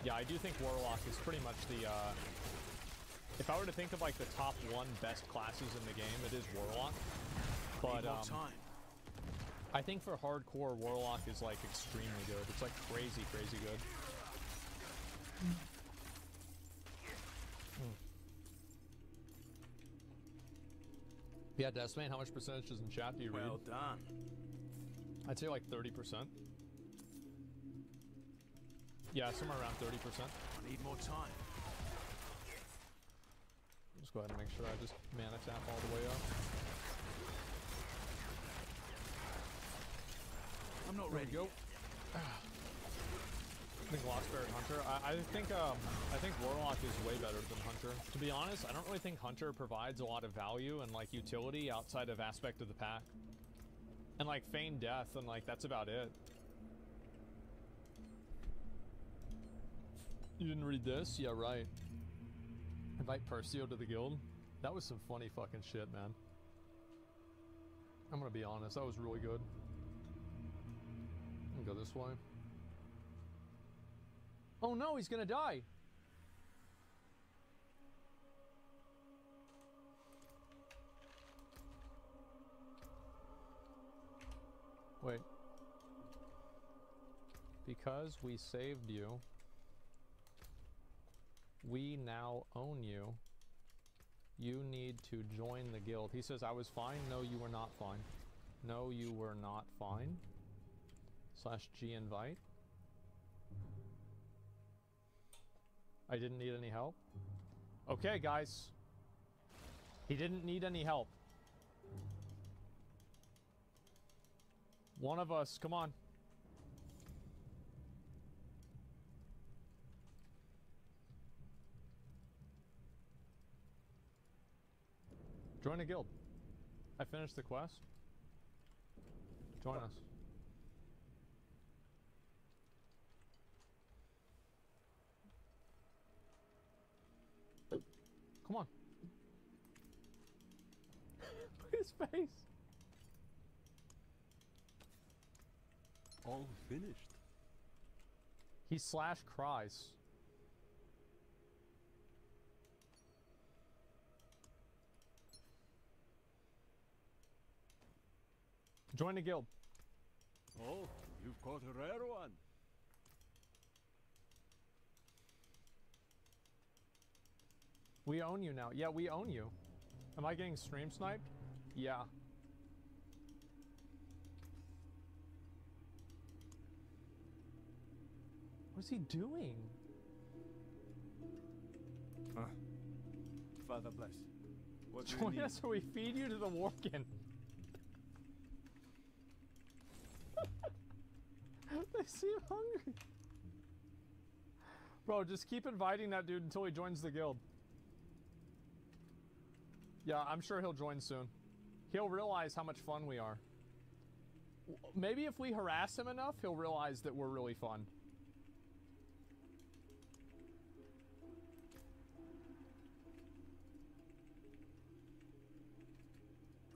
Yeah, I do think Warlock is pretty much the, if I were to think of, like, the top 1 best classes in the game, it is Warlock. But, I think for hardcore, Warlock is, like, extremely good. It's, like, crazy, crazy good. Yeah, Desmane, how much percentage is in chat do you read? Well done. I'd say, like, 30%. Yeah, somewhere around 30%. I need more time. Just go ahead and make sure I just mana tap all the way up. I'm not ready. Go. I think Lockspare and Hunter. I think Warlock is way better than Hunter. To be honest, I don't really think Hunter provides a lot of value and, like, utility outside of aspect of the pack. And, like, feign death, and, like, that's about it. You didn't read this? Yeah, right. Invite Percio to the guild. That was some funny fucking shit, man. I'm gonna be honest, that was really good. I'm gonna go this way. Oh no, he's gonna die! Wait. Because we saved you. We now own you. You need to join the guild. He says, I was fine. No, you were not fine. No, you were not fine. /G invite. I didn't need any help. Okay, guys. He didn't need any help. One of us, come on. Join a guild. I finished the quest. Join us. Come on. Look at his face. All finished. He /cries. Join a guild. Oh, you've caught a rare one. We own you now. Yeah, we own you. Am I getting stream sniped? Yeah. What's he doing? Father bless. What do you Join need? us or we feed you to the Worgen. They seem hungry. Bro, just keep inviting that dude until he joins the guild. Yeah, I'm sure he'll join soon. He'll realize how much fun we are. Maybe if we harass him enough, he'll realize that we're really fun.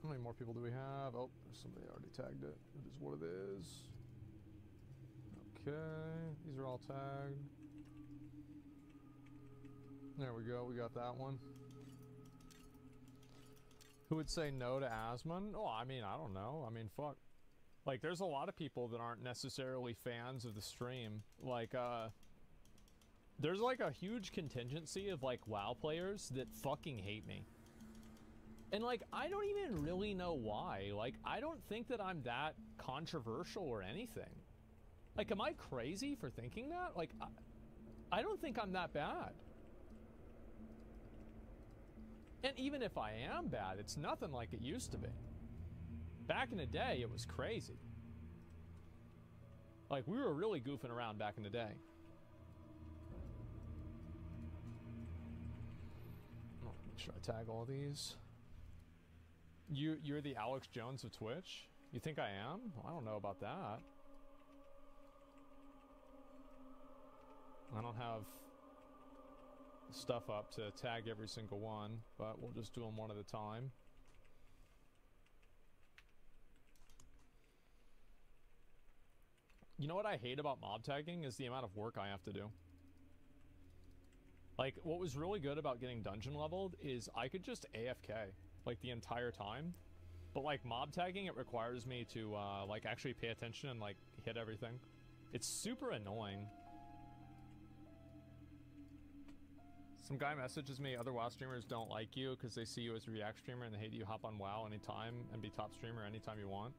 How many more people do we have? Oh, there's somebody already tagged it. It is what it is. Okay, these are all tagged. There we go, we got that one. Who would say no to Asmon? Oh, I mean, I don't know. I mean, fuck. Like, there's a lot of people that aren't necessarily fans of the stream. Like, there's like a huge contingency of like WoW players that fucking hate me. And like, I don't even really know why. Like, I don't think that I'm that controversial or anything. Like, am I crazy for thinking that? Like, I don't think I'm that bad. And even if I am bad, it's nothing like it used to be. Back in the day, it was crazy. Like, we were really goofing around back in the day. Oh, make sure I tag all these. You're the Alex Jones of Twitch? You think I am? I don't know about that. I don't have stuff up to tag every single one, but we'll just do them one at a time. You know what I hate about mob tagging is the amount of work I have to do. Like, what was really good about getting dungeon leveled is I could just AFK, like, the entire time. But, like, mob tagging, it requires me to, like, actually pay attention and, like, hit everything. It's super annoying. Some guy messages me, other WoW streamers don't like you because they see you as a React streamer and they hate you hop on WoW anytime and be top streamer anytime you want.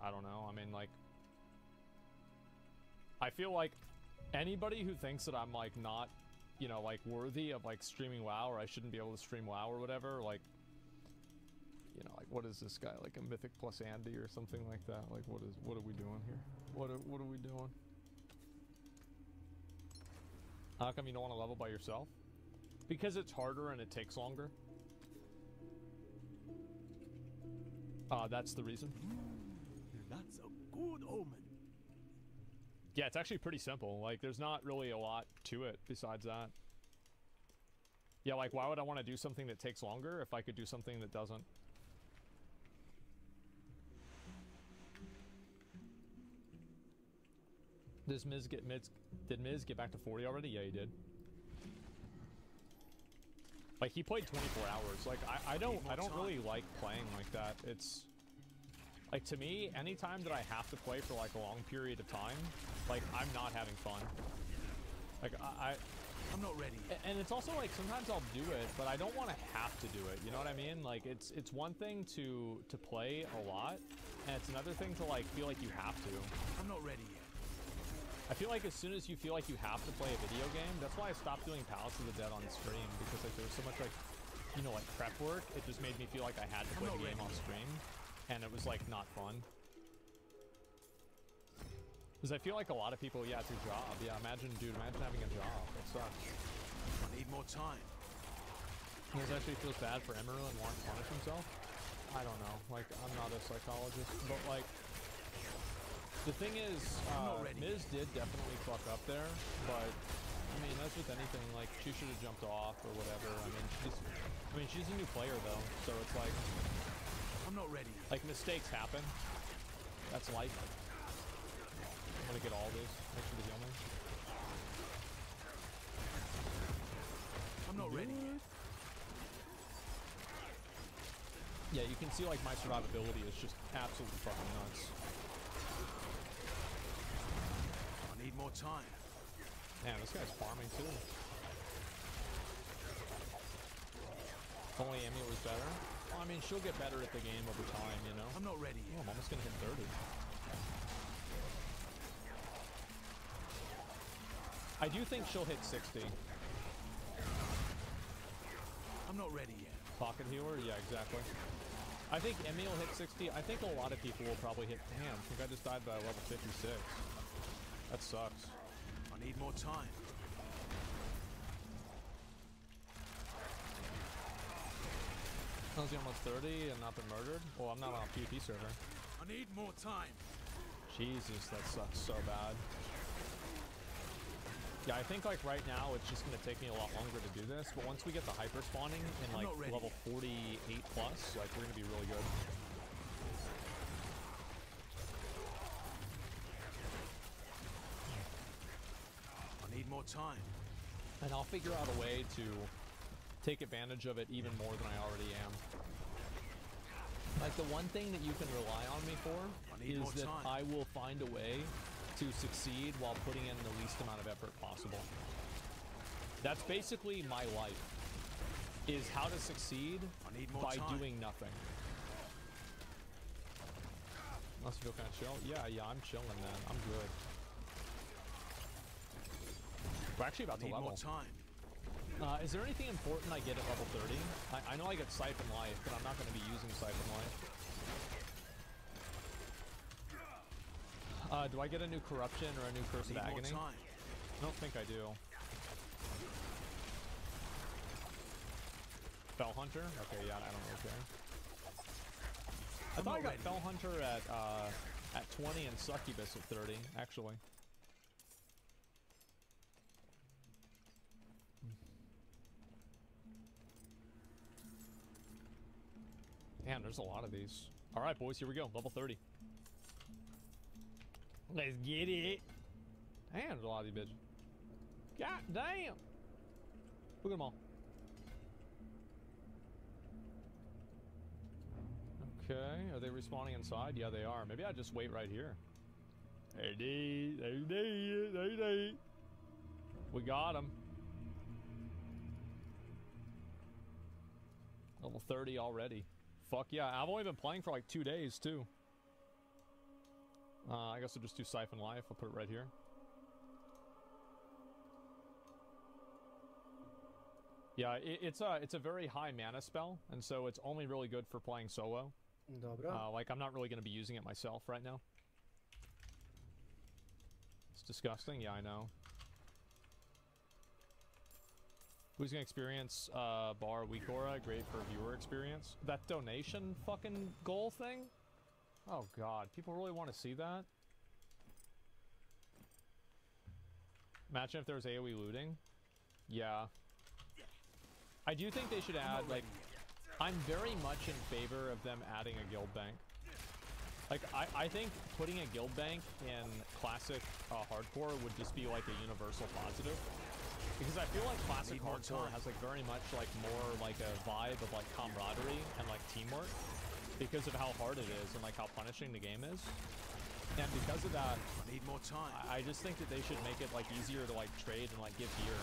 I don't know. I mean, like, I feel like anybody who thinks that I'm, like, not, you know, like, worthy of, like, streaming WoW, or I shouldn't be able to stream WoW or whatever, like, you know, like, what is this guy, like a Mythic plus Andy or something like that? Like, what are we doing here? What are we doing? How come you don't want to level by yourself? Because it's harder and it takes longer. That's the reason. That's a good omen. Yeah, it's actually pretty simple. Like, there's not really a lot to it besides that. Yeah, like, why would I want to do something that takes longer if I could do something that doesn't? Did Miz get back to 40 already? Yeah, he did. Like, he played 24 hours. Like, I don't really like playing like that. It's like, to me, anytime that I have to play for like a long period of time, like, I'm not having fun. Like I'm not ready. And it's also like sometimes I'll do it, but I don't want to have to do it. You know what I mean? Like it's one thing to play a lot, and it's another thing to like feel like you have to. I'm not ready yet. I feel like as soon as you feel like you have to play a video game, that's why I stopped doing Palace of the Dead on stream, because like there was so much like, you know, like prep work. It just made me feel like I had to play the game on stream, and it was like not fun. Because I feel like a lot of people, yeah, it's your job. Yeah, imagine having a job. That sucks. I need more time. He actually feels bad for Emeru and wants to punish himself. I don't know. Like, I'm not a psychologist, but like, the thing is, Miz did definitely fuck up there, but I mean, as with anything, like, she should have jumped off or whatever. I mean, she's a new player though, so it's like, I'm not ready. Like, mistakes happen. That's life. I'm gonna get all this. Make sure to heal me. I'm not ready. Yeah, you can see like my survivability is just absolutely fucking nuts. I need more time. Man, this guy's farming too. If only Amy was better. Well, I mean, she'll get better at the game over time, you know? I'm not ready yet. Oh, I'm almost gonna hit 30. I do think she'll hit 60. I'm not ready yet. Pocket healer? Yeah, exactly. I think Emmy will hit 60. I think a lot of people will probably hit... Damn, I think I just died by level 56. That sucks. I need more time. How's he almost 30 and not been murdered? Well, I'm not on a PvP server. I need more time. Jesus, that sucks so bad. Yeah, I think like right now it's just gonna take me a lot longer to do this, but once we get the hyper spawning in like level 48 plus, like we're gonna be really good. I need more time. And I'll figure out a way to take advantage of it even more than I already am. Like the one thing that you can rely on me for is that I will find a way to succeed while putting in the least amount of effort possible. That's basically my life, is how to succeed by doing nothing. Unless you feel kind of chill. Yeah, I'm chilling, man. I'm good. We're actually about to level. More time. Is there anything important I get at level 30? I know I get Siphon Life, but I'm not going to be using Siphon Life. Do I get a new Corruption or a new Curse of Agony? I don't think I do. Fell Hunter? Okay, yeah, I don't really care. I thought I got Fell Hunter at 20 and Succubus at 30, actually. Damn, there's a lot of these. All right, boys, here we go. Level 30. Let's get it. Damn, there's a lot of these bitches. God damn. Look at them all. Okay, are they respawning inside? Yeah, they are. Maybe I just wait right here. They. We got them. Level 30 already. Fuck yeah. I've only been playing for like 2 days, too. I guess I'll just do Siphon Life. I'll put it right here. Yeah, it's a very high mana spell, and so it's only really good for playing solo. Like, I'm not really going to be using it myself right now. It's disgusting. Yeah, I know. Who's going to experience bar weak aura? Great for viewer experience. That donation fucking goal thing? Oh god, people really want to see that? Imagine if there was AoE looting. Yeah. I do think they should add, like, I'm very much in favor of them adding a guild bank. Like, I think putting a guild bank in classic hardcore would just be like a universal positive. Because I feel like classic hardcore has like very much like more like a vibe of like camaraderie and like teamwork. Because of how hard it is and like how punishing the game is. And because of that, I need more time. I just think that they should make it like easier to like trade and like give gear.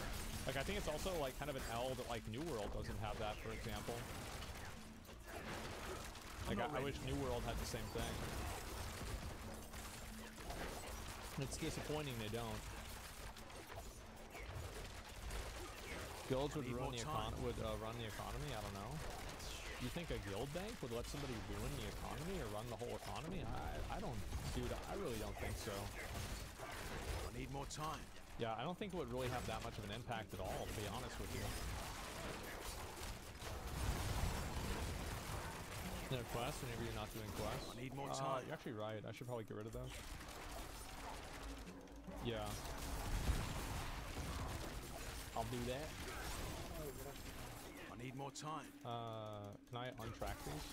Like I think it's also like kind of an L that like New World doesn't have that, for example. Like I wish New World had the same thing. It's disappointing they don't. Guilds would run the economy. I don't know. You think a guild bank would let somebody ruin the economy or run the whole economy? I don't, dude. I really don't think so. I need more time. Yeah, I don't think it would really have that much of an impact at all, to be honest with you. No quests whenever you're not doing quests. I need more time. You're actually right. I should probably get rid of those. Yeah. I'll do that. I need more time. Can I untrack these?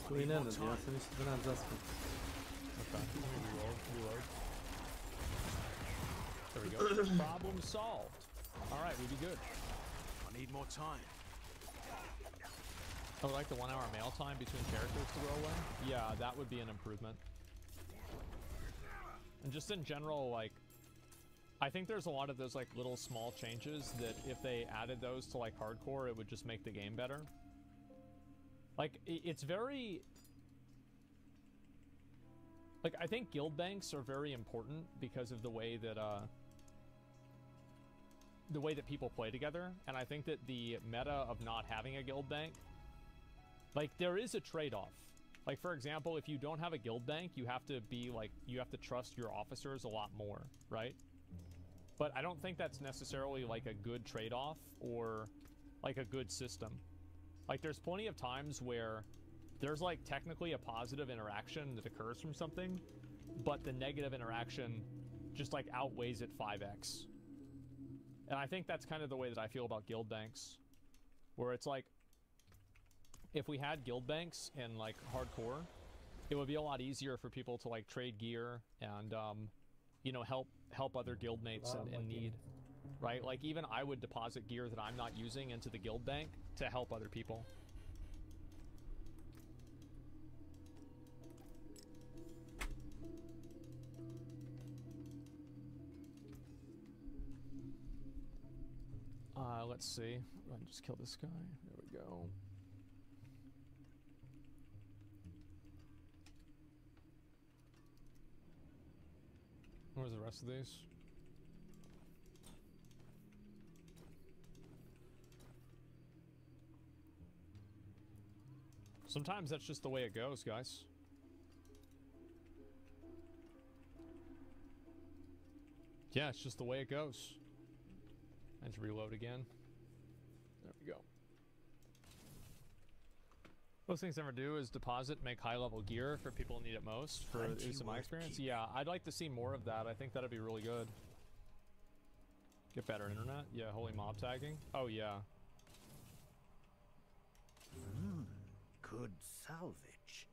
Koji ne nadi, ja sam mislio da nam zaspim. Okay, reload. There we go. Problem solved. Alright, we'd be good. I need more time. I would like the 1 hour mail time between characters to go away. Yeah, that would be an improvement. And just in general, like, I think there's a lot of those like little small changes that if they added those to like hardcore, it would just make the game better. Like, it's very... Like, I think guild banks are very important because of the way that people play together. And I think that the meta of not having a guild bank, like, there is a trade-off. Like, for example, if you don't have a guild bank, you have to be, like, you have to trust your officers a lot more, right? But I don't think that's necessarily, like, a good trade-off or, like, a good system. Like, there's plenty of times where there's, like, technically a positive interaction that occurs from something, but the negative interaction just, like, outweighs it 5x. And I think that's kind of the way that I feel about guild banks, where it's like, if we had guild banks in, like, hardcore, it would be a lot easier for people to, like, trade gear and, you know, help other guildmates in need, right? Like, even I would deposit gear that I'm not using into the guild bank to help other people. Let's see. I'll just kill this guy. There we go. Where's the rest of these? Sometimes that's just the way it goes, guys. Yeah, it's just the way it goes. I need to reload again. There we go. Most things I never do is deposit, make high-level gear for people who need it most, for at least in my experience. Yeah, I'd like to see more of that. I think that'd be really good. Get better internet? Yeah, holy mob tagging? Oh, yeah. Good salvage.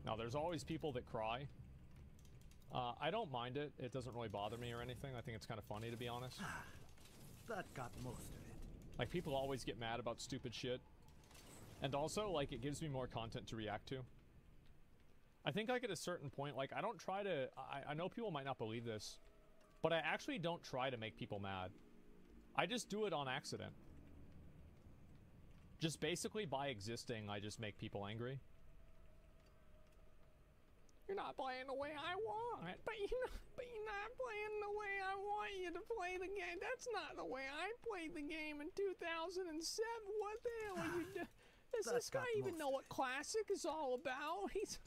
Now, there's always people that cry. I don't mind it. It doesn't really bother me or anything. I think it's kind of funny, to be honest. That got most of it. Like, people always get mad about stupid shit. And also, like, it gives me more content to react to. I think, like, at a certain point, like, I don't try to... I know people might not believe this, but I actually don't try to make people mad. I just do it on accident. Just basically by existing, I just make people angry. You're not playing the way I want, but you're not playing the way I want you to play the game. That's not the way I played the game in 2007. What the hell are you doing? Does this guy even know what Classic is all about? He's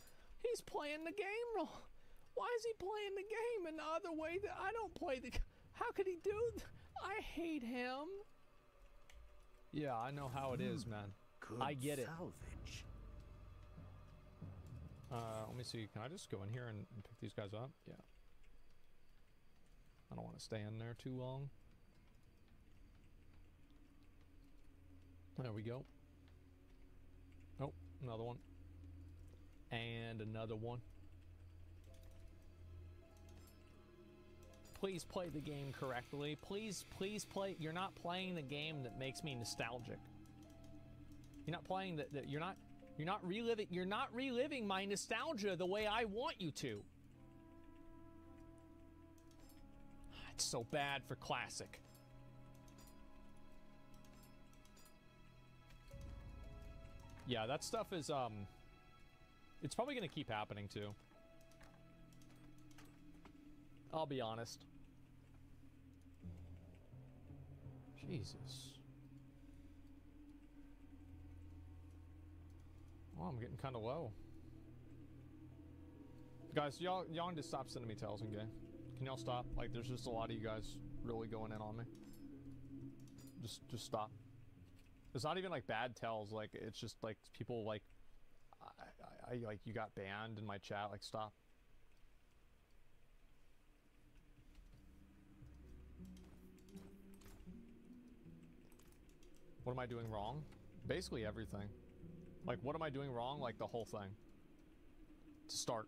playing the game wrong. Why is he playing the game in the other way that I don't play the game? How could he do that? I hate him. Yeah, I know how it is, man. I get it. Salvage. Let me see. Can I just go in here and pick these guys up? Yeah. I don't want to stay in there too long. There we go. Oh, another one. And another one. please play the game correctly. Please play. You're not playing the game that makes me nostalgic. You're not playing you're not reliving my nostalgia the way I want you to. It's so bad for classic. Yeah, that stuff is it's probably gonna keep happening too. I'll be honest. Jesus. Oh, I'm getting kind of low. Guys, y'all need to stop sending me tells in game. Can y'all stop? Like, there's just a lot of you guys really going in on me. Just stop. It's not even like bad tells. Like, it's just like people like, I like you got banned in my chat. Like, stop. What am I doing wrong? Basically everything. Like, what am I doing wrong? Like, the whole thing. To start.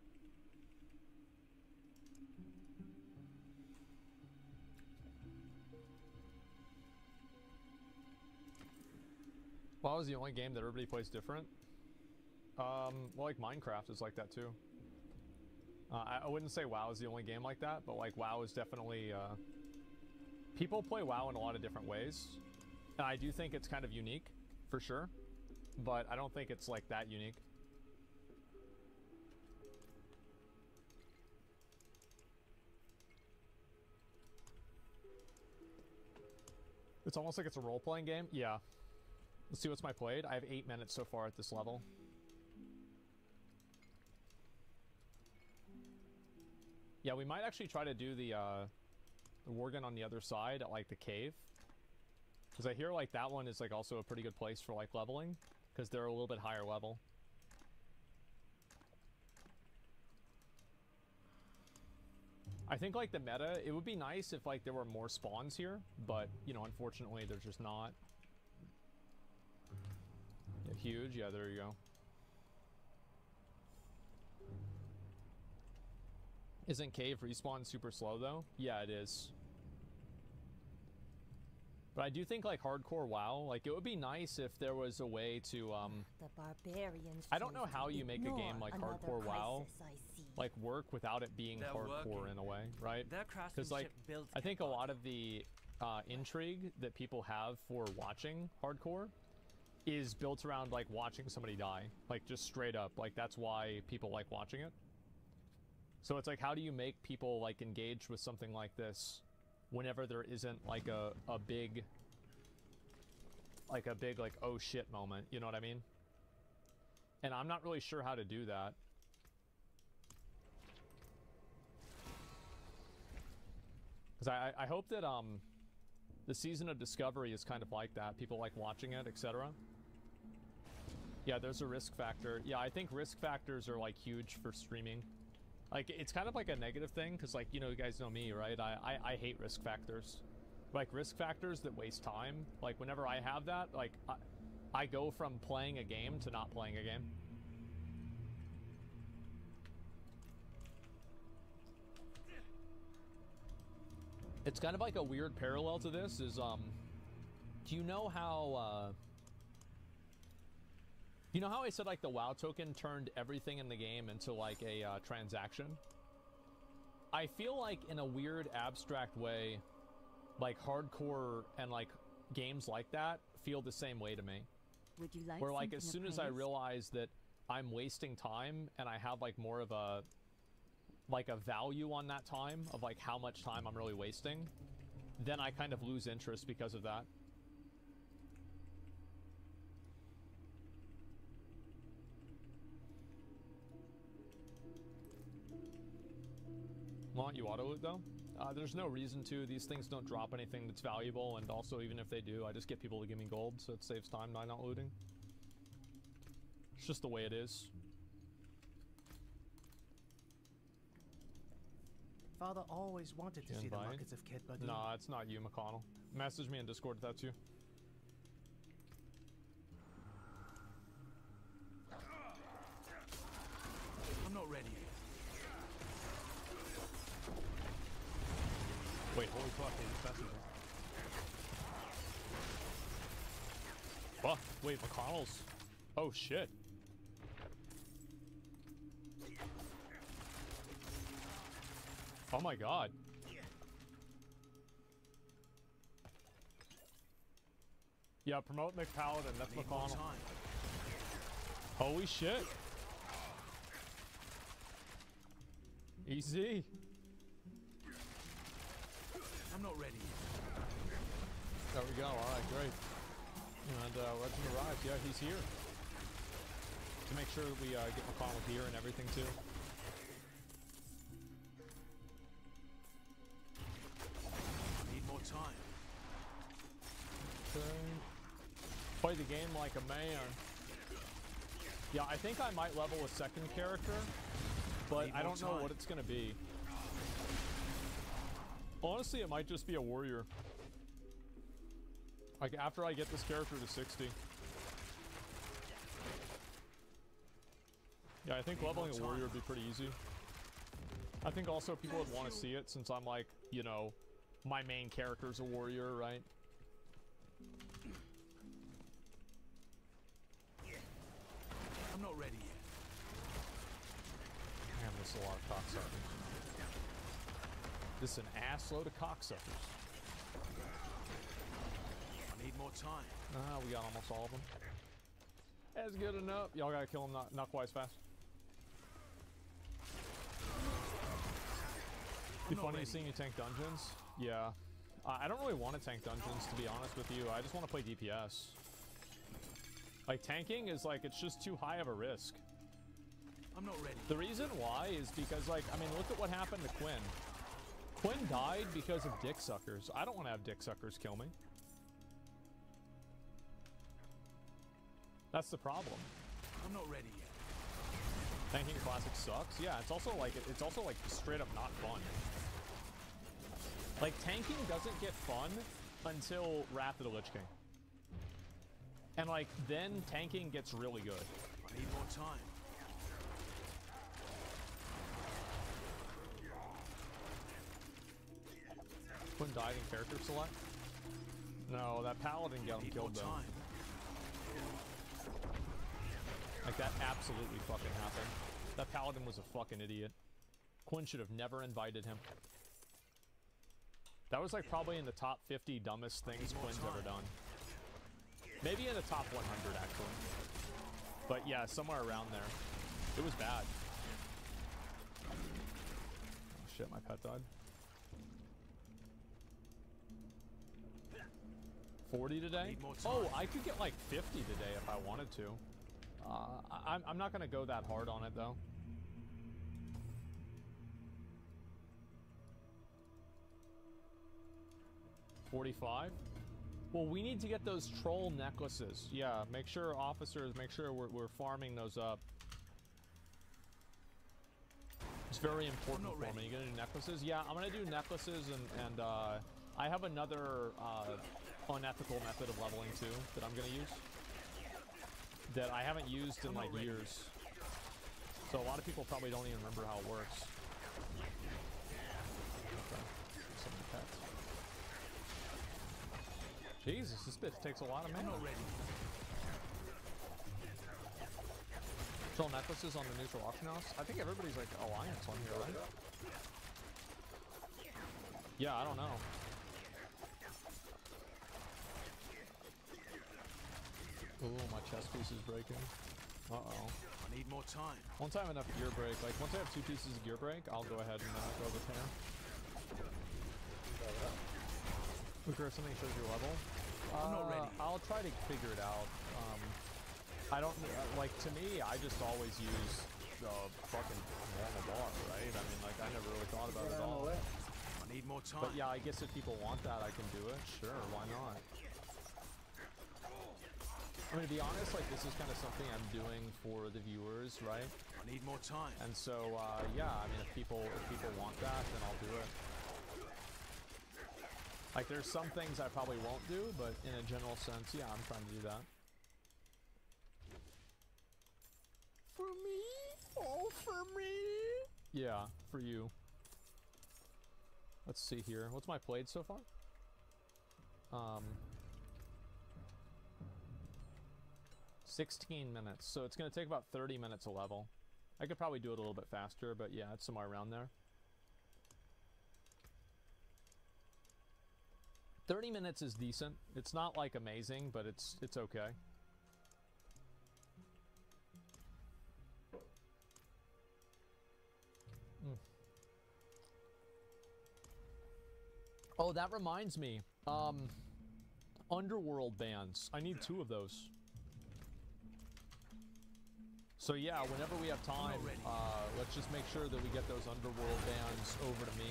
WoW is the only game that everybody plays different. Well, like Minecraft is like that too. I wouldn't say WoW is the only game like that, but like WoW is definitely, people play WoW in a lot of different ways. And I do think it's kind of unique, for sure. But I don't think it's like that unique. It's almost like it's a role-playing game. Yeah. Let's see what's my played. I have 8 minutes so far at this level. Yeah, we might actually try to do the Worgen on the other side at like the cave. Because I hear like that one is like also a pretty good place for like leveling. Because they're a little bit higher level. I think like the meta, it would be nice if like there were more spawns here. But, you know, unfortunately there's just not. Yeah, huge. Yeah, there you go. Isn't cave respawn super slow though? Yeah, it is. But I do think like hardcore WoW, like it would be nice if there was a way to The barbarians. I don't know how you make a game like hardcore WoW like work without it being They're hardcore working. in a way, right? Their Because like craftsmanship builds I think a lot of the intrigue that people have for watching hardcore is built around like watching somebody die, like just straight up. Like that's why people like watching it. So it's like, how do you make people like engage with something like this whenever there isn't like a big like oh shit moment, you know what I mean? And I'm not really sure how to do that. Because I hope that the season of Discovery is kind of like that. People like watching it, etc. Yeah, there's a risk factor. Yeah, I think risk factors are like huge for streaming. Like, it's kind of like a negative thing, because, like, you know, you guys know me, right? I hate risk factors. Like, risk factors that waste time. Like, whenever I have that, like, I go from playing a game to not playing a game. It's kind of like a weird parallel to this is, do you know how, you know how I said like the WoW token turned everything in the game into like a transaction? I feel like in a weird abstract way, like hardcore and like games like that feel the same way to me. Would you like where like as something soon as I appraised? realize that I'm wasting time and I have like more of a value on that time of like how much time I'm really wasting, then I kind of lose interest because of that. Want you auto loot though? There's no reason to. These things don't drop anything that's valuable, and also even if they do, I just get people to give me gold, so it saves time by not looting. It's just the way it is. Father always wanted to see the Invite? markets of Kid Buddy. Nah, it's not you, McConnell. Message me in Discord if that's you. I'm not ready. Wait, holy fuck, he's passing. Fuck, wait, McConnell's. Oh shit. Oh my god. Yeah, promote McPaladin, that's McConnell. Holy shit. Easy. I'm not ready. There we go, alright, great. And Legend arrives, yeah, he's here. To make sure that we get McConnell here and everything too. Need more time. Okay. Play the game like a man. Yeah, I think I might level a second character, but I don't know what it's gonna be. Honestly, it might just be a warrior. Like, after I get this character to 60. Yeah, I think leveling a warrior would be pretty easy. I think also people would want to see it since I'm like, you know, my main character's a warrior, right? I'm not ready yet. Damn, this is a lot of cocksuckers. This is an assload of cocksuckers. I need more time. Ah, we got almost all of them. That's good enough. Y'all gotta kill them not quite as fast. Be funny seeing you tank dungeons. Yeah. I don't really want to tank dungeons, to be honest with you. I just want to play DPS. Like, tanking is like, it's just too high of a risk. I'm not ready. The reason why is because, like, I mean, look at what happened to Quinn. Quinn died because of dick suckers. I don't want to have dick suckers kill me. That's the problem. I'm not ready yet. Tanking classic sucks. Yeah, it's also like straight up not fun. Like, tanking doesn't get fun until Wrath of the Lich King. And like, then tanking gets really good. I need more time. Quinn died in character select? No, that paladin got him killed though. Like, that absolutely fucking happened. That paladin was a fucking idiot. Quinn should have never invited him. That was like probably in the top 50 dumbest things Quinn's ever done. Maybe in the top 100 actually. But yeah, somewhere around there. It was bad. Oh shit, my pet died. 40 today? Oh, I could get like 50 today if I wanted to. I'm not gonna go that hard on it though. $45? Well, we need to get those troll necklaces. Yeah, make sure officers, make sure we're farming those up. It's very important for me. You gonna do necklaces? Yeah, I'm gonna do necklaces and I have another unethical method of leveling too that I'm gonna use. That I haven't used in like years. So a lot of people probably don't even remember how it works. Okay. Some of the pets. Jesus, this bitch takes a lot of mana. Troll necklaces on the neutral auction house? I think everybody's like alliance on here, right? Yeah, I don't know. Ooh, my chest piece is breaking. Uh-oh. I need more time. Once I have enough gear break, like once I have 2 pieces of gear break, I'll go ahead and go repair. Luker, something shows your level. I'm not ready. I'll try to figure it out. I don't, like, to me, I just always use the fucking normal bar, right? I mean, like, I never really thought about it at all. I need more time. But yeah, I guess if people want that, I can do it. Sure, why not? I mean, to be honest, like, this is kind of something I'm doing for the viewers, right? I need more time. And so, yeah, I mean, if people want that, then I'll do it. Like, there's some things I probably won't do, but in a general sense, yeah, I'm trying to do that. For me? All for me? Yeah, for you. Let's see here. What's my played so far? 16 minutes. So it's going to take about 30 minutes a level. I could probably do it a little bit faster, but yeah, it's somewhere around there. 30 minutes is decent. It's not like amazing, but it's okay. Oh, that reminds me. Underworld bands. I need 2 of those. So yeah, whenever we have time, let's just make sure that we get those Underworld bands over to me.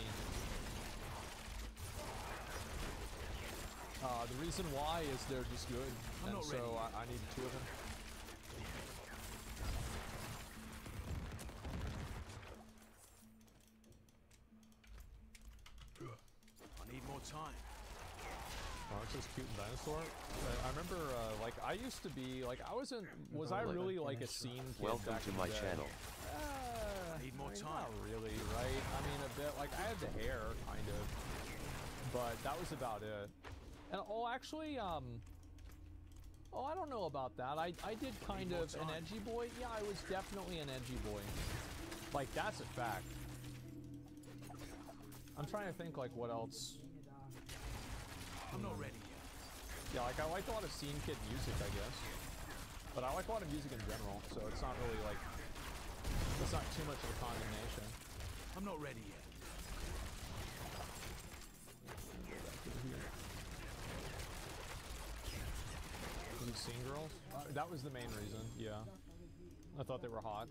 The reason why is they're just good, and so I need 2 of them. I need more time. Oh, it's this cute dinosaur. I remember, like, I used to be, like, I wasn't, was I really, like, a scene kid? Welcome to my channel. Need more time. Not really, right? I mean, a bit, like, I had the hair, kind of. But that was about it. And, oh, actually, oh, I don't know about that. I did kind of an edgy boy. Yeah, I was definitely an edgy boy. Like, that's a fact. I'm trying to think, like, what else. I'm not ready yet. Yeah, like, I liked a lot of scene kid music, I guess. But I like a lot of music in general, so it's not really, like, it's not too much of a condemnation. I'm not ready yet. Have you seen girls? That was the main reason, yeah. I thought they were hot.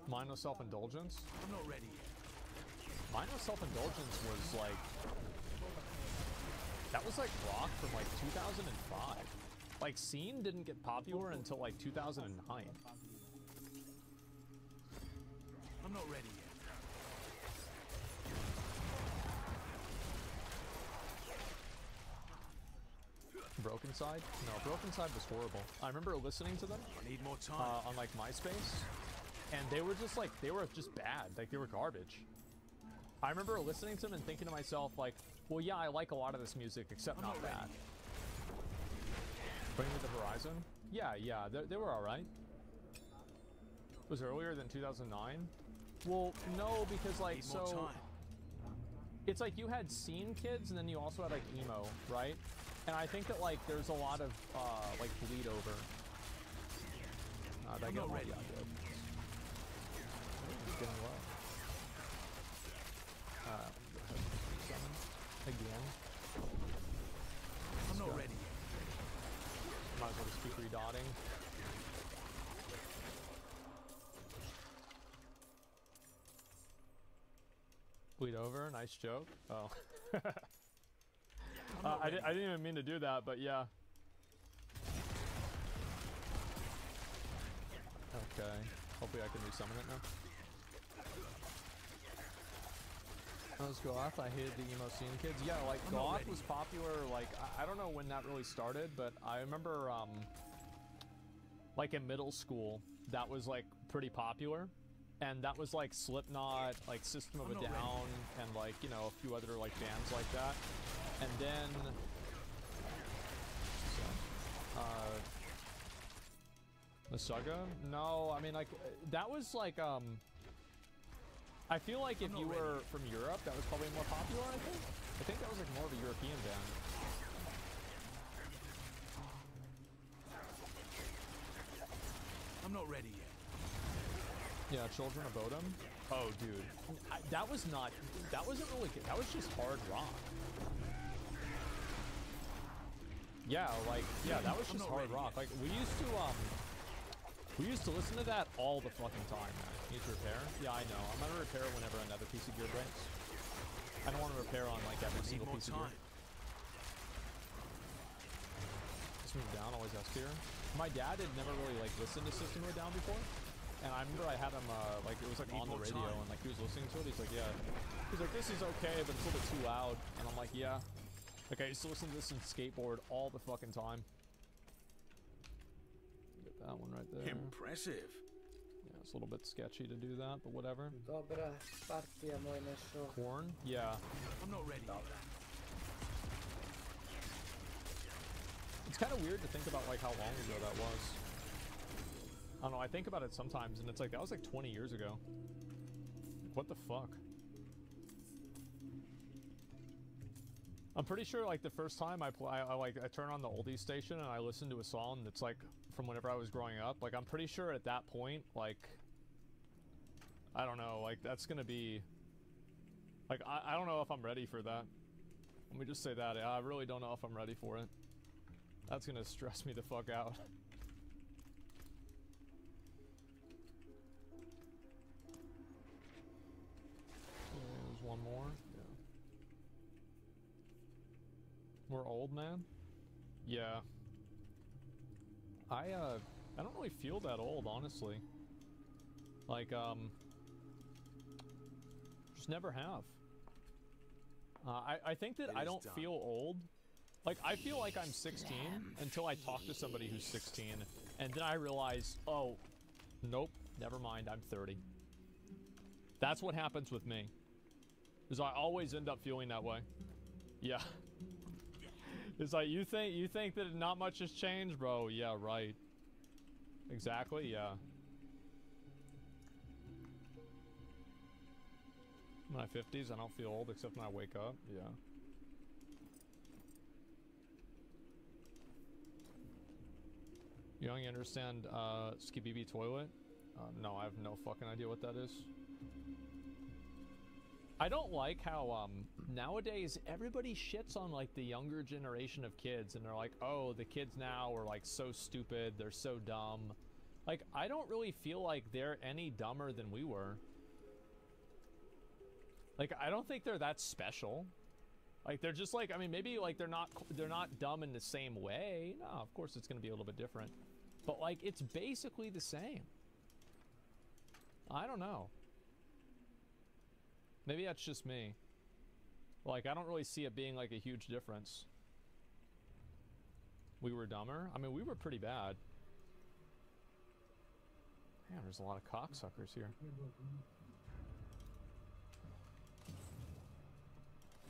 Mindless self-indulgence? I'm not ready yet. Mindless self-indulgence was like... That was like rock from like 2005. Like, Scene didn't get popular until like 2009. I'm not ready yet. Broken Side? No, Broken Side was horrible. I remember listening to them. I need more time. On like MySpace. And they were just like, they were just bad. Like, they were garbage. I remember listening to them and thinking to myself, like, well, yeah, I like a lot of this music, except not that. Bring Me the Horizon? Yeah, they were alright. Was it earlier than 2009? Well, no, because, like, so... It's like you had scene kids, and then you also had, like, emo, right? And I think that, like, there's a lot of, like, bleed over. That got ready. It's getting low. Again. I'm not ready. Might as well just keep redotting. Bleed over, nice joke. Oh. I didn't even mean to do that, but yeah. Okay. Hopefully I can resummon it now. Those Goth, I hated the emo scene kids. Yeah, like, Goth was popular, like, I don't know when that really started, but I remember, like, in middle school, that was, like, pretty popular. And that was, like, Slipknot, like, System of a Down, and, like, you know, a few other, like, bands like that. And then... Masaga? No, I mean, like, that was, like, I feel like if you were from Europe, that was probably more popular, I think. I think that was, like, more of a European band. I'm not ready yet. Yeah, Children of Bodom. Oh, dude. That was not... That wasn't really... That was just hard rock. Yeah, like... Yeah, that was just hard rock. Like, we used to listen to that all the fucking time, man. Needs repair? Yeah, I know. I'm gonna repair whenever another piece of gear breaks. I don't want to repair on, like, every single piece of gear. Let's move down, always S tier. My dad had never really, like, listened to System of a Down before. And I remember I had him, like, it was, like, on the radio, and, like, he was listening to it. He's like, yeah. He's like, this is okay, but it's a little bit too loud. And I'm like, yeah. Like, I used to listen to this in skateboard all the fucking time. Get that one right there. Impressive. Yeah, It's a little bit sketchy to do that, but whatever. Dobra, partia moj nešao. Corn? Yeah. I'm not ready. It's kind of weird to think about like how long ago that was. I don't know, I think about it sometimes and it's like, that was like 20 years ago. What the fuck? I'm pretty sure like the first time I turn on the oldies station and I listen to a song that's like from whenever I was growing up, like I'm pretty sure at that point, like, I don't know, like that's gonna be, like, I don't know if I'm ready for that. Let me just say that, I really don't know if I'm ready for it. That's gonna stress me the fuck out. There's one more. Yeah. We're old, man? Yeah. I don't really feel that old, honestly. Like, just never have. I think that I don't feel old. Like, I feel like I'm 16 until I talk to somebody who's 16, and then I realize, oh, nope, never mind, I'm 30. That's what happens with me. Is I always end up feeling that way. Yeah. It's like, you think that not much has changed, bro? Yeah, right. Exactly, yeah. In my 50s, I don't feel old except when I wake up, yeah. You don't understand Skibidi Toilet? No, I have no fucking idea what that is. I don't like how nowadays everybody shits on like the younger generation of kids and they're like, oh, the kids now are like so stupid, they're so dumb. Like, I don't really feel like they're any dumber than we were. Like, I don't think they're that special. Like, they're just like, I mean, maybe like they're not dumb in the same way. No, of course it's gonna be a little bit different. But like, it's basically the same. I don't know. Maybe that's just me. Like, I don't really see it being like a huge difference. We were dumber? I mean, we were pretty bad. Man, there's a lot of cocksuckers here.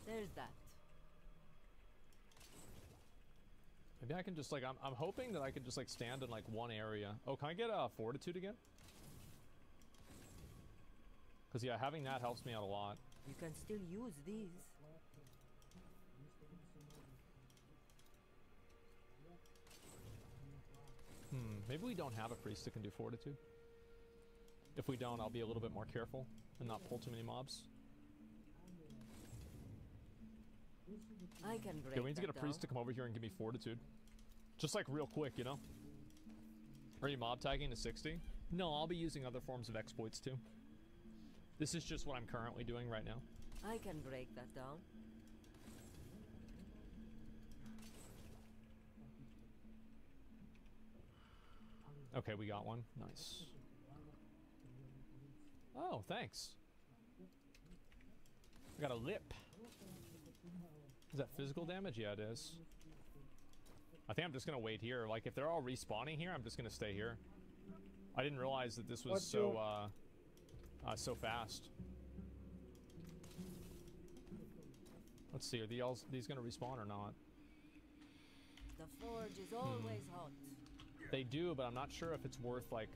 There's that. Maybe I can just like, I'm hoping that I can just like stand in like one area. Oh, can I get fortitude again? Because yeah, having that helps me out a lot. You can still use these. Maybe we don't have a priest that can do fortitude. If we don't, I'll be a little bit more careful and not pull too many mobs. I can break Okay, we need to get a priest to come over here and give me fortitude. Just like real quick, you know? Are you mob tagging to 60? No, I'll be using other forms of exploits too. This is just what I'm currently doing right now. I can break that down. Okay, we got one. Nice. Oh, thanks. I got a lip. Is that physical damage? Yeah, it is. I think I'm just gonna wait here. Like, if they're all respawning here, I'm just gonna stay here. I didn't realize that this was so fast. Let's see, are these gonna respawn or not? The forge is always hot. They do, but I'm not sure if it's worth, like...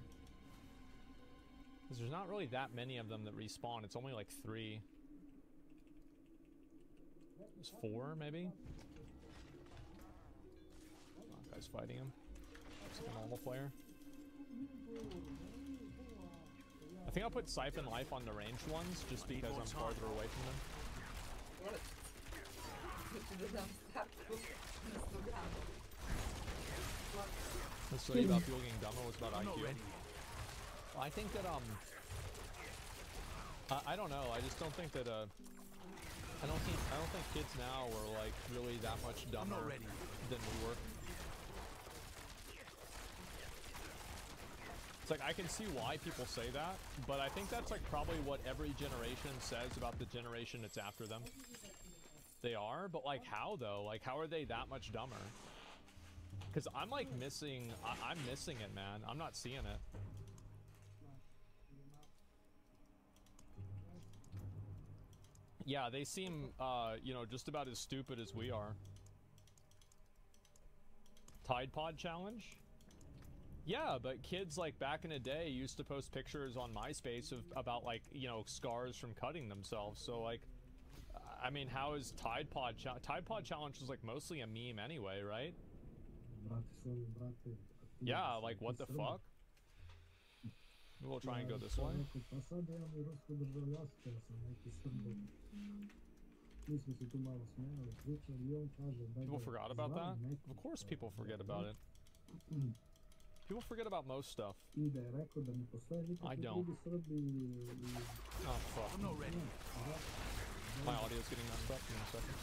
Because there's not really that many of them that respawn. It's only like 3. There's 4, maybe? Oh, guy's fighting him. Looks like a normal player. I think I'll put Siphon Life on the ranged ones, just because I'm farther away from them. Let's tell you about people getting dumber was about IQ. Well, I think that, I don't know, I just don't think that, I don't think kids now are, like, really that much dumber than we were. It's like, I can see why people say that, but I think that's, like, probably what every generation says about the generation that's after them. They are, but, like, how, though? Like, how are they that much dumber? Because I'm, like, I'm missing it, man. I'm not seeing it. Yeah, they seem, you know, just about as stupid as we are. Tide Pod challenge? Yeah, but kids like back in the day used to post pictures on MySpace of about like, you know, scars from cutting themselves. So like, I mean, how is Tide Pod challenge is like mostly a meme anyway, right? Yeah, like what the fuck? We'll try and go this way. People forgot about that? Of course people forget about it. People forget about most stuff. I don't. Oh fuck. I'm not ready. My audio's getting messed up in a second.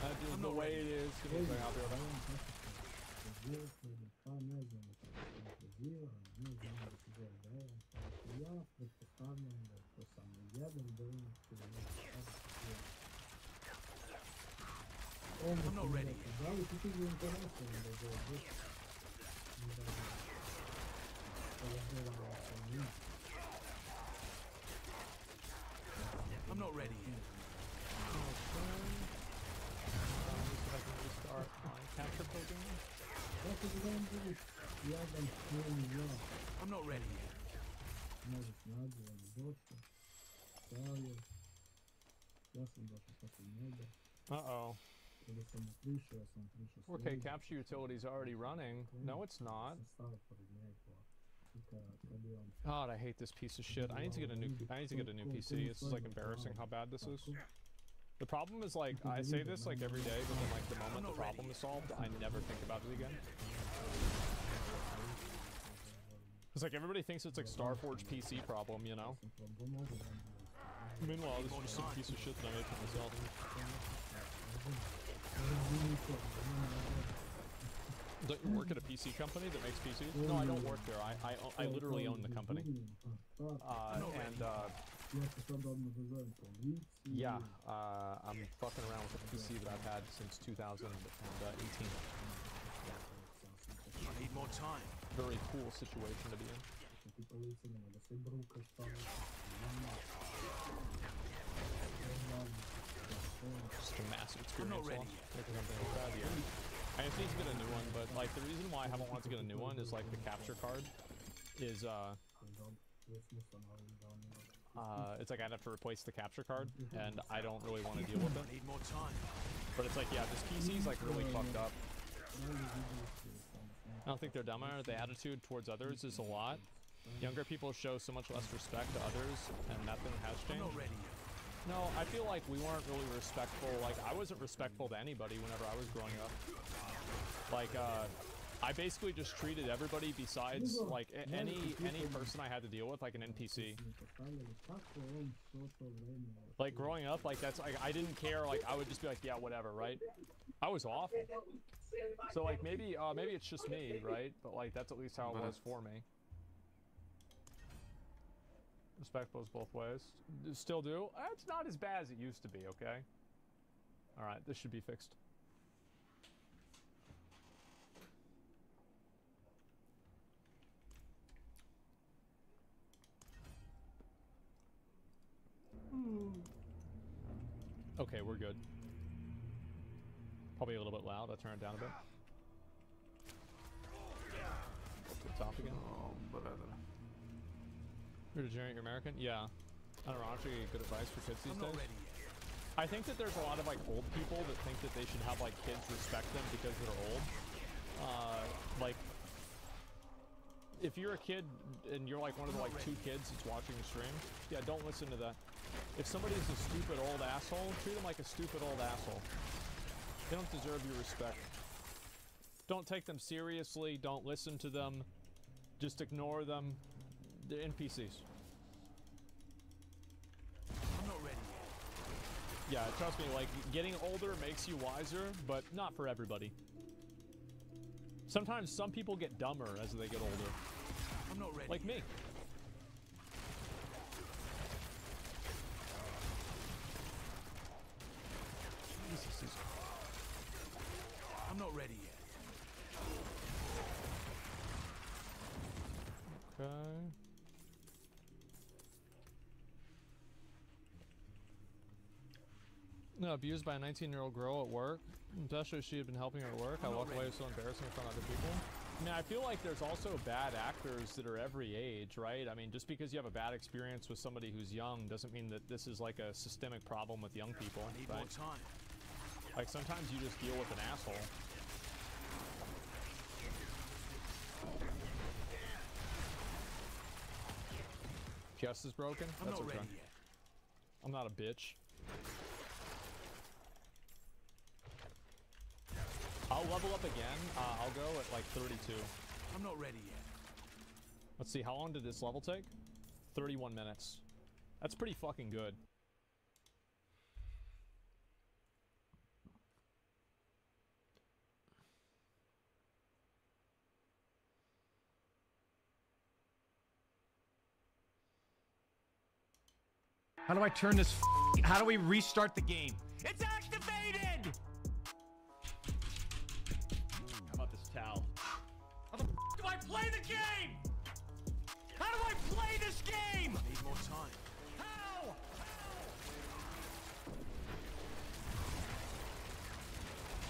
That is the way it is. Give me a second, I'll be right back. I'm not ready. I'm not ready yet. I can restart my capture program. I'm not ready yet. Uh-oh. 4K capture utility's already running. No, it's not. God, I hate this piece of shit. I need to get a new PC. It's just like embarrassing how bad this is. The problem is like I say this like every day, but then like the moment the problem is solved, I never think about it again. Cause like everybody thinks it's like Starforge PC problem, you know? Meanwhile, this is just some piece of shit that I made for myself. Don't you work at a PC company that makes PCs? No, I don't work there. I literally own the company. Yeah, I'm fucking around with a PC that I've had since 2018. I need more time. Very cool situation to be in. Just a massive experience. I'm not ready. Something like that, yeah. I just need to get a new one, but like the reason why I haven't wanted to get a new one is like the capture card is it's like I'd have to replace the capture card, and I don't really want to deal with it. Need more time. But it's like, yeah, this PC's like really fucked up. I don't think they're dumber. The attitude towards others is a lot. Younger people show so much less respect to others, and nothing has changed. I'm not ready yet. No, I feel like we weren't really respectful. Like, I wasn't respectful to anybody whenever I was growing up. Like, I basically just treated everybody besides, like, any person I had to deal with like an NPC. Like, growing up, like, that's, like, I didn't care. Like, I would just be like, yeah, whatever, right? I was awful. So, like, maybe it's just me, right? But, like, that's at least how it was for me. Respect goes both ways. Still do. It's not as bad as it used to be, okay? Alright, this should be fixed. Okay, we're good. Probably a little bit loud. I'll turn it down a bit. Go to the top again. Oh, brother. You're degenerate, you're American? Yeah. I don't know, actually good advice for kids these days. I think that there's a lot of like old people that think that they should have like kids respect them because they're old. Like, if you're a kid and you're like one of the like 2 kids that's watching the stream, yeah, don't listen to that. If somebody's a stupid old asshole, treat them like a stupid old asshole. They don't deserve your respect. Don't take them seriously, don't listen to them, just ignore them. They're NPCs. I'm not ready yet. Yeah, trust me, like, getting older makes you wiser, but not for everybody. Sometimes some people get dumber as they get older. I'm not ready. Like me. Jesus. I'm not ready yet. Okay. No, abused by a 19-year-old girl at work. Especially she had been helping her at work. I walked away, it was so embarrassing in front of other people. I mean, I feel like there's also bad actors that are every age, right? I mean, just because you have a bad experience with somebody who's young doesn't mean that this is like a systemic problem with young people, right? Like, sometimes you just deal with an asshole. Chest is broken? That's okay. I'm not a bitch. I'll level up again. I'll go at like 32. I'm not ready yet. Let's see, how long did this level take? 31 minutes. That's pretty fucking good. How do I turn this? How do we restart the game? It's activated! How about this towel? How the do I play the game? How do I play this game? Need more time. How?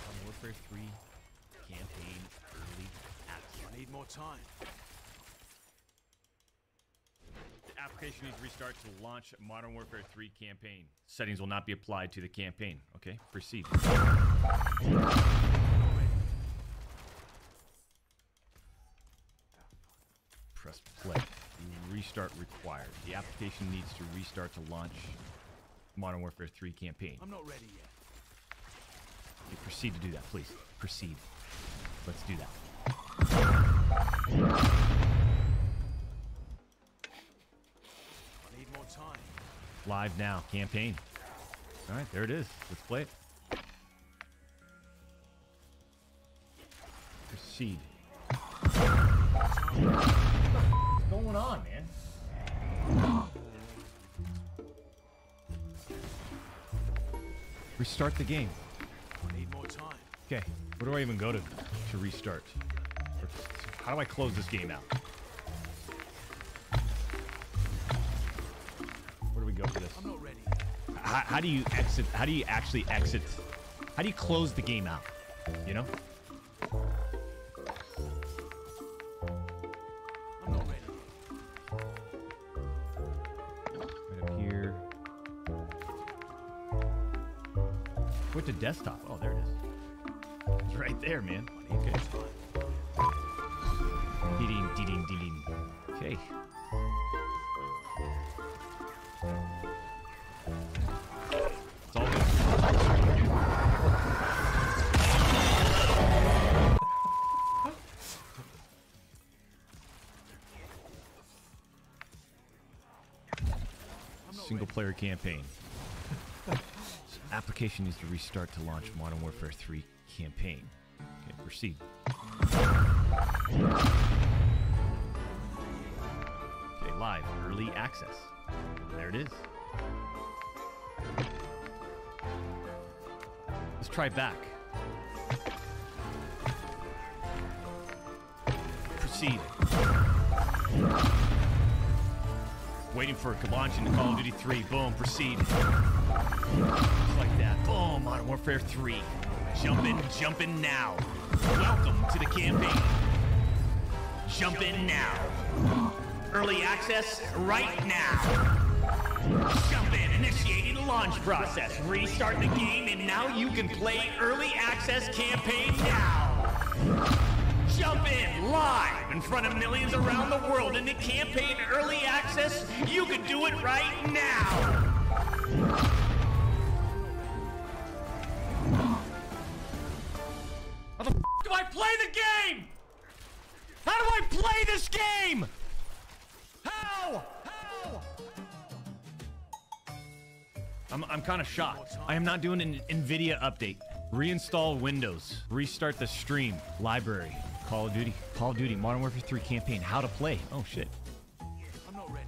Modern Warfare 3 campaign early access. I need more time. The application needs to restart to launch Modern Warfare 3 campaign. Settings will not be applied to the campaign. Okay, proceed. Press play. Restart required. The application needs to restart to launch Modern Warfare 3 campaign. I'm not ready yet. Okay, proceed to do that, please. Proceed. Let's do that. I need more time. Live now, campaign. All right, there it is. Let's play it. Proceed. What's going on, man? Restart the game. I need more time. Okay, where do I even go to restart? How do I close this game out? Where do we go for this? I'm not ready. How do you exit? How do you actually exit? How do you close the game out? You know? I'm not ready. Right up here. Went to desktop. Oh, there it is. It's right there, man. Okay. Ding, ding, ding, ding. Okay. It's all good. Single player campaign. Application needs to restart to launch Modern Warfare 3 campaign. Okay, proceed. Okay, live, early access. There it is. Let's try back. Proceed. Waiting for it to launch into Call of Duty 3. Boom, proceed. Just like that. Boom, Modern Warfare 3. Jump in now. Welcome to the campaign. Jump in now. Early access right now. Jump in, initiating the launch process. Restart the game, and now you can play early access campaign now. Jump in live in front of millions around the world in the campaign early access. You can do it right now. How the f do I play the game? How do I play this game? How? I'm kind of shocked. I am not doing an NVIDIA update. Reinstall Windows. Restart the stream. Library. Call of Duty. Modern Warfare 3 campaign. How to play. Oh, shit. I'm not ready.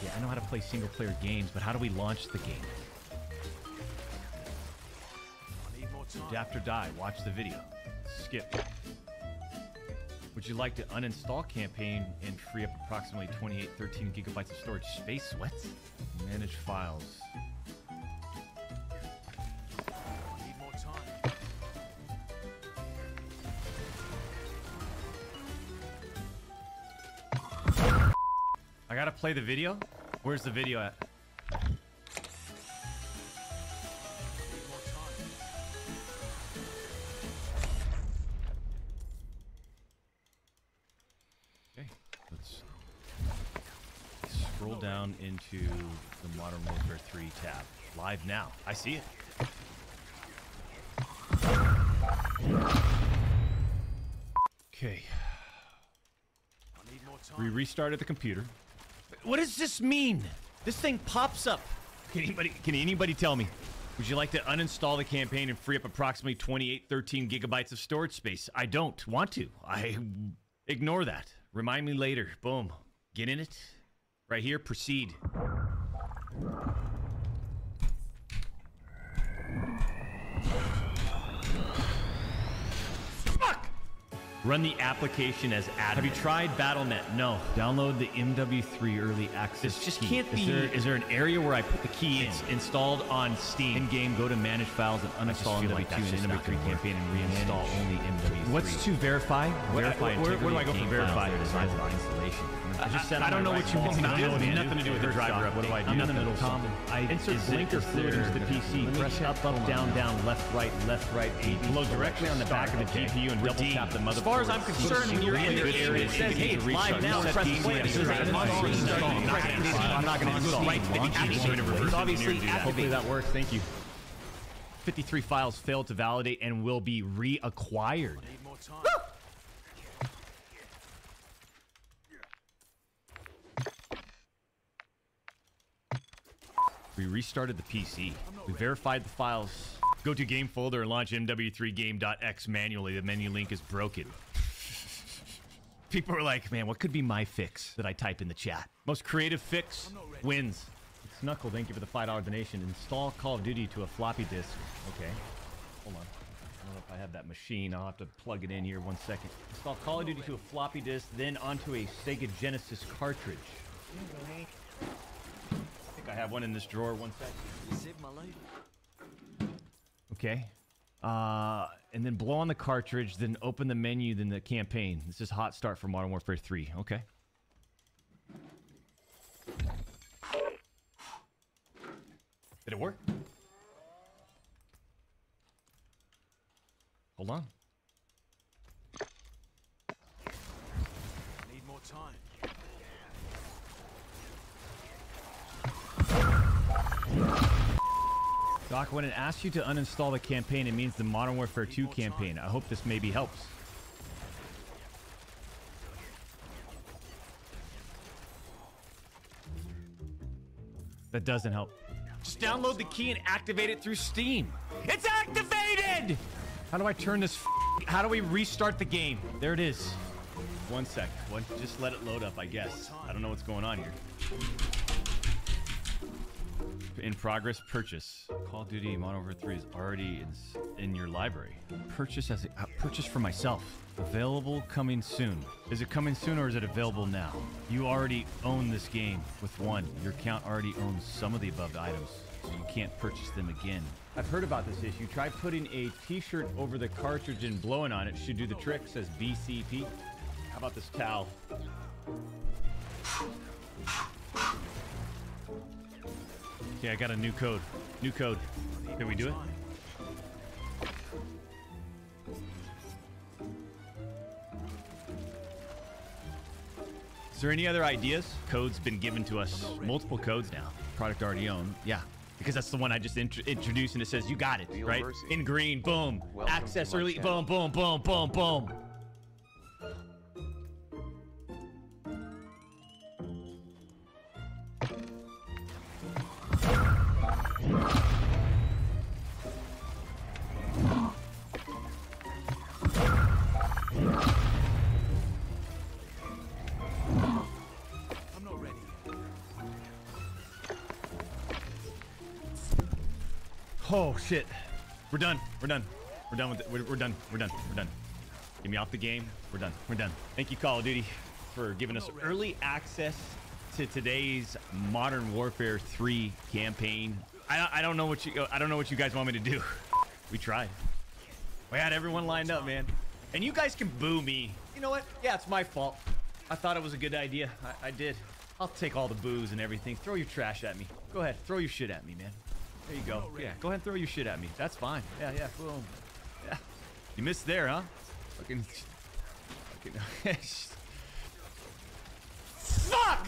Yeah, I know how to play single-player games, but how do we launch the game? I need more time. Adapt or die. Watch the video. Skip. Would you like to uninstall campaign and free up approximately 13 gigabytes of storage space? What? Manage files. Need more time. I gotta play the video? Where's the video at? Okay, let's scroll down into the Modern Warfare 3 tab. Live now. I see it. Okay. We restarted the computer. What does this mean? This thing pops up. Can anybody tell me? Would you like to uninstall the campaign and free up approximately 13 gigabytes of storage space? I don't want to. I ignore that. Remind me later. Boom. Get in it. Right here. Proceed. Run the application as admin. Have you tried Battle.net? No. Download the MW3 early access. This just can't be. Is there an area where I put the key in? It's installed on Steam. In game, go to Manage Files and uninstall MW2 and MW3 campaign and reinstall only MW3. What's to verify? Verify integrity. Where do I go for verify? Installation. I don't know what you want me to do. Nothing to do with the driver up. What do I do? I'm in the middle. Insert blinker fluid into the PC. Press up, down, left, right, A. Blow directly on the back of the GPU and double tap the motherboard. As far as I'm concerned, when you're in your area, it says, hey, it's live now. Press play. I'm not going to install. It's obviously activated. Hopefully that works. Thank you. 53 files failed to validate and will be reacquired. We restarted the PC. We verified the files. Go to game folder and launch MW3game.x manually. The menu link is broken. People are like, man, what could be my fix that I type in the chat? Most creative fix wins. Snuckle, thank you for the $5 donation. Install Call of Duty to a floppy disk. Okay. Hold on. I don't know if I have that machine. I'll have to plug it in here 1 second. Install Call of Duty to a floppy disk, then onto a Sega Genesis cartridge. I think I have one in this drawer. 1 second. You saved my life. Okay. And then blow on the cartridge, then open the menu, then the campaign. This is hot start for Modern Warfare 3. Okay. Did it work? Hold on. Need more time. Doc, when it asks you to uninstall the campaign, it means the Modern Warfare 2 campaign. I hope this maybe helps. That doesn't help. Just download the key and activate it through Steam. It's activated! How do I turn this? How do we restart the game? There it is. 1 sec. Just let it load up, I guess. I don't know what's going on here. In progress purchase. Call of Duty Modern Warfare 3 is already in your library. Purchase as a purchase for myself. Available coming soon. Is it coming soon or is it available now? You already own this game with one. Your account already owns some of the above items, so you can't purchase them again. I've heard about this issue. Try putting a t-shirt over the cartridge and blowing on it. Should do the trick, says BCP. How about this towel? Okay, I got a new code. New code. Can we do it? Is there any other ideas? Code's been given to us. Multiple codes now. Product already owned. Yeah. Because that's the one I just introduced and it says you got it, right? In green, boom. Access early, boom, boom, boom, boom, boom. Oh shit. We're done. We're done. We're done with it. We're done. We're done. We're done. Get me off the game. We're done. We're done. Thank you, Call of Duty, for giving us early access to today's Modern Warfare 3 campaign. I don't know what you guys want me to do. We tried. We had everyone lined up, man. And you guys can boo me. You know what? Yeah, it's my fault. I thought it was a good idea. I did. I'll take all the boos and everything. Throw your trash at me. Go ahead. Throw your shit at me, man. There you go. Yeah, go ahead and throw your shit at me. That's fine. Yeah, boom. Yeah. You missed there, huh? Fucking fuck!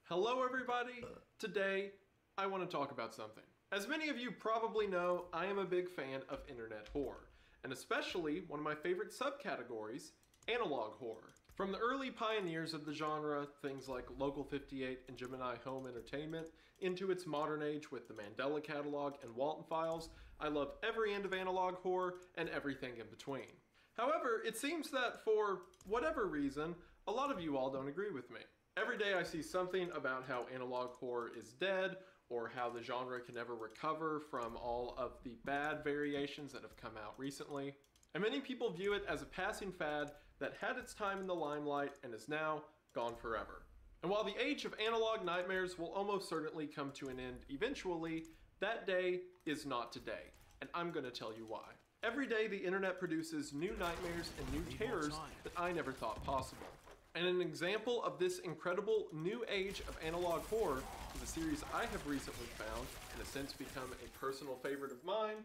Hello everybody! Today, I want to talk about something. As many of you probably know, I am a big fan of internet horror, and especially one of my favorite subcategories, analog horror. From the early pioneers of the genre, things like Local 58 and Gemini Home Entertainment, into its modern age with the Mandela Catalog and Walton Files, I love every end of analog horror and everything in between. However, it seems that for whatever reason, a lot of you all don't agree with me. Every day I see something about how analog horror is dead, or how the genre can never recover from all of the bad variations that have come out recently. And many people view it as a passing fad that had its time in the limelight and is now gone forever. And while the age of analog nightmares will almost certainly come to an end eventually, that day is not today, and I'm gonna tell you why. Every day the internet produces new nightmares and new terrors that I never thought possible. And an example of this incredible new age of analog horror is a series I have recently found and has since become a personal favorite of mine,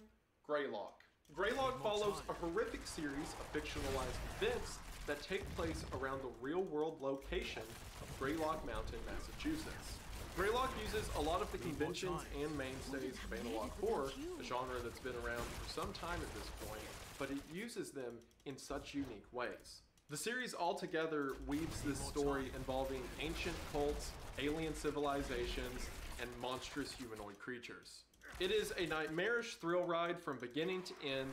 Greylock. Greylock follows a horrific series of fictionalized events that take place around the real-world location of Greylock Mountain, Massachusetts. Greylock uses a lot of the conventions and mainstays of analog horror, a genre that's been around for some time at this point, but it uses them in such unique ways. The series altogether weaves this story involving ancient cults, alien civilizations, and monstrous humanoid creatures. It is a nightmarish thrill ride from beginning to end, and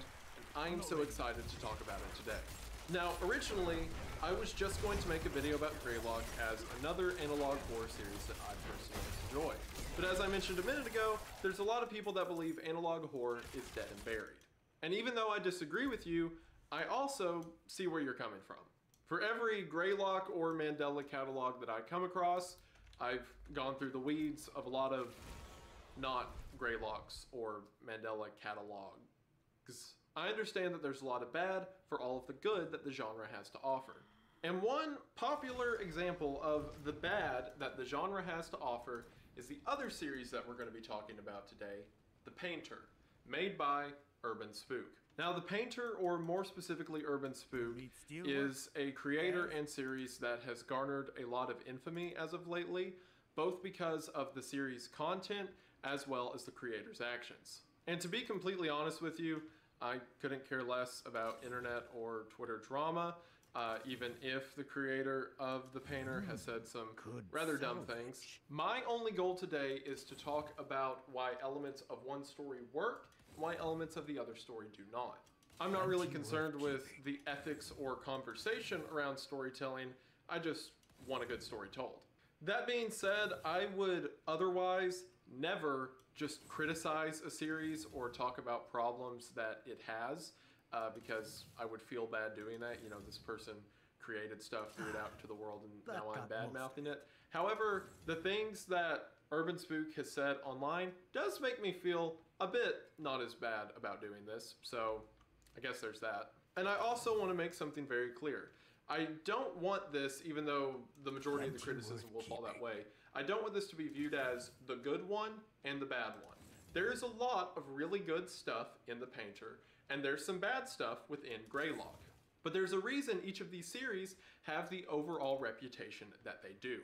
I am so excited to talk about it today. Now, originally, I was just going to make a video about Greylock as another analog horror series that I personally enjoy. But as I mentioned a minute ago, there's a lot of people that believe analog horror is dead and buried. And even though I disagree with you, I also see where you're coming from. For every Greylock or Mandela catalog that I come across, I've gone through the weeds of a lot of not Greylocks or Mandela catalogs. I understand that there's a lot of bad for all of the good that the genre has to offer. And one popular example of the bad that the genre has to offer is the other series that we're going to be talking about today, The Painter, made by Urban Spook. Now, The Painter, or more specifically Urban Spook, is a creator and series that has garnered a lot of infamy as of lately, both because of the series' content as well as the creator's actions. And to be completely honest with you, I couldn't care less about internet or Twitter drama, even if the creator of The Painter has said some rather dumb things. My only goal today is to talk about why elements of one story work, why elements of the other story do not. I'm not really concerned with the ethics or conversation around storytelling, I just want a good story told. That being said, I would otherwise never just criticize a series or talk about problems that it has, because I would feel bad doing that. You know, this person created stuff, threw it out into the world, and now I'm bad-mouthing it. However, the things that Urban Spook has said online does make me feel a bit not as bad about doing this, so I guess there's that. And I also want to make something very clear. I don't want this, even though the majority of the criticism will fall that way, I don't want this to be viewed as the good one and the bad one. There is a lot of really good stuff in the Painter, and there's some bad stuff within Greylock. But there's a reason each of these series have the overall reputation that they do.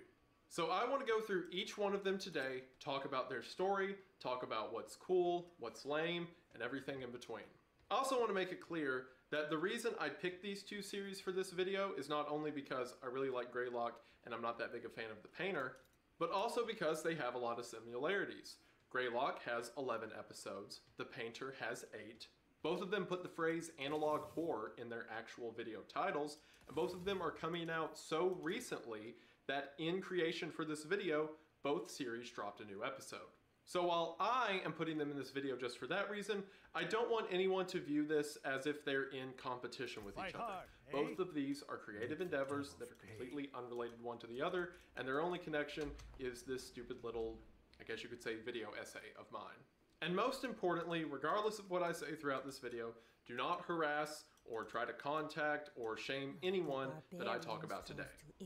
So I want to go through each one of them today, talk about their story, talk about what's cool, what's lame, and everything in between. I also want to make it clear that the reason I picked these two series for this video is not only because I really like Greylock and I'm not that big a fan of the Painter, but also because they have a lot of similarities. Greylock has 11 episodes, the Painter has 8. Both of them put the phrase analog horror in their actual video titles, and both of them are coming out so recently that in creation for this video, both series dropped a new episode. So while I am putting them in this video just for that reason, I don't want anyone to view this as if they're in competition with each other. Both of these are creative endeavors that are completely unrelated one to the other, and their only connection is this stupid little, I guess you could say, video essay of mine. And most importantly, regardless of what I say throughout this video, do not harass or try to contact or shame anyone that I talk about today.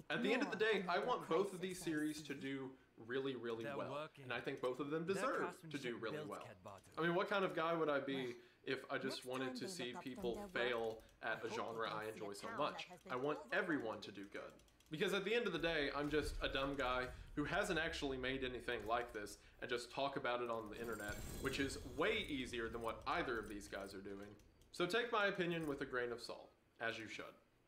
At the end of the day, I want both of these series to do really, really well. And I think both of them deserve to do really well. I mean, what kind of guy would I be if I just wanted to see people fail at a genre I enjoy so much? I want everyone to do good. Because at the end of the day, I'm just a dumb guy who hasn't actually made anything like this and just talk about it on the internet, which is way easier than what either of these guys are doing. So take my opinion with a grain of salt, as you should.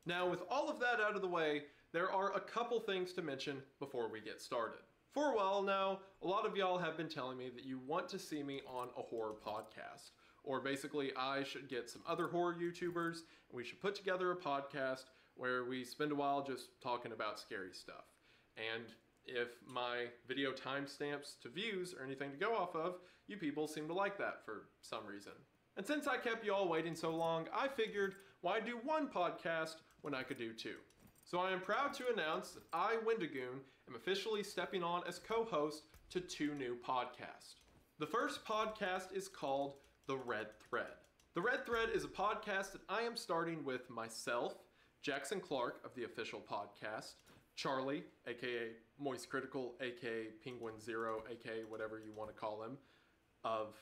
Now, with all of that out of the way, there are a couple things to mention before we get started. For a while now, a lot of y'all have been telling me that you want to see me on a horror podcast. Or basically, I should get some other horror YouTubers, and we should put together a podcast where we spend a while just talking about scary stuff. And if my video timestamps to views or anything to go off of, you people seem to like that for some reason. And since I kept you all waiting so long, I figured, why do one podcast when I could do two? So I am proud to announce that I, Wendigoon, am officially stepping on as co-host to two new podcasts. The first podcast is called The Red Thread. The Red Thread is a podcast that I am starting with myself, Jackson Clark of the official podcast, Charlie, aka Moist Critical, aka Penguin Zero, aka whatever you want to call him, of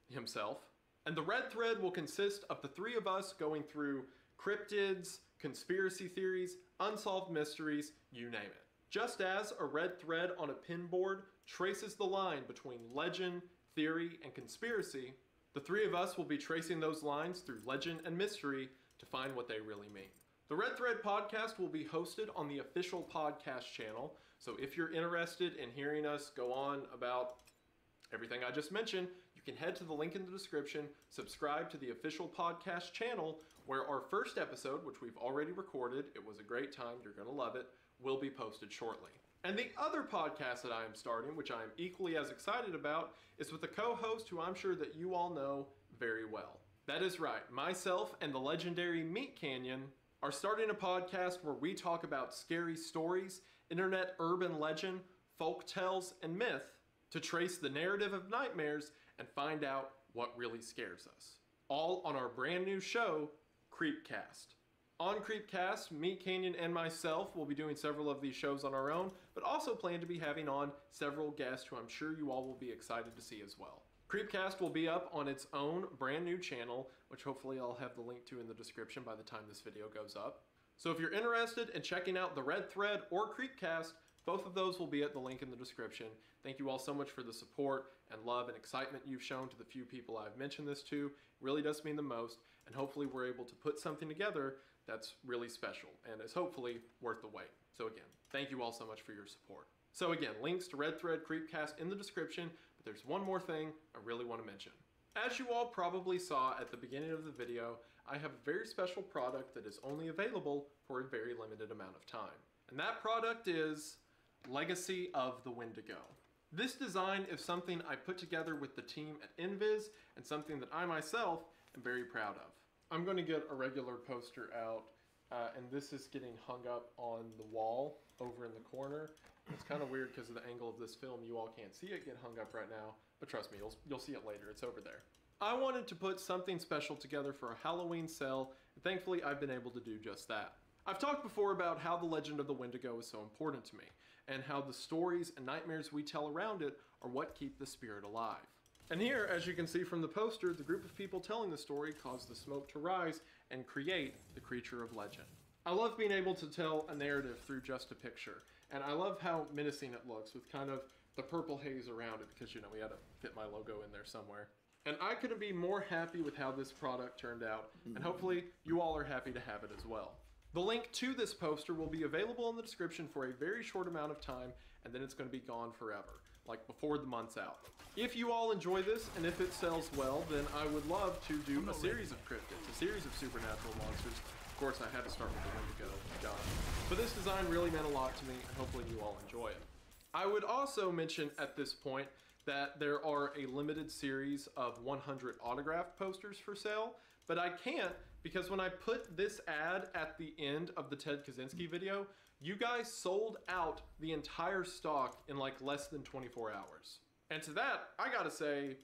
himself. And the Red Thread will consist of the three of us going through cryptids, conspiracy theories, unsolved mysteries, you name it. Just as a red thread on a pinboard traces the line between legend, theory, and conspiracy, the three of us will be tracing those lines through legend and mystery to find what they really mean. The Red Thread podcast will be hosted on the official podcast channel, so if you're interested in hearing us go on about everything I just mentioned, you can head to the link in the description, subscribe to the official podcast channel, where our first episode, which we've already recorded, it was a great time, you're gonna love it, will be posted shortly. And the other podcast that I am starting, which I am equally as excited about, is with a co-host who I'm sure that you all know very well. That is right, myself and the legendary Meat Canyon are starting a podcast where we talk about scary stories, internet urban legend, folk tales, and myth to trace the narrative of nightmares and find out what really scares us. All on our brand new show, Creepcast. On Creepcast, Meat Canyon and myself will be doing several of these shows on our own, but also plan to be having on several guests who I'm sure you all will be excited to see as well. Creepcast will be up on its own brand new channel, which hopefully I'll have the link to in the description by the time this video goes up. So if you're interested in checking out the Red Thread or Creepcast, both of those will be at the link in the description. Thank you all so much for the support and love and excitement you've shown to the few people I've mentioned this to. It really does mean the most, and hopefully we're able to put something together that's really special and is hopefully worth the wait. So again, thank you all so much for your support. So again, links to Red Thread Creepcast in the description, but there's one more thing I really want to mention. As you all probably saw at the beginning of the video, I have a very special product that is only available for a very limited amount of time. And that product is Legacy of the Wendigo. This design is something I put together with the team at Invis and something that I myself am very proud of. I'm going to get a regular poster out and this is getting hung up on the wall over in the corner. It's kind of weird because of the angle of this film. You all can't see it get hung up right now, but trust me, you'll see it later. It's over there. I wanted to put something special together for a Halloween sale, and thankfully I've been able to do just that. I've talked before about how the Legend of the Wendigo is so important to me, and how the stories and nightmares we tell around it are what keep the spirit alive. And here, as you can see from the poster, the group of people telling the story caused the smoke to rise and create the creature of legend. I love being able to tell a narrative through just a picture, and I love how menacing it looks with kind of the purple haze around it because, you know, we had to fit my logo in there somewhere. And I couldn't be more happy with how this product turned out, and hopefully you all are happy to have it as well. The link to this poster will be available in the description for a very short amount of time, and then it's going to be gone forever, like before the month's out. If you all enjoy this, and if it sells well, then I would love to do a series of cryptids, a series of supernatural monsters. Of course, I had to start with the Wendigo, God. But this design really meant a lot to me, and hopefully you all enjoy it. I would also mention at this point that there are a limited series of 100 autographed posters for sale, but I can't because when I put this ad at the end of the Ted Kaczynski video, you guys sold out the entire stock in like less than 24 hours. And to that, I gotta say,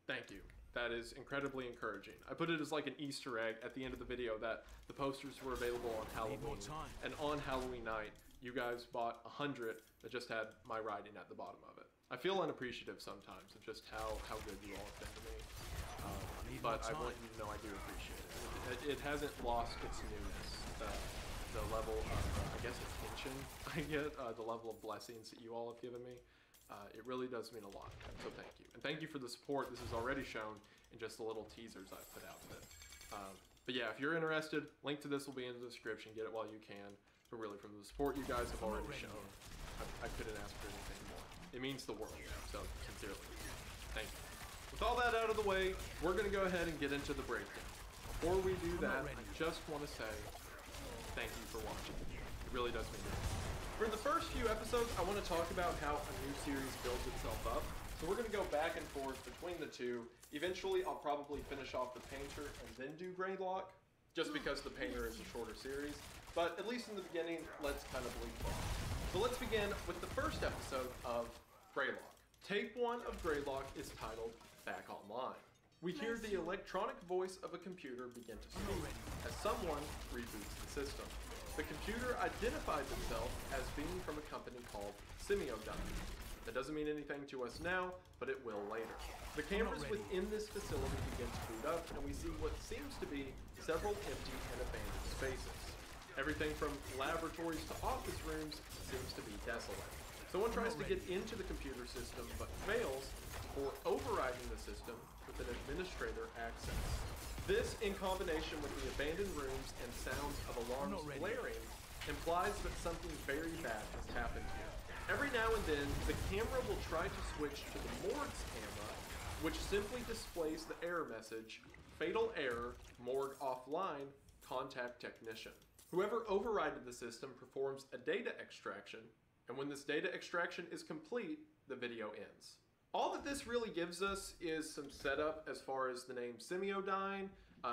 thank you. That is incredibly encouraging. I put it as like an Easter egg at the end of the video that the posters were available on Halloween. And on Halloween night, you guys bought 100 that just had my writing at the bottom of it. I feel unappreciative sometimes of just how good you all have been to me. But I want you to know I do appreciate it. It hasn't lost its newness. The level of, I guess, attention I get, the level of blessings that you all have given me. It really does mean a lot, so thank you. And thank you for the support. This is already shown in just the little teasers I've put out of it. But yeah, if you're interested, link to this will be in the description. Get it while you can. But really, from the support you guys have already shown, I couldn't ask for anything more. It means the world, so sincerely, thank you. With all that out of the way, we're going to go ahead and get into the breakdown. Before we do that, I just want to say thank you for watching. It really does mean a lot. For the first few episodes, I want to talk about how a new series builds itself up. So we're going to go back and forth between the two. Eventually, I'll probably finish off the Painter and then do Greylock, just because the Painter is a shorter series. But at least in the beginning, let's kind of leapfrog. So let's begin with the first episode of Greylock. Tape 1 of Greylock is titled Back Online. We hear the electronic voice of a computer begin to speak as someone reboots the system. The computer identifies itself as being from a company called Semiodyne. That doesn't mean anything to us now, but it will later. The cameras within this facility begin to boot up, and we see what seems to be several empty and abandoned spaces. Everything from laboratories to office rooms seems to be desolate. Someone tries to get into the computer system, but fails before overriding the system with an administrator access. This, in combination with the abandoned rooms and sounds of alarms blaring, implies that something very bad has happened here. Every now and then, the camera will try to switch to the morgue's camera, which simply displays the error message, fatal error, morgue offline, contact technician. Whoever overrided the system performs a data extraction, and when this data extraction is complete, the video ends. All that this really gives us is some setup as far as the name Semiodyne,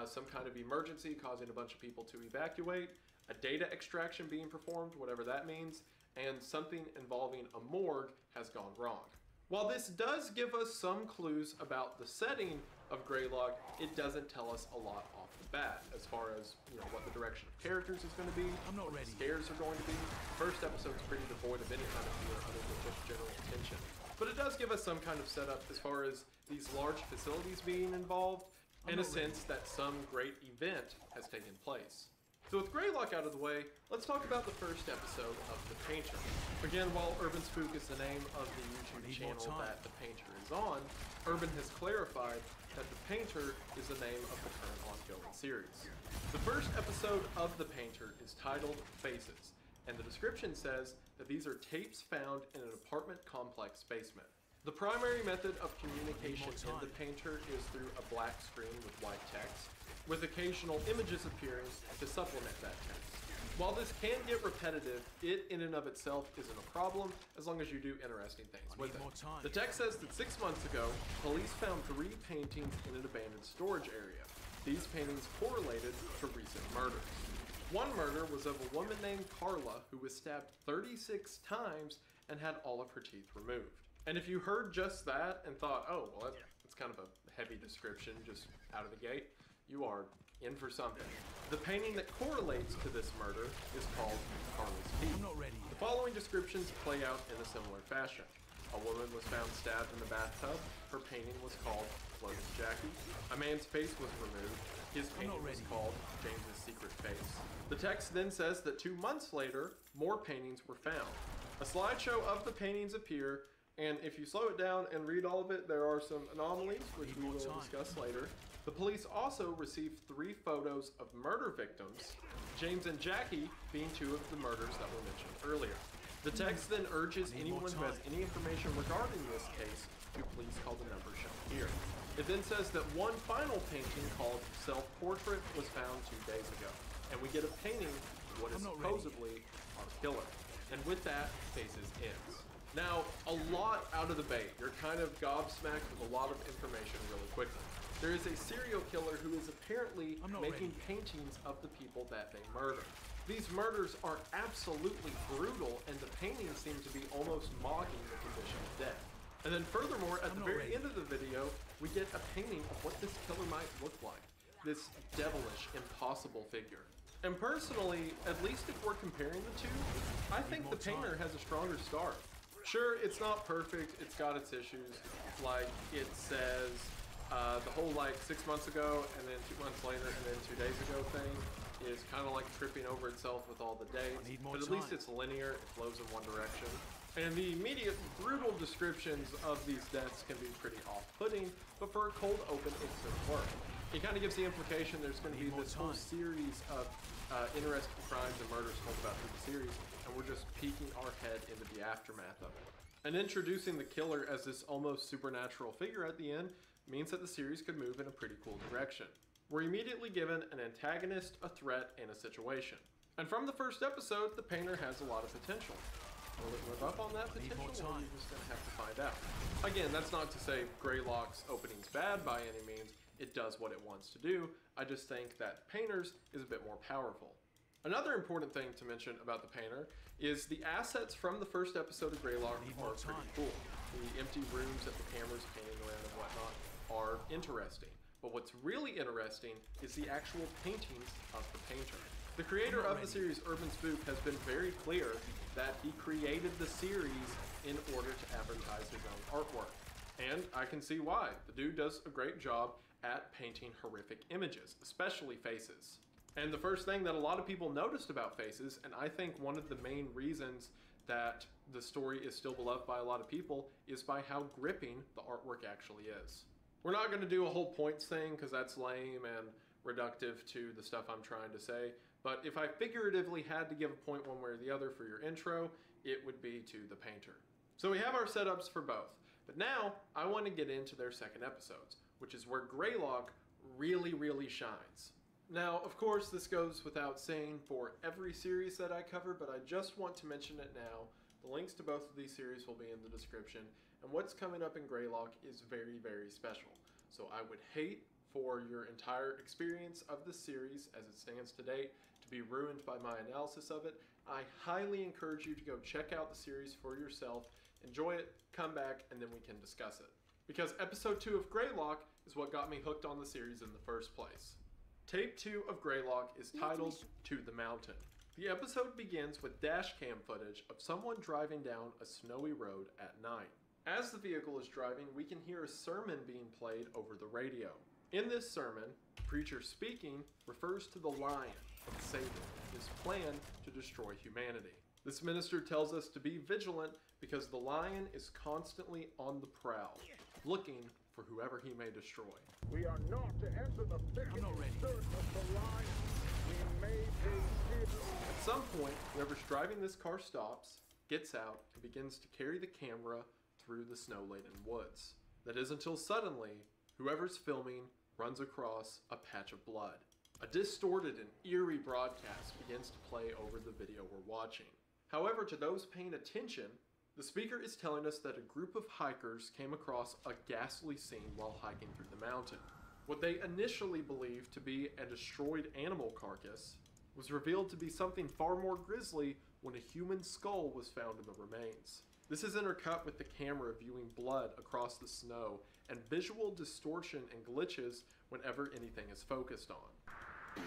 some kind of emergency causing a bunch of people to evacuate, a data extraction being performed, whatever that means, and something involving a morgue has gone wrong. While this does give us some clues about the setting of Greylock, it doesn't tell us a lot off the bat as far as, you know, what the direction of characters is going to be, what the scares are going to be. First episode's pretty devoid of any kind of fear other than just general tension. But it does give us some kind of setup as far as these large facilities being involved, and a sense that some great event has taken place. So with Greylock out of the way, let's talk about the first episode of The Painter. Again, while Urban Spook is the name of the YouTube channel that The Painter is on, Urban has clarified that The Painter is the name of the current ongoing series. The first episode of The Painter is titled Faces, and the description says that these are tapes found in an apartment complex basement. The primary method of communication in The Painter is through a black screen with white text, with occasional images appearing to supplement that text. While this can get repetitive, it in and of itself isn't a problem as long as you do interesting things with it. The text says that 6 months ago, police found 3 paintings in an abandoned storage area. These paintings correlated to recent murders. One murder was of a woman named Carla who was stabbed 36 times and had all of her teeth removed. And if you heard just that and thought, oh, well, that's kind of a heavy description just out of the gate, you are in for something. The painting that correlates to this murder is called Carly's Feet. I'm not ready. The following descriptions play out in a similar fashion. A woman was found stabbed in the bathtub. Her painting was called Floating Jackie. A man's face was removed. His painting was called James's Secret Face. The text then says that 2 months later, more paintings were found. A slideshow of the paintings appear, and if you slow it down and read all of it, there are some anomalies, which we will discuss later. The police also received 3 photos of murder victims, James and Jackie being 2 of the murders that were mentioned earlier. The text then urges anyone who has any information regarding this case to please call the number shown here. It then says that one final painting called Self-Portrait was found 2 days ago, and we get a painting of what is supposedly our killer. And with that, Faces ends. Now, a lot out of the bait. You're kind of gobsmacked with a lot of information really quickly. There is a serial killer who is apparently making paintings of the people that they murder. These murders are absolutely brutal, and the paintings seem to be almost mocking the condition of death. And then furthermore, at the very end of the video, we get a painting of what this killer might look like. This devilish, impossible figure. And personally, at least if we're comparing the two, I think the painter has a stronger start. Sure, it's not perfect, it's got its issues. Like, it says the whole 6 months ago, and then 2 months later, and then 2 days ago thing is kind of like tripping over itself with all the dates. But at least it's linear, it flows in one direction. And the immediate brutal descriptions of these deaths can be pretty off-putting, but for a cold open, it could work. It kind of gives the implication there's going to be this whole series of interesting crimes and murders told about through the series, and we're just peeking our head into the aftermath of it. And introducing the killer as this almost supernatural figure at the end means that the series could move in a pretty cool direction. We're immediately given an antagonist, a threat, and a situation. And from the first episode, the painter has a lot of potential. Will it live up on that potential, or are we just going to have to find out? Again, that's not to say Greylock's opening's bad by any means. It does what it wants to do. I just think that Painter's is a bit more powerful. Another important thing to mention about the Painter is the assets from the first episode of Greylock are pretty cool. The empty rooms that the camera's painting around and whatnot are interesting. But what's really interesting is the actual paintings of the painter. The creator of the series, Urban Spook, has been very clear that he created the series in order to advertise his own artwork. And I can see why. The dude does a great job at painting horrific images, especially faces. And the first thing that a lot of people noticed about Faces, and I think one of the main reasons that the story is still beloved by a lot of people, is by how gripping the artwork actually is. We're not going to do a whole points thing because that's lame and reductive to the stuff I'm trying to say, but if I figuratively had to give a point one way or the other for your intro, it would be to the painter. So we have our setups for both, but now I want to get into their second episodes, which is where Greylock really shines. Now, of course, this goes without saying for every series that I cover, but I just want to mention it now. The links to both of these series will be in the description, and what's coming up in Greylock is very special. So I would hate for your entire experience of the series as it stands to date to be ruined by my analysis of it. I highly encourage you to go check out the series for yourself, enjoy it, come back, and then we can discuss it. Because episode 2 of Greylock is what got me hooked on the series in the first place. Tape 2 of Greylock is titled To the Mountain. The episode begins with dash cam footage of someone driving down a snowy road at night. As the vehicle is driving, we can hear a sermon being played over the radio. In this sermon, the preacher speaking refers to the lion of Satan, his plan to destroy humanity. This minister tells us to be vigilant because the lion is constantly on the prowl, looking for whoever he may destroy. We are not to enter the thicket of the lion. We may be hidden. At some point, whoever's driving this car stops, gets out, and begins to carry the camera through the snow-laden woods. That is until suddenly, whoever's filming runs across a patch of blood. A distorted and eerie broadcast begins to play over the video we're watching. However, to those paying attention, the speaker is telling us that a group of hikers came across a ghastly scene while hiking through the mountain. What they initially believed to be a destroyed animal carcass was revealed to be something far more grisly when a human skull was found in the remains. This is intercut with the camera viewing blood across the snow and visual distortion and glitches whenever anything is focused on.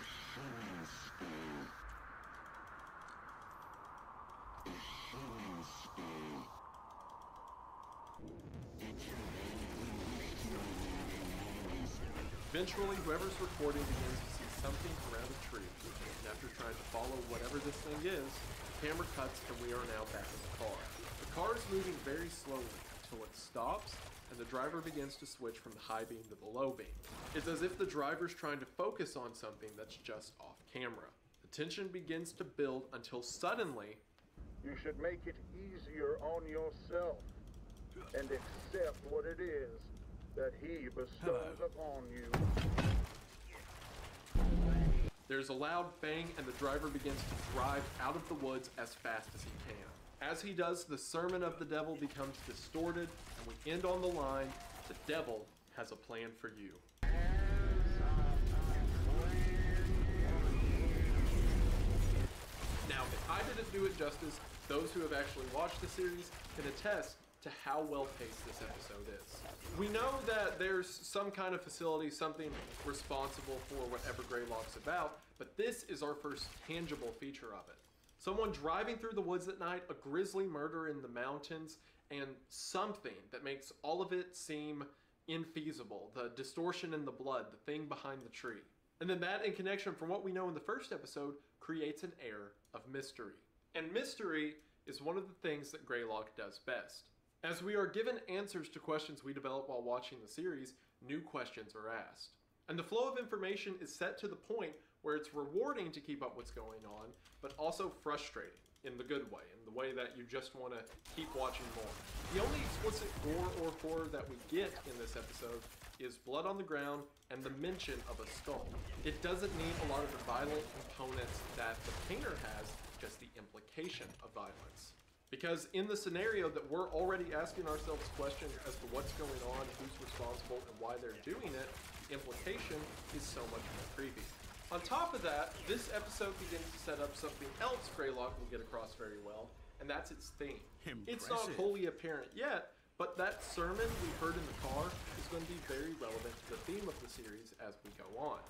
Eventually, whoever's recording begins to see something around a tree, and after trying to follow whatever this thing is, the camera cuts and we are now back in the car. The car is moving very slowly until it stops, and the driver begins to switch from the high beam to the low beam. It's as if the driver's trying to focus on something that's just off camera. The tension begins to build until suddenly... You should make it easier on yourself and accept what it is that he bestows upon you. There's a loud bang and the driver begins to drive out of the woods as fast as he can. As he does, the sermon of the devil becomes distorted and we end on the line, the devil has a plan for you. Now, if I didn't do it justice, those who have actually watched the series can attest to how well paced this episode is. We know that there's some kind of facility, something responsible for whatever Greylock's about, but this is our first tangible feature of it. Someone driving through the woods at night, a grisly murder in the mountains, and something that makes all of it seem infeasible. The distortion in the blood, the thing behind the tree. And then that, in connection from what we know in the first episode, creates an air of mystery. And mystery is one of the things that Greylock does best. As we are given answers to questions we develop while watching the series, new questions are asked. And the flow of information is set to the point where it's rewarding to keep up what's going on, but also frustrating in the good way, in the way that you just want to keep watching more. The only explicit gore or horror that we get in this episode is blood on the ground and the mention of a skull. It doesn't need a lot of the violent components that the painter has, just the implication of violence. Because in the scenario that we're already asking ourselves questions as to what's going on, who's responsible, and why they're doing it, the implication is so much more creepy. On top of that, this episode begins to set up something else Greylock will get across very well, and that's its theme. Impressive. It's not wholly apparent yet, but that sermon we heard in the car is going to be very relevant to the theme of the series as we go on.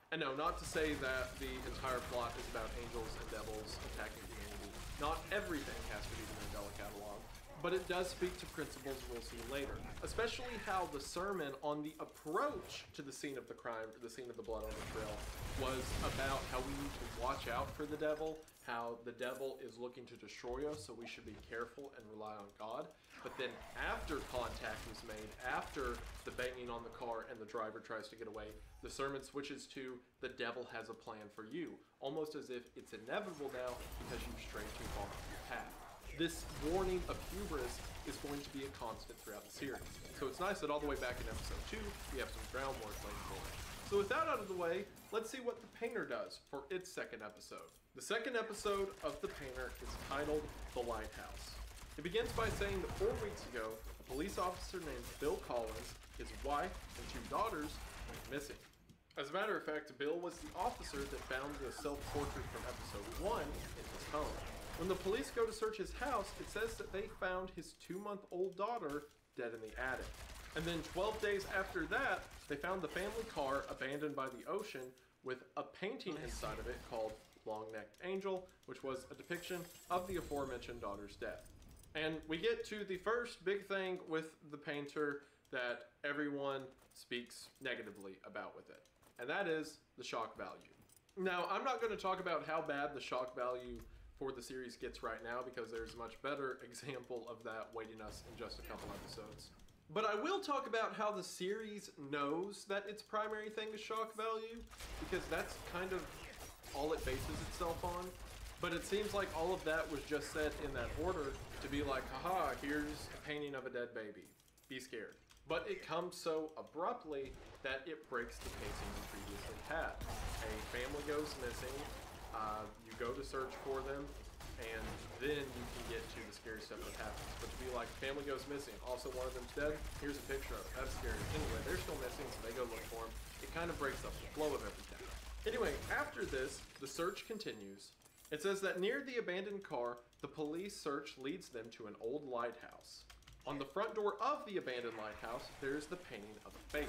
And no, not to say that the entire plot is about angels and devils attacking humanity. Not everything has to be the Mandela catalog, but it does speak to principles we'll see later. Especially how the sermon on the approach to the scene of the crime, or the scene of the blood on the trail, was about how we need to watch out for the devil, how the devil is looking to destroy us, so we should be careful and rely on God. But then after contact was made, after the banging on the car and the driver tries to get away, the sermon switches to the devil has a plan for you, almost as if it's inevitable now because you've strayed too far off your path. This warning of hubris is going to be a constant throughout the series. So it's nice that all the way back in episode 2, we have some groundwork laid for it. So with that out of the way, let's see what the painter does for its second episode. The second episode of the painter is titled The Lighthouse. It begins by saying that 4 weeks ago, a police officer named Bill Collins, his wife, and 2 daughters went missing. As a matter of fact, Bill was the officer that found the self-portrait from episode 1 in his home. When the police go to search his house, it says that they found his 2-month-old daughter dead in the attic. And then 12 days after that, they found the family car abandoned by the ocean with a painting inside of it called Long-Necked Angel, which was a depiction of the aforementioned daughter's death. And we get to the first big thing with the painter that everyone speaks negatively about with it, and that is the shock value. Now, I'm not going to talk about how bad the shock value for the series gets right now, because there's a much better example of that waiting us in just a couple episodes. But I will talk about how the series knows that its primary thing is shock value, because that's kind of all it bases itself on. But it seems like all of that was just said in that order to be like, haha, here's a painting of a dead baby. Be scared. But it comes so abruptly that it breaks the pacing we previously had. A family goes missing, you go to search for them, and then you can get to the scary stuff that happens. But to be like, family goes missing, also one of them's dead, here's a picture of it, that's scary. Anyway, they're still missing, so they go look for them. It kind of breaks up the flow of everything. Anyway, after this, the search continues, It says that near the abandoned car, the police search leads them to an old lighthouse. On the front door of the abandoned lighthouse, there's the painting of a face.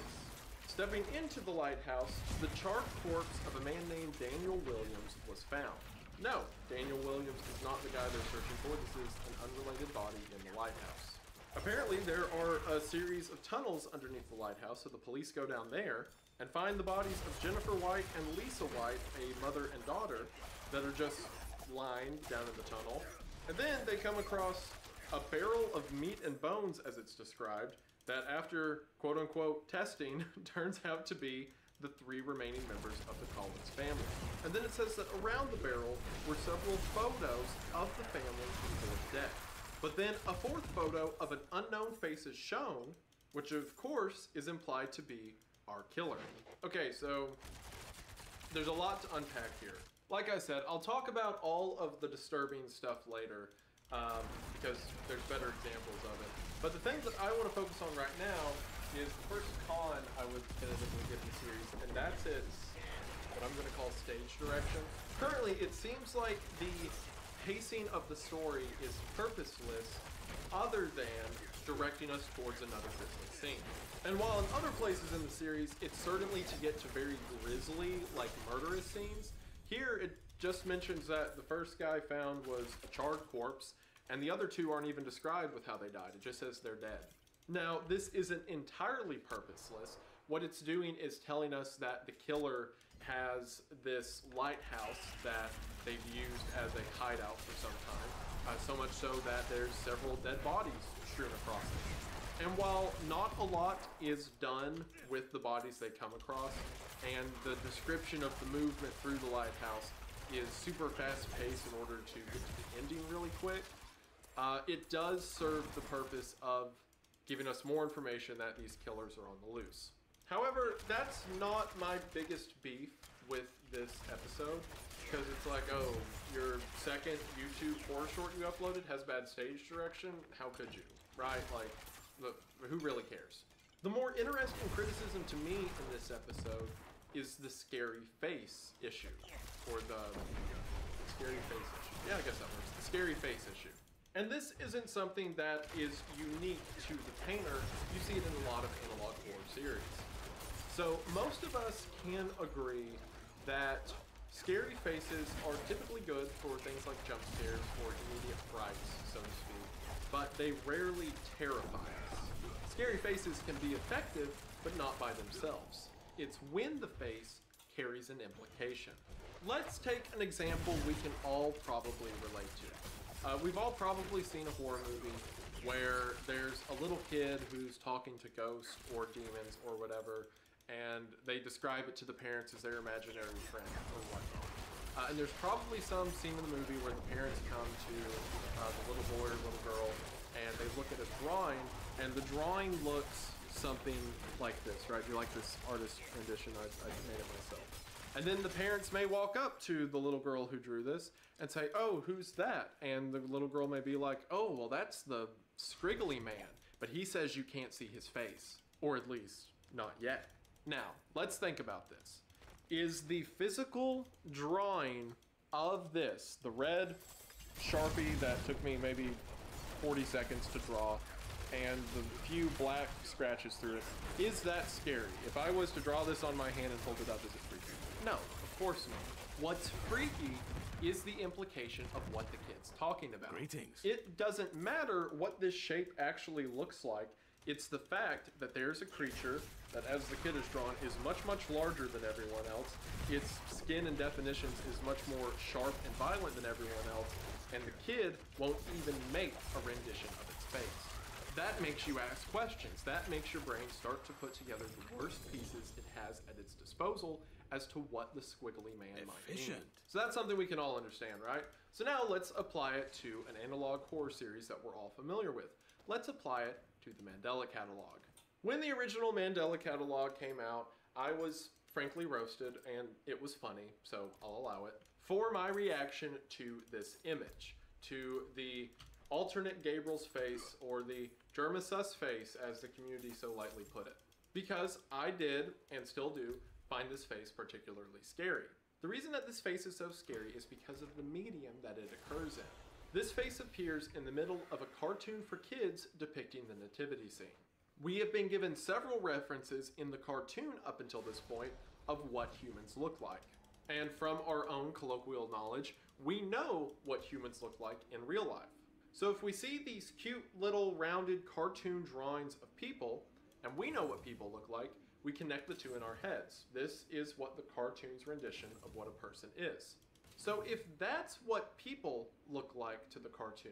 Stepping into the lighthouse, the charred corpse of a man named Daniel Williams was found. No, Daniel Williams is not the guy they're searching for. This is an unrelated body in the lighthouse. Apparently, there are a series of tunnels underneath the lighthouse, so the police go down there and find the bodies of Jennifer White and Lisa White, a mother and daughter, that are just lying down in the tunnel. And then they come across a barrel of meat and bones, as it's described, that after quote-unquote testing turns out to be the 3 remaining members of the Collins family. And then it says that around the barrel were several photos of the family before death. But then a 4th photo of an unknown face is shown, which of course is implied to be our killer. Okay, so there's a lot to unpack here. Like I said, I'll talk about all of the disturbing stuff later because there's better examples of it. But the thing that I want to focus on right now is the first con I would definitively give the series, and that's its, what I'm going to call stage direction. Currently, it seems like the pacing of the story is purposeless other than directing us towards another grisly scene. And while in other places in the series, it's certainly to get to very grisly, like murderous scenes, here it just mentions that the first guy found was a charred corpse, and the other 2 aren't even described with how they died. It just says they're dead. Now, this isn't entirely purposeless. What it's doing is telling us that the killer has this lighthouse that they've used as a hideout for some time, so much so that there's several dead bodies strewn across it. And while not a lot is done with the bodies they come across, and the description of the movement through the lighthouse is super fast-paced in order to get to the ending really quick, it does serve the purpose of giving us more information that these killers are on the loose. However, that's not my biggest beef with this episode, because it's like, oh, your second YouTube horror short you uploaded has bad stage direction? How could you? Right? Like, look, who really cares? The more interesting criticism to me in this episode is the scary face issue, or the scary face issue. Yeah, I guess that works. The scary face issue. And this isn't something that is unique to the painter. You see it in a lot of analog horror series. So most of us can agree that scary faces are typically good for things like jump scares or immediate frights, so to speak, but they rarely terrify us. Scary faces can be effective, but not by themselves. It's when the face carries an implication. Let's take an example we can all probably relate to. We've all probably seen a horror movie where there's a little kid who's talking to ghosts or demons or whatever, and they describe it to the parents as their imaginary friend or whatnot. And there's probably some scene in the movie where the parents come to the little boy or little girl, and they look at a drawing, and the drawing looks something like this, right? You like this artist rendition, I made it myself. And then the parents may walk up to the little girl who drew this and say, oh, who's that? And the little girl may be like, oh, well, that's the scriggly man, but he says you can't see his face, or at least not yet. Now, let's think about this. Is the physical drawing of this, the red Sharpie that took me maybe 40 seconds to draw, and the few black scratches through it, is that scary? If I was to draw this on my hand and hold it up, is it freaky? No, of course not. What's freaky is the implication of what the kid's talking about. Greetings. It doesn't matter what this shape actually looks like. It's the fact that there's a creature that, as the kid is drawn, is much, much larger than everyone else. Its skin and definitions is much more sharp and violent than everyone else, and the kid won't even make a rendition of its face. That makes you ask questions. That makes your brain start to put together the worst pieces it has at its disposal as to what the squiggly man might mean. So that's something we can all understand, right? So now let's apply it to an analog horror series that we're all familiar with. Let's apply it to the Mandela Catalog. When the original Mandela Catalog came out, I was frankly roasted, and it was funny, so I'll allow it, for my reaction to this image, to the alternate Gabriel's face, or the Germasus face, as the community so lightly put it. Because I did, and still do, find this face particularly scary. The reason that this face is so scary is because of the medium that it occurs in. This face appears in the middle of a cartoon for kids depicting the nativity scene. We have been given several references in the cartoon up until this point of what humans look like. And from our own colloquial knowledge, we know what humans look like in real life. So if we see these cute little rounded cartoon drawings of people, and we know what people look like, we connect the two in our heads. This is what the cartoon's rendition of what a person is. So if that's what people look like to the cartoon,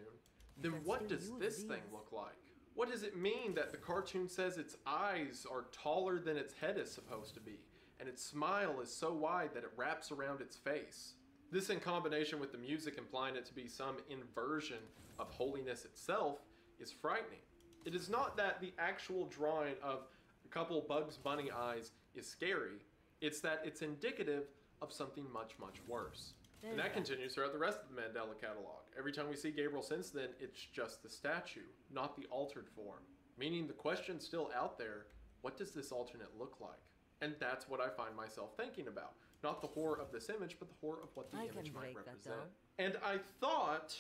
then what does this thing look like? What does it mean that the cartoon says its eyes are taller than its head is supposed to be, and its smile is so wide that it wraps around its face? This, in combination with the music implying it to be some inversion of holiness itself, is frightening. It is not that the actual drawing of a couple Bugs Bunny eyes is scary, it's that it's indicative of something much, much worse. And that continues throughout the rest of the Mandela catalog. Every time we see Gabriel since then, it's just the statue, not the altered form. Meaning the question's still out there, what does this alternate look like? And that's what I find myself thinking about. Not the horror of this image, but the horror of what the image might represent. And I thought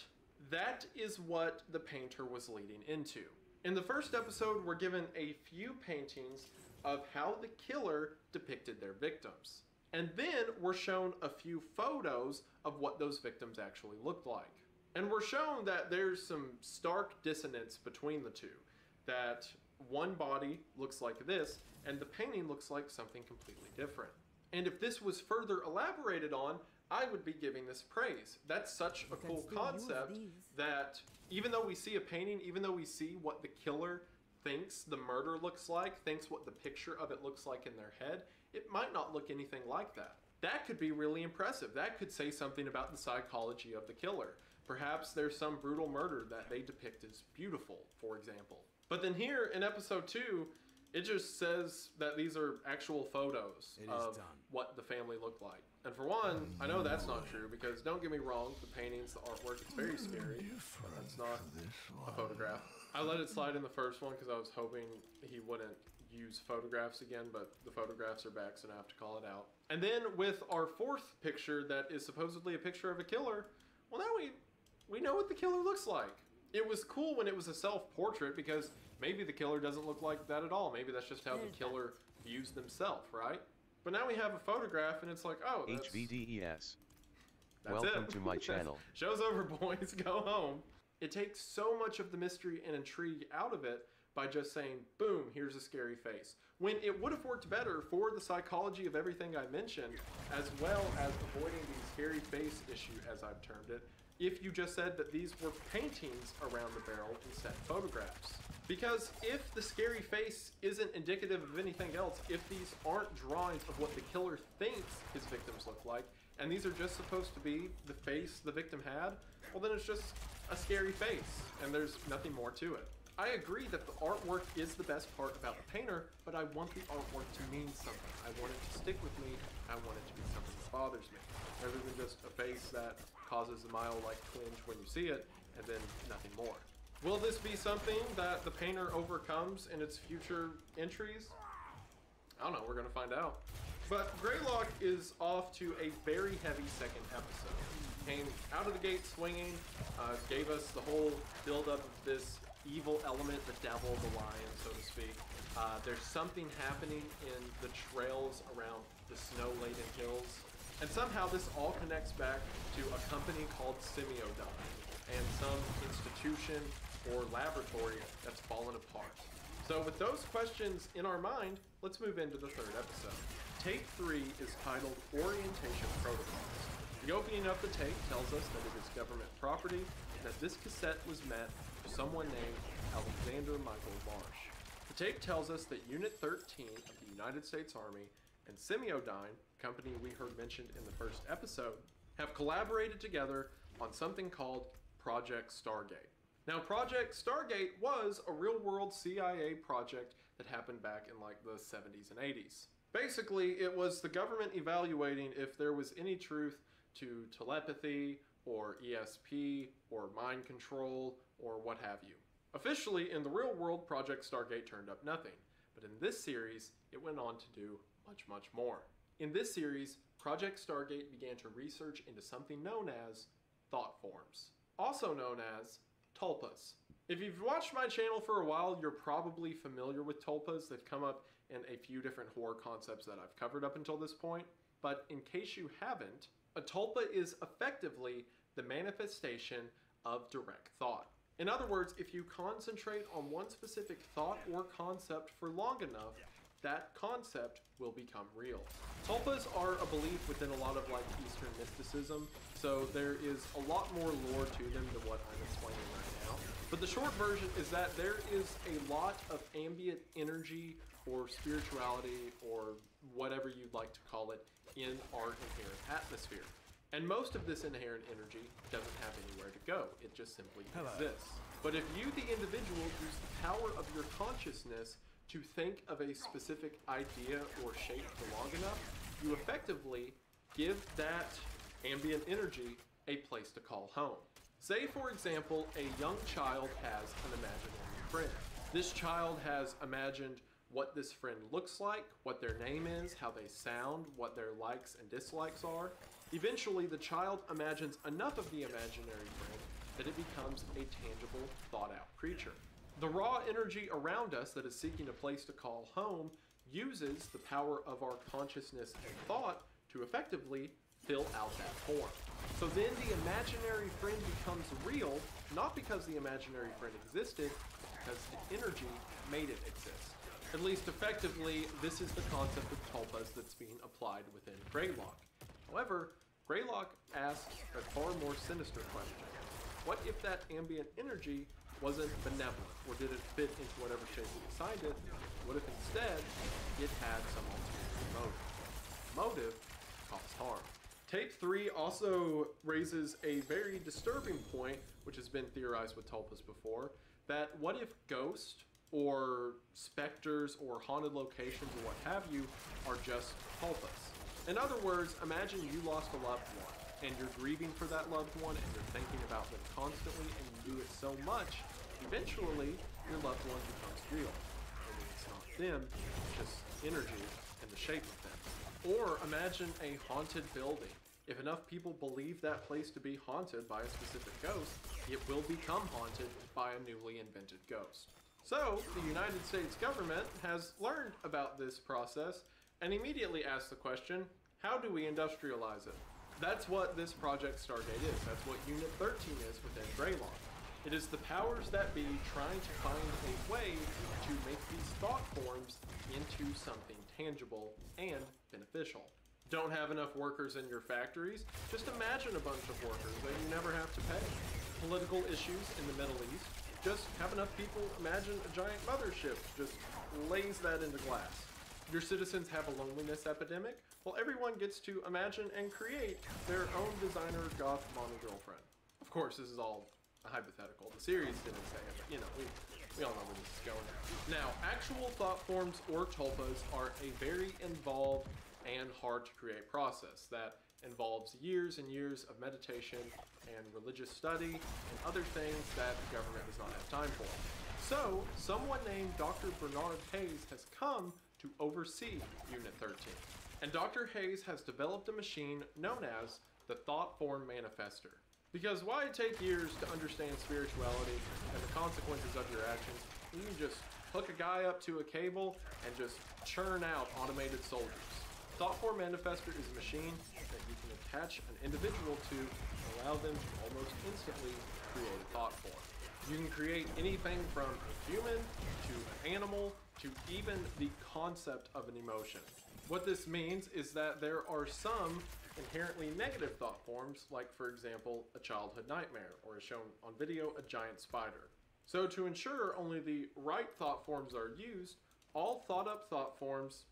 that is what the painter was leading into. In the first episode, we're given a few paintings of how the killer depicted their victims. And then we're shown a few photos of what those victims actually looked like. And we're shown that there's some stark dissonance between the two. That one body looks like this, and the painting looks like something completely different. And if this was further elaborated on, I would be giving this praise. That's such a cool concept that even though we see a painting, even though we see what the killer thinks the murder looks like, thinks what the picture of it looks like in their head, it might not look anything like that. That could be really impressive. That could say something about the psychology of the killer. Perhaps there's some brutal murder that they depict as beautiful, for example. But then here in episode 2, it just says that these are actual photos of what the family looked like. And for one, I know that's not true because don't get me wrong, the paintings, the artwork, it's very scary, but that's not a photograph. I let it slide in the first one because I was hoping he wouldn't use photographs again, but the photographs are back, so now I have to call it out. And then with our fourth picture that is supposedly a picture of a killer, well now we know what the killer looks like. It was cool when it was a self-portrait because maybe the killer doesn't look like that at all. Maybe that's just how the killer views themselves, right? But now we have a photograph and it's like, oh, that's... HVDES. That's Welcome it. to my channel. Show's over, boys. Go home. It takes so much of the mystery and intrigue out of it by just saying, boom, here's a scary face. When it would have worked better for the psychology of everything I mentioned, as well as avoiding the scary face issue, as I've termed it, if you just said that these were paintings around the barrel instead of photographs. Because if the scary face isn't indicative of anything else, if these aren't drawings of what the killer thinks his victims look like, and these are just supposed to be the face the victim had, well then it's just a scary face, and there's nothing more to it. I agree that the artwork is the best part about the painter, but I want the artwork to mean something. I want it to stick with me, I want it to be something that bothers me, rather than just a face that causes a mild-like twinge when you see it, and then nothing more. Will this be something that the painter overcomes in its future entries? I don't know, we're gonna find out. But Greylock is off to a very heavy second episode. Came out of the gate swinging, gave us the whole build-up of this evil element, the devil, the lion, so to speak. There's something happening in the trails around the snow-laden hills. And somehow this all connects back to a company called Semiodyne and some institution or laboratory that's fallen apart. So with those questions in our mind, let's move into the third episode. Tape 3 is titled Orientation Protocols. The opening of the tape tells us that it is government property and that this cassette was meant for someone named Alexander Michael Marsh. The tape tells us that Unit 13 of the United States Army and Semiodyne, a company we heard mentioned in the first episode, have collaborated together on something called Project Stargate. Now, Project Stargate was a real-world CIA project that happened back in like the 70s and 80s. Basically, it was the government evaluating if there was any truth to telepathy, or ESP, or mind control, or what have you. Officially, in the real world, Project Stargate turned up nothing, but in this series, it went on to do much, much more. In this series, Project Stargate began to research into something known as thought forms, also known as tulpas. If you've watched my channel for a while, you're probably familiar with tulpas. They've come up in a few different horror concepts that I've covered up until this point. But in case you haven't, a tulpa is effectively the manifestation of direct thought. In other words, if you concentrate on one specific thought or concept for long enough, that concept will become real. Tulpas are a belief within a lot of like Eastern mysticism, so there is a lot more lore to them than what I'm explaining right now. But the short version is that there is a lot of ambient energy or spirituality or whatever you'd like to call it in our inherent atmosphere. And most of this inherent energy doesn't have anywhere to go. It just simply exists. But if you, the individual, use the power of your consciousness to think of a specific idea or shape for long enough, you effectively give that ambient energy a place to call home. Say, for example, a young child has an imaginary friend. This child has imagined what this friend looks like, what their name is, how they sound, what their likes and dislikes are. Eventually, the child imagines enough of the imaginary friend that it becomes a tangible, thought-out creature. The raw energy around us that is seeking a place to call home uses the power of our consciousness and thought to effectively fill out that form. So then the imaginary friend becomes real, not because the imaginary friend existed, but because the energy made it exist. At least effectively, this is the concept of tulpas that's being applied within Greylock. However, Greylock asks a far more sinister question. What if that ambient energy wasn't benevolent, or didn't fit into whatever shape we assigned it? What if instead it had some ulterior motive? Motive caused harm. Tape 3 also raises a very disturbing point, which has been theorized with tulpas before, that what if ghosts or specters or haunted locations or what have you are just tulpas? In other words, imagine you lost a loved one and you're grieving for that loved one and you're thinking about them constantly and you do it so much, eventually your loved one becomes real. And it's not them, it's just energy and the shape of them. Or imagine a haunted building. If enough people believe that place to be haunted by a specific ghost, it will become haunted by a newly invented ghost. So, the United States government has learned about this process and immediately asked the question, how do we industrialize it? That's what this Project Stargate is. That's what Unit 13 is within Greylock. It is the powers that be trying to find a way to make these thought forms into something tangible and beneficial. Don't have enough workers in your factories? Just imagine a bunch of workers that you never have to pay. Political issues in the Middle East? Just have enough people imagine a giant mothership. Just lays that into glass. Your citizens have a loneliness epidemic? Well, everyone gets to imagine and create their own designer goth mommy girlfriend. Of course, this is all hypothetical. The series didn't say it, but you know, we all know where this is going. Now, actual thought forms or tulpas are a very involved and hard to create process that involves years and years of meditation and religious study and other things that the government does not have time for. So, someone named Dr. Bernard Hayes has come to oversee Unit 13. And Dr. Hayes has developed a machine known as the Thought Form Manifester. Because why take years to understand spirituality and the consequences of your actions? You can just hook a guy up to a cable and just churn out automated soldiers. Thought Form Manifester is a machine that you can attach an individual to and allow them to almost instantly create a thought form. You can create anything from a human to an animal to even the concept of an emotion. What this means is that there are some inherently negative thought forms, like for example, a childhood nightmare, or as shown on video, a giant spider. So to ensure only the right thought forms are used, all thought up thought forms,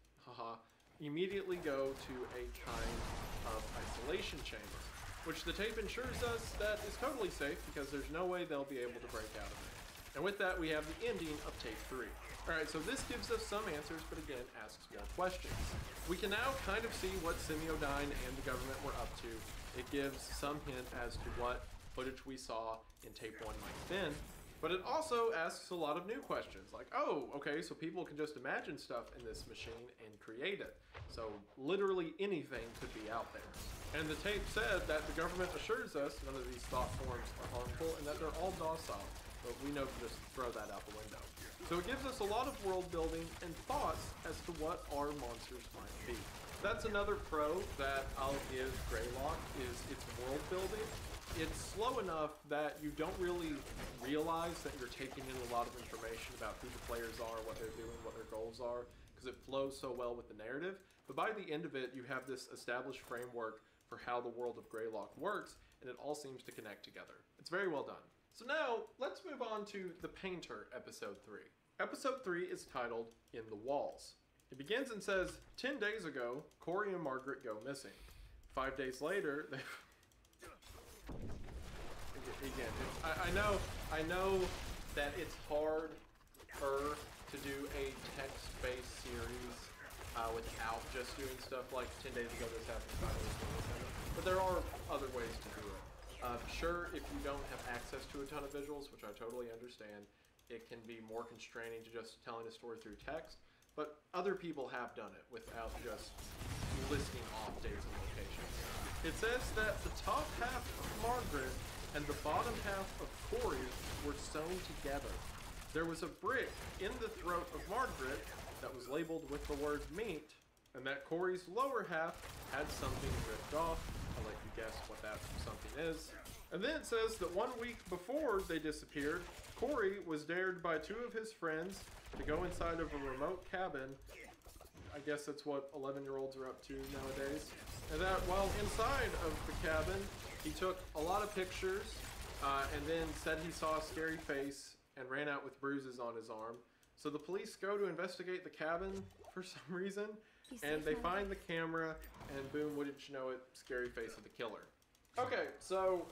immediately go to a kind of isolation chamber, which the tape ensures us that is totally safe because there's no way they'll be able to break out of it. And with that, we have the ending of tape 3. Alright, so this gives us some answers, but again, asks more questions. We can now kind of see what Semiodyne and the government were up to. It gives some hint as to what footage we saw in tape 1 might have been. But it also asks a lot of new questions, like, oh, okay, so people can just imagine stuff in this machine and create it. So literally anything could be out there. And the tape said that the government assures us none of these thought forms are harmful and that they're all docile. But we know to just throw that out the window. So it gives us a lot of world building and thoughts as to what our monsters might be. That's another pro that I'll give Greylock is its world building. It's slow enough that you don't really realize that you're taking in a lot of information about who the players are, what they're doing, what their goals are, because it flows so well with the narrative. But by the end of it, you have this established framework for how the world of Greylock works, and it all seems to connect together. It's very well done. So now, let's move on to The Painter, Episode 3. Episode 3 is titled In the Walls. It begins and says, 10 days ago, Corey and Margaret go missing. 5 days later, they... Again, I know that it's harder to do a text-based series without just doing stuff like 10 days ago this happened, 5 days ago this happened, but there are other ways to do it. Sure, if you don't have access to a ton of visuals, which I totally understand, it can be more constraining to just telling a story through text, but other people have done it without just listing off dates and locations. It says that the top half of Margaret and the bottom half of Corey were sewn together. There was a brick in the throat of Margaret that was labeled with the word meat, and that Corey's lower half had something ripped off. I'll let you guess what that something is. And then it says that 1 week before they disappeared, Corey was dared by 2 of his friends to go inside of a remote cabin. I guess that's what 11-year-olds are up to nowadays. And that while inside of the cabin, he took a lot of pictures and then said he saw a scary face and ran out with bruises on his arm. So the police go to investigate the cabin for some reason, and they find the camera, and boom, wouldn't you know it, scary face of the killer. Okay, so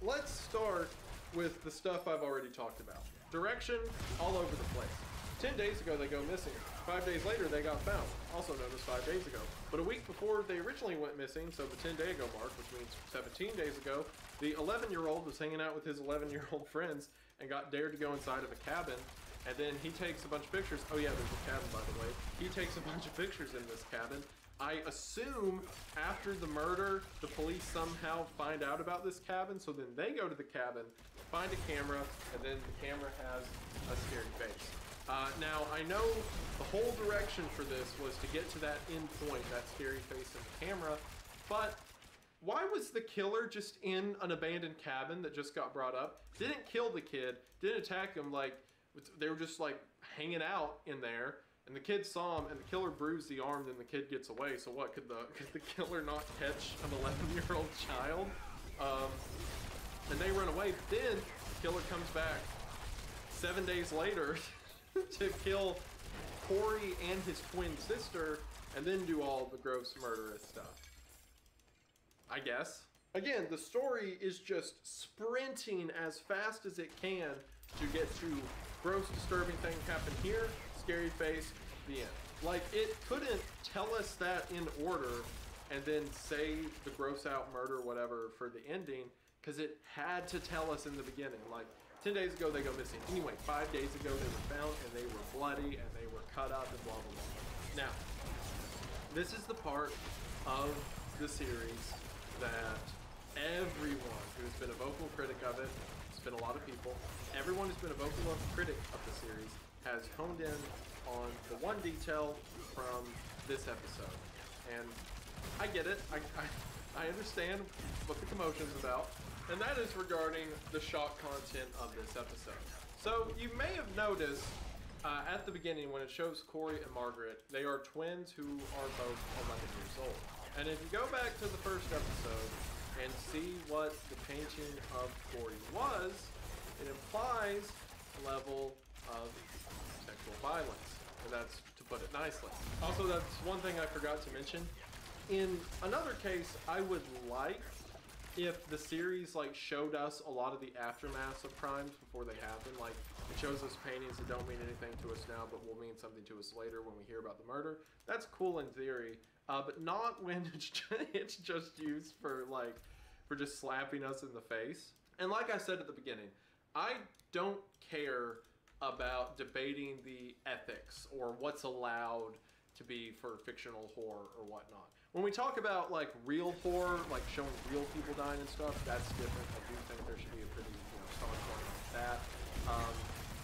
let's start with the stuff I've already talked about. Direction, all over the place. 10 days ago, they go missing. 5 days later, they got found. Also known as 5 days ago. But a week before they originally went missing, so the 10-day ago mark, which means 17 days ago, the 11-year-old was hanging out with his 11-year-old friends and got dared to go inside of a cabin. And then he takes a bunch of pictures. Oh yeah, there's a cabin, by the way. He takes a bunch of pictures in this cabin. I assume after the murder, the police somehow find out about this cabin, so then they go to the cabin, find a camera, and then the camera has a scary face. Now, I know the whole direction for this was to get to that end point, that scary face in the camera, but why was the killer just in an abandoned cabin that just got brought up? Didn't kill the kid, didn't attack him, like, they were just, like, hanging out in there, and the kid saw him, and the killer bruised the arm, then the kid gets away, so what, could the killer not catch an 11-year-old child? And they run away, but then the killer comes back 7 days later to kill Corey and his twin sister, and then do all the gross murderous stuff. I guess. Again, the story is just sprinting as fast as it can to get to gross, disturbing thing happen here, scary face, the end. Like, it couldn't tell us that in order and then say the gross out murder, whatever, for the ending, because it had to tell us in the beginning. Like, 10 days ago, they go missing. Anyway, 5 days ago, they were found, and they were bloody, and they were cut up, and blah, blah, blah. Now, this is the part of the series that everyone who's been a vocal critic of it, it's been a lot of people, everyone who's been a vocal critic of the series has honed in on the one detail from this episode. And I get it. I understand what the commotion's about. And that is regarding the shock content of this episode. So you may have noticed at the beginning when it shows Corey and Margaret, they are twins who are both 11 years old. And if you go back to the first episode and see what the painting of Corey was, it implies a level of sexual violence. And that's to put it nicely. Also, that's one thing I forgot to mention. In another case, I would like if the series like showed us a lot of the aftermaths of crimes before they happen. Like, it shows us paintings that don't mean anything to us now but will mean something to us later when we hear about the murder. That's cool in theory, but not when it's just used for just slapping us in the face. And like I said at the beginning, I don't care about debating the ethics or what's allowed to be for fictional horror or whatnot. When we talk about like real horror, like showing real people dying and stuff, that's different. I do think there should be a pretty strong point like that.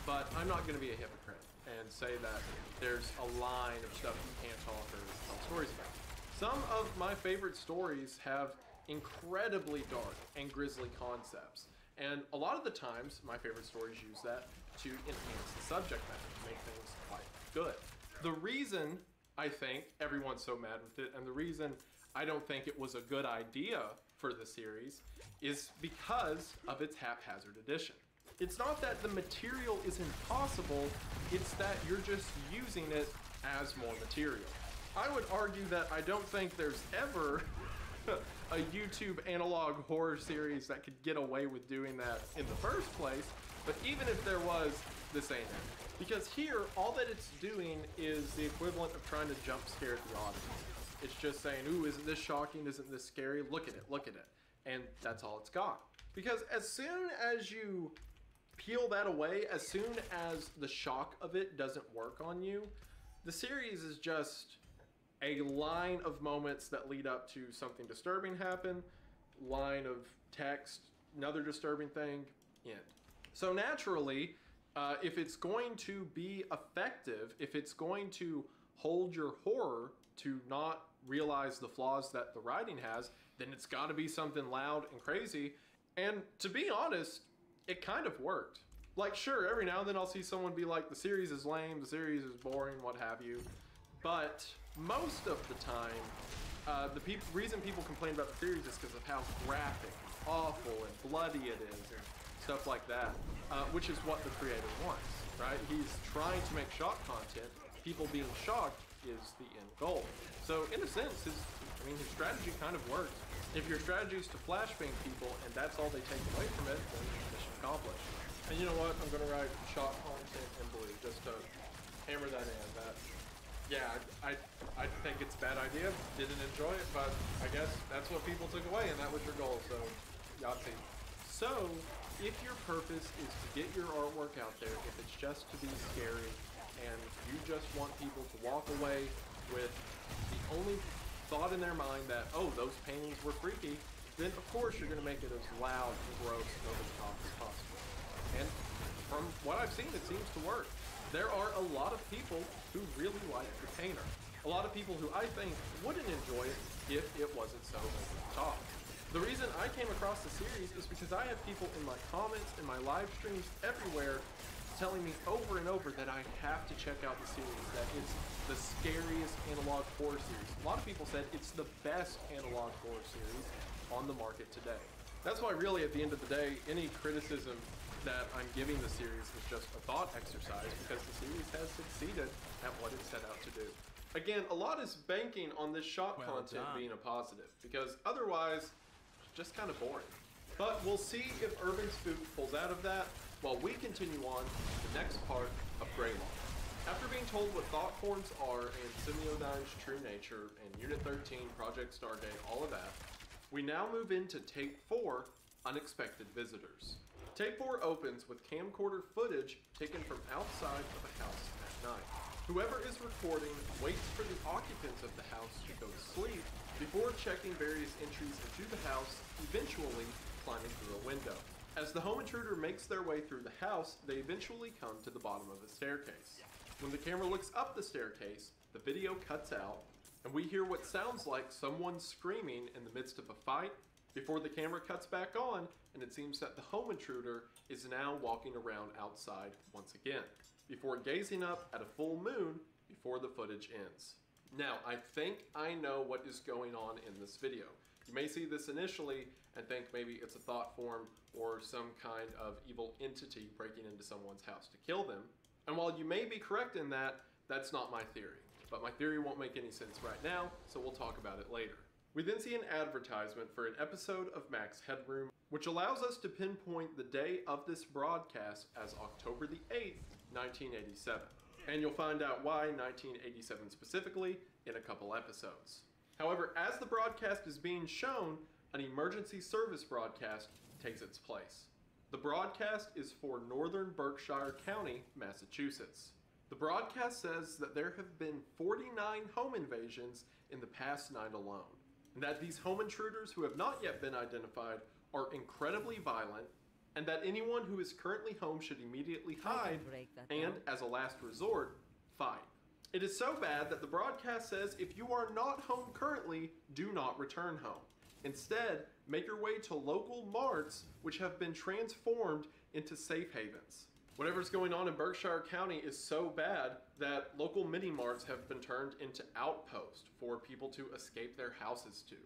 But I'm not going to be a hypocrite and say that there's a line of stuff you can't talk or tell stories about. Some of my favorite stories have incredibly dark and grisly concepts. And a lot of the times, my favorite stories use that to enhance the subject matter, to make things quite good. The reason I think everyone's so mad with it, and the reason I don't think it was a good idea for the series, is because of its haphazard addition. It's not that the material is impossible, it's that you're just using it as more material. I would argue that I don't think there's ever a YouTube analog horror series that could get away with doing that in the first place, but even if there was, this ain't it. Because here, all that it's doing is the equivalent of trying to jump scare the audience. It's just saying, ooh, isn't this shocking, isn't this scary, look at it, and that's all it's got. Because as soon as you peel that away, as soon as the shock of it doesn't work on you, the series is just a line of moments that lead up to something disturbing happen, line of text, another disturbing thing, end. So naturally, if it's going to be effective, if it's going to hold your horror to not realize the flaws that the writing has, then it's got to be something loud and crazy. And to be honest, it kind of worked. Like, sure, every now and then I'll see someone be like, the series is lame, the series is boring, what have you. But most of the time, the reason people complain about the series is because of how graphic, and awful, and bloody it is, and stuff like that, which is what the creator wants, right? He's trying to make shock content. People being shocked is the end goal. So in a sense, his strategy kind of works. If your strategy is to flashbang people and that's all they take away from it, then mission accomplished. And you know what? I'm gonna write shock content in blue just to hammer that in. Yeah, I think it's a bad idea. Didn't enjoy it, but I guess that's what people took away, and that was your goal. So, Yahtzee. So, if your purpose is to get your artwork out there, if it's just to be scary, and you just want people to walk away with the only thought in their mind that, oh, those paintings were freaky, then of course you're going to make it as loud and gross and over the top as possible. And from what I've seen, it seems to work. There are a lot of people who really like the painter. A lot of people who I think wouldn't enjoy it if it wasn't so over the top. The reason I came across the series is because I have people in my comments, in my live streams, everywhere, telling me over and over that I have to check out the series, that it's the scariest analog horror series. A lot of people said it's the best analog horror series on the market today. That's why really at the end of the day, any criticism that I'm giving the series is just a thought exercise, because the series has succeeded at what it set out to do. Again, a lot is banking on this shock content being a positive, because otherwise, it's just kind of boring. But we'll see if Urban Spook pulls out of that while we continue on to the next part of Greymon. After being told what thought forms are and Semiodyne's true nature and Unit 13, Project Stargate, all of that, we now move into Tape 4, Unexpected Visitors. Tape 4 opens with camcorder footage taken from outside of a house at night. Whoever is recording waits for the occupants of the house to go to sleep before checking various entries into the house, eventually climbing through a window. As the home intruder makes their way through the house, they eventually come to the bottom of a staircase. When the camera looks up the staircase, the video cuts out, and we hear what sounds like someone screaming in the midst of a fight, before the camera cuts back on, and it seems that the home intruder is now walking around outside once again, before gazing up at a full moon before the footage ends. Now, I think I know what is going on in this video. You may see this initially and think maybe it's a thought form or some kind of evil entity breaking into someone's house to kill them. And while you may be correct in that, that's not my theory. But my theory won't make any sense right now, so we'll talk about it later. We then see an advertisement for an episode of Max Headroom, which allows us to pinpoint the day of this broadcast as October the 8th, 1987. And you'll find out why 1987 specifically in a couple episodes. However, as the broadcast is being shown, an emergency service broadcast takes its place. The The broadcast is for northern Berkshire County, Massachusetts. The broadcast says that there have been 49 home invasions in the past night alone, and that these home intruders who have not yet been identified are incredibly violent, and that anyone who is currently home should immediately hide and, as a last resort, fight. It is so bad that the broadcast says if you are not home currently, do not return home. Instead, make your way to local marts which have been transformed into safe havens. Whatever's going on in Berkshire County is so bad that local mini marts have been turned into outposts for people to escape their houses to.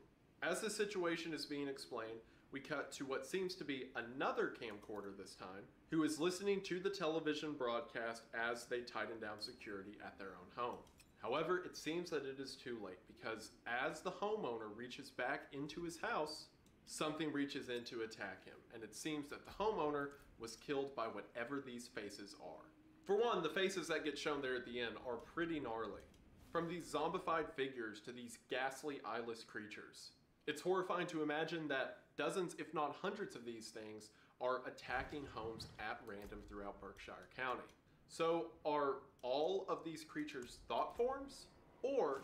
As the situation is being explained, we cut to what seems to be another camcorder this time, who is listening to the television broadcast as they tighten down security at their own home. However, it seems that it is too late because as the homeowner reaches back into his house, something reaches in to attack him, and it seems that the homeowner was killed by whatever these faces are. For one, the faces that get shown there at the end are pretty gnarly. From these zombified figures to these ghastly eyeless creatures. It's horrifying to imagine that dozens, if not hundreds of these things are attacking homes at random throughout Berkshire County. So are all of these creatures thought forms? Or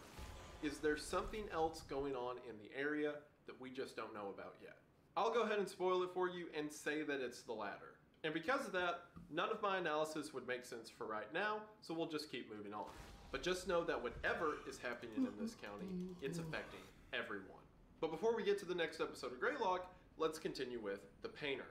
is there something else going on in the area that we just don't know about yet? I'll go ahead and spoil it for you and say that it's the latter. And because of that, none of my analysis would make sense for right now, so we'll just keep moving on. But just know that whatever is happening in this county, it's affecting everyone. But before we get to the next episode of Greylock, let's continue with The Painter.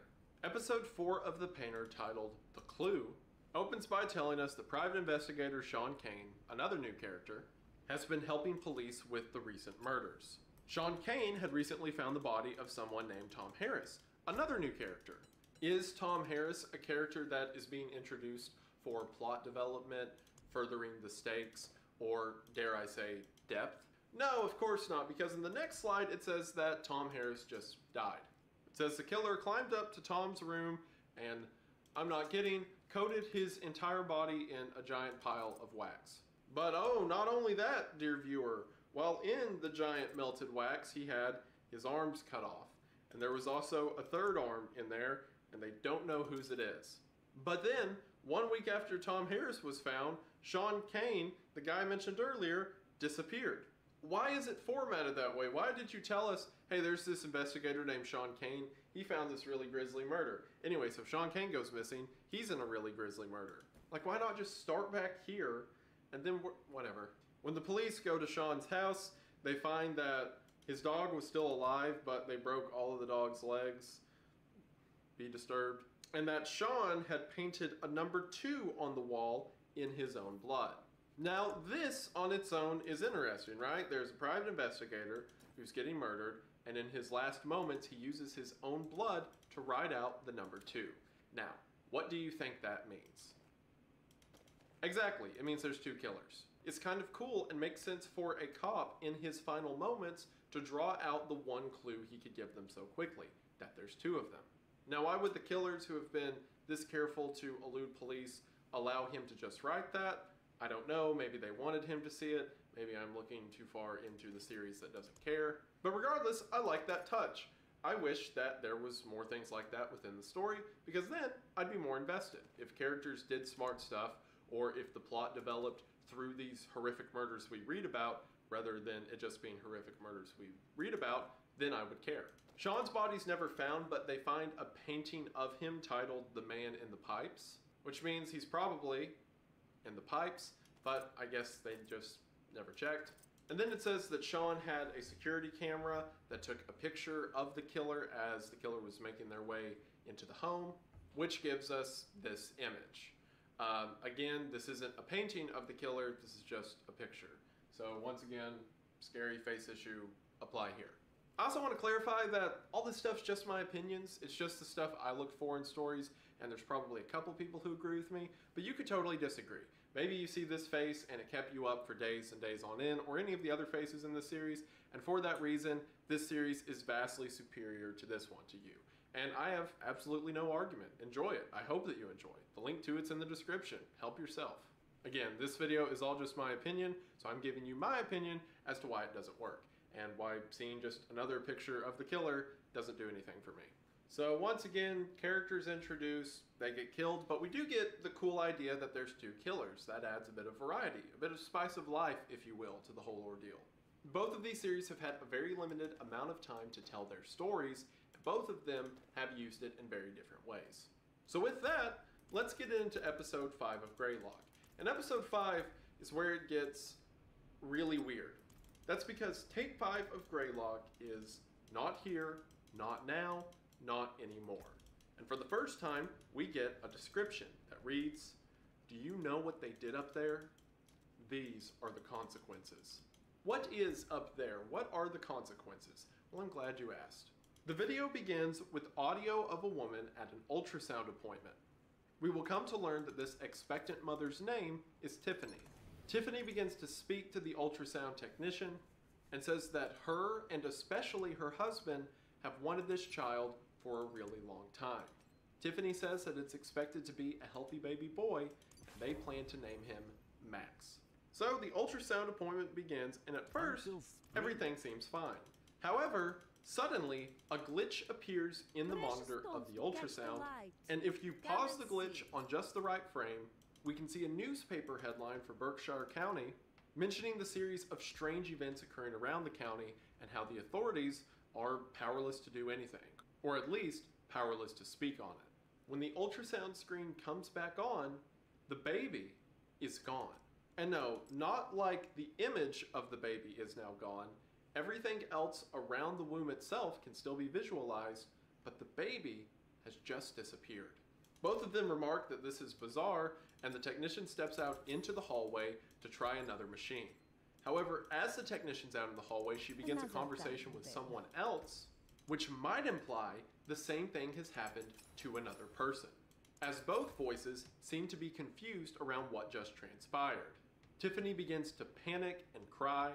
Episode 4 of The Painter, titled The Clue, opens by telling us that private investigator Sean Kane, another new character, has been helping police with the recent murders. Sean Kane had recently found the body of someone named Tom Harris, another new character. Is Tom Harris a character that is being introduced for plot development, furthering the stakes, or dare I say, depth? No, of course not, because in the next slide it says that Tom Harris just died. It says the killer climbed up to Tom's room and, I'm not kidding, coated his entire body in a giant pile of wax. But oh, not only that, dear viewer, while in the giant melted wax, he had his arms cut off. And there was also a third arm in there, and they don't know whose it is. But then, 1 week after Tom Harris was found, Sean Kane, the guy I mentioned earlier, disappeared. Why is it formatted that way? Why did you tell us, hey, there's this investigator named Sean Kane, he found this really grisly murder. Anyway, so Sean Kane goes missing, he's in a really grisly murder. Like, why not just start back here, and then whatever. When the police go to Sean's house, they find that his dog was still alive, but they broke all of the dog's legs. Be disturbed. And that Sean had painted a number 2 on the wall in his own blood. Now, this on its own is interesting, right? There's a private investigator who's getting murdered, and in his last moments, he uses his own blood to write out the number 2. Now, what do you think that means? Exactly, it means there's 2 killers. It's kind of cool and makes sense for a cop in his final moments to draw out the one clue he could give them so quickly, that there's 2 of them. Now, why would the killers who have been this careful to elude police allow him to just write that? I don't know, maybe they wanted him to see it, maybe I'm looking too far into the series that doesn't care. But regardless, I like that touch. I wish that there was more things like that within the story, because then I'd be more invested. If characters did smart stuff, or if the plot developed through these horrific murders we read about, rather than it just being horrific murders we read about, then I would care. Sean's body's never found, but they find a painting of him titled The Man in the Pipes, which means he's probably in the pipes, but I guess they just never checked. And then it says that Sean had a security camera that took a picture of the killer as the killer was making their way into the home, which gives us this image. Again, this isn't a painting of the killer, this is just a picture. So once again, scary face issue, apply here. I also want to clarify that all this stuff's just my opinions. It's just the stuff I look for in stories, and there's probably a couple people who agree with me, but you could totally disagree. Maybe you see this face and it kept you up for days and days on end, or any of the other faces in this series, and for that reason, this series is vastly superior to this one to you. And I have absolutely no argument. Enjoy it. I hope that you enjoy it. The link to it's in the description. Help yourself. Again, this video is all just my opinion, so I'm giving you my opinion as to why it doesn't work, and why seeing just another picture of the killer doesn't do anything for me. So once again, characters introduced, they get killed, but we do get the cool idea that there's two killers. That adds a bit of variety, a bit of spice of life, if you will, to the whole ordeal. Both of these series have had a very limited amount of time to tell their stories, and both of them have used it in very different ways. So with that, let's get into episode 5 of Greylock. And episode 5 is where it gets really weird. That's because tape 5 of Greylock is not here, not now, not anymore. And for the first time, we get a description that reads, "Do you know what they did up there? These are the consequences." What is up there? What are the consequences? Well, I'm glad you asked. The video begins with audio of a woman at an ultrasound appointment. We will come to learn that this expectant mother's name is Tiffany. Tiffany begins to speak to the ultrasound technician and says that her, and especially her husband, have wanted this child for a really long time. Tiffany says that it's expected to be a healthy baby boy, and they plan to name him Max. So the ultrasound appointment begins, and at first, everything seems fine. However, suddenly, a glitch appears in the monitor of the ultrasound, and if you pause the glitch on just the right frame, we can see a newspaper headline for Berkshire County mentioning the series of strange events occurring around the county and how the authorities are powerless to do anything, or at least powerless to speak on it. When the ultrasound screen comes back on, the baby is gone. And no, not like the image of the baby is now gone. Everything else around the womb itself can still be visualized, but the baby has just disappeared. Both of them remark that this is bizarre, and the technician steps out into the hallway to try another machine. However, as the technician's out in the hallway, she begins a conversation with someone else, which might imply the same thing has happened to another person, as both voices seem to be confused around what just transpired. Tiffany begins to panic and cry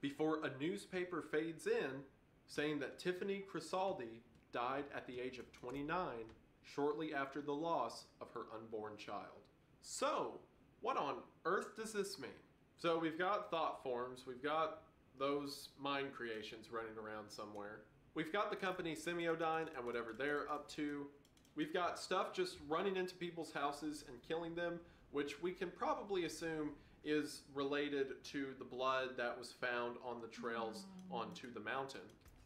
before a newspaper fades in saying that Tiffany Crisaldi died at the age of 29 shortly after the loss of her unborn child. So, what on earth does this mean? So we've got thought forms, we've got those mind creations running around somewhere. We've got the company Semiodyne and whatever they're up to. We've got stuff just running into people's houses and killing them, which we can probably assume is related to the blood that was found on the trails onto the mountain.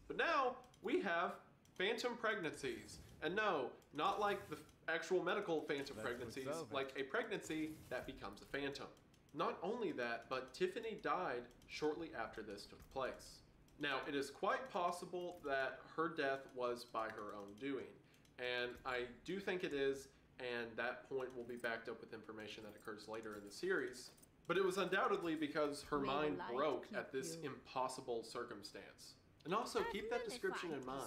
But now we have phantom pregnancies. And no, not like the actual medical phantom pregnancies, like a pregnancy that becomes a phantom. Not only that, but Tiffany died shortly after this took place. Now, it is quite possible that her death was by her own doing, and I do think it is, and that point will be backed up with information that occurs later in the series. But it was undoubtedly because her mind broke at this impossible circumstance. And also, keep that description in mind.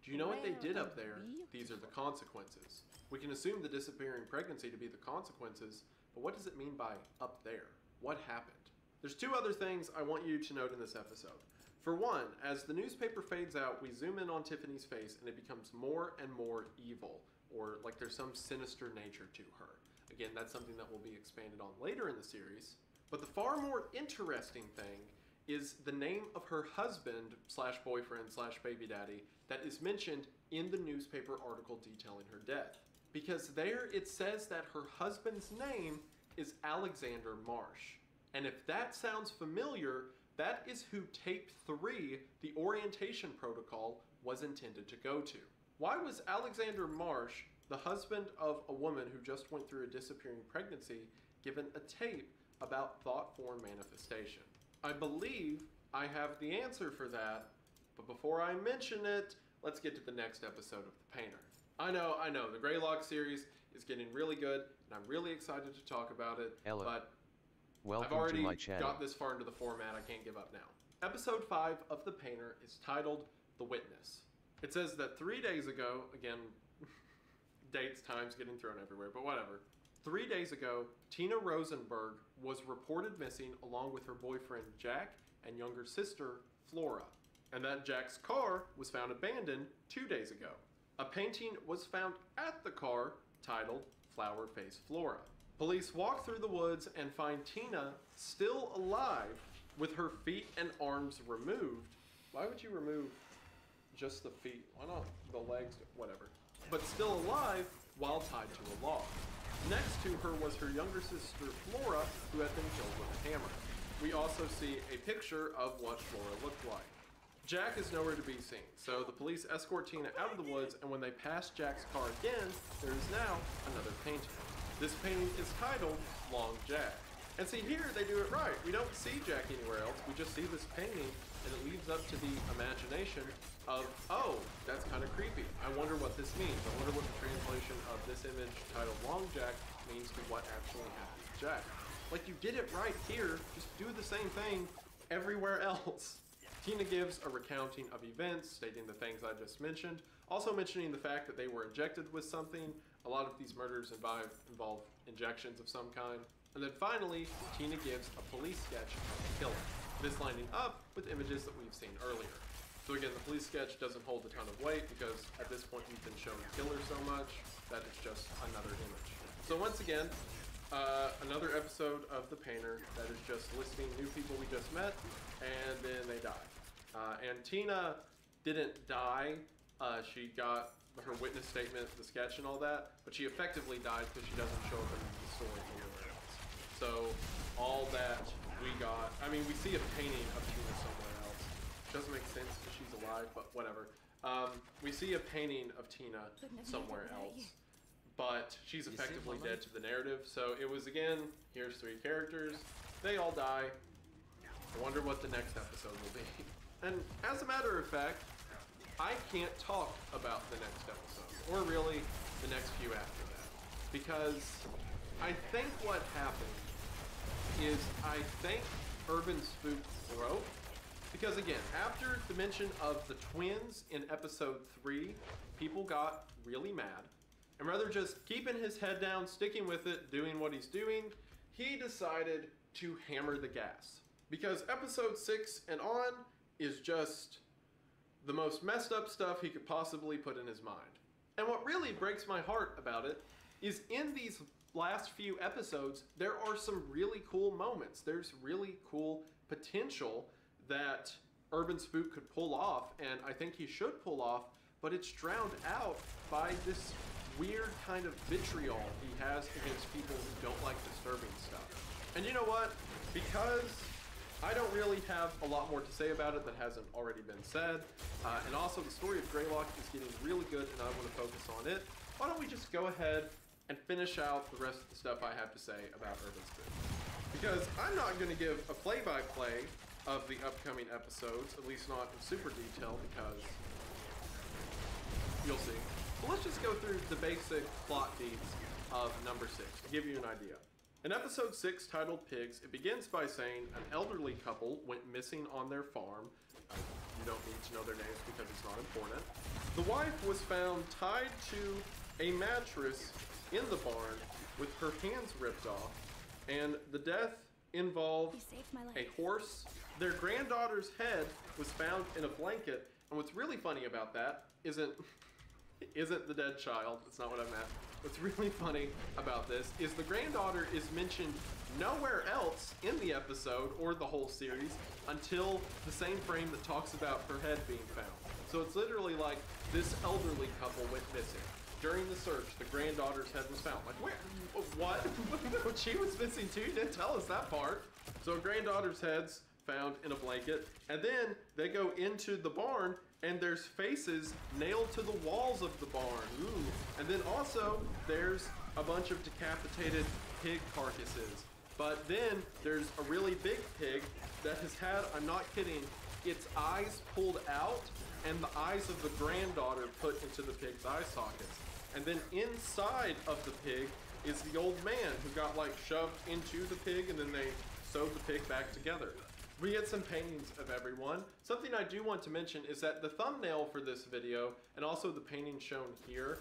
Do you know what they did up there? These are the consequences. We can assume the disappearing pregnancy to be the consequences, but what does it mean by up there? What happened? There's two other things I want you to note in this episode. For one, as the newspaper fades out, we zoom in on Tiffany's face and it becomes more and more evil, or like there's some sinister nature to her. Again, that's something that will be expanded on later in the series. But the far more interesting thing is the name of her husband slash boyfriend slash baby daddy that is mentioned in the newspaper article detailing her death. Because there it says that her husband's name is Alexander Marsh. And if that sounds familiar, that is who tape 3, the orientation protocol, was intended to go to. Why was Alexander Marsh, the husband of a woman who just went through a disappearing pregnancy, given a tape about thought form manifestation? I believe I have the answer for that, but before I mention it, let's get to the next episode of The Painter. I know, the Greylock series is getting really good, and I'm really excited to talk about it, but I've already got this far into the format, I can't give up now. Episode 5 of The Painter is titled The Witness. It says that 3 days ago, again, dates, times getting thrown everywhere, but whatever. 3 days ago, Tina Rosenberg was reported missing along with her boyfriend Jack and younger sister Flora, and that Jack's car was found abandoned 2 days ago. A painting was found at the car titled Flower Face Flora. Police walk through the woods and find Tina still alive with her feet and arms removed. Why would you remove? just the feet? Why not the legs? Whatever. But still alive while tied to a log. Next to her was her younger sister Flora, who had been killed with a hammer. We also see a picture of what Flora looked like. Jack is nowhere to be seen, so the police escort Tina out of the woods, and when they pass Jack's car again, there is now another painting. This painting is titled Long Jack. And see, here they do it right. We don't see Jack anywhere else. We just see this painting, and it leaves up to the imagination of, oh, that's kind of creepy. I wonder what this means. I wonder what the translation of this image titled Long Jack means to what actually happened to Jack. Like, you did it right here. Just do the same thing everywhere else. Tina gives a recounting of events, stating the things I just mentioned, also mentioning the fact that they were injected with something. A lot of these murders involve injections of some kind. And then finally, Tina gives a police sketch of the killer. This lining up with images that we've seen earlier. So again, the police sketch doesn't hold a ton of weight because at this point we've been shown the killer so much that it's just another image. So once again, another episode of The Painter that is just listing new people we just met, and then they die. And Tina didn't die. She got her witness statement, the sketch, and all that, but she effectively died because she doesn't show up in the story anywhere else. So all that we got, I mean, we see a painting of Tina somewhere else. Doesn't make sense because she's alive, but whatever. We see a painting of Tina somewhere else, but she's effectively dead to the narrative. So it was, again, here's 3 characters. They all die. I wonder what the next episode will be. And as a matter of fact, I can't talk about the next episode, or really the next few after that, because I think what happened is I think Urban Spook broke, because again, after the mention of the twins in episode 3, people got really mad, and rather just keeping his head down, sticking with it, doing what he's doing, he decided to hammer the gas. Because episode 6 and on is just the most messed up stuff he could possibly put in his mind. And what really breaks my heart about it is in these last few episodes, there are some really cool moments. There's really cool potential that Urban Spook could pull off, and I think he should pull off, but it's drowned out by this weird kind of vitriol he has against people who don't like disturbing stuff. And you know what? Because I don't really have a lot more to say about it that hasn't already been said, and also the story of Greylock is getting really good and I want to focus on it. Why don't we just go ahead and finish out the rest of the stuff I have to say about Urban Spook? Because I'm not going to give a play-by-play of the upcoming episodes, at least not in super detail, because you'll see. But let's just go through the basic plot beats of number 6 to give you an idea. In episode 6, titled Pigs, it begins by saying an elderly couple went missing on their farm. You don't need to know their names because it's not important. The wife was found tied to a mattress in the barn with her hands ripped off, and the death involved a horse. Their granddaughter's head was found in a blanket, and what's really funny about that isn't the dead child. That's not what I meant. What's really funny about this is the granddaughter is mentioned nowhere else in the episode or the whole series until the same frame that talks about her head being found. So it's literally like this elderly couple went missing. During the search, the granddaughter's head was found. Like, where? What? She was missing too? You didn't tell us that part. So granddaughter's head's found in a blanket, and then they go into the barn and there's faces nailed to the walls of the barn. Ooh. And then also there's a bunch of decapitated pig carcasses. But then there's a really big pig that has had, I'm not kidding, its eyes pulled out and the eyes of the granddaughter put into the pig's eye sockets. And then inside of the pig is the old man who got like shoved into the pig, and then they sewed the pig back together. We get some paintings of everyone. Something I do want to mention is that the thumbnail for this video, and also the painting shown here,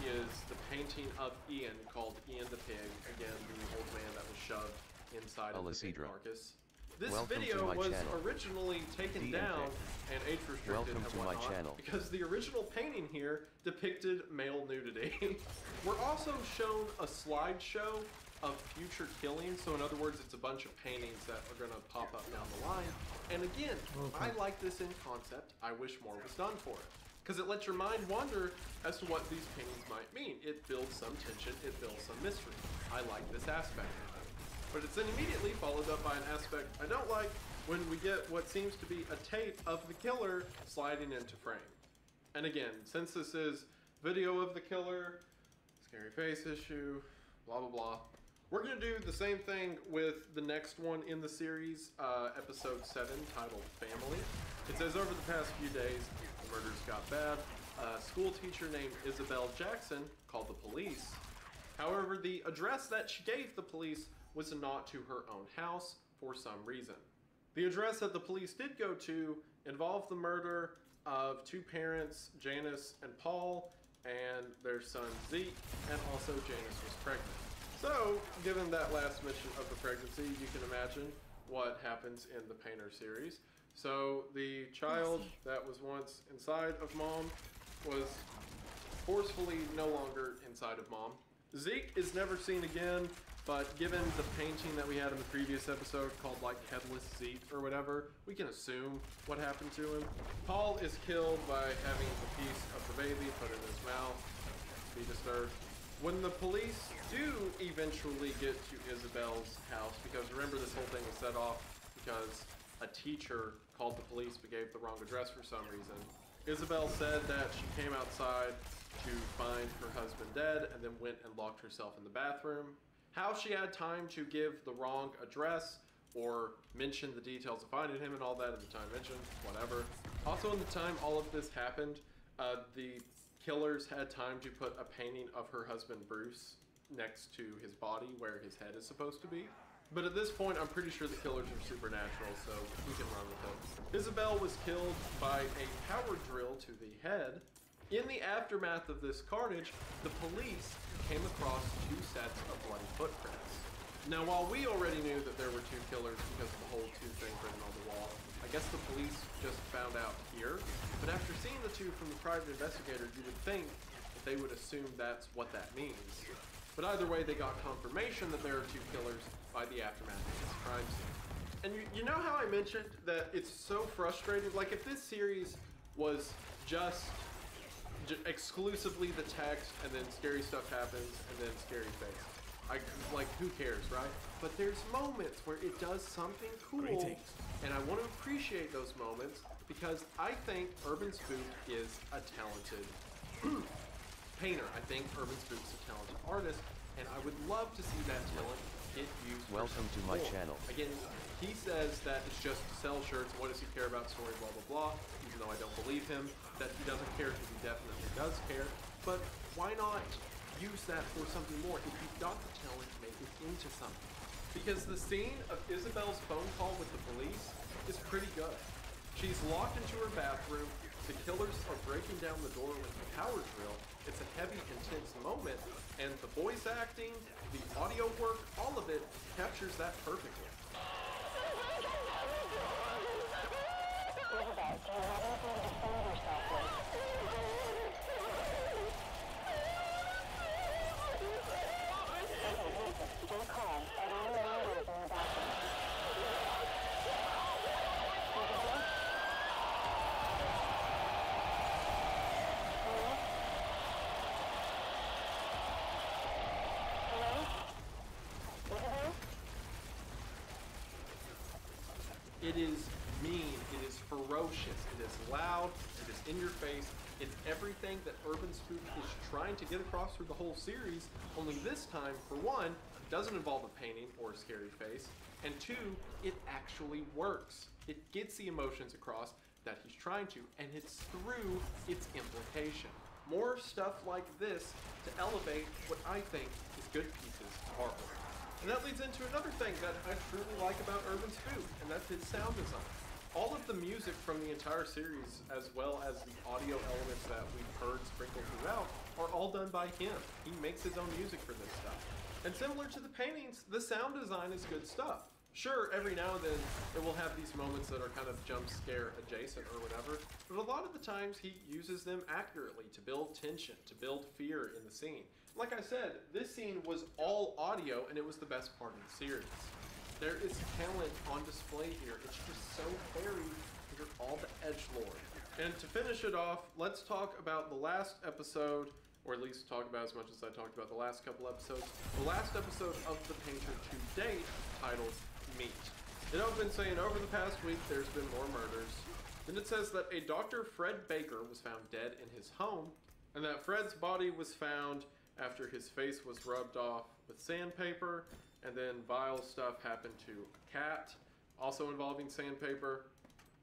is the painting of Ian called Ian the Pig. Again, the old man that was shoved inside of the pig carcass. This video was originally taken down and age restricted and whatnot because the original painting here depicted male nudity. We're also shown a slideshow of future killings. So in other words, it's a bunch of paintings that are going to pop up down the line. And again, I like this in concept. I wish more was done for it, because it lets your mind wander as to what these paintings might mean. It builds some tension, it builds some mystery. I like this aspect of it. But it's then immediately followed up by an aspect I don't like, when we get what seems to be a tape of the killer sliding into frame. And again, since this is video of the killer, scary face issue, blah blah blah, we're gonna do the same thing with the next one in the series, episode 7, titled Family. It says, over the past few days, the murders got bad. A school teacher named Isabel Jackson called the police. However, the address that she gave the police was not to her own house for some reason. The address that the police did go to involved the murder of 2 parents, Janice and Paul, and their son Zeke, and also Janice was pregnant. So, given that last mention of the pregnancy, you can imagine what happens in the Painter series. So, the child that was once inside of Mom was forcefully no longer inside of Mom. Zeke is never seen again, but given the painting that we had in the previous episode called like Headless Zeke or whatever, we can assume what happened to him. Paul is killed by having a piece of the baby put in his mouth to be disturbed. When the police do eventually get to Isabel's house, because remember this whole thing was set off because a teacher called the police but gave the wrong address for some reason. Isabel said that she came outside to find her husband dead and then went and locked herself in the bathroom. How she had time to give the wrong address or mention the details of finding him and all that at the time mentioned, whatever. Also, in the time all of this happened, the killers had time to put a painting of her husband Bruce next to his body where his head is supposed to be. But at this point, I'm pretty sure the killers are supernatural, so we can run with it. Isabel was killed by a power drill to the head. In the aftermath of this carnage, the police came across 2 sets of bloody footprints. Now, while we already knew that there were 2 killers because of the whole 2 thing written on the wall, I guess the police just found out here. But after seeing the 2 from the private investigator, you would think that they would assume that's what that means. But either way, they got confirmation that there are 2 killers by the aftermath of this crime scene. And you know how I mentioned that it's so frustrating? Like, if this series was just exclusively the text and then scary stuff happens and then scary face, like, who cares, right? But there's moments where it does something cool, and I want to appreciate those moments because I think Urban Spook is a talented painter. I think Urban Spook's a talented artist, and I would love to see that talent get used. Welcome to my channel. Again, he says that it's just to sell shirts. What does he care about story, blah, blah, blah. Even though I don't believe him, that he doesn't care, because he definitely does care. But why not use that for something more? If you've got the talent, make it into something. Because the scene of Isabel's phone call with the police is pretty good. She's locked into her bathroom. The killers are breaking down the door with the power drill. It's a heavy, intense moment, and the voice acting, the audio work, all of it captures that perfectly. It is mean, it is ferocious, it is loud, it is in your face, it's everything that Urban Spook is trying to get across through the whole series, only this time, for one, it doesn't involve a painting or a scary face, and 2, it actually works. It gets the emotions across that he's trying to, and it's through its implication. More stuff like this to elevate what I think is good pieces of artwork. And that leads into another thing that I truly like about Urban Spook, and that's his sound design. All of the music from the entire series, as well as the audio elements that we've heard sprinkled throughout, are all done by him. He makes his own music for this stuff. And similar to the paintings, the sound design is good stuff. Sure, every now and then it will have these moments that are kind of jump scare adjacent or whatever, but a lot of the times he uses them accurately to build tension, to build fear in the scene. Like I said, this scene was all audio, and it was the best part of the series. There is talent on display here. It's just so varied under all the edgelord. And to finish it off, let's talk about the last episode, or at least talk about as much as I talked about the last couple episodes. The last episode of The Painter to date, titled Meat. It opens saying, over the past week, there's been more murders. Then it says that a Dr. Fred Baker was found dead in his home, and that Fred's body was found after his face was rubbed off with sandpaper, and then vile stuff happened to a cat, also involving sandpaper.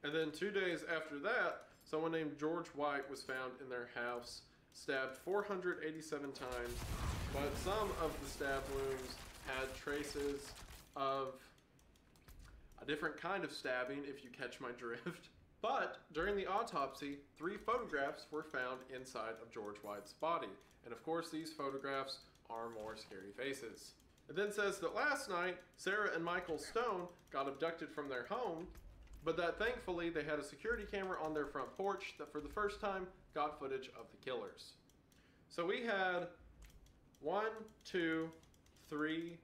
And then 2 days after that, someone named George White was found in their house, stabbed 487 times, but some of the stab wounds had traces of a different kind of stabbing, if you catch my drift. But during the autopsy, 3 photographs were found inside of George White's body. And of course, these photographs are more scary faces. It then says that last night, Sarah and Michael Stone got abducted from their home, but that thankfully they had a security camera on their front porch that for the first time got footage of the killers. So we had 1, 2, 3,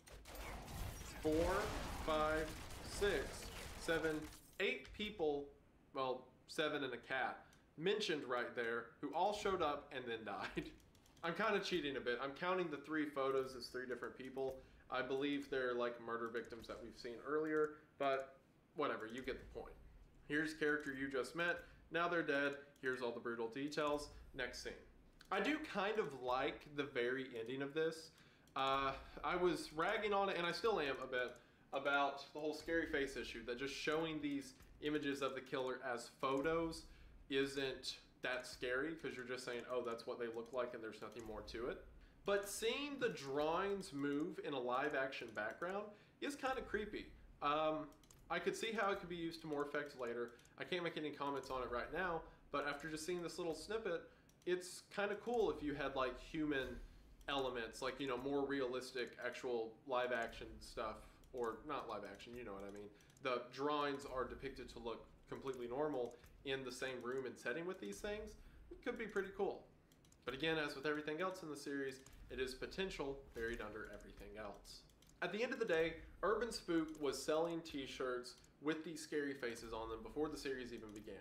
4, 5, 6, 7, 8 people, well, 7 and a cat, mentioned right there, who all showed up and then died. I'm kind of cheating a bit. I'm counting the 3 photos as 3 different people. I believe they're like murder victims that we've seen earlier, but whatever, you get the point. Here's character you just met. Now they're dead. Here's all the brutal details. Next scene. I do kind of like the very ending of this. I was ragging on it, and I still am a bit, about the whole scary face issue, that just showing these images of the killer as photos isn't that scary, because you're just saying, oh, that's what they look like and there's nothing more to it. But seeing the drawings move in a live action background is kind of creepy. I could see how it could be used to more effect later. I can't make any comments on it right now, but after just seeing this little snippet, it's kind of cool if you had like human elements, like, you know, more realistic actual live action stuff, or not live action, you know what I mean. The drawings are depicted to look completely normal in the same room and setting with these things. It could be pretty cool. But again, as with everything else in the series, it is potential buried under everything else. At the end of the day, Urban Spook was selling t-shirts with these scary faces on them before the series even began,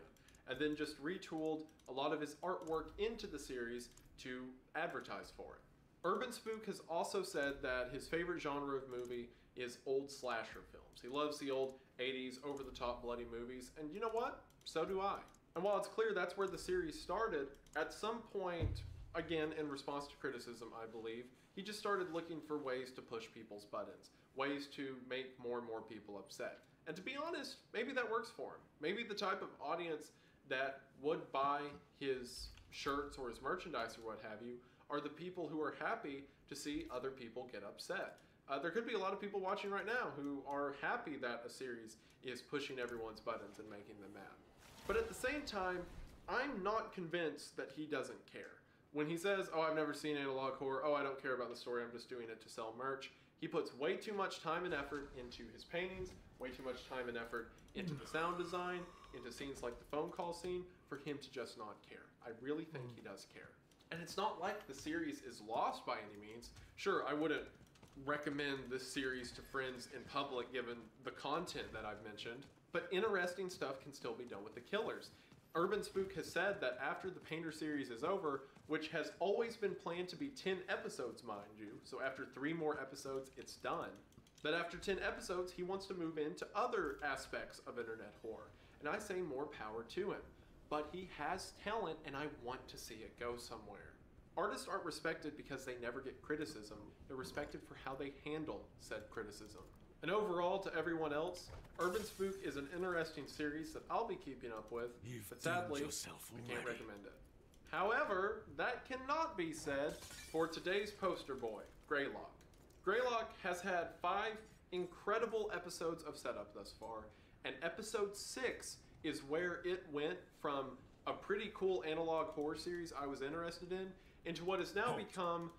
and then just retooled a lot of his artwork into the series to advertise for it. Urban Spook has also said that his favorite genre of movie is old slasher films. He loves the old 80s over-the-top bloody movies, and you know what? So do I. And while it's clear that's where the series started, at some point, again in response to criticism, I believe, he just started looking for ways to push people's buttons, ways to make more and more people upset. And to be honest, maybe that works for him. Maybe the type of audience that would buy his shirts or his merchandise or what have you are the people who are happy to see other people get upset. There could be a lot of people watching right now who are happy that a series is pushing everyone's buttons and making them mad. But at the same time, I'm not convinced that he doesn't care. When he says, oh, I've never seen analog horror, oh, I don't care about the story, I'm just doing it to sell merch, he puts way too much time and effort into his paintings, way too much time and effort into the sound design, into scenes like the phone call scene, for him to just not care. I really think he does care. And it's not like the series is lost by any means. Sure, I wouldn't recommend this series to friends in public given the content that I've mentioned, but interesting stuff can still be done with the killers. Urban Spook has said that after the Painter series is over, which has always been planned to be 10 episodes, mind you, so after 3 more episodes, it's done, that after 10 episodes, he wants to move into other aspects of internet horror. And I say more power to him. But he has talent, and I want to see it go somewhere. Artists aren't respected because they never get criticism. They're respected for how they handle said criticism. And overall, to everyone else, Urban Spook is an interesting series that I'll be keeping up with, but sadly, I can't recommend it. However, that cannot be said for today's poster boy, Greylock. Greylock has had 5 incredible episodes of setup thus far, and episode 6 is where it went from a pretty cool analog horror series I was interested in into what has now become,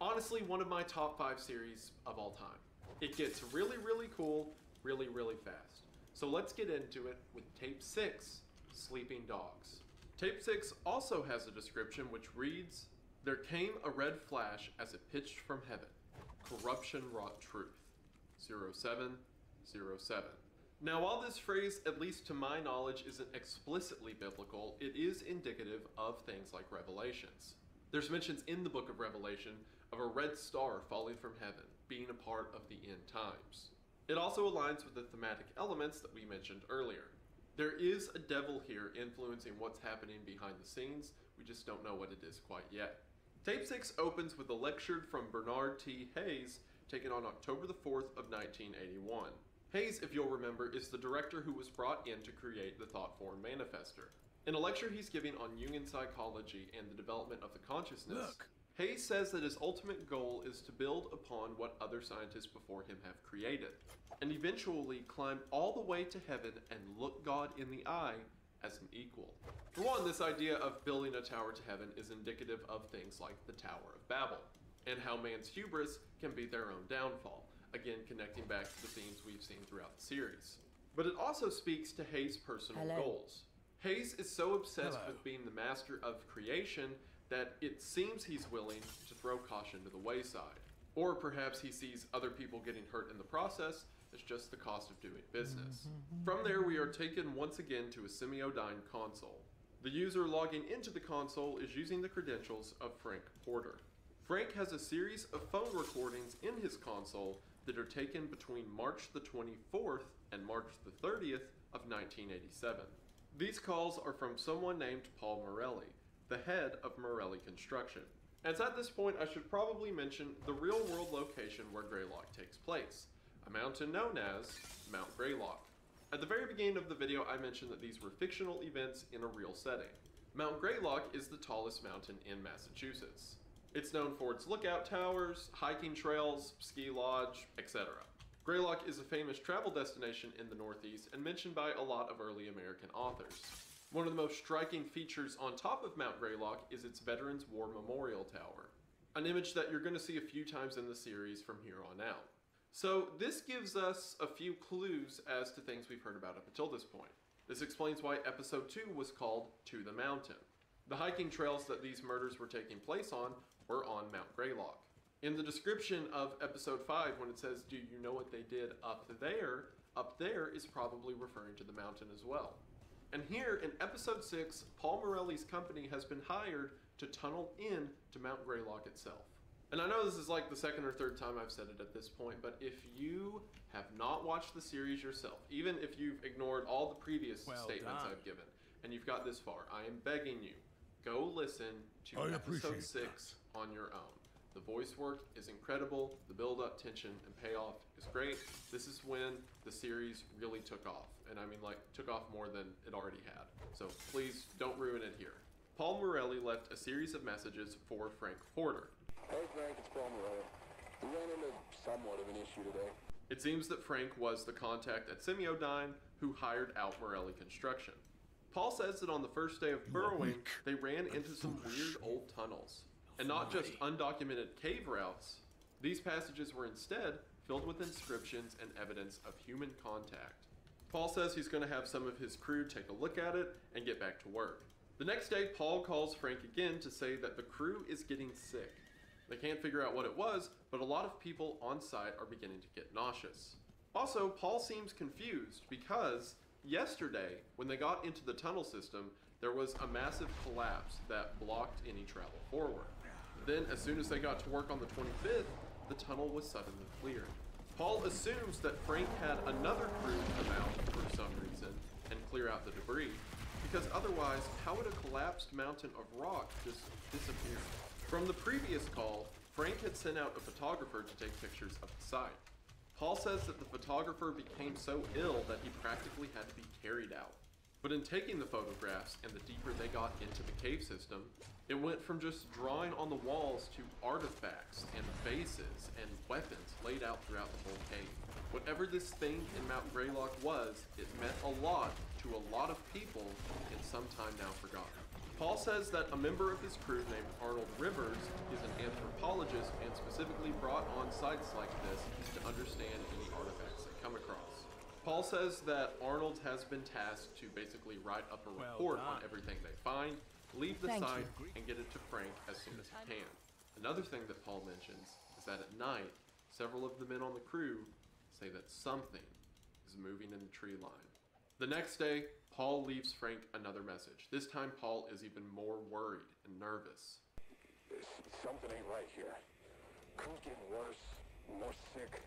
honestly, one of my top 5 series of all time. It gets really, really cool, really, really fast. So let's get into it with tape 6, Sleeping Dogs. Tape 6 also has a description which reads, "There came a red flash as it pitched from heaven. Corruption wrought truth. 0707. Now, while this phrase, at least to my knowledge, isn't explicitly biblical, it is indicative of things like Revelations. There's mentions in the book of Revelation of a red star falling from heaven, being a part of the end times. It also aligns with the thematic elements that we mentioned earlier. There is a devil here influencing what's happening behind the scenes, we just don't know what it is quite yet. Tape 6 opens with a lecture from Bernard T. Hayes, taken on October the 4th of 1981. Hayes, if you'll remember, is the director who was brought in to create the Thought-Form Manifester. In a lecture he's giving on Jungian psychology and the development of the consciousness, Hayes says that his ultimate goal is to build upon what other scientists before him have created, and eventually climb all the way to heaven and look God in the eye as an equal. For one, this idea of building a tower to heaven is indicative of things like the Tower of Babel, and how man's hubris can be their own downfall, again connecting back to the themes we've seen throughout the series. But it also speaks to Hayes' personal goals. Hayes is so obsessed with being the master of creation that it seems he's willing to throw caution to the wayside. Or perhaps he sees other people getting hurt in the process as just the cost of doing business. From there, we are taken once again to a Semiodyne console. The user logging into the console is using the credentials of Frank Porter. Frank has a series of phone recordings in his console that are taken between March the 24th and March the 30th of 1987. These calls are from someone named Paul Morelli, the head of Morelli Construction. And it's at this point I should probably mention the real-world location where Greylock takes place, a mountain known as Mount Greylock. At the very beginning of the video I mentioned that these were fictional events in a real setting. Mount Greylock is the tallest mountain in Massachusetts. It's known for its lookout towers, hiking trails, ski lodge, etc. Greylock is a famous travel destination in the Northeast and mentioned by a lot of early American authors. One of the most striking features on top of Mount Greylock is its Veterans War Memorial Tower, an image that you're going to see a few times in the series from here on out. So this gives us a few clues as to things we've heard about up until this point. This explains why episode 2 was called To the Mountain. The hiking trails that these murders were taking place on were on Mount Greylock. In the description of episode 5, when it says, "Do you know what they did up there is probably referring to the mountain as well. And here in episode 6, Paul Morelli's company has been hired to tunnel in to Mount Greylock itself. And I know this is like the second or third time I've said it at this point, but if you have not watched the series yourself, even if you've ignored all the previous statements I've given, and you've got this far, I am begging you, go listen to episode 6 on your own. The voice work is incredible, the build-up, tension, and payoff is great. This is when the series really took off, and I mean like took off more than it already had. So please don't ruin it here. Paul Morelli left a series of messages for Frank Porter. Hey Frank, it's Paul Morelli. We ran into somewhat of an issue today. It seems that Frank was the contact at Semiodyne who hired out Morelli Construction. Paul says that on the first day of burrowing, they ran into some weird old tunnels. And not just undocumented cave routes, these passages were instead filled with inscriptions and evidence of human contact. Paul says he's going to have some of his crew take a look at it and get back to work. The next day, Paul calls Frank again to say that the crew is getting sick. They can't figure out what it was, but a lot of people on site are beginning to get nauseous. Also, Paul seems confused because yesterday, when they got into the tunnel system, there was a massive collapse that blocked any travel forward. Then, as soon as they got to work on the 25th, the tunnel was suddenly cleared. Paul assumes that Frank had another crew come out for some reason and clear out the debris, because otherwise, how would a collapsed mountain of rock just disappear? From the previous call, Frank had sent out a photographer to take pictures of the site. Paul says that the photographer became so ill that he practically had to be carried out. But in taking the photographs and the deeper they got into the cave system, it went from just drawing on the walls to artifacts and bases and weapons laid out throughout the whole cave. Whatever this thing in Mount Greylock was, it meant a lot to a lot of people in some time now forgotten. Paul says that a member of his crew named Arnold Rivers is an anthropologist and specifically brought on sites like this to understand any artifacts they come across. Paul says that Arnold has been tasked to basically write up a report on everything they find, leave the Thank site, you. and get it to Frank as soon as he can. Another thing that Paul mentions is that at night, several of the men on the crew say that something is moving in the tree line. The next day, Paul leaves Frank another message. This time, Paul is even more worried and nervous. Something ain't right here. Crew's getting worse, more sick.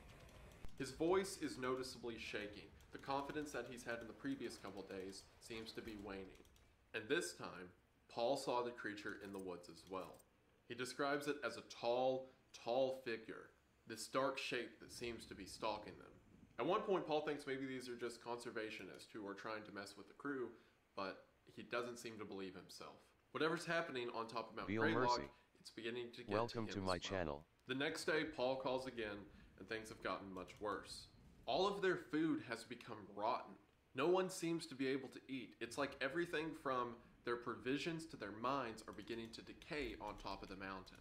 His voice is noticeably shaking. The confidence that he's had in the previous couple days seems to be waning. And this time, Paul saw the creature in the woods as well. He describes it as a tall figure, this dark shape that seems to be stalking them. At one point, Paul thinks maybe these are just conservationists who are trying to mess with the crew, but he doesn't seem to believe himself. Whatever's happening on top of Mount Feel Greylock, mercy. it's beginning to get Welcome to to him my as well. channel. The next day, Paul calls again, and things have gotten much worse. All of their food has become rotten. No one seems to be able to eat. It's like everything from their provisions to their minds are beginning to decay on top of the mountain.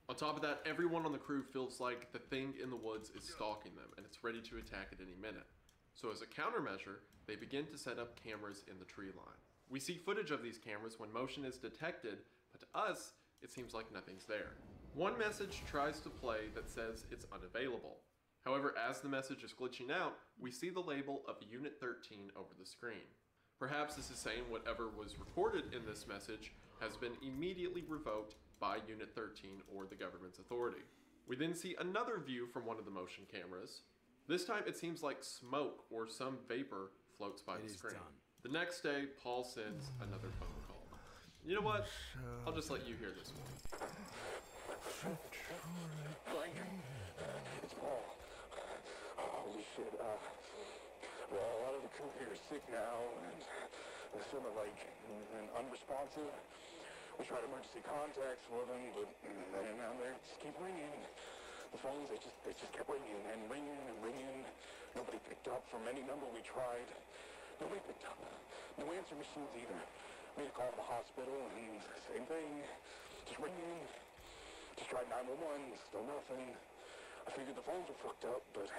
On top of that, everyone on the crew feels like the thing in the woods is stalking them, and it's ready to attack at any minute. So as a countermeasure, they begin to set up cameras in the tree line. We see footage of these cameras when motion is detected, but to us, it seems like nothing's there. One message tries to play that says it's unavailable. However, as the message is glitching out, we see the label of Unit 13 over the screen. Perhaps this is saying whatever was recorded in this message has been immediately revoked by Unit 13 or the government's authority. We then see another view from one of the motion cameras. This time it seems like smoke or some vapor floats by the screen. The next day, Paul sends another phone call. You know what? I'll just let you hear this one. Frank, it's Paul. Holy shit, well, a lot of the crew here is sick now, and they're sort of like unresponsive. We tried emergency contacts for them, but they just keep ringing. The phones, they just kept ringing and ringing and ringing. Nobody picked up from any number we tried. Nobody picked up. No answer machines either. We had to call the hospital, and same thing. Just ringing. Just tried 911, still nothing. I figured the phones were fucked up, but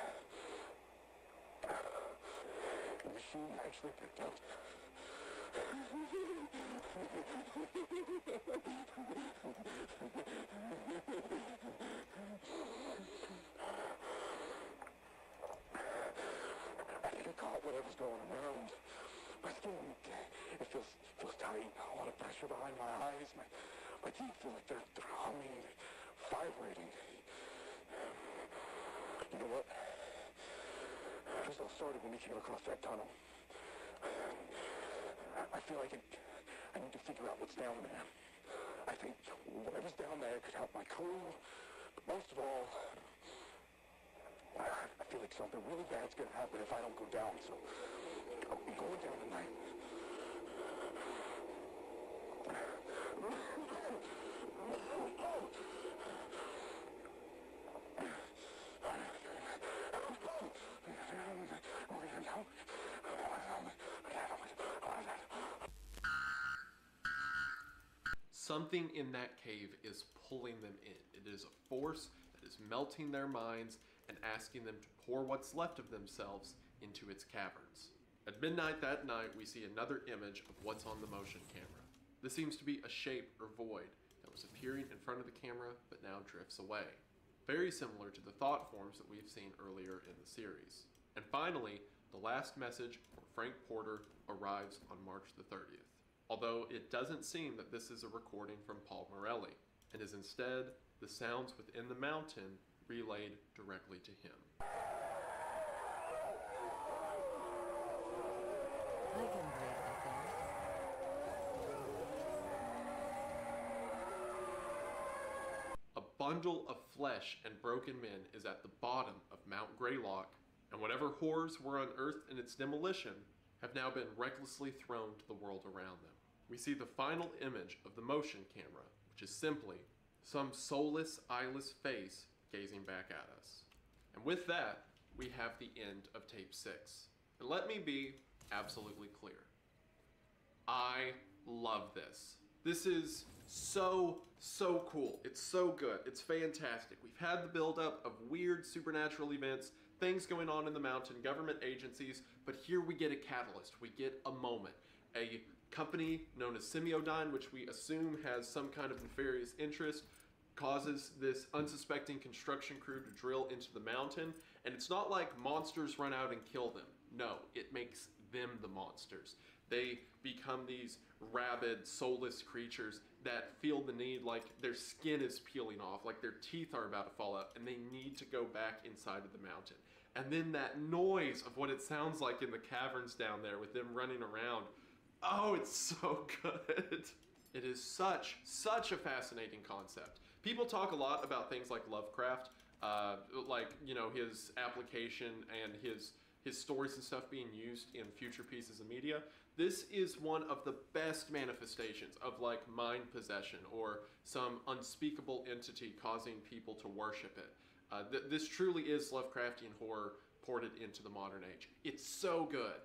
the machine actually picked up. I think I caught whatever's going around. My skin, it feels tight. A lot of pressure behind my eyes. My teeth feel like they're humming, vibrating. You know what? This all started when we came across that tunnel. I feel like I need to figure out what's down there. I think whatever's down there could help my crew, but most of all, I feel like something really bad's gonna happen if I don't go down, so I'm going down tonight. Something in that cave is pulling them in. It is a force that is melting their minds and asking them to pour what's left of themselves into its caverns. At midnight that night, we see another image of what's on the motion camera. This seems to be a shape or void that was appearing in front of the camera but now drifts away. Very similar to the thought forms that we've seen earlier in the series. And finally, the last message from Frank Porter arrives on March the 30th. Although it doesn't seem that this is a recording from Paul Morelli, and is instead the sounds within the mountain relayed directly to him. I can break that down. A bundle of flesh and broken men is at the bottom of Mount Greylock, and whatever horrors were unearthed in its demolition have now been recklessly thrown to the world around them. We see the final image of the motion camera, which is simply some soulless, eyeless face gazing back at us. And with that, we have the end of tape 6. And let me be absolutely clear. I love this. This is so cool. It's so good. It's fantastic. We've had the buildup of weird supernatural events things going on in the mountain, government agencies, but here we get a catalyst. We get a moment. A company known as Semiodyne, which we assume has some kind of nefarious interest, causes this unsuspecting construction crew to drill into the mountain, and it's not like monsters run out and kill them. No, it makes them the monsters. They become these rabid, soulless creatures that feel the need, like their skin is peeling off, like their teeth are about to fall out, and they need to go back inside of the mountain. And then that noise of what it sounds like in the caverns down there with them running around, oh, it's so good. It is such a fascinating concept. People talk a lot about things like Lovecraft, like, you know, his application and his stories and stuff being used in future pieces of media. This is one of the best manifestations of like mind possession or some unspeakable entity causing people to worship it. This truly is Lovecraftian horror ported into the modern age. It's so good.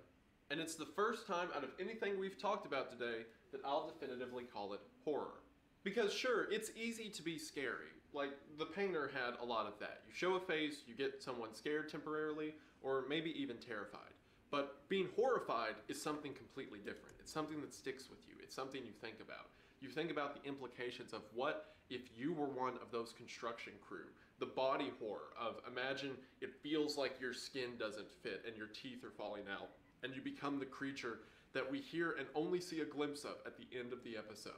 And it's the first time out of anything we've talked about today that I'll definitively call it horror. Because sure, it's easy to be scary. Like, The Painter had a lot of that. You show a face, you get someone scared temporarily, or maybe even terrified. But being horrified is something completely different. It's something that sticks with you. It's something you think about. You think about the implications of what if you were one of those construction crew. The body horror of, imagine it feels like your skin doesn't fit and your teeth are falling out, and you become the creature that we hear and only see a glimpse of at the end of the episode.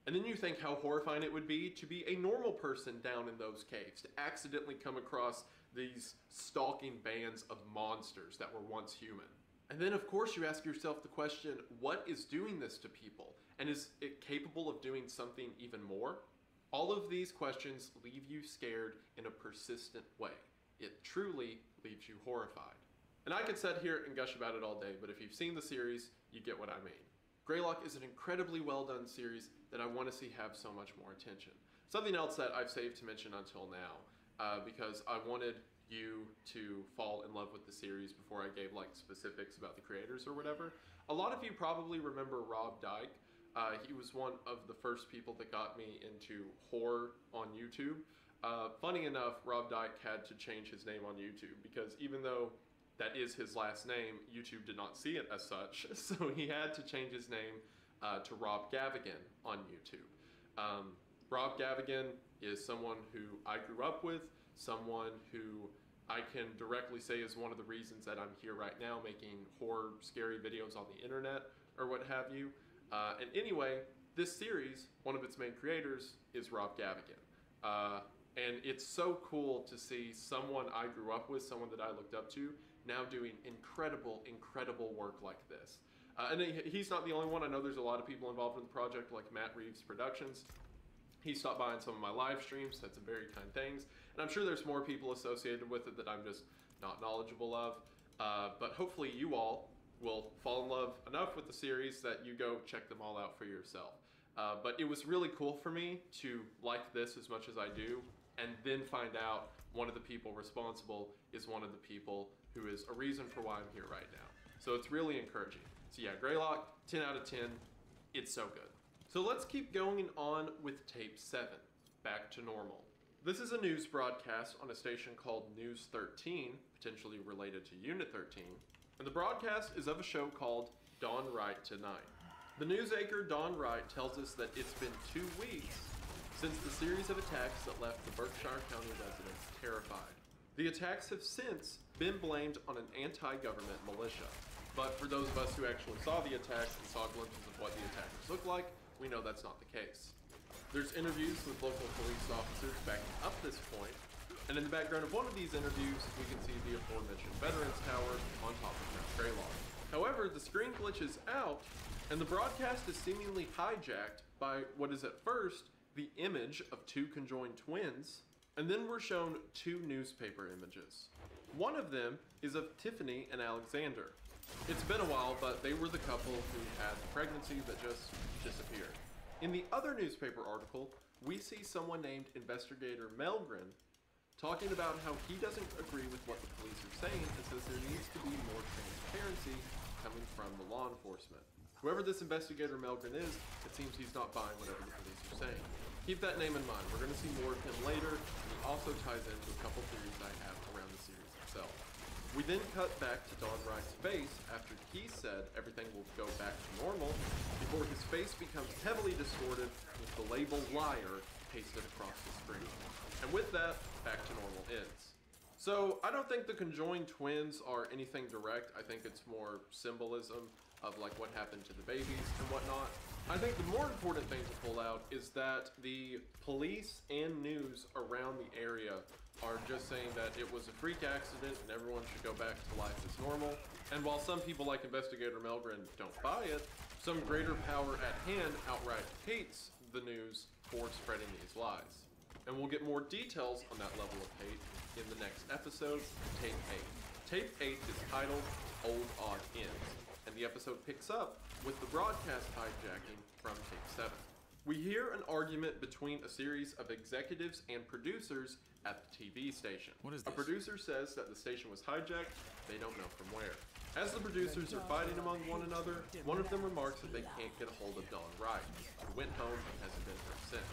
And then you think how horrifying it would be to be a normal person down in those caves, to accidentally come across these stalking bands of monsters that were once human. And then of course you ask yourself the question, what is doing this to people? And is it capable of doing something even more? All of these questions leave you scared in a persistent way. It truly leaves you horrified. And I could sit here and gush about it all day, but if you've seen the series, you get what I mean. Greylock is an incredibly well done series that I want to see have so much more attention. Something else that I've saved to mention until now, because I wanted you to fall in love with the series before I gave like specifics about the creators or whatever. A lot of you probably remember Rob Dyke. He was one of the first people that got me into horror on YouTube. Funny enough, Rob Dyke had to change his name on YouTube because even though that is his last name, YouTube did not see it as such, so he had to change his name to Rob Gavigan on YouTube. Rob Gavigan is someone who I grew up with, someone who I can directly say is one of the reasons that I'm here right now making horror, scary videos on the internet or what have you. And anyway, this series, one of its main creators is Rob Gavigan. And it's so cool to see someone I grew up with, someone that I looked up to, now doing incredible, incredible work like this. And he's not the only one. I know there's a lot of people involved in the project, like Matt Reeves Productions. He stopped by on some of my live streams, said some very kind things, and I'm sure there's more people associated with it that I'm just not knowledgeable of. But hopefully you all will fall in love enough with the series that you go check them all out for yourself. But it was really cool for me to like this as much as I do, and then find out one of the people responsible is one of the people who is a reason for why I'm here right now. So it's really encouraging. So yeah, Greylock, 10 out of 10. It's so good. So let's keep going on with tape 7, Back to Normal. This is a news broadcast on a station called News 13, potentially related to Unit 13, and the broadcast is of a show called Dawn Wright Tonight. The news anchor Dawn Wright tells us that it's been 2 weeks since the series of attacks that left the Berkshire County residents terrified. The attacks have since been blamed on an anti-government militia. But for those of us who actually saw the attacks and saw glimpses of what the attackers looked like, we know that's not the case. There's interviews with local police officers backing up this point, and in the background of one of these interviews, we can see the aforementioned Veterans Tower on top of Mount Greylock. However, the screen glitches out, and the broadcast is seemingly hijacked by what is at first the image of 2 conjoined twins, and then we're shown 2 newspaper images. One of them is of Tiffany and Alexander. It's been a while, but they were the couple who had the pregnancy that just disappeared. In the other newspaper article, we see someone named Investigator Melgren talking about how he doesn't agree with what the police are saying and says there needs to be more transparency coming from the law enforcement. Whoever this Investigator Melgren is, it seems he's not buying whatever the police are saying. Keep that name in mind. We're going to see more of him later, and he also ties into a couple theories I have around the series itself. We then cut back to Dawn Wright's face after he said everything will go back to normal before his face becomes heavily distorted with the label liar pasted across the screen. And with that, back to normal ends. So I don't think the conjoined twins are anything direct. I think it's more symbolism of like what happened to the babies and whatnot. I think the more important thing to pull out is that the police and news around the area are just saying that it was a freak accident and everyone should go back to life as normal. And while some people like Investigator Melgren don't buy it, some greater power at hand outright hates the news for spreading these lies. And we'll get more details on that level of hate in the next episode, Tape 8. Tape 8 is titled Old Odd Ends, and the episode picks up with the broadcast hijacking from Tape 7. We hear an argument between a series of executives and producers at the TV station. What is this? A producer says that the station was hijacked, they don't know from where. As the producers are fighting among one another, one of them remarks that they can't get a hold of Dawn Wright, who went home and hasn't been heard since.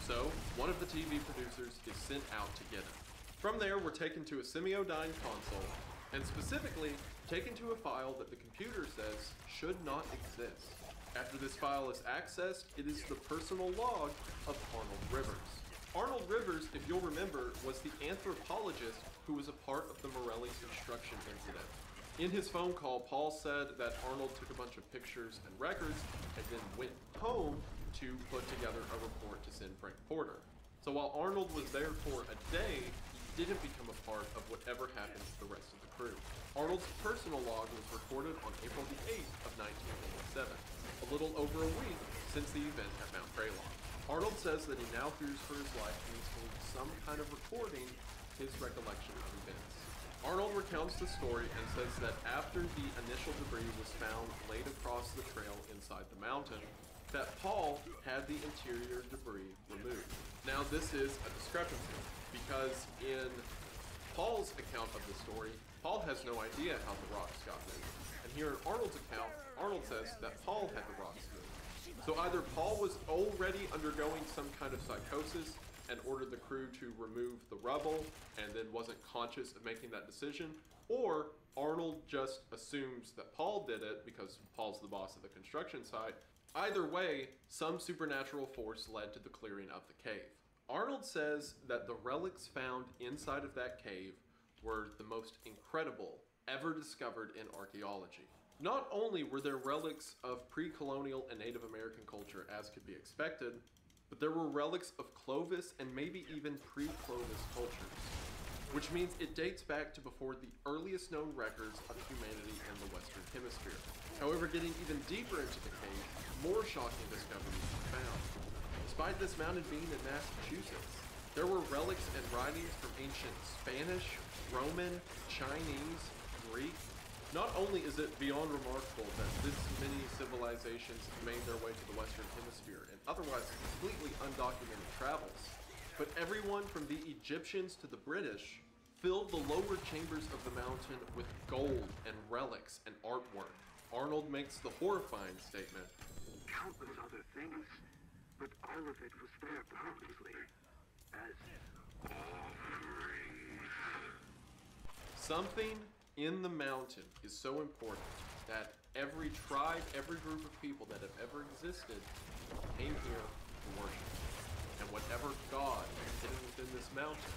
So, one of the TV producers is sent out to get him. From there, we're taken to a semi-Odine console, and specifically, taken to a file that the computer says should not exist. After this file is accessed, it is the personal log of Arnold Rivers. Arnold Rivers, if you'll remember, was the anthropologist who was a part of the Morelli construction incident. In his phone call, Paul said that Arnold took a bunch of pictures and records and then went home to put together a report to send Frank Porter. So while Arnold was there for a day, he didn't become a part of whatever happened to the rest of the crew. Arnold's personal log was recorded on April the 8th of 1987, a little over a week since the event at Mount Greylock. Arnold says that he now fears for his life and needs to leave some kind of recording his recollection of events. Arnold recounts the story and says that after the initial debris was found laid across the trail inside the mountain, that Paul had the interior debris removed. Now this is a discrepancy, because in Paul's account of the story, Paul has no idea how the rocks got moved. And here in Arnold's account, Arnold says that Paul had the rocks moved. So either Paul was already undergoing some kind of psychosis and ordered the crew to remove the rubble and then wasn't conscious of making that decision, or Arnold just assumes that Paul did it because Paul's the boss of the construction site. Either way, some supernatural force led to the clearing of the cave. Arnold says that the relics found inside of that cave were the most incredible ever discovered in archaeology. Not only were there relics of pre-colonial and Native American culture as could be expected, but there were relics of Clovis and maybe even pre-Clovis cultures, which means it dates back to before the earliest known records of humanity in the Western Hemisphere. However, getting even deeper into the cave, more shocking discoveries were found. Despite this mountain being in Massachusetts, there were relics and writings from ancient Spanish, Roman, Chinese, Greek. Not only is it beyond remarkable that this many civilizations made their way to the Western Hemisphere in otherwise completely undocumented travels, but everyone from the Egyptians to the British filled the lower chambers of the mountain with gold and relics and artwork. Arnold makes the horrifying statement, Countless other things, but all of it was there purposely as offerings. something in the mountain is so important that every tribe, every group of people that have ever existed came here to worship. And whatever God is hidden within this mountain,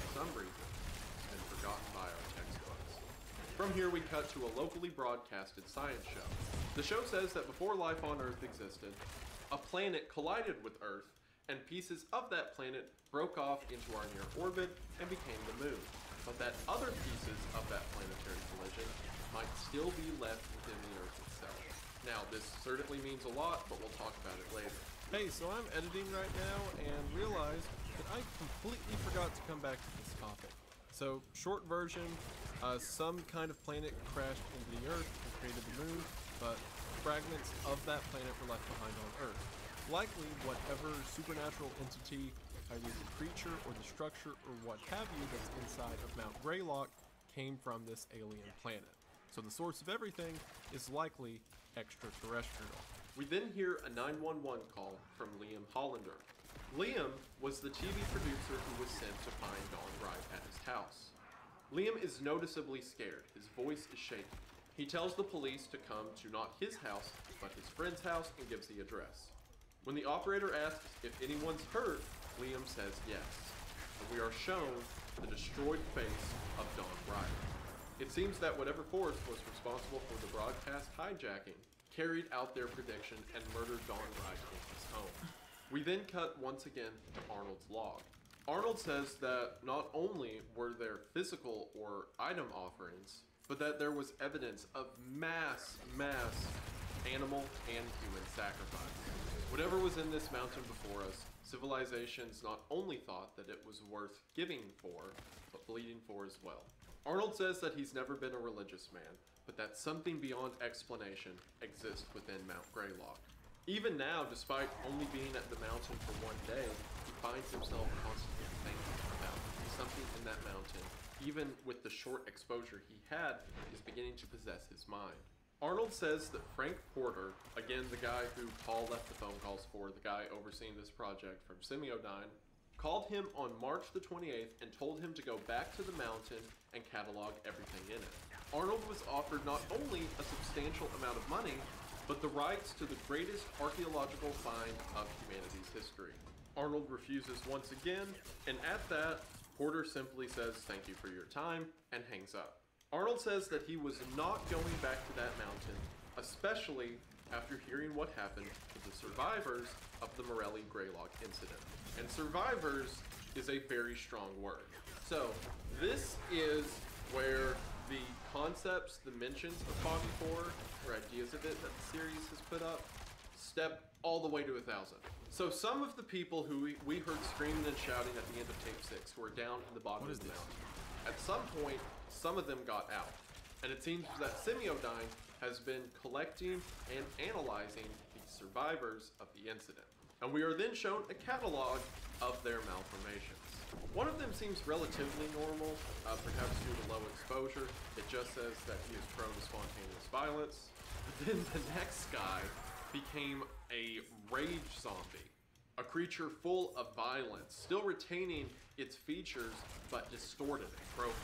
for some reason, has been forgotten by our textbooks. From here we cut to a locally broadcasted science show. The show says that before life on Earth existed, a planet collided with Earth, and pieces of that planet broke off into our near orbit and became the moon. But that other pieces of that planetary collision might still be left within the Earth itself. Now, this certainly means a lot, but we'll talk about it later. Hey, so I'm editing right now and realized that I completely forgot to come back to this topic. So, short version, some kind of planet crashed into the Earth and created the moon, but fragments of that planet were left behind on Earth. Likely, whatever supernatural entity, either the creature or the structure or what have you that's inside of Mount Greylock came from this alien planet. So the source of everything is likely extraterrestrial. We then hear a 911 call from Liam Hollander. Liam was the TV producer who was sent to find Dawn Wright at his house. Liam is noticeably scared. His voice is shaking. He tells the police to come to not his house, but his friend's house, and gives the address. When the operator asks if anyone's hurt, Liam says yes. And we are shown the destroyed face of Don Ryder. It seems that whatever force was responsible for the broadcast hijacking carried out their prediction and murdered Don Ryder in his home. We then cut once again to Arnold's log. Arnold says that not only were there physical or item offerings, but that there was evidence of mass animal and human sacrifice. Whatever was in this mountain before us, civilizations not only thought that it was worth giving for, but bleeding for as well. Arnold says that he's never been a religious man, but that something beyond explanation exists within Mount Greylock. Even now, despite only being at the mountain for one day, he finds himself constantly thinking about something in that mountain, even with the short exposure he had, is beginning to possess his mind. Arnold says that Frank Porter, again the guy who Paul left the phone calls for, the guy overseeing this project from Semiodyne, called him on March the 28th and told him to go back to the mountain and catalog everything in it. Arnold was offered not only a substantial amount of money, but the rights to the greatest archaeological find of humanity's history. Arnold refuses once again, and at that, Porter simply says thank you for your time and hangs up. Arnold says that he was not going back to that mountain, especially after hearing what happened to the survivors of the Morelli Greylock incident. And survivors is a very strong word. So this is where the concepts, the mentions of Bobby 4, or ideas of it that the series has put up, step all the way to 1,000. So some of the people who we heard screaming and shouting at the end of tape 6 who are down in the bottom of the mountain. At some point, some of them got out. And it seems that Semiodyne has been collecting and analyzing the survivors of the incident. And we are then shown a catalog of their malformations. One of them seems relatively normal, perhaps due to low exposure. It just says that he is prone to spontaneous violence. But then the next guy became a rage zombie, a creature full of violence, still retaining its features, but distorted and broken.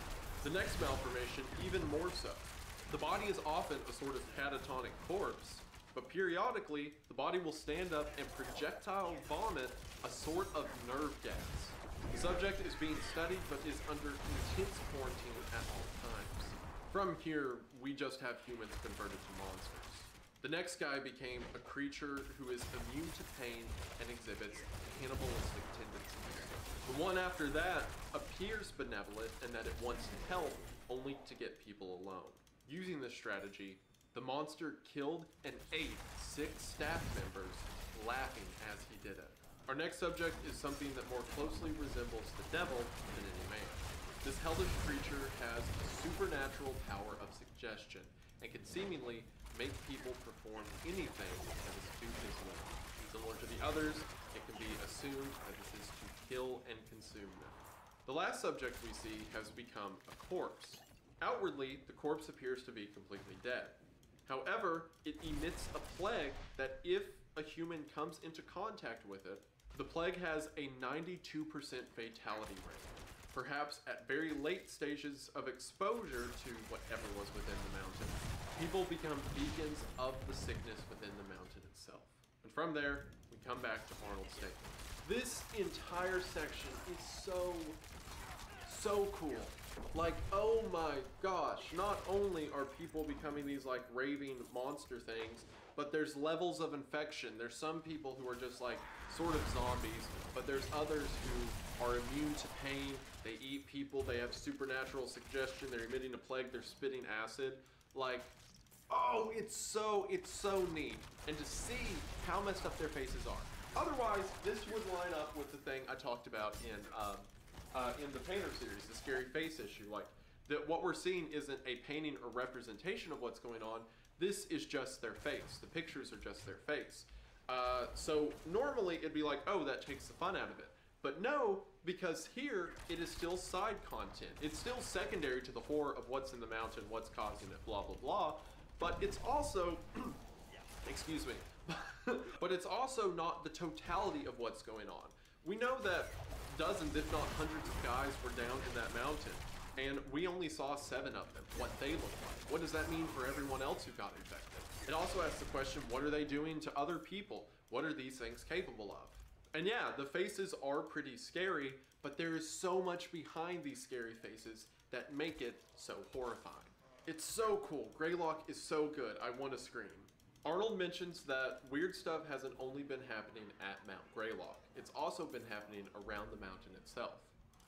The next malformation, even more so. The body is often a sort of catatonic corpse, but periodically, the body will stand up and projectile vomit a sort of nerve gas. The subject is being studied, but is under intense quarantine at all times. From here, we just have humans converted to monsters. The next guy became a creature who is immune to pain and exhibits cannibalistic tendencies. The one after that appears benevolent and that it wants to help, only to get people alone. Using this strategy, the monster killed and ate 6 staff members, laughing as he did it. Our next subject is something that more closely resembles the devil than any man. This hellish creature has a supernatural power of suggestion and can seemingly make people perform anything that is to his will. Similar to the others, it can be assumed that this is to kill and consume them. The last subject we see has become a corpse. Outwardly, the corpse appears to be completely dead. However, it emits a plague that if a human comes into contact with it, the plague has a 92% fatality rate. Perhaps at very late stages of exposure to whatever was within the mountain, people become beacons of the sickness within the mountain itself. And from there, we come back to Arnold's statement. This entire section is so cool. Like, oh my gosh, not only are people becoming these like raving monster things, but there's levels of infection. There's some people who are just like sort of zombies, but there's others who are immune to pain. They eat people, they have supernatural suggestion, they're emitting a plague, they're spitting acid. Like, oh, it's so neat. And to see how messed up their faces are. Otherwise, this would line up with the thing I talked about in the Painter series, the scary face issue. Like, what we're seeing isn't a painting or representation of what's going on. This is just their face. The pictures are just their face. So normally it'd be like, oh, that takes the fun out of it. But no, because here it is still side content. It's still secondary to the horror of what's in the mountain, what's causing it, blah, blah, blah. But it's also, excuse me, but it's also not the totality of what's going on. We know that dozens, if not hundreds of guys were down in that mountain. and we only saw 7 of them, what they look like. What does that mean for everyone else who got infected? It also asks the question, what are they doing to other people? What are these things capable of? And yeah, the faces are pretty scary, but there is so much behind these scary faces that make it so horrifying. It's so cool. Greylock is so good. I want to scream. Arnold mentions that weird stuff hasn't only been happening at Mount Greylock. It's also been happening around the mountain itself.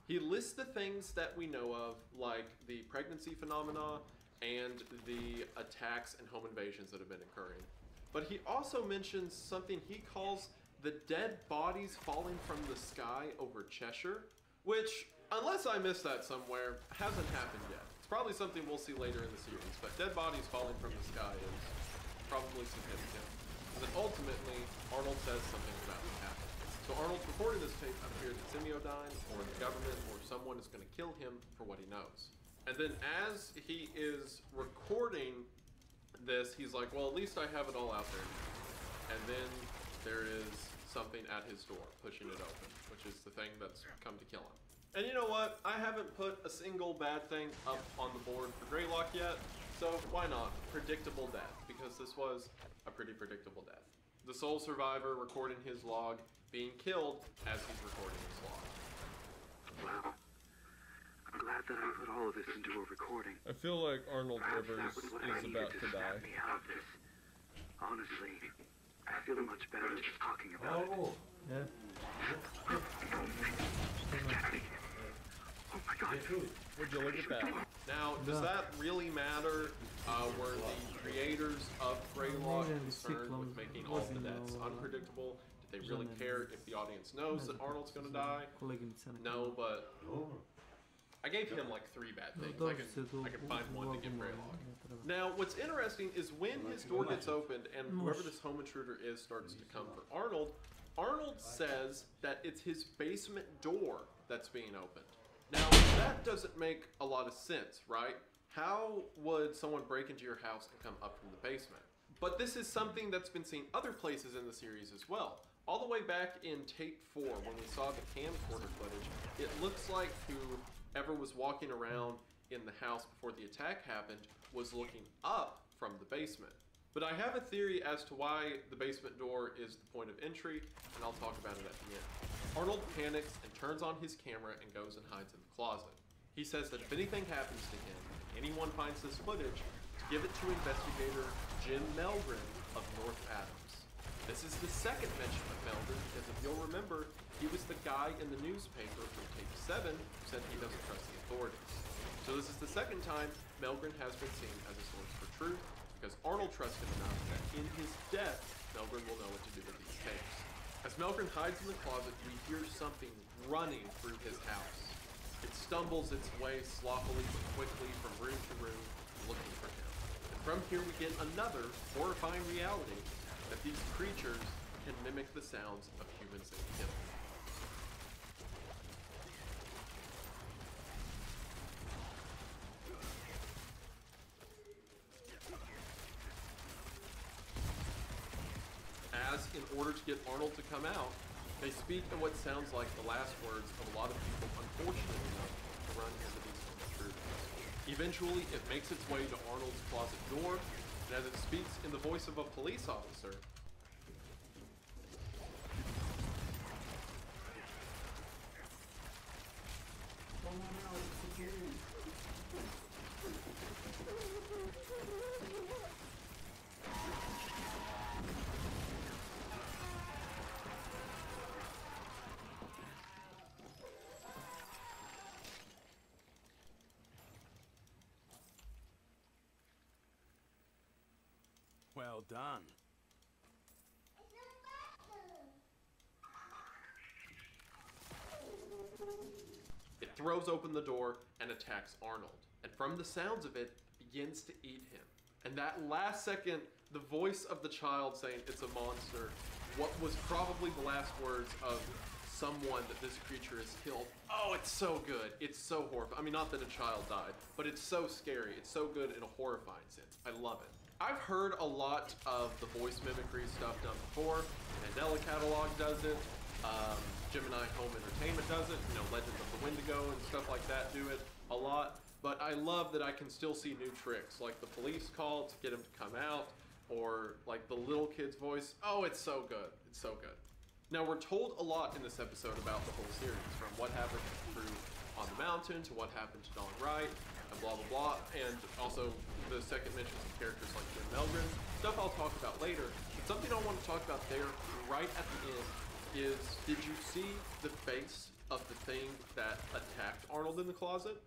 He lists the things that we know of, like the pregnancy phenomena and the attacks and home invasions that have been occurring. But he also mentions something he calls the dead bodies falling from the sky over Cheshire, which, unless I missed that somewhere, hasn't happened yet. It's probably something we'll see later in the series, but dead bodies falling from the sky is probably significant. And then ultimately, Arnold says something's about to happen. So Arnold's recording this tape out of fear that Semiodyne or the government or someone is going to kill him for what he knows. And then as he is recording this, he's like, well, at least I have it all out there. And then there is something at his door, pushing it open, which is the thing that's come to kill him. And you know what? I haven't put a single bad thing up on the board for Greylock yet, so why not? Predictable death, because this was a pretty predictable death. The sole survivor recording his log, being killed as he's recording his log. Wow. I'm glad that I put all of this into a recording. I feel like Arnold Rivers is about to die. Me out of this. Honestly, I feel much better just talking about it. Yeah. Oh my god. Would you look at that? Now, does that really matter? Were the creators of Greylock concerned with making all the deaths unpredictable? Did they really care if the audience knows that Arnold's gonna die? No, but I gave him like 3 bad things. I can find one to give Greylock. Now, what's interesting is when his door gets opened and whoever this home intruder is starts to come for Arnold, Arnold says that it's his basement door that's being opened. Now, that doesn't make a lot of sense, right? How would someone break into your house and come up from the basement? But this is something that's been seen other places in the series as well. All the way back in tape 4, when we saw the camcorder footage, it looks like whoever was walking around in the house before the attack happened was looking up from the basement. But I have a theory as to why the basement door is the point of entry, and I'll talk about it at the end. Arnold panics and turns on his camera and goes and hides in the closet. He says that if anything happens to him, and anyone finds this footage, to give it to investigator Jim Melgren of North Adams. This is the second mention of Melgren, because if you'll remember, he was the guy in the newspaper from tape 7 who said he doesn't trust the authorities. So this is the second time Melgren has been seen as a source for truth, because Arnold trusts him enough that in his death, Melgren will know what to do with these tapes. As Melgren hides in the closet, we hear something running through his house. It stumbles its way sloppily but quickly from room to room, looking for him. And from here we get another horrifying reality, that these creatures can mimic the sounds of humans they kill. As, in order to get Arnold to come out, they speak in what sounds like the last words of a lot of people unfortunate enough to run into these home intruders. Eventually, it makes its way to Arnold's closet door, and as it speaks in the voice of a police officer, well done. it throws open the door and attacks Arnold. And from the sounds of it, begins to eat him. And that last second, the voice of the child saying it's a monster, what was probably the last words of someone that this creature has killed. Oh, it's so good. It's so horrifying. I mean, not that a child died, but it's so scary. It's so good in a horrifying sense. I love it. I've heard a lot of the voice mimicry stuff done before. Mandela Catalog does it. Gemini Home Entertainment does it. You know, Legends of the Wendigo and stuff like that do it. a lot, but I love that I can still see new tricks, like the police call to get him to come out, or like the little kid's voice. Oh, it's so good. It's so good. Now, we're told a lot in this episode about the whole series, from what happened to the crew on the mountain to what happened to Dawn Wright, and blah, blah, blah. And also the second mentions of characters like Jim Melgren, stuff I'll talk about later. But something I want to talk about there right at the end is, did you see the face of the thing that attacked Arnold in the closet?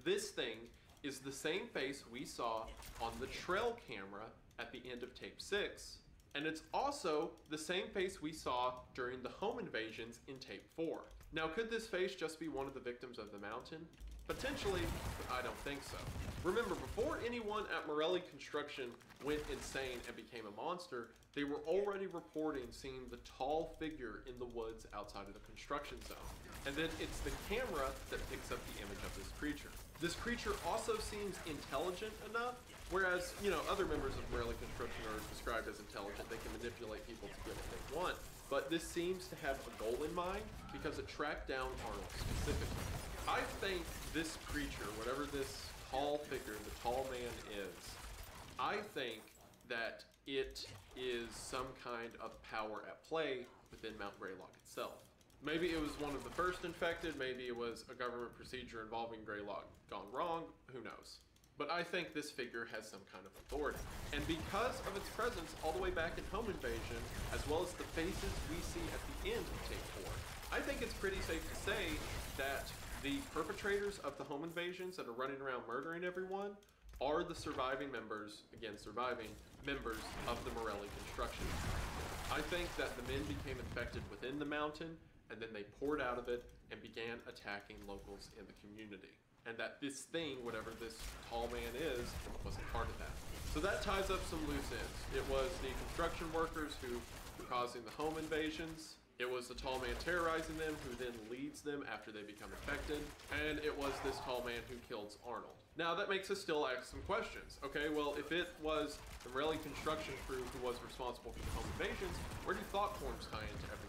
This thing is the same face we saw on the trail camera at the end of tape 6. And it's also the same face we saw during the home invasions in tape 4. Now, could this face just be one of the victims of the mountain? Potentially, but I don't think so. Remember, before anyone at Morelli Construction went insane and became a monster, they were already reporting seeing the tall figure in the woods outside of the construction zone. And then it's the camera that picks up the image of this creature. This creature also seems intelligent enough, whereas, you know, other members of Morelli Construction are described as intelligent. They can manipulate people to get what they want. But this seems to have a goal in mind because it tracked down Arnold specifically. I think this creature, whatever this tall figure, the tall man is, I think that it is some kind of power at play within Mount Greylock itself. Maybe it was one of the first infected, maybe it was a government procedure involving Greylock gone wrong, who knows. But I think this figure has some kind of authority. And because of its presence all the way back in Home Invasion, as well as the faces we see at the end of tape 4, I think it's pretty safe to say that the perpetrators of the home invasions that are running around murdering everyone are the surviving members, again surviving members of the Morelli Construction. I think that the men became infected within the mountain, and then they poured out of it and began attacking locals in the community. And that this thing, whatever this tall man is, was a part of that. So that ties up some loose ends. It was the construction workers who were causing the home invasions. It was the tall man terrorizing them, who then leads them after they become infected. And it was this tall man who kills Arnold. Now that makes us still ask some questions. Okay, well, if it was the Morelli construction crew who was responsible for the home invasions, where do thought forms tie into everything?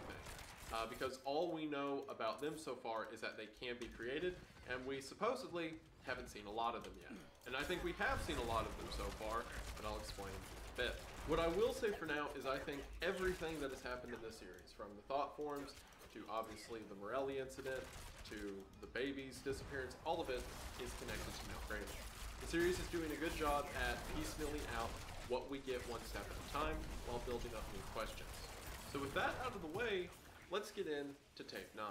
Because all we know about them so far is that they can be created, and we supposedly haven't seen a lot of them yet. And I think we have seen a lot of them so far, but I'll explain in a bit. What I will say for now is I think everything that has happened in this series, from the thought forms to obviously the Morelli incident to the baby's disappearance, all of it is connected to Mount Greylock. The series is doing a good job at piecemealing out what we get one step at a time while building up new questions. So with that out of the way, let's get into Tape 9.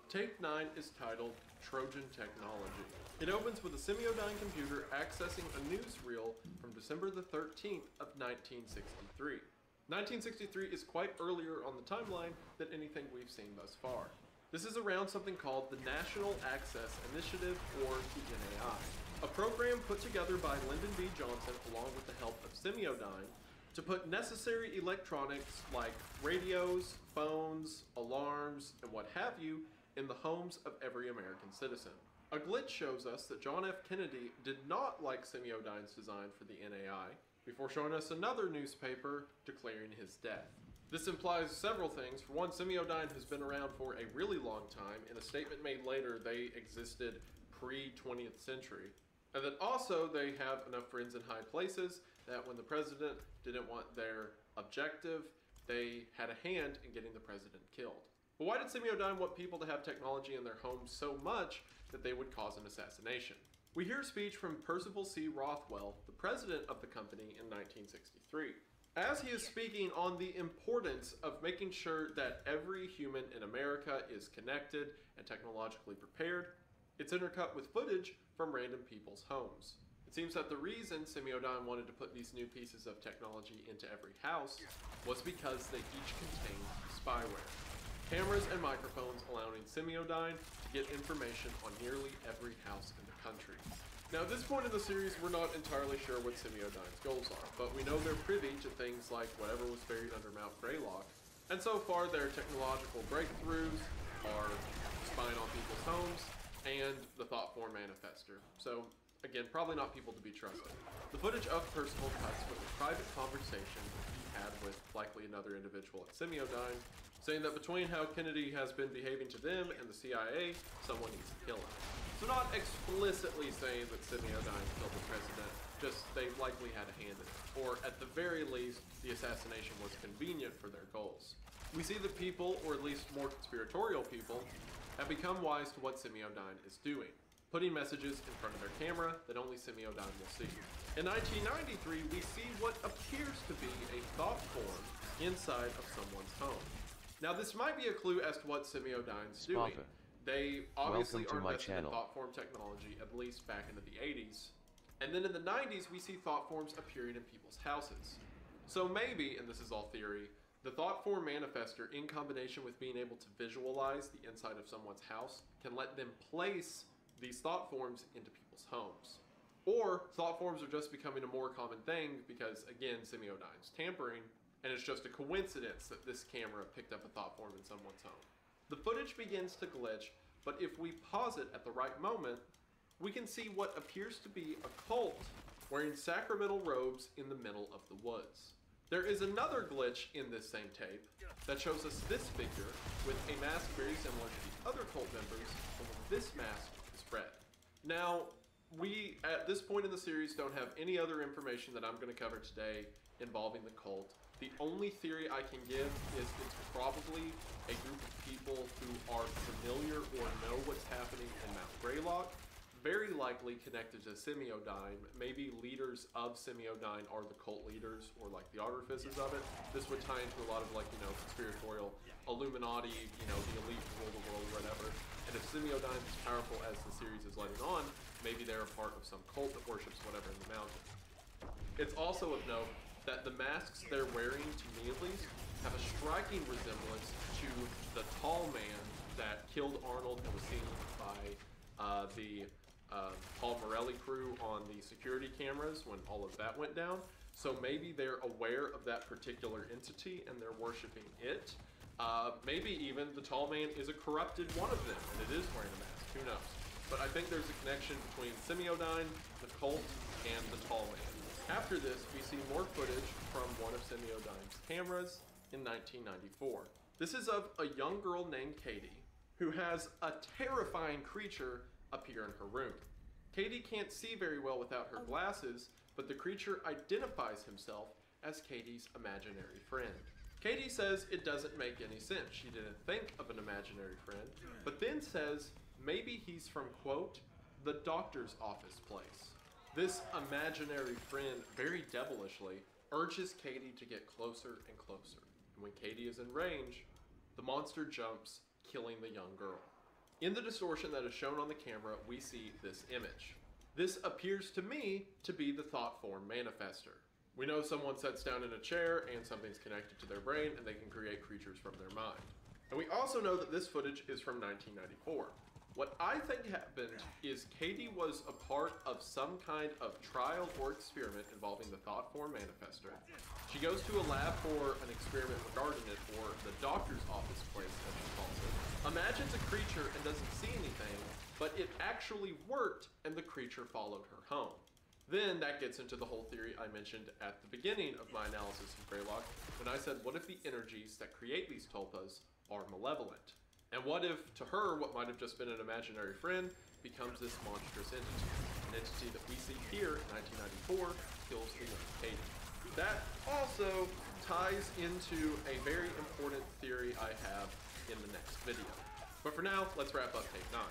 Tape 9 is titled Trojan Technology. It opens with a Semiodyne computer accessing a newsreel from December the 13th of 1963. 1963 is quite earlier on the timeline than anything we've seen thus far. This is around something called the National Access Initiative, or the NAI, a program put together by Lyndon B. Johnson along with the help of Semiodyne to put necessary electronics like radios, phones, alarms, and what have you in the homes of every American citizen. A glitch shows us that John F. Kennedy did not like Semiodyne's design for the NAI before showing us another newspaper declaring his death. This implies several things. For one, Semiodyne has been around for a really long time. In a statement made later, they existed pre-20th century. And that also they have enough friends in high places that when the president didn't want their objective, they had a hand in getting the president killed. But why did Semiodyne want people to have technology in their homes so much that they would cause an assassination? We hear a speech from Percival C. Rothwell, the president of the company in 1963. As he is speaking on the importance of making sure that every human in America is connected and technologically prepared, it's intercut with footage from random people's homes. It seems that the reason Semiodyne wanted to put these new pieces of technology into every house was because they each contained spyware. Cameras and microphones allowing Semiodyne to get information on nearly every house in the country. Now at this point in the series, we're not entirely sure what Semiodyne's goals are, but we know they're privy to things like whatever was buried under Mount Greylock, and so far their technological breakthroughs are spying on people's homes and the Thoughtform Manifester. So Again, probably not people to be trusted. The footage of Percival cuts with a private conversation he had with likely another individual at Semiodyne, saying that between how Kennedy has been behaving to them and the CIA, someone needs to kill him. So not explicitly saying that Semiodyne killed the president, just they likely had a hand in it. Or at the very least, the assassination was convenient for their goals. We see that people, or at least more conspiratorial people, have become wise to what Semiodyne is doing, putting messages in front of their camera that only Semiodyne will see. In 1993, we see what appears to be a thought form inside of someone's home. Now, this might be a clue as to what Semiodyne's doing. They obviously are investing in thought form technology, at least back into the 80s. And then in the 90s, we see thought forms appearing in people's houses. So maybe, and this is all theory, the thought form manifester, in combination with being able to visualize the inside of someone's house, can let them place these thought forms into people's homes. Or thought forms are just becoming a more common thing because, again, Semiodyne's tampering, and it's just a coincidence that this camera picked up a thought form in someone's home. The footage begins to glitch, but if we pause it at the right moment, we can see what appears to be a cult wearing sacramental robes in the middle of the woods. There is another glitch in this same tape that shows us this figure with a mask very similar to the other cult members, only this mask is red. Now, we, at this point in the series, don't have any other information that I'm going to cover today involving the cult. The only theory I can give is it's probably a group of people who are familiar or know what's happening in Mount Greylock, very likely connected to Semiodyne. Maybe leaders of Semiodyne are the cult leaders or like the artificers of it. This would tie into a lot of like, you know, conspiratorial Illuminati, you know, the elite rule the world, whatever. And if Semiodyne is as powerful as the series is letting on, maybe they're a part of some cult that worships whatever in the mountain. It's also of note that the masks they're wearing, to me at least, have a striking resemblance to the tall man that killed Arnold and was seen by the Paul Morelli crew on the security cameras when all of that went down. So maybe they're aware of that particular entity and they're worshiping it. Maybe even the tall man is a corrupted one of them and it is wearing a mask, who knows. But I think there's a connection between Semiodyne, the cult, and the tall man. After this, we see more footage from one of Semiodyne's cameras in 1994. This is of a young girl named Katie, who has a terrifying creature appear in her room. Katie can't see very well without her glasses, but the creature identifies himself as Katie's imaginary friend. Katie says it doesn't make any sense. She didn't think of an imaginary friend, but then says maybe he's from, quote, the doctor's office place. This imaginary friend, very devilishly, urges Katie to get closer and closer. And when Katie is in range, the monster jumps, killing the young girl. In the distortion that is shown on the camera, we see this image. This appears to me to be the thought form manifester. We know someone sits down in a chair and something's connected to their brain and they can create creatures from their mind. And we also know that this footage is from 1994. What I think happened is Katie was a part of some kind of trial or experiment involving the thought form manifester. She goes to a lab for an experiment regarding it, or the doctor's office place, as she calls it. Imagines a creature and doesn't see anything, but it actually worked and the creature followed her home. Then that gets into the whole theory I mentioned at the beginning of my analysis of Greylock, when I said, what if the energies that create these tulpas are malevolent? And what if, to her, what might have just been an imaginary friend becomes this monstrous entity? An entity that we see here in 1994 kills the young Katie. That also ties into a very important theory I have in the next video. But for now, let's wrap up Tape 9.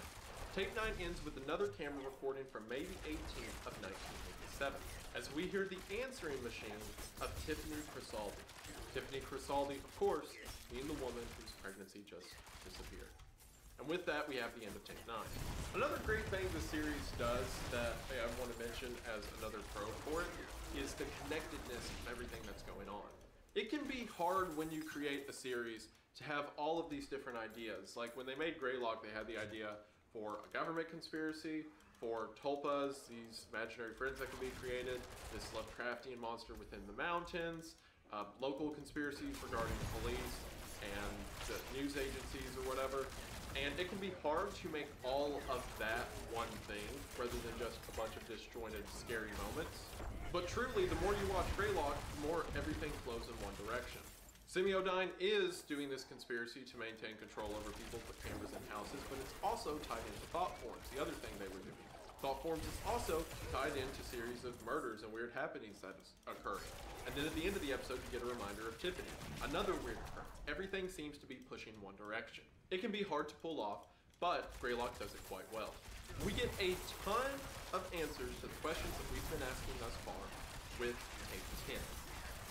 Tape 9 ends with another camera recording from May the 18th of 1987, as we hear the answering machine of Tiffany Crisaldi. Tiffany Crisaldi, of course, being the woman whose pregnancy just disappeared. And with that, we have the end of Tape 9. Another great thing the series does that I want to mention as another pro for it is the connectedness of everything that's going on. It can be hard when you create a series to have all of these different ideas. Like when they made Greylock, they had the idea for a government conspiracy, for tulpas, these imaginary friends that can be created, this Lovecraftian monster within the mountains, local conspiracies regarding the police and the news agencies or whatever. And it can be hard to make all of that one thing, rather than just a bunch of disjointed, scary moments. But truly, the more you watch Greylock, the more everything flows in one direction. Semiodyne is doing this conspiracy to maintain control over people, put cameras in houses, but it's also tied into thought forms, the other thing they were doing. Thought forms is also tied into series of murders and weird happenings that is occurring. And then at the end of the episode, you get a reminder of Tiffany, another weird occurrence. Everything seems to be pushing one direction. It can be hard to pull off, but Greylock does it quite well. We get a ton of answers to the questions that we've been asking thus far with Tape 10.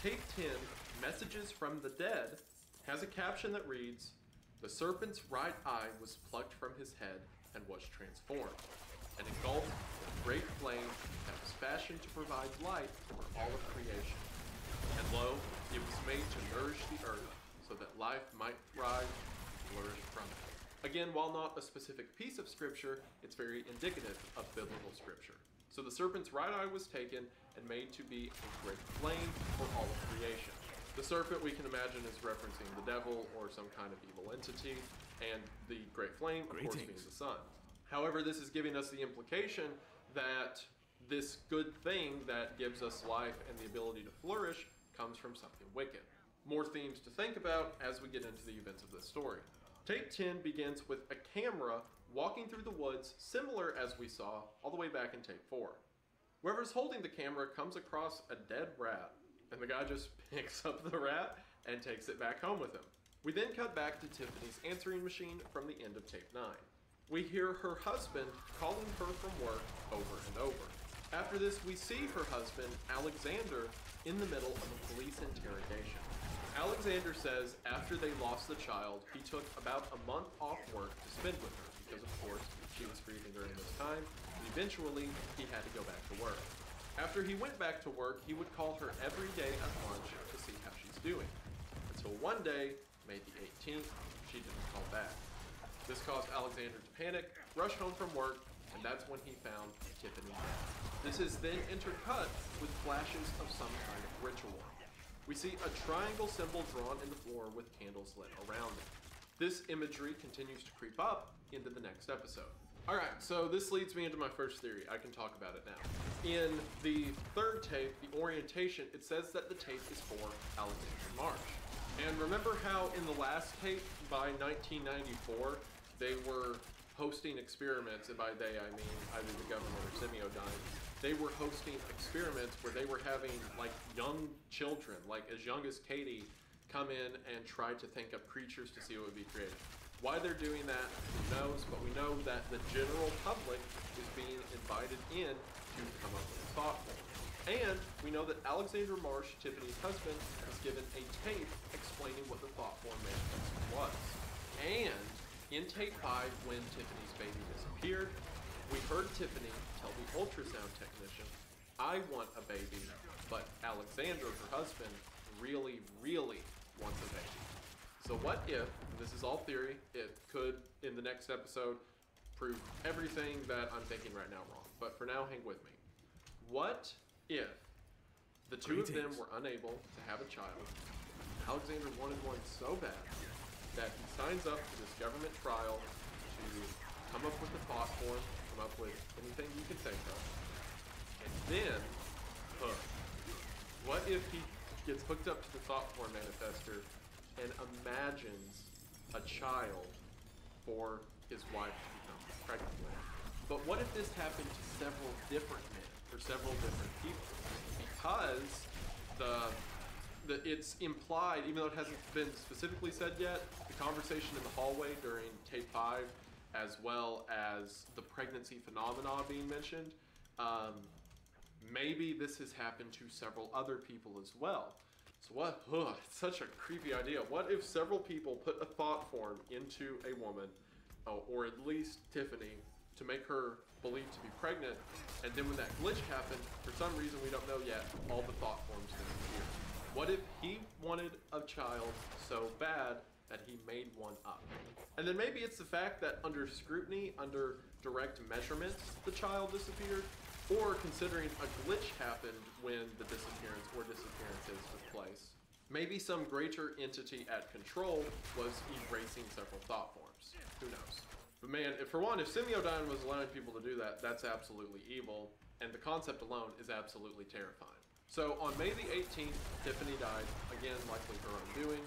Tape 10, Messages from the Dead, has a caption that reads, "The serpent's right eye was plucked from his head and was transformed, and engulfed in a great flame that was fashioned to provide light for all of creation. And lo, it was made to nourish the earth, so that life might thrive and flourish from it." Again, while not a specific piece of scripture, it's very indicative of biblical scripture. So the serpent's right eye was taken and made to be a great flame for all of creation. The serpent, we can imagine, is referencing the devil or some kind of evil entity, and the great flame, of course, being the sun. However, this is giving us the implication that this good thing that gives us life and the ability to flourish comes from something wicked. More themes to think about as we get into the events of this story. Tape 10 begins with a camera walking through the woods, similar as we saw all the way back in Tape 4. Whoever's holding the camera comes across a dead rat, and the guy just picks up the rat and takes it back home with him. We then cut back to Tiffany's answering machine from the end of Tape 9. We hear her husband calling her from work over and over. After this, we see her husband, Alexander, in the middle of a police interrogation. Alexander says after they lost the child, he took about a month off work to spend with her because, of course, she was grieving during this time, and eventually he had to go back to work. After he went back to work, he would call her every day at lunch to see how she's doing. Until one day, May the 18th, she didn't call back. This caused Alexander to panic, rush home from work, and that's when he found Tiffany dead. This is then intercut with flashes of some kind of ritual. We see a triangle symbol drawn in the floor with candles lit around it. This imagery continues to creep up into the next episode. Alright, so this leads me into my first theory. I can talk about it now. In the third tape, the orientation, it says that the tape is for Alexander Marsh. And remember how in the last tape, by 1994, they were hosting experiments, and by they I mean either the government or Semiodyne. They were hosting experiments where they were having like young children, like as young as Katie, come in and try to think up creatures to see what would be created. Why they're doing that, who knows, but we know that the general public is being invited in to come up with a thought form. And we know that Alexander Marsh, Tiffany's husband, was given a tape explaining what the thought form manifest was. And in tape 5, when Tiffany's baby disappeared, we heard Tiffany tell the ultrasound technician, "I want a baby," but Alexander, her husband, really, really wants a baby. So what if, and this is all theory, it could, in the next episode, prove everything that I'm thinking right now wrong, but for now, hang with me. What if the two of them were unable to have a child, Alexander wanted one so bad that he signs up for this government trial to come up with a thought form, come up with anything you can think of, and then, what if he gets hooked up to the thought form manifester and imagines a child for his wife to become pregnant with? But what if this happened to several different men, or several different people? Because it's implied, even though it hasn't been specifically said yet, the conversation in the hallway during tape 5, as well as the pregnancy phenomena being mentioned, maybe this has happened to several other people as well. So what, it's such a creepy idea. What if several people put a thought form into a woman, or at least Tiffany, to make her believed to be pregnant, and then when that glitch happened, for some reason we don't know yet, all the thought forms disappeared. What if he wanted a child so bad that he made one up? And then maybe it's the fact that under scrutiny, under direct measurements, the child disappeared, or considering a glitch happened when the disappearance or disappearances took place. Maybe some greater entity at control was erasing several thought forms. Who knows? But man, for one, if Semiodyne was allowing people to do that, that's absolutely evil, and the concept alone is absolutely terrifying. So on May the 18th, Tiffany died, again, likely her own doing,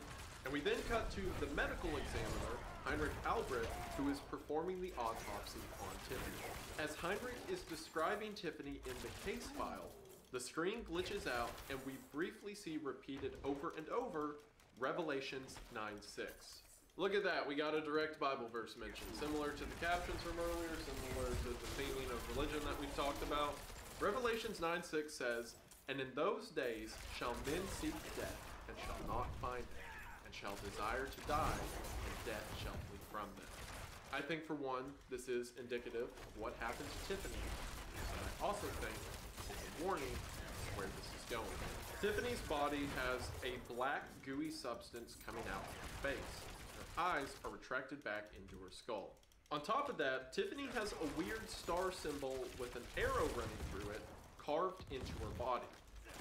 and we then cut to the medical examiner, Heinrich Albrecht, who is performing the autopsy on Tiffany. As Heinrich is describing Tiffany in the case file, the screen glitches out and we briefly see repeated over and over, Revelations 9:6. Look at that, we got a direct Bible verse mention, similar to the captions from earlier, similar to the theming of religion that we've talked about. Revelations 9:6 says, "And in those days shall men seek death, and shall not find it, and shall desire to die, and death shall flee from them." I think for one, this is indicative of what happened to Tiffany, but I also think it's a warning of where this is going. Tiffany's body has a black gooey substance coming out of her face. Her eyes are retracted back into her skull. On top of that, Tiffany has a weird star symbol with an arrow running through it carved into her body.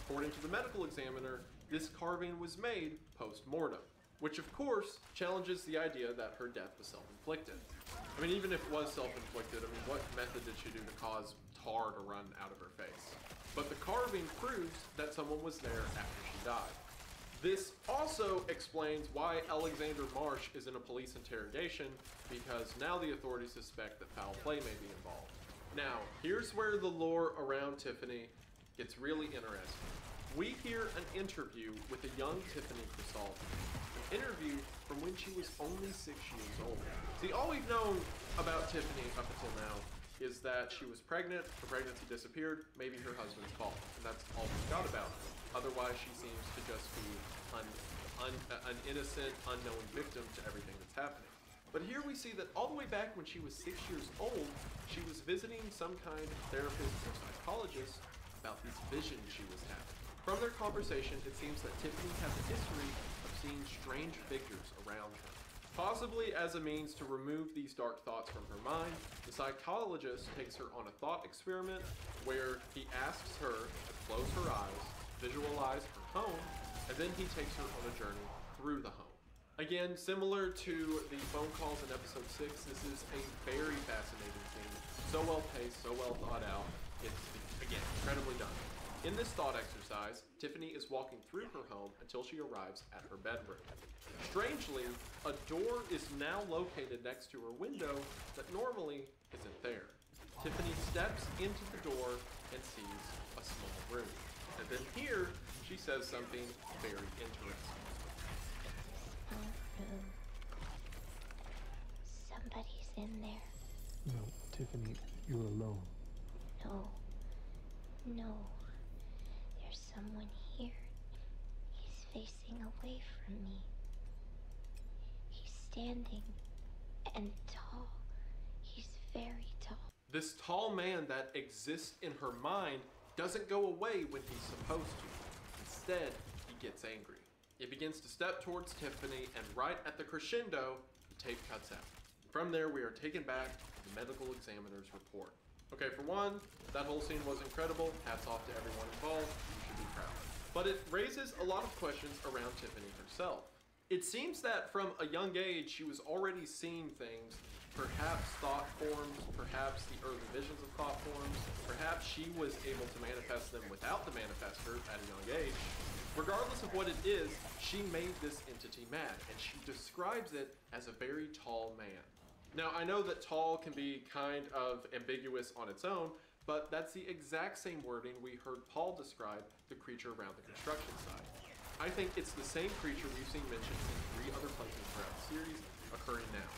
According to the medical examiner, this carving was made post-mortem, which of course challenges the idea that her death was self-inflicted. I mean, even if it was self-inflicted, I mean, what method did she do to cause tar to run out of her face? But the carving proves that someone was there after she died. This also explains why Alexander Marsh is in a police interrogation, because now the authorities suspect that foul play may be involved. Now, here's where the lore around Tiffany gets really interesting. We hear an interview with a young Tiffany Cristaldi, an interview from when she was only 6 years old. See, all we've known about Tiffany up until now is that she was pregnant, her pregnancy disappeared, maybe her husband's fault, and that's all we've got about her. Otherwise, she seems to just be an innocent, unknowing victim to everything that's happening. But here we see that all the way back when she was 6 years old, she was visiting some kind of therapist or psychologist about these visions she was having. From their conversation, it seems that Tiffany has a history of seeing strange figures around her. Possibly as a means to remove these dark thoughts from her mind, the psychologist takes her on a thought experiment where he asks her to close her eyes, visualize her home, and then he takes her on a journey through the home. Again, similar to the phone calls in episode 6, this is a very fascinating scene. So well paced, so well thought out. It's again, incredibly done. In this thought exercise, Tiffany is walking through her home until she arrives at her bedroom. Strangely, a door is now located next to her window that normally isn't there. Tiffany steps into the door and sees a small room. And then here, she says something very interesting. Room. Somebody's in there. No, Tiffany, you're alone. No. No. There's someone here. He's facing away from me. He's standing and tall. He's very tall. This tall man that exists in her mind doesn't go away when he's supposed to. Instead, he gets angry. He begins to step towards Tiffany, and right at the crescendo, the tape cuts out. From there, we are taken back to the medical examiner's report. Okay, for one, that whole scene was incredible. Hats off to everyone involved. You should be proud. But it raises a lot of questions around Tiffany herself. It seems that from a young age, she was already seeing things, perhaps thought forms, perhaps the early visions of thought forms, perhaps she was able to manifest them without the manifester at a young age. Regardless of what it is, she made this entity mad, and she describes it as a very tall man. Now, I know that tall can be kind of ambiguous on its own, but that's the exact same wording we heard Paul describe the creature around the construction site. I think it's the same creature we've seen mentioned in 3 other places throughout the series, occurring now.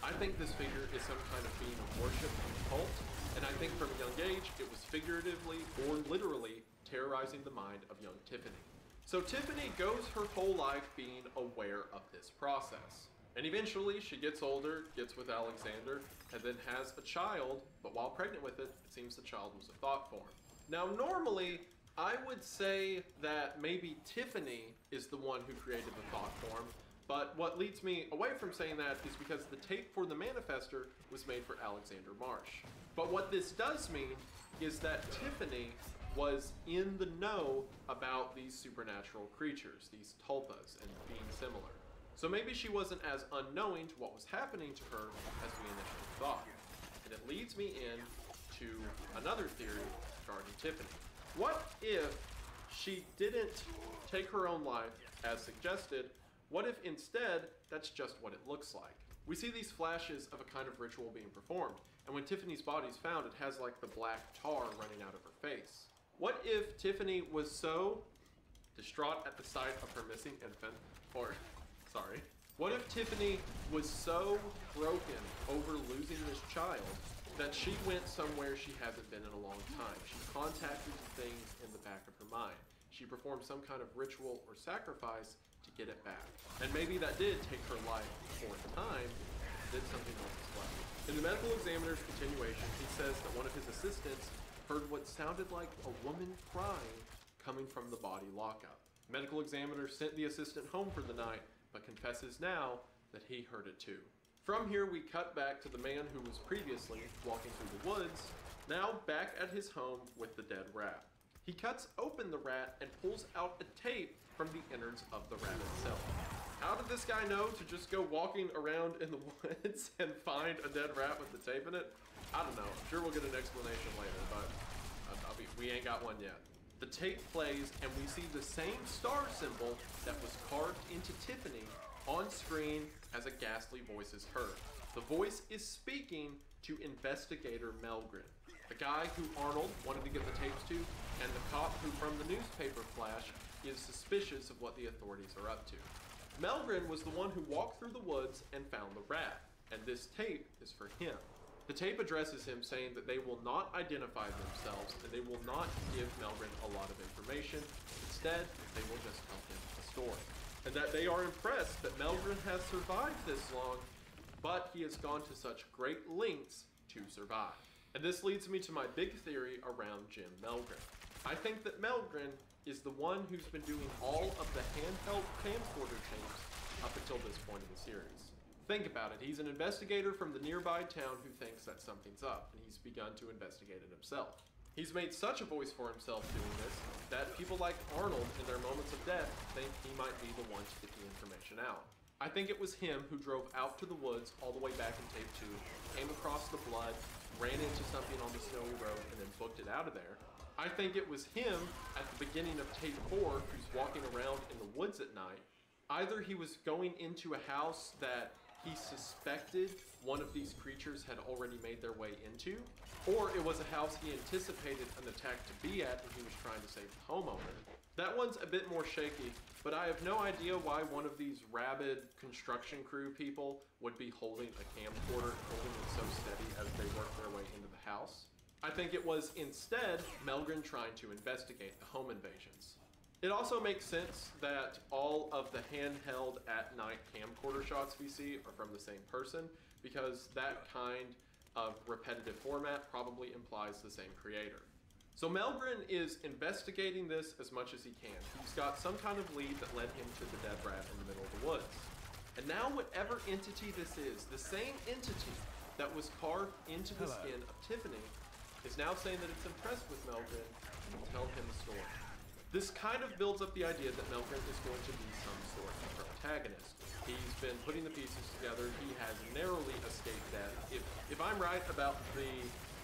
I think this figure is some kind of being of worship and cult, and I think from a young age, it was figuratively or literally terrorizing the mind of young Tiffany. So Tiffany goes her whole life being aware of this process. And eventually she gets older, gets with Alexander, and then has a child, but while pregnant with it, it seems the child was a thought form. Now normally, I would say that maybe Tiffany is the one who created the thought form, but what leads me away from saying that is because the tape for the manifester was made for Alexander Marsh. But what this does mean is that Tiffany was in the know about these supernatural creatures, these tulpas, and being similar. So maybe she wasn't as unknowing to what was happening to her as we initially thought. And it leads me in to another theory regarding Tiffany. What if she didn't take her own life as suggested? What if instead that's just what it looks like? We see these flashes of a kind of ritual being performed, and when Tiffany's body is found, it has like the black tar running out of her face. What if Tiffany was so distraught at the sight of her missing infant, what if Tiffany was so broken over losing this child that she went somewhere she hasn't been in a long time? She contacted things in the back of her mind. She performed some kind of ritual or sacrifice to get it back. And maybe that did take her life for a time, did something else as well. In the medical examiner's continuation, he says that one of his assistants heard what sounded like a woman crying coming from the body lockup. The medical examiner sent the assistant home for the night, but confesses now that he heard it too. From here, we cut back to the man who was previously walking through the woods, now back at his home with the dead rat. He cuts open the rat and pulls out a tape from the innards of the rat itself. How did this guy know to just go walking around in the woods and find a dead rat with the tape in it? I don't know. I'm sure we'll get an explanation later, but we ain't got one yet. The tape plays and we see the same star symbol that was carved into Tiffany on screen as a ghastly voice is heard. The voice is speaking to investigator Melgren, the guy who Arnold wanted to get the tapes to, and the cop who from the newspaper flash is suspicious of what the authorities are up to. Melgren was the one who walked through the woods and found the rat, and this tape is for him. The tape addresses him saying that they will not identify themselves and they will not give Melgren a lot of information. Instead, they will just tell him a story. And that they are impressed that Melgren has survived this long, but he has gone to such great lengths to survive. And this leads me to my big theory around Jim Melgren. I think that Melgren is the one who's been doing all of the handheld camcorder tapes up until this point in the series. Think about it, he's an investigator from the nearby town who thinks that something's up, and he's begun to investigate it himself. He's made such a voice for himself doing this that people like Arnold in their moments of death think he might be the one to get the information out. I think it was him who drove out to the woods all the way back in tape 2, came across the blood, ran into something on the snowy road, and then booked it out of there. I think it was him at the beginning of tape 4 who's walking around in the woods at night. Either he was going into a house that he suspected one of these creatures had already made their way into, or it was a house he anticipated an attack to be at and he was trying to save the homeowner. That one's a bit more shaky, but I have no idea why one of these rabid construction crew people would be holding a camcorder, holding it so steady as they work their way into the house. I think it was instead Melgren trying to investigate the home invasions. It also makes sense that all of the handheld at night camcorder shots we see are from the same person, because that kind of repetitive format probably implies the same creator. So Melgren is investigating this as much as he can. He's got some kind of lead that led him to the dead rat in the middle of the woods. And now whatever entity this is, the same entity that was carved into the skin of Tiffany, is now saying that it's impressed with Melgren and will tell him a story. This kind of builds up the idea that Melgren is going to be some sort of protagonist. He's been putting the pieces together. He has narrowly escaped death. If I'm right about the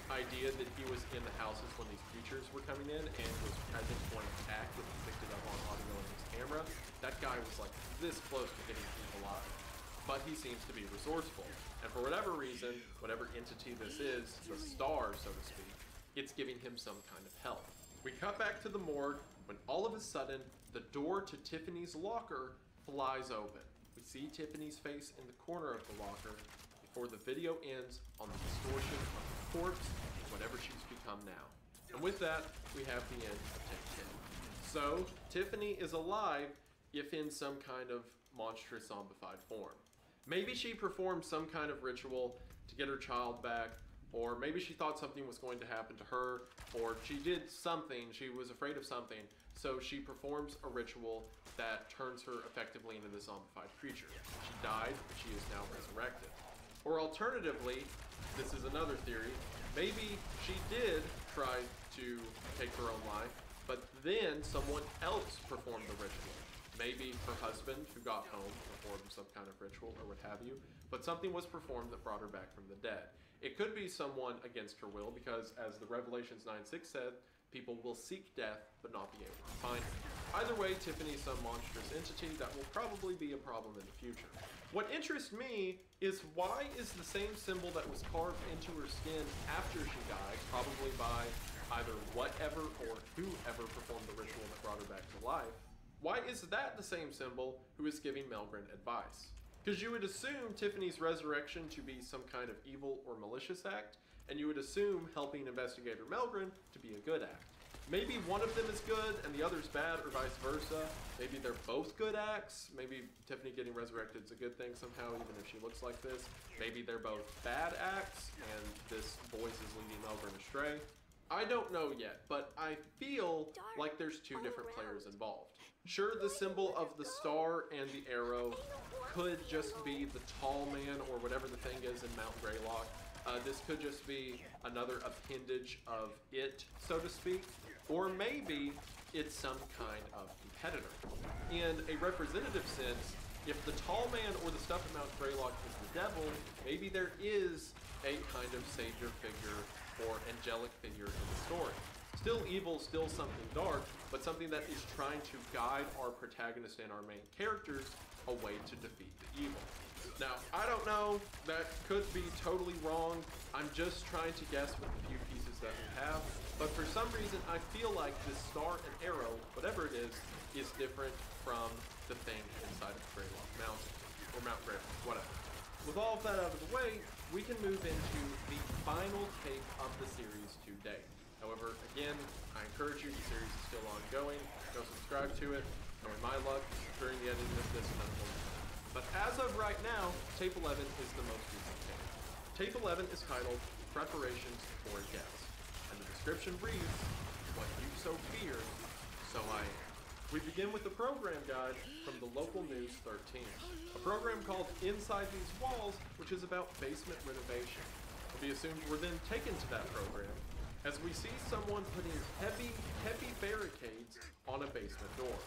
idea that he was in the houses when these creatures were coming in and was present when attacked and picked it up on audio and his camera, that guy was like this close to getting eaten alive. But he seems to be resourceful. And for whatever reason, whatever entity this is, the star, so to speak, it's giving him some kind of help. We cut back to the morgue when all of a sudden, the door to Tiffany's locker flies open. We see Tiffany's face in the corner of the locker before the video ends on the distortion of the corpse, whatever she's become now. And with that, we have the end of tape 10. So, Tiffany is alive, if in some kind of monstrous zombified form. Maybe she performed some kind of ritual to get her child back, or maybe she thought something was going to happen to her, or she did something, she was afraid of something, so she performs a ritual that turns her effectively into this zombified creature. She died, but she is now resurrected. Or alternatively, this is another theory, maybe she did try to take her own life, but then someone else performed the ritual. maybe her husband who got home performed some kind of ritual or what have you, but something was performed that brought her back from the dead. It could be someone against her will because, as the Revelations 9:6 said, people will seek death but not be able to find it. Either way, Tiffany's some monstrous entity that will probably be a problem in the future. What interests me is why is the same symbol that was carved into her skin after she died, probably by either whatever or whoever performed the ritual that brought her back to life, why is that the same symbol who is giving Melgren advice? Because you would assume Tiffany's resurrection to be some kind of evil or malicious act, and you would assume helping Investigator Melgren to be a good act. Maybe one of them is good and the other's bad, or vice versa. Maybe they're both good acts. Maybe Tiffany getting resurrected is a good thing somehow, even if she looks like this. Maybe they're both bad acts, and this voice is leading Melgren astray. I don't know yet, but I feel like there's two different players involved. Sure, the symbol of the star and the arrow could just be the tall man or whatever the thing is in Mount Greylock. This could just be another appendage of it, so to speak. Or maybe it's some kind of competitor. In a representative sense, if the tall man or the stuff in Mount Greylock is the devil, maybe there is a kind of savior figure or angelic figure in the story. Still evil, still something dark, but something that is trying to guide our protagonist and our main characters away to defeat the evil. Now, I don't know, that could be totally wrong. I'm just trying to guess with the few pieces that we have, but for some reason I feel like this star and arrow, whatever it is different from the thing inside of Greylock Mountain, or Mount Greylock, whatever. With all of that out of the way, we can move into the final take of the series to date. However, again, I encourage you, the series is still ongoing. Go subscribe to it. Knowing my luck, during the editing of this, none will come. But as of right now, Tape 11 is the most recent tape. Tape 11 is titled Preparations for a Guess, and the description reads, "What you so feared, so I am." We begin with the program guide from the local News 13, a program called Inside These Walls, which is about basement renovation. It'll be assumed we're then taken to that program as we see someone putting heavy barricades on a basement door.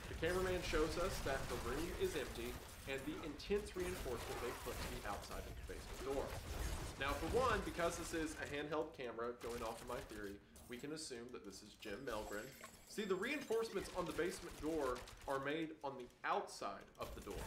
The cameraman shows us that the room is empty and the intense reinforcement they put to the outside of the basement door. Now, for one, because this is a handheld camera, going off of my theory, we can assume that this is Jim Melgren. See, the reinforcements on the basement door are made on the outside of the door,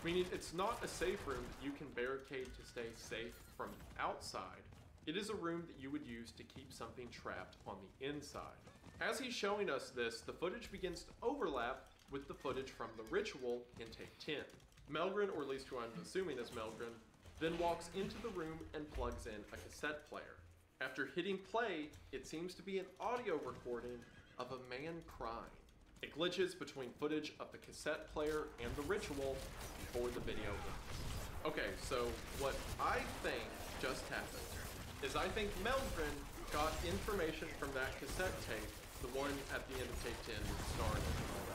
meaning it's not a safe room that you can barricade to stay safe from outside. It is a room that you would use to keep something trapped on the inside. As he's showing us this, the footage begins to overlap with the footage from the ritual in Tape 10. Melgren, or at least who I'm assuming is Melgren, then walks into the room and plugs in a cassette player. After hitting play, it seems to be an audio recording of a man crying. It glitches between footage of the cassette player and the ritual before the video ends. Okay, so what I think just happened is I think Melgren got information from that cassette tape, the one at the end of Tape 10 with stars and all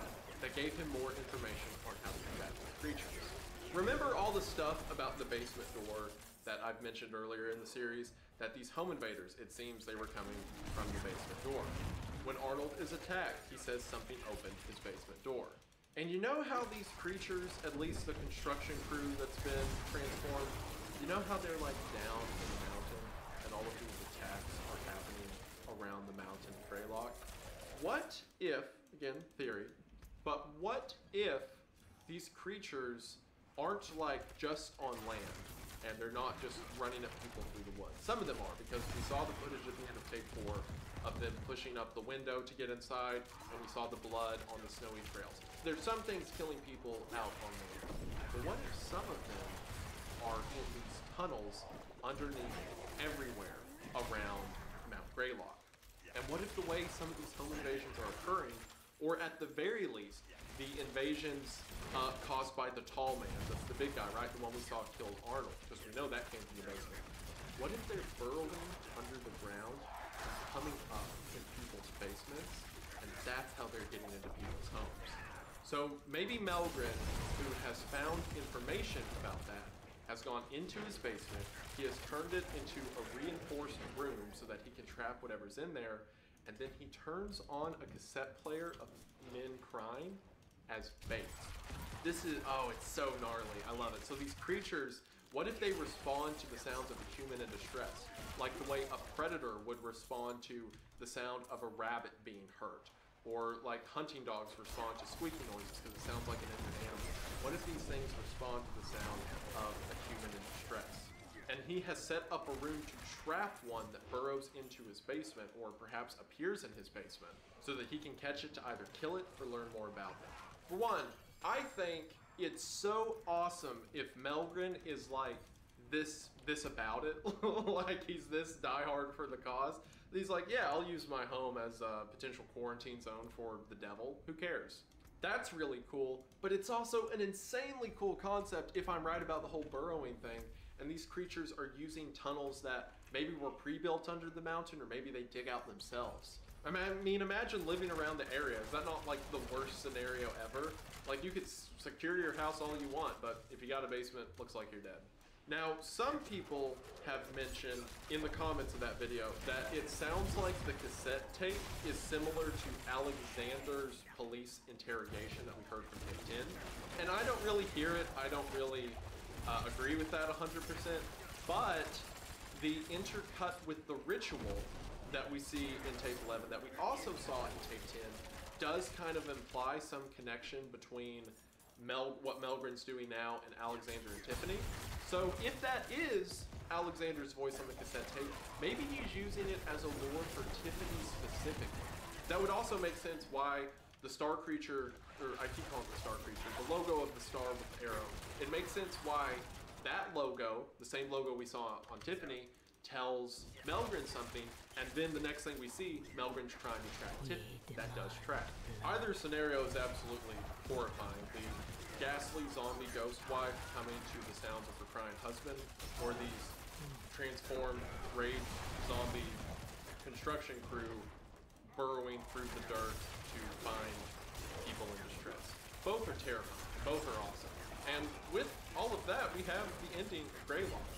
that gave him more information on how to combat these creatures. Remember all the stuff about the basement door that I've mentioned earlier in the series? That these home invaders, it seems they were coming from the basement door. When Arnold is attacked, he says something opened his basement door. And you know how these creatures, at least the construction crew that's been transformed, you know how they're like down in the mountain and all of these attacks are happening around the mountain of Greylock? What if, again, theory, but what if these creatures aren't like just on land and they're not just running at people through the woods? Some of them are, because we saw the footage at the end of Tape 4 of them pushing up the window to get inside, and we saw the blood on the snowy trails. There's some things killing people out on the land. But what if some of them are in these tunnels underneath everywhere around Mount Greylock? And what if the way some of these home invasions are occurring, or at the very least, the invasions caused by the tall man, that's the big guy, right? The one we saw kill Arnold, because we know that came from the basement. What if they're burrowing under the ground, coming up in people's basements, and that's how they're getting into people's homes? So maybe Melgren, who has found information about that, has gone into his basement, he has turned it into a reinforced room so that he can trap whatever's in there, and then he turns on a cassette player of men crying, as baits. This is, oh, it's so gnarly. I love it. So these creatures, what if they respond to the sounds of a human in distress? Like the way a predator would respond to the sound of a rabbit being hurt. Or like hunting dogs respond to squeaky noises because it sounds like an injured animal. What if these things respond to the sound of a human in distress? And he has set up a room to trap one that burrows into his basement or perhaps appears in his basement so that he can catch it to either kill it or learn more about them. For one, I think it's so awesome if Melgren is like this about it, like he's this diehard for the cause. He's like, yeah, I'll use my home as a potential quarantine zone for the devil. Who cares? That's really cool, but it's also an insanely cool concept if I'm right about the whole burrowing thing, and these creatures are using tunnels that maybe were pre-built under the mountain, or maybe they dig out themselves. I mean, imagine living around the area. Is that not like the worst scenario ever? Like, you could secure your house all you want, but if you got a basement, looks like you're dead. Now, some people have mentioned in the comments of that video that it sounds like the cassette tape is similar to Alexander's police interrogation that we heard from tape 10. And I don't really hear it. I don't really agree with that 100%. But the intercut with the ritual that we see in tape 11 that we also saw in tape 10 does kind of imply some connection between what Melgren's doing now and Alexander and Tiffany. So if that is Alexander's voice on the cassette tape, maybe he's using it as a lure for Tiffany specifically. That would also make sense why the star creature, or I keep calling it the star creature, the logo of the star with the arrow, it makes sense why that logo, the same logo we saw on Tiffany, tells Melgren something, and then the next thing we see, Melgren's trying to track Tiffany. That does track. Either scenario is absolutely horrifying. The ghastly zombie ghost wife coming to the sounds of her crying husband, or these transformed rage zombie construction crew burrowing through the dirt to find people in distress. Both are terrifying. Both are awesome. And with all of that, we have the ending of Greylock.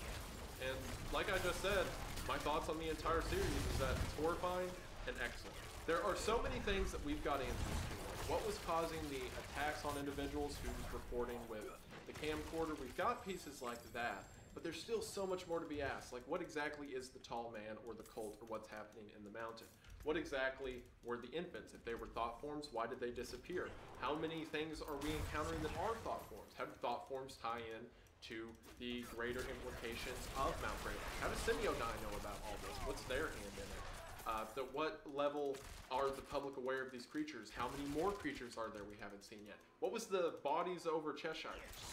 And like I just said, my thoughts on the entire series is that it's horrifying and excellent. There are so many things that we've got answers to. Like what was causing the attacks on individuals, who's reporting with the camcorder. We've got pieces like that, but there's still so much more to be asked. Like what exactly is the tall man or the cult, or what's happening in the mountain? What exactly were the infants? If they were thought forms, why did they disappear? How many things are we encountering that are thought forms? How do thought forms tie in to the greater implications of Mount Greylock? How does Semiodyne know about all this? What's their hand in it? At what level are the public aware of these creatures? How many more creatures are there we haven't seen yet? What was the bodies over Cheshire?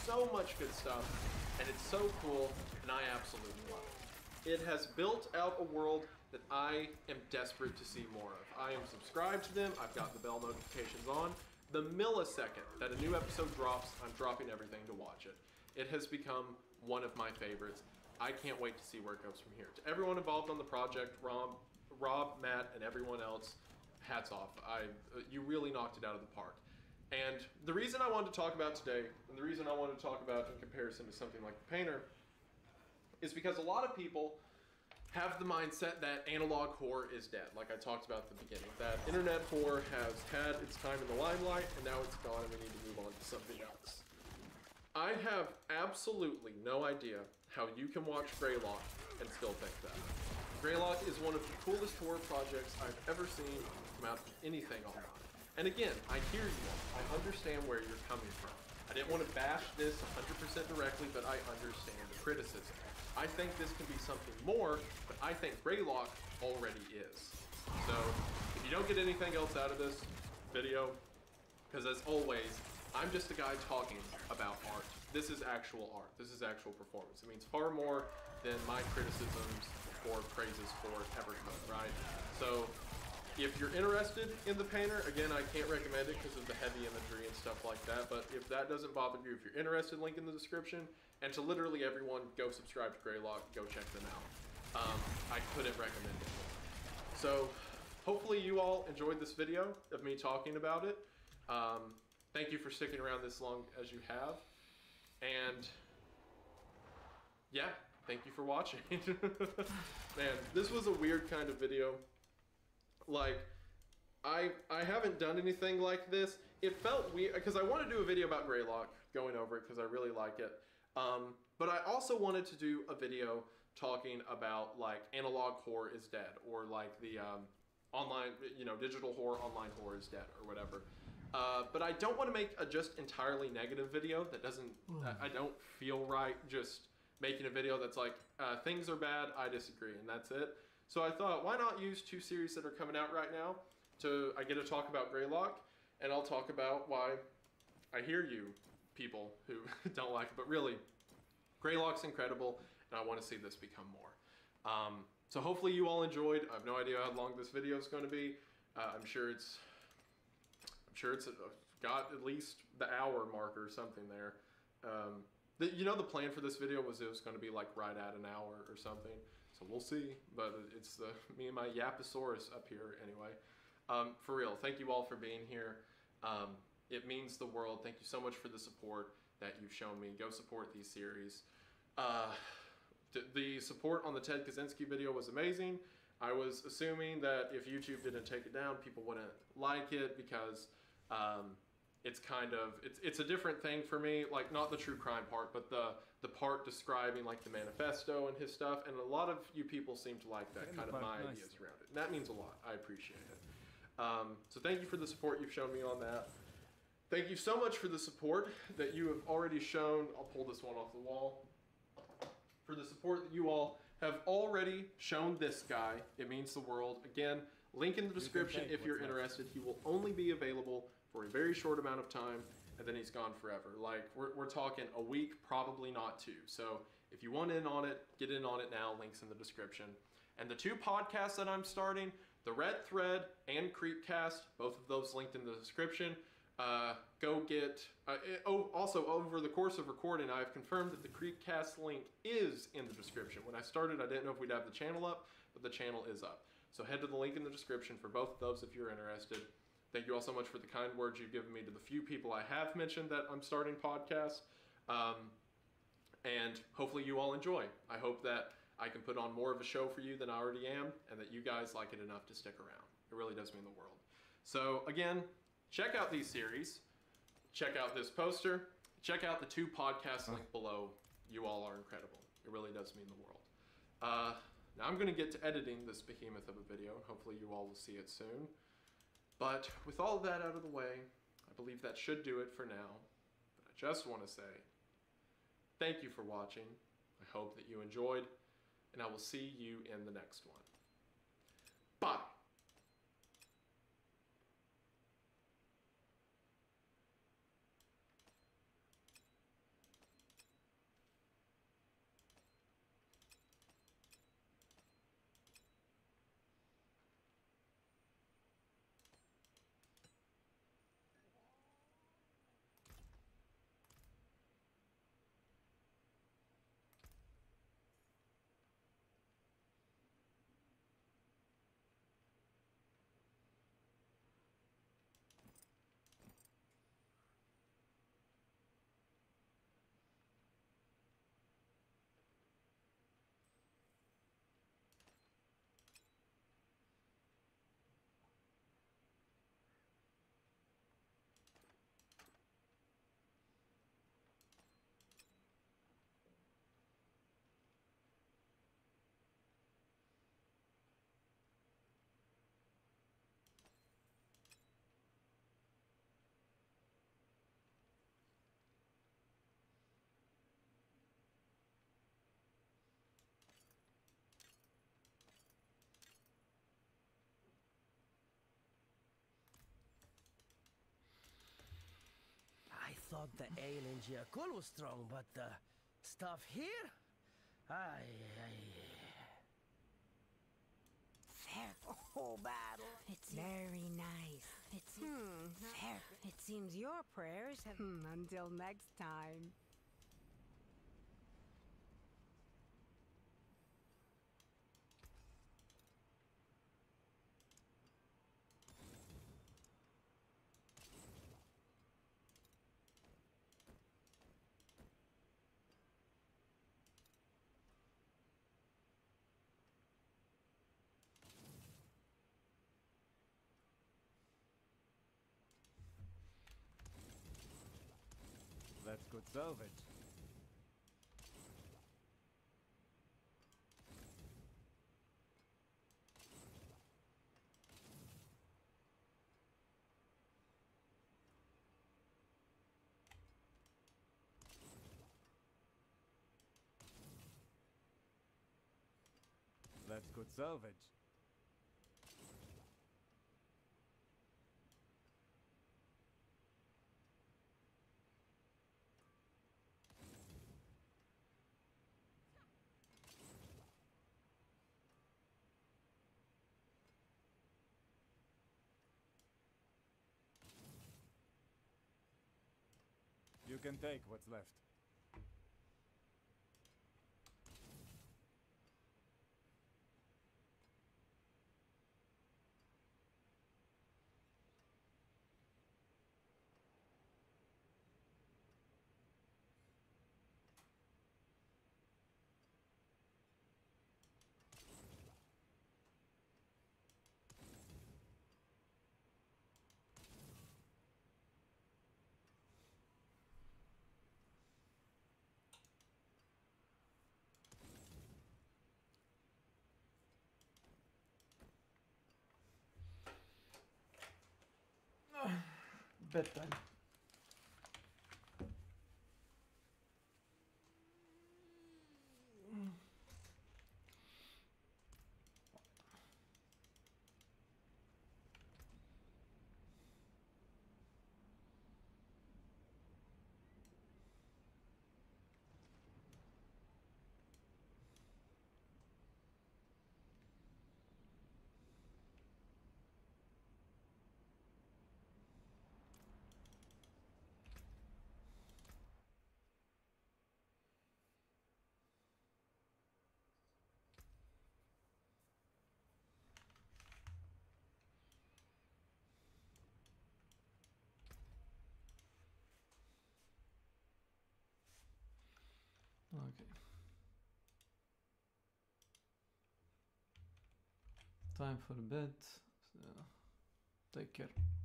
So much good stuff, and it's so cool, and I absolutely love it. It has built out a world that I am desperate to see more of. I am subscribed to them. I've got the bell notifications on. The millisecond that a new episode drops, I'm dropping everything to watch it. It has become one of my favorites. I can't wait to see where it goes from here. To everyone involved on the project, Rob, Matt, and everyone else, hats off. You really knocked it out of the park. And the reason I wanted to talk about today, and the reason I wanted to talk about in comparison to something like The Painter, is because a lot of people have the mindset that analog horror is dead, like I talked about at the beginning. That internet horror has had its time in the limelight, and now it's gone, and we need to move on to something else. I have absolutely no idea how you can watch Greylock and still think that. Greylock is one of the coolest horror projects I've ever seen come out of anything online. And again, I hear you all. I understand where you're coming from. I didn't want to bash this 100% directly, but I understand the criticism. I think this can be something more, but I think Greylock already is. So, if you don't get anything else out of this video, because as always, I'm just a guy talking about art. This is actual art. This is actual performance. It means far more than my criticisms or praises for it ever could, right? So, if you're interested in The Painter, again, I can't recommend it because of the heavy imagery and stuff like that, but if that doesn't bother you, if you're interested, link in the description, and to literally everyone, go subscribe to Greylock, go check them out. I couldn't recommend it more. So, hopefully you all enjoyed this video of me talking about it. Thank you for sticking around this long as you have, and yeah, thank you for watching. Man, this was a weird kind of video. Like, I haven't done anything like this it felt weird because I want to do a video about Greylock, going over it because I really like it. But I also wanted to do a video talking about like analog horror is dead, or like the online, you know, digital horror, online horror is dead, or whatever. But I don't want to make a just entirely negative video that doesn't, I don't feel right just making a video that's like, things are bad, I disagree, and that's it. So I thought, why not use two series that are coming out right now I get to talk about Greylock, and I'll talk about why I hear you people who don't like it, but really, Greylock's incredible, and I want to see this become more. So hopefully you all enjoyed. I have no idea how long this video is going to be. I'm sure it's got at least the hour mark or something there. You know, the plan for this video was it was going to be like right at an hour or something. So we'll see, but it's me and my Yaposaurus up here anyway. For real, thank you all for being here. It means the world. Thank you so much for the support that you've shown me. Go support these series. The support on the Ted Kaczynski video was amazing. I was assuming that if YouTube didn't take it down, people wouldn't like it because it's kind of, it's a different thing for me, like not the true crime part, but the part describing like the manifesto and his stuff, and a lot of you people seem to like that, kind of my ideas around it. And that means a lot. I appreciate it. So thank you for the support you've shown me on that. Thank you so much for the support that you have already shown. I'll pull this one off the wall. For the support that you all have already shown this guy. It means the world. Again, link in the description if you're interested. He will only be available for a very short amount of time, and then he's gone forever. Like, we're talking a week, probably not two. So if you want in on it, get in on it now. Links in the description. And the two podcasts that I'm starting, the Red Thread and Creepcast, both of those linked in the description. Go get, also over the course of recording, I've confirmed that the Creepcast link is in the description. When I started, I didn't know if we'd have the channel up, but the channel is up. So head to the link in the description for both of those if you're interested. Thank you all so much for the kind words you've given me to the few people I have mentioned that I'm starting podcasts. And hopefully you all enjoy. I hope that I can put on more of a show for you than I already am, and that you guys like it enough to stick around. It really does mean the world. So again, check out these series, check out this poster, check out the two podcasts linked below. You all are incredible. It really does mean the world. Now I'm gonna get to editing this behemoth of a video, and hopefully you all will see it soon. But with all of that out of the way, I believe that should do it for now. But I just wanna say, thank you for watching. I hope that you enjoyed, and I will see you in the next one. Bye. I thought the ale in Giacul was strong, but the stuff here? Fair. Oh, battle. It's very nice. It's fair. It seems your prayers have. Until next time. good salvage. That's good salvage. You can take what's left. Bedtime. Okay. Time for bed. So, take care.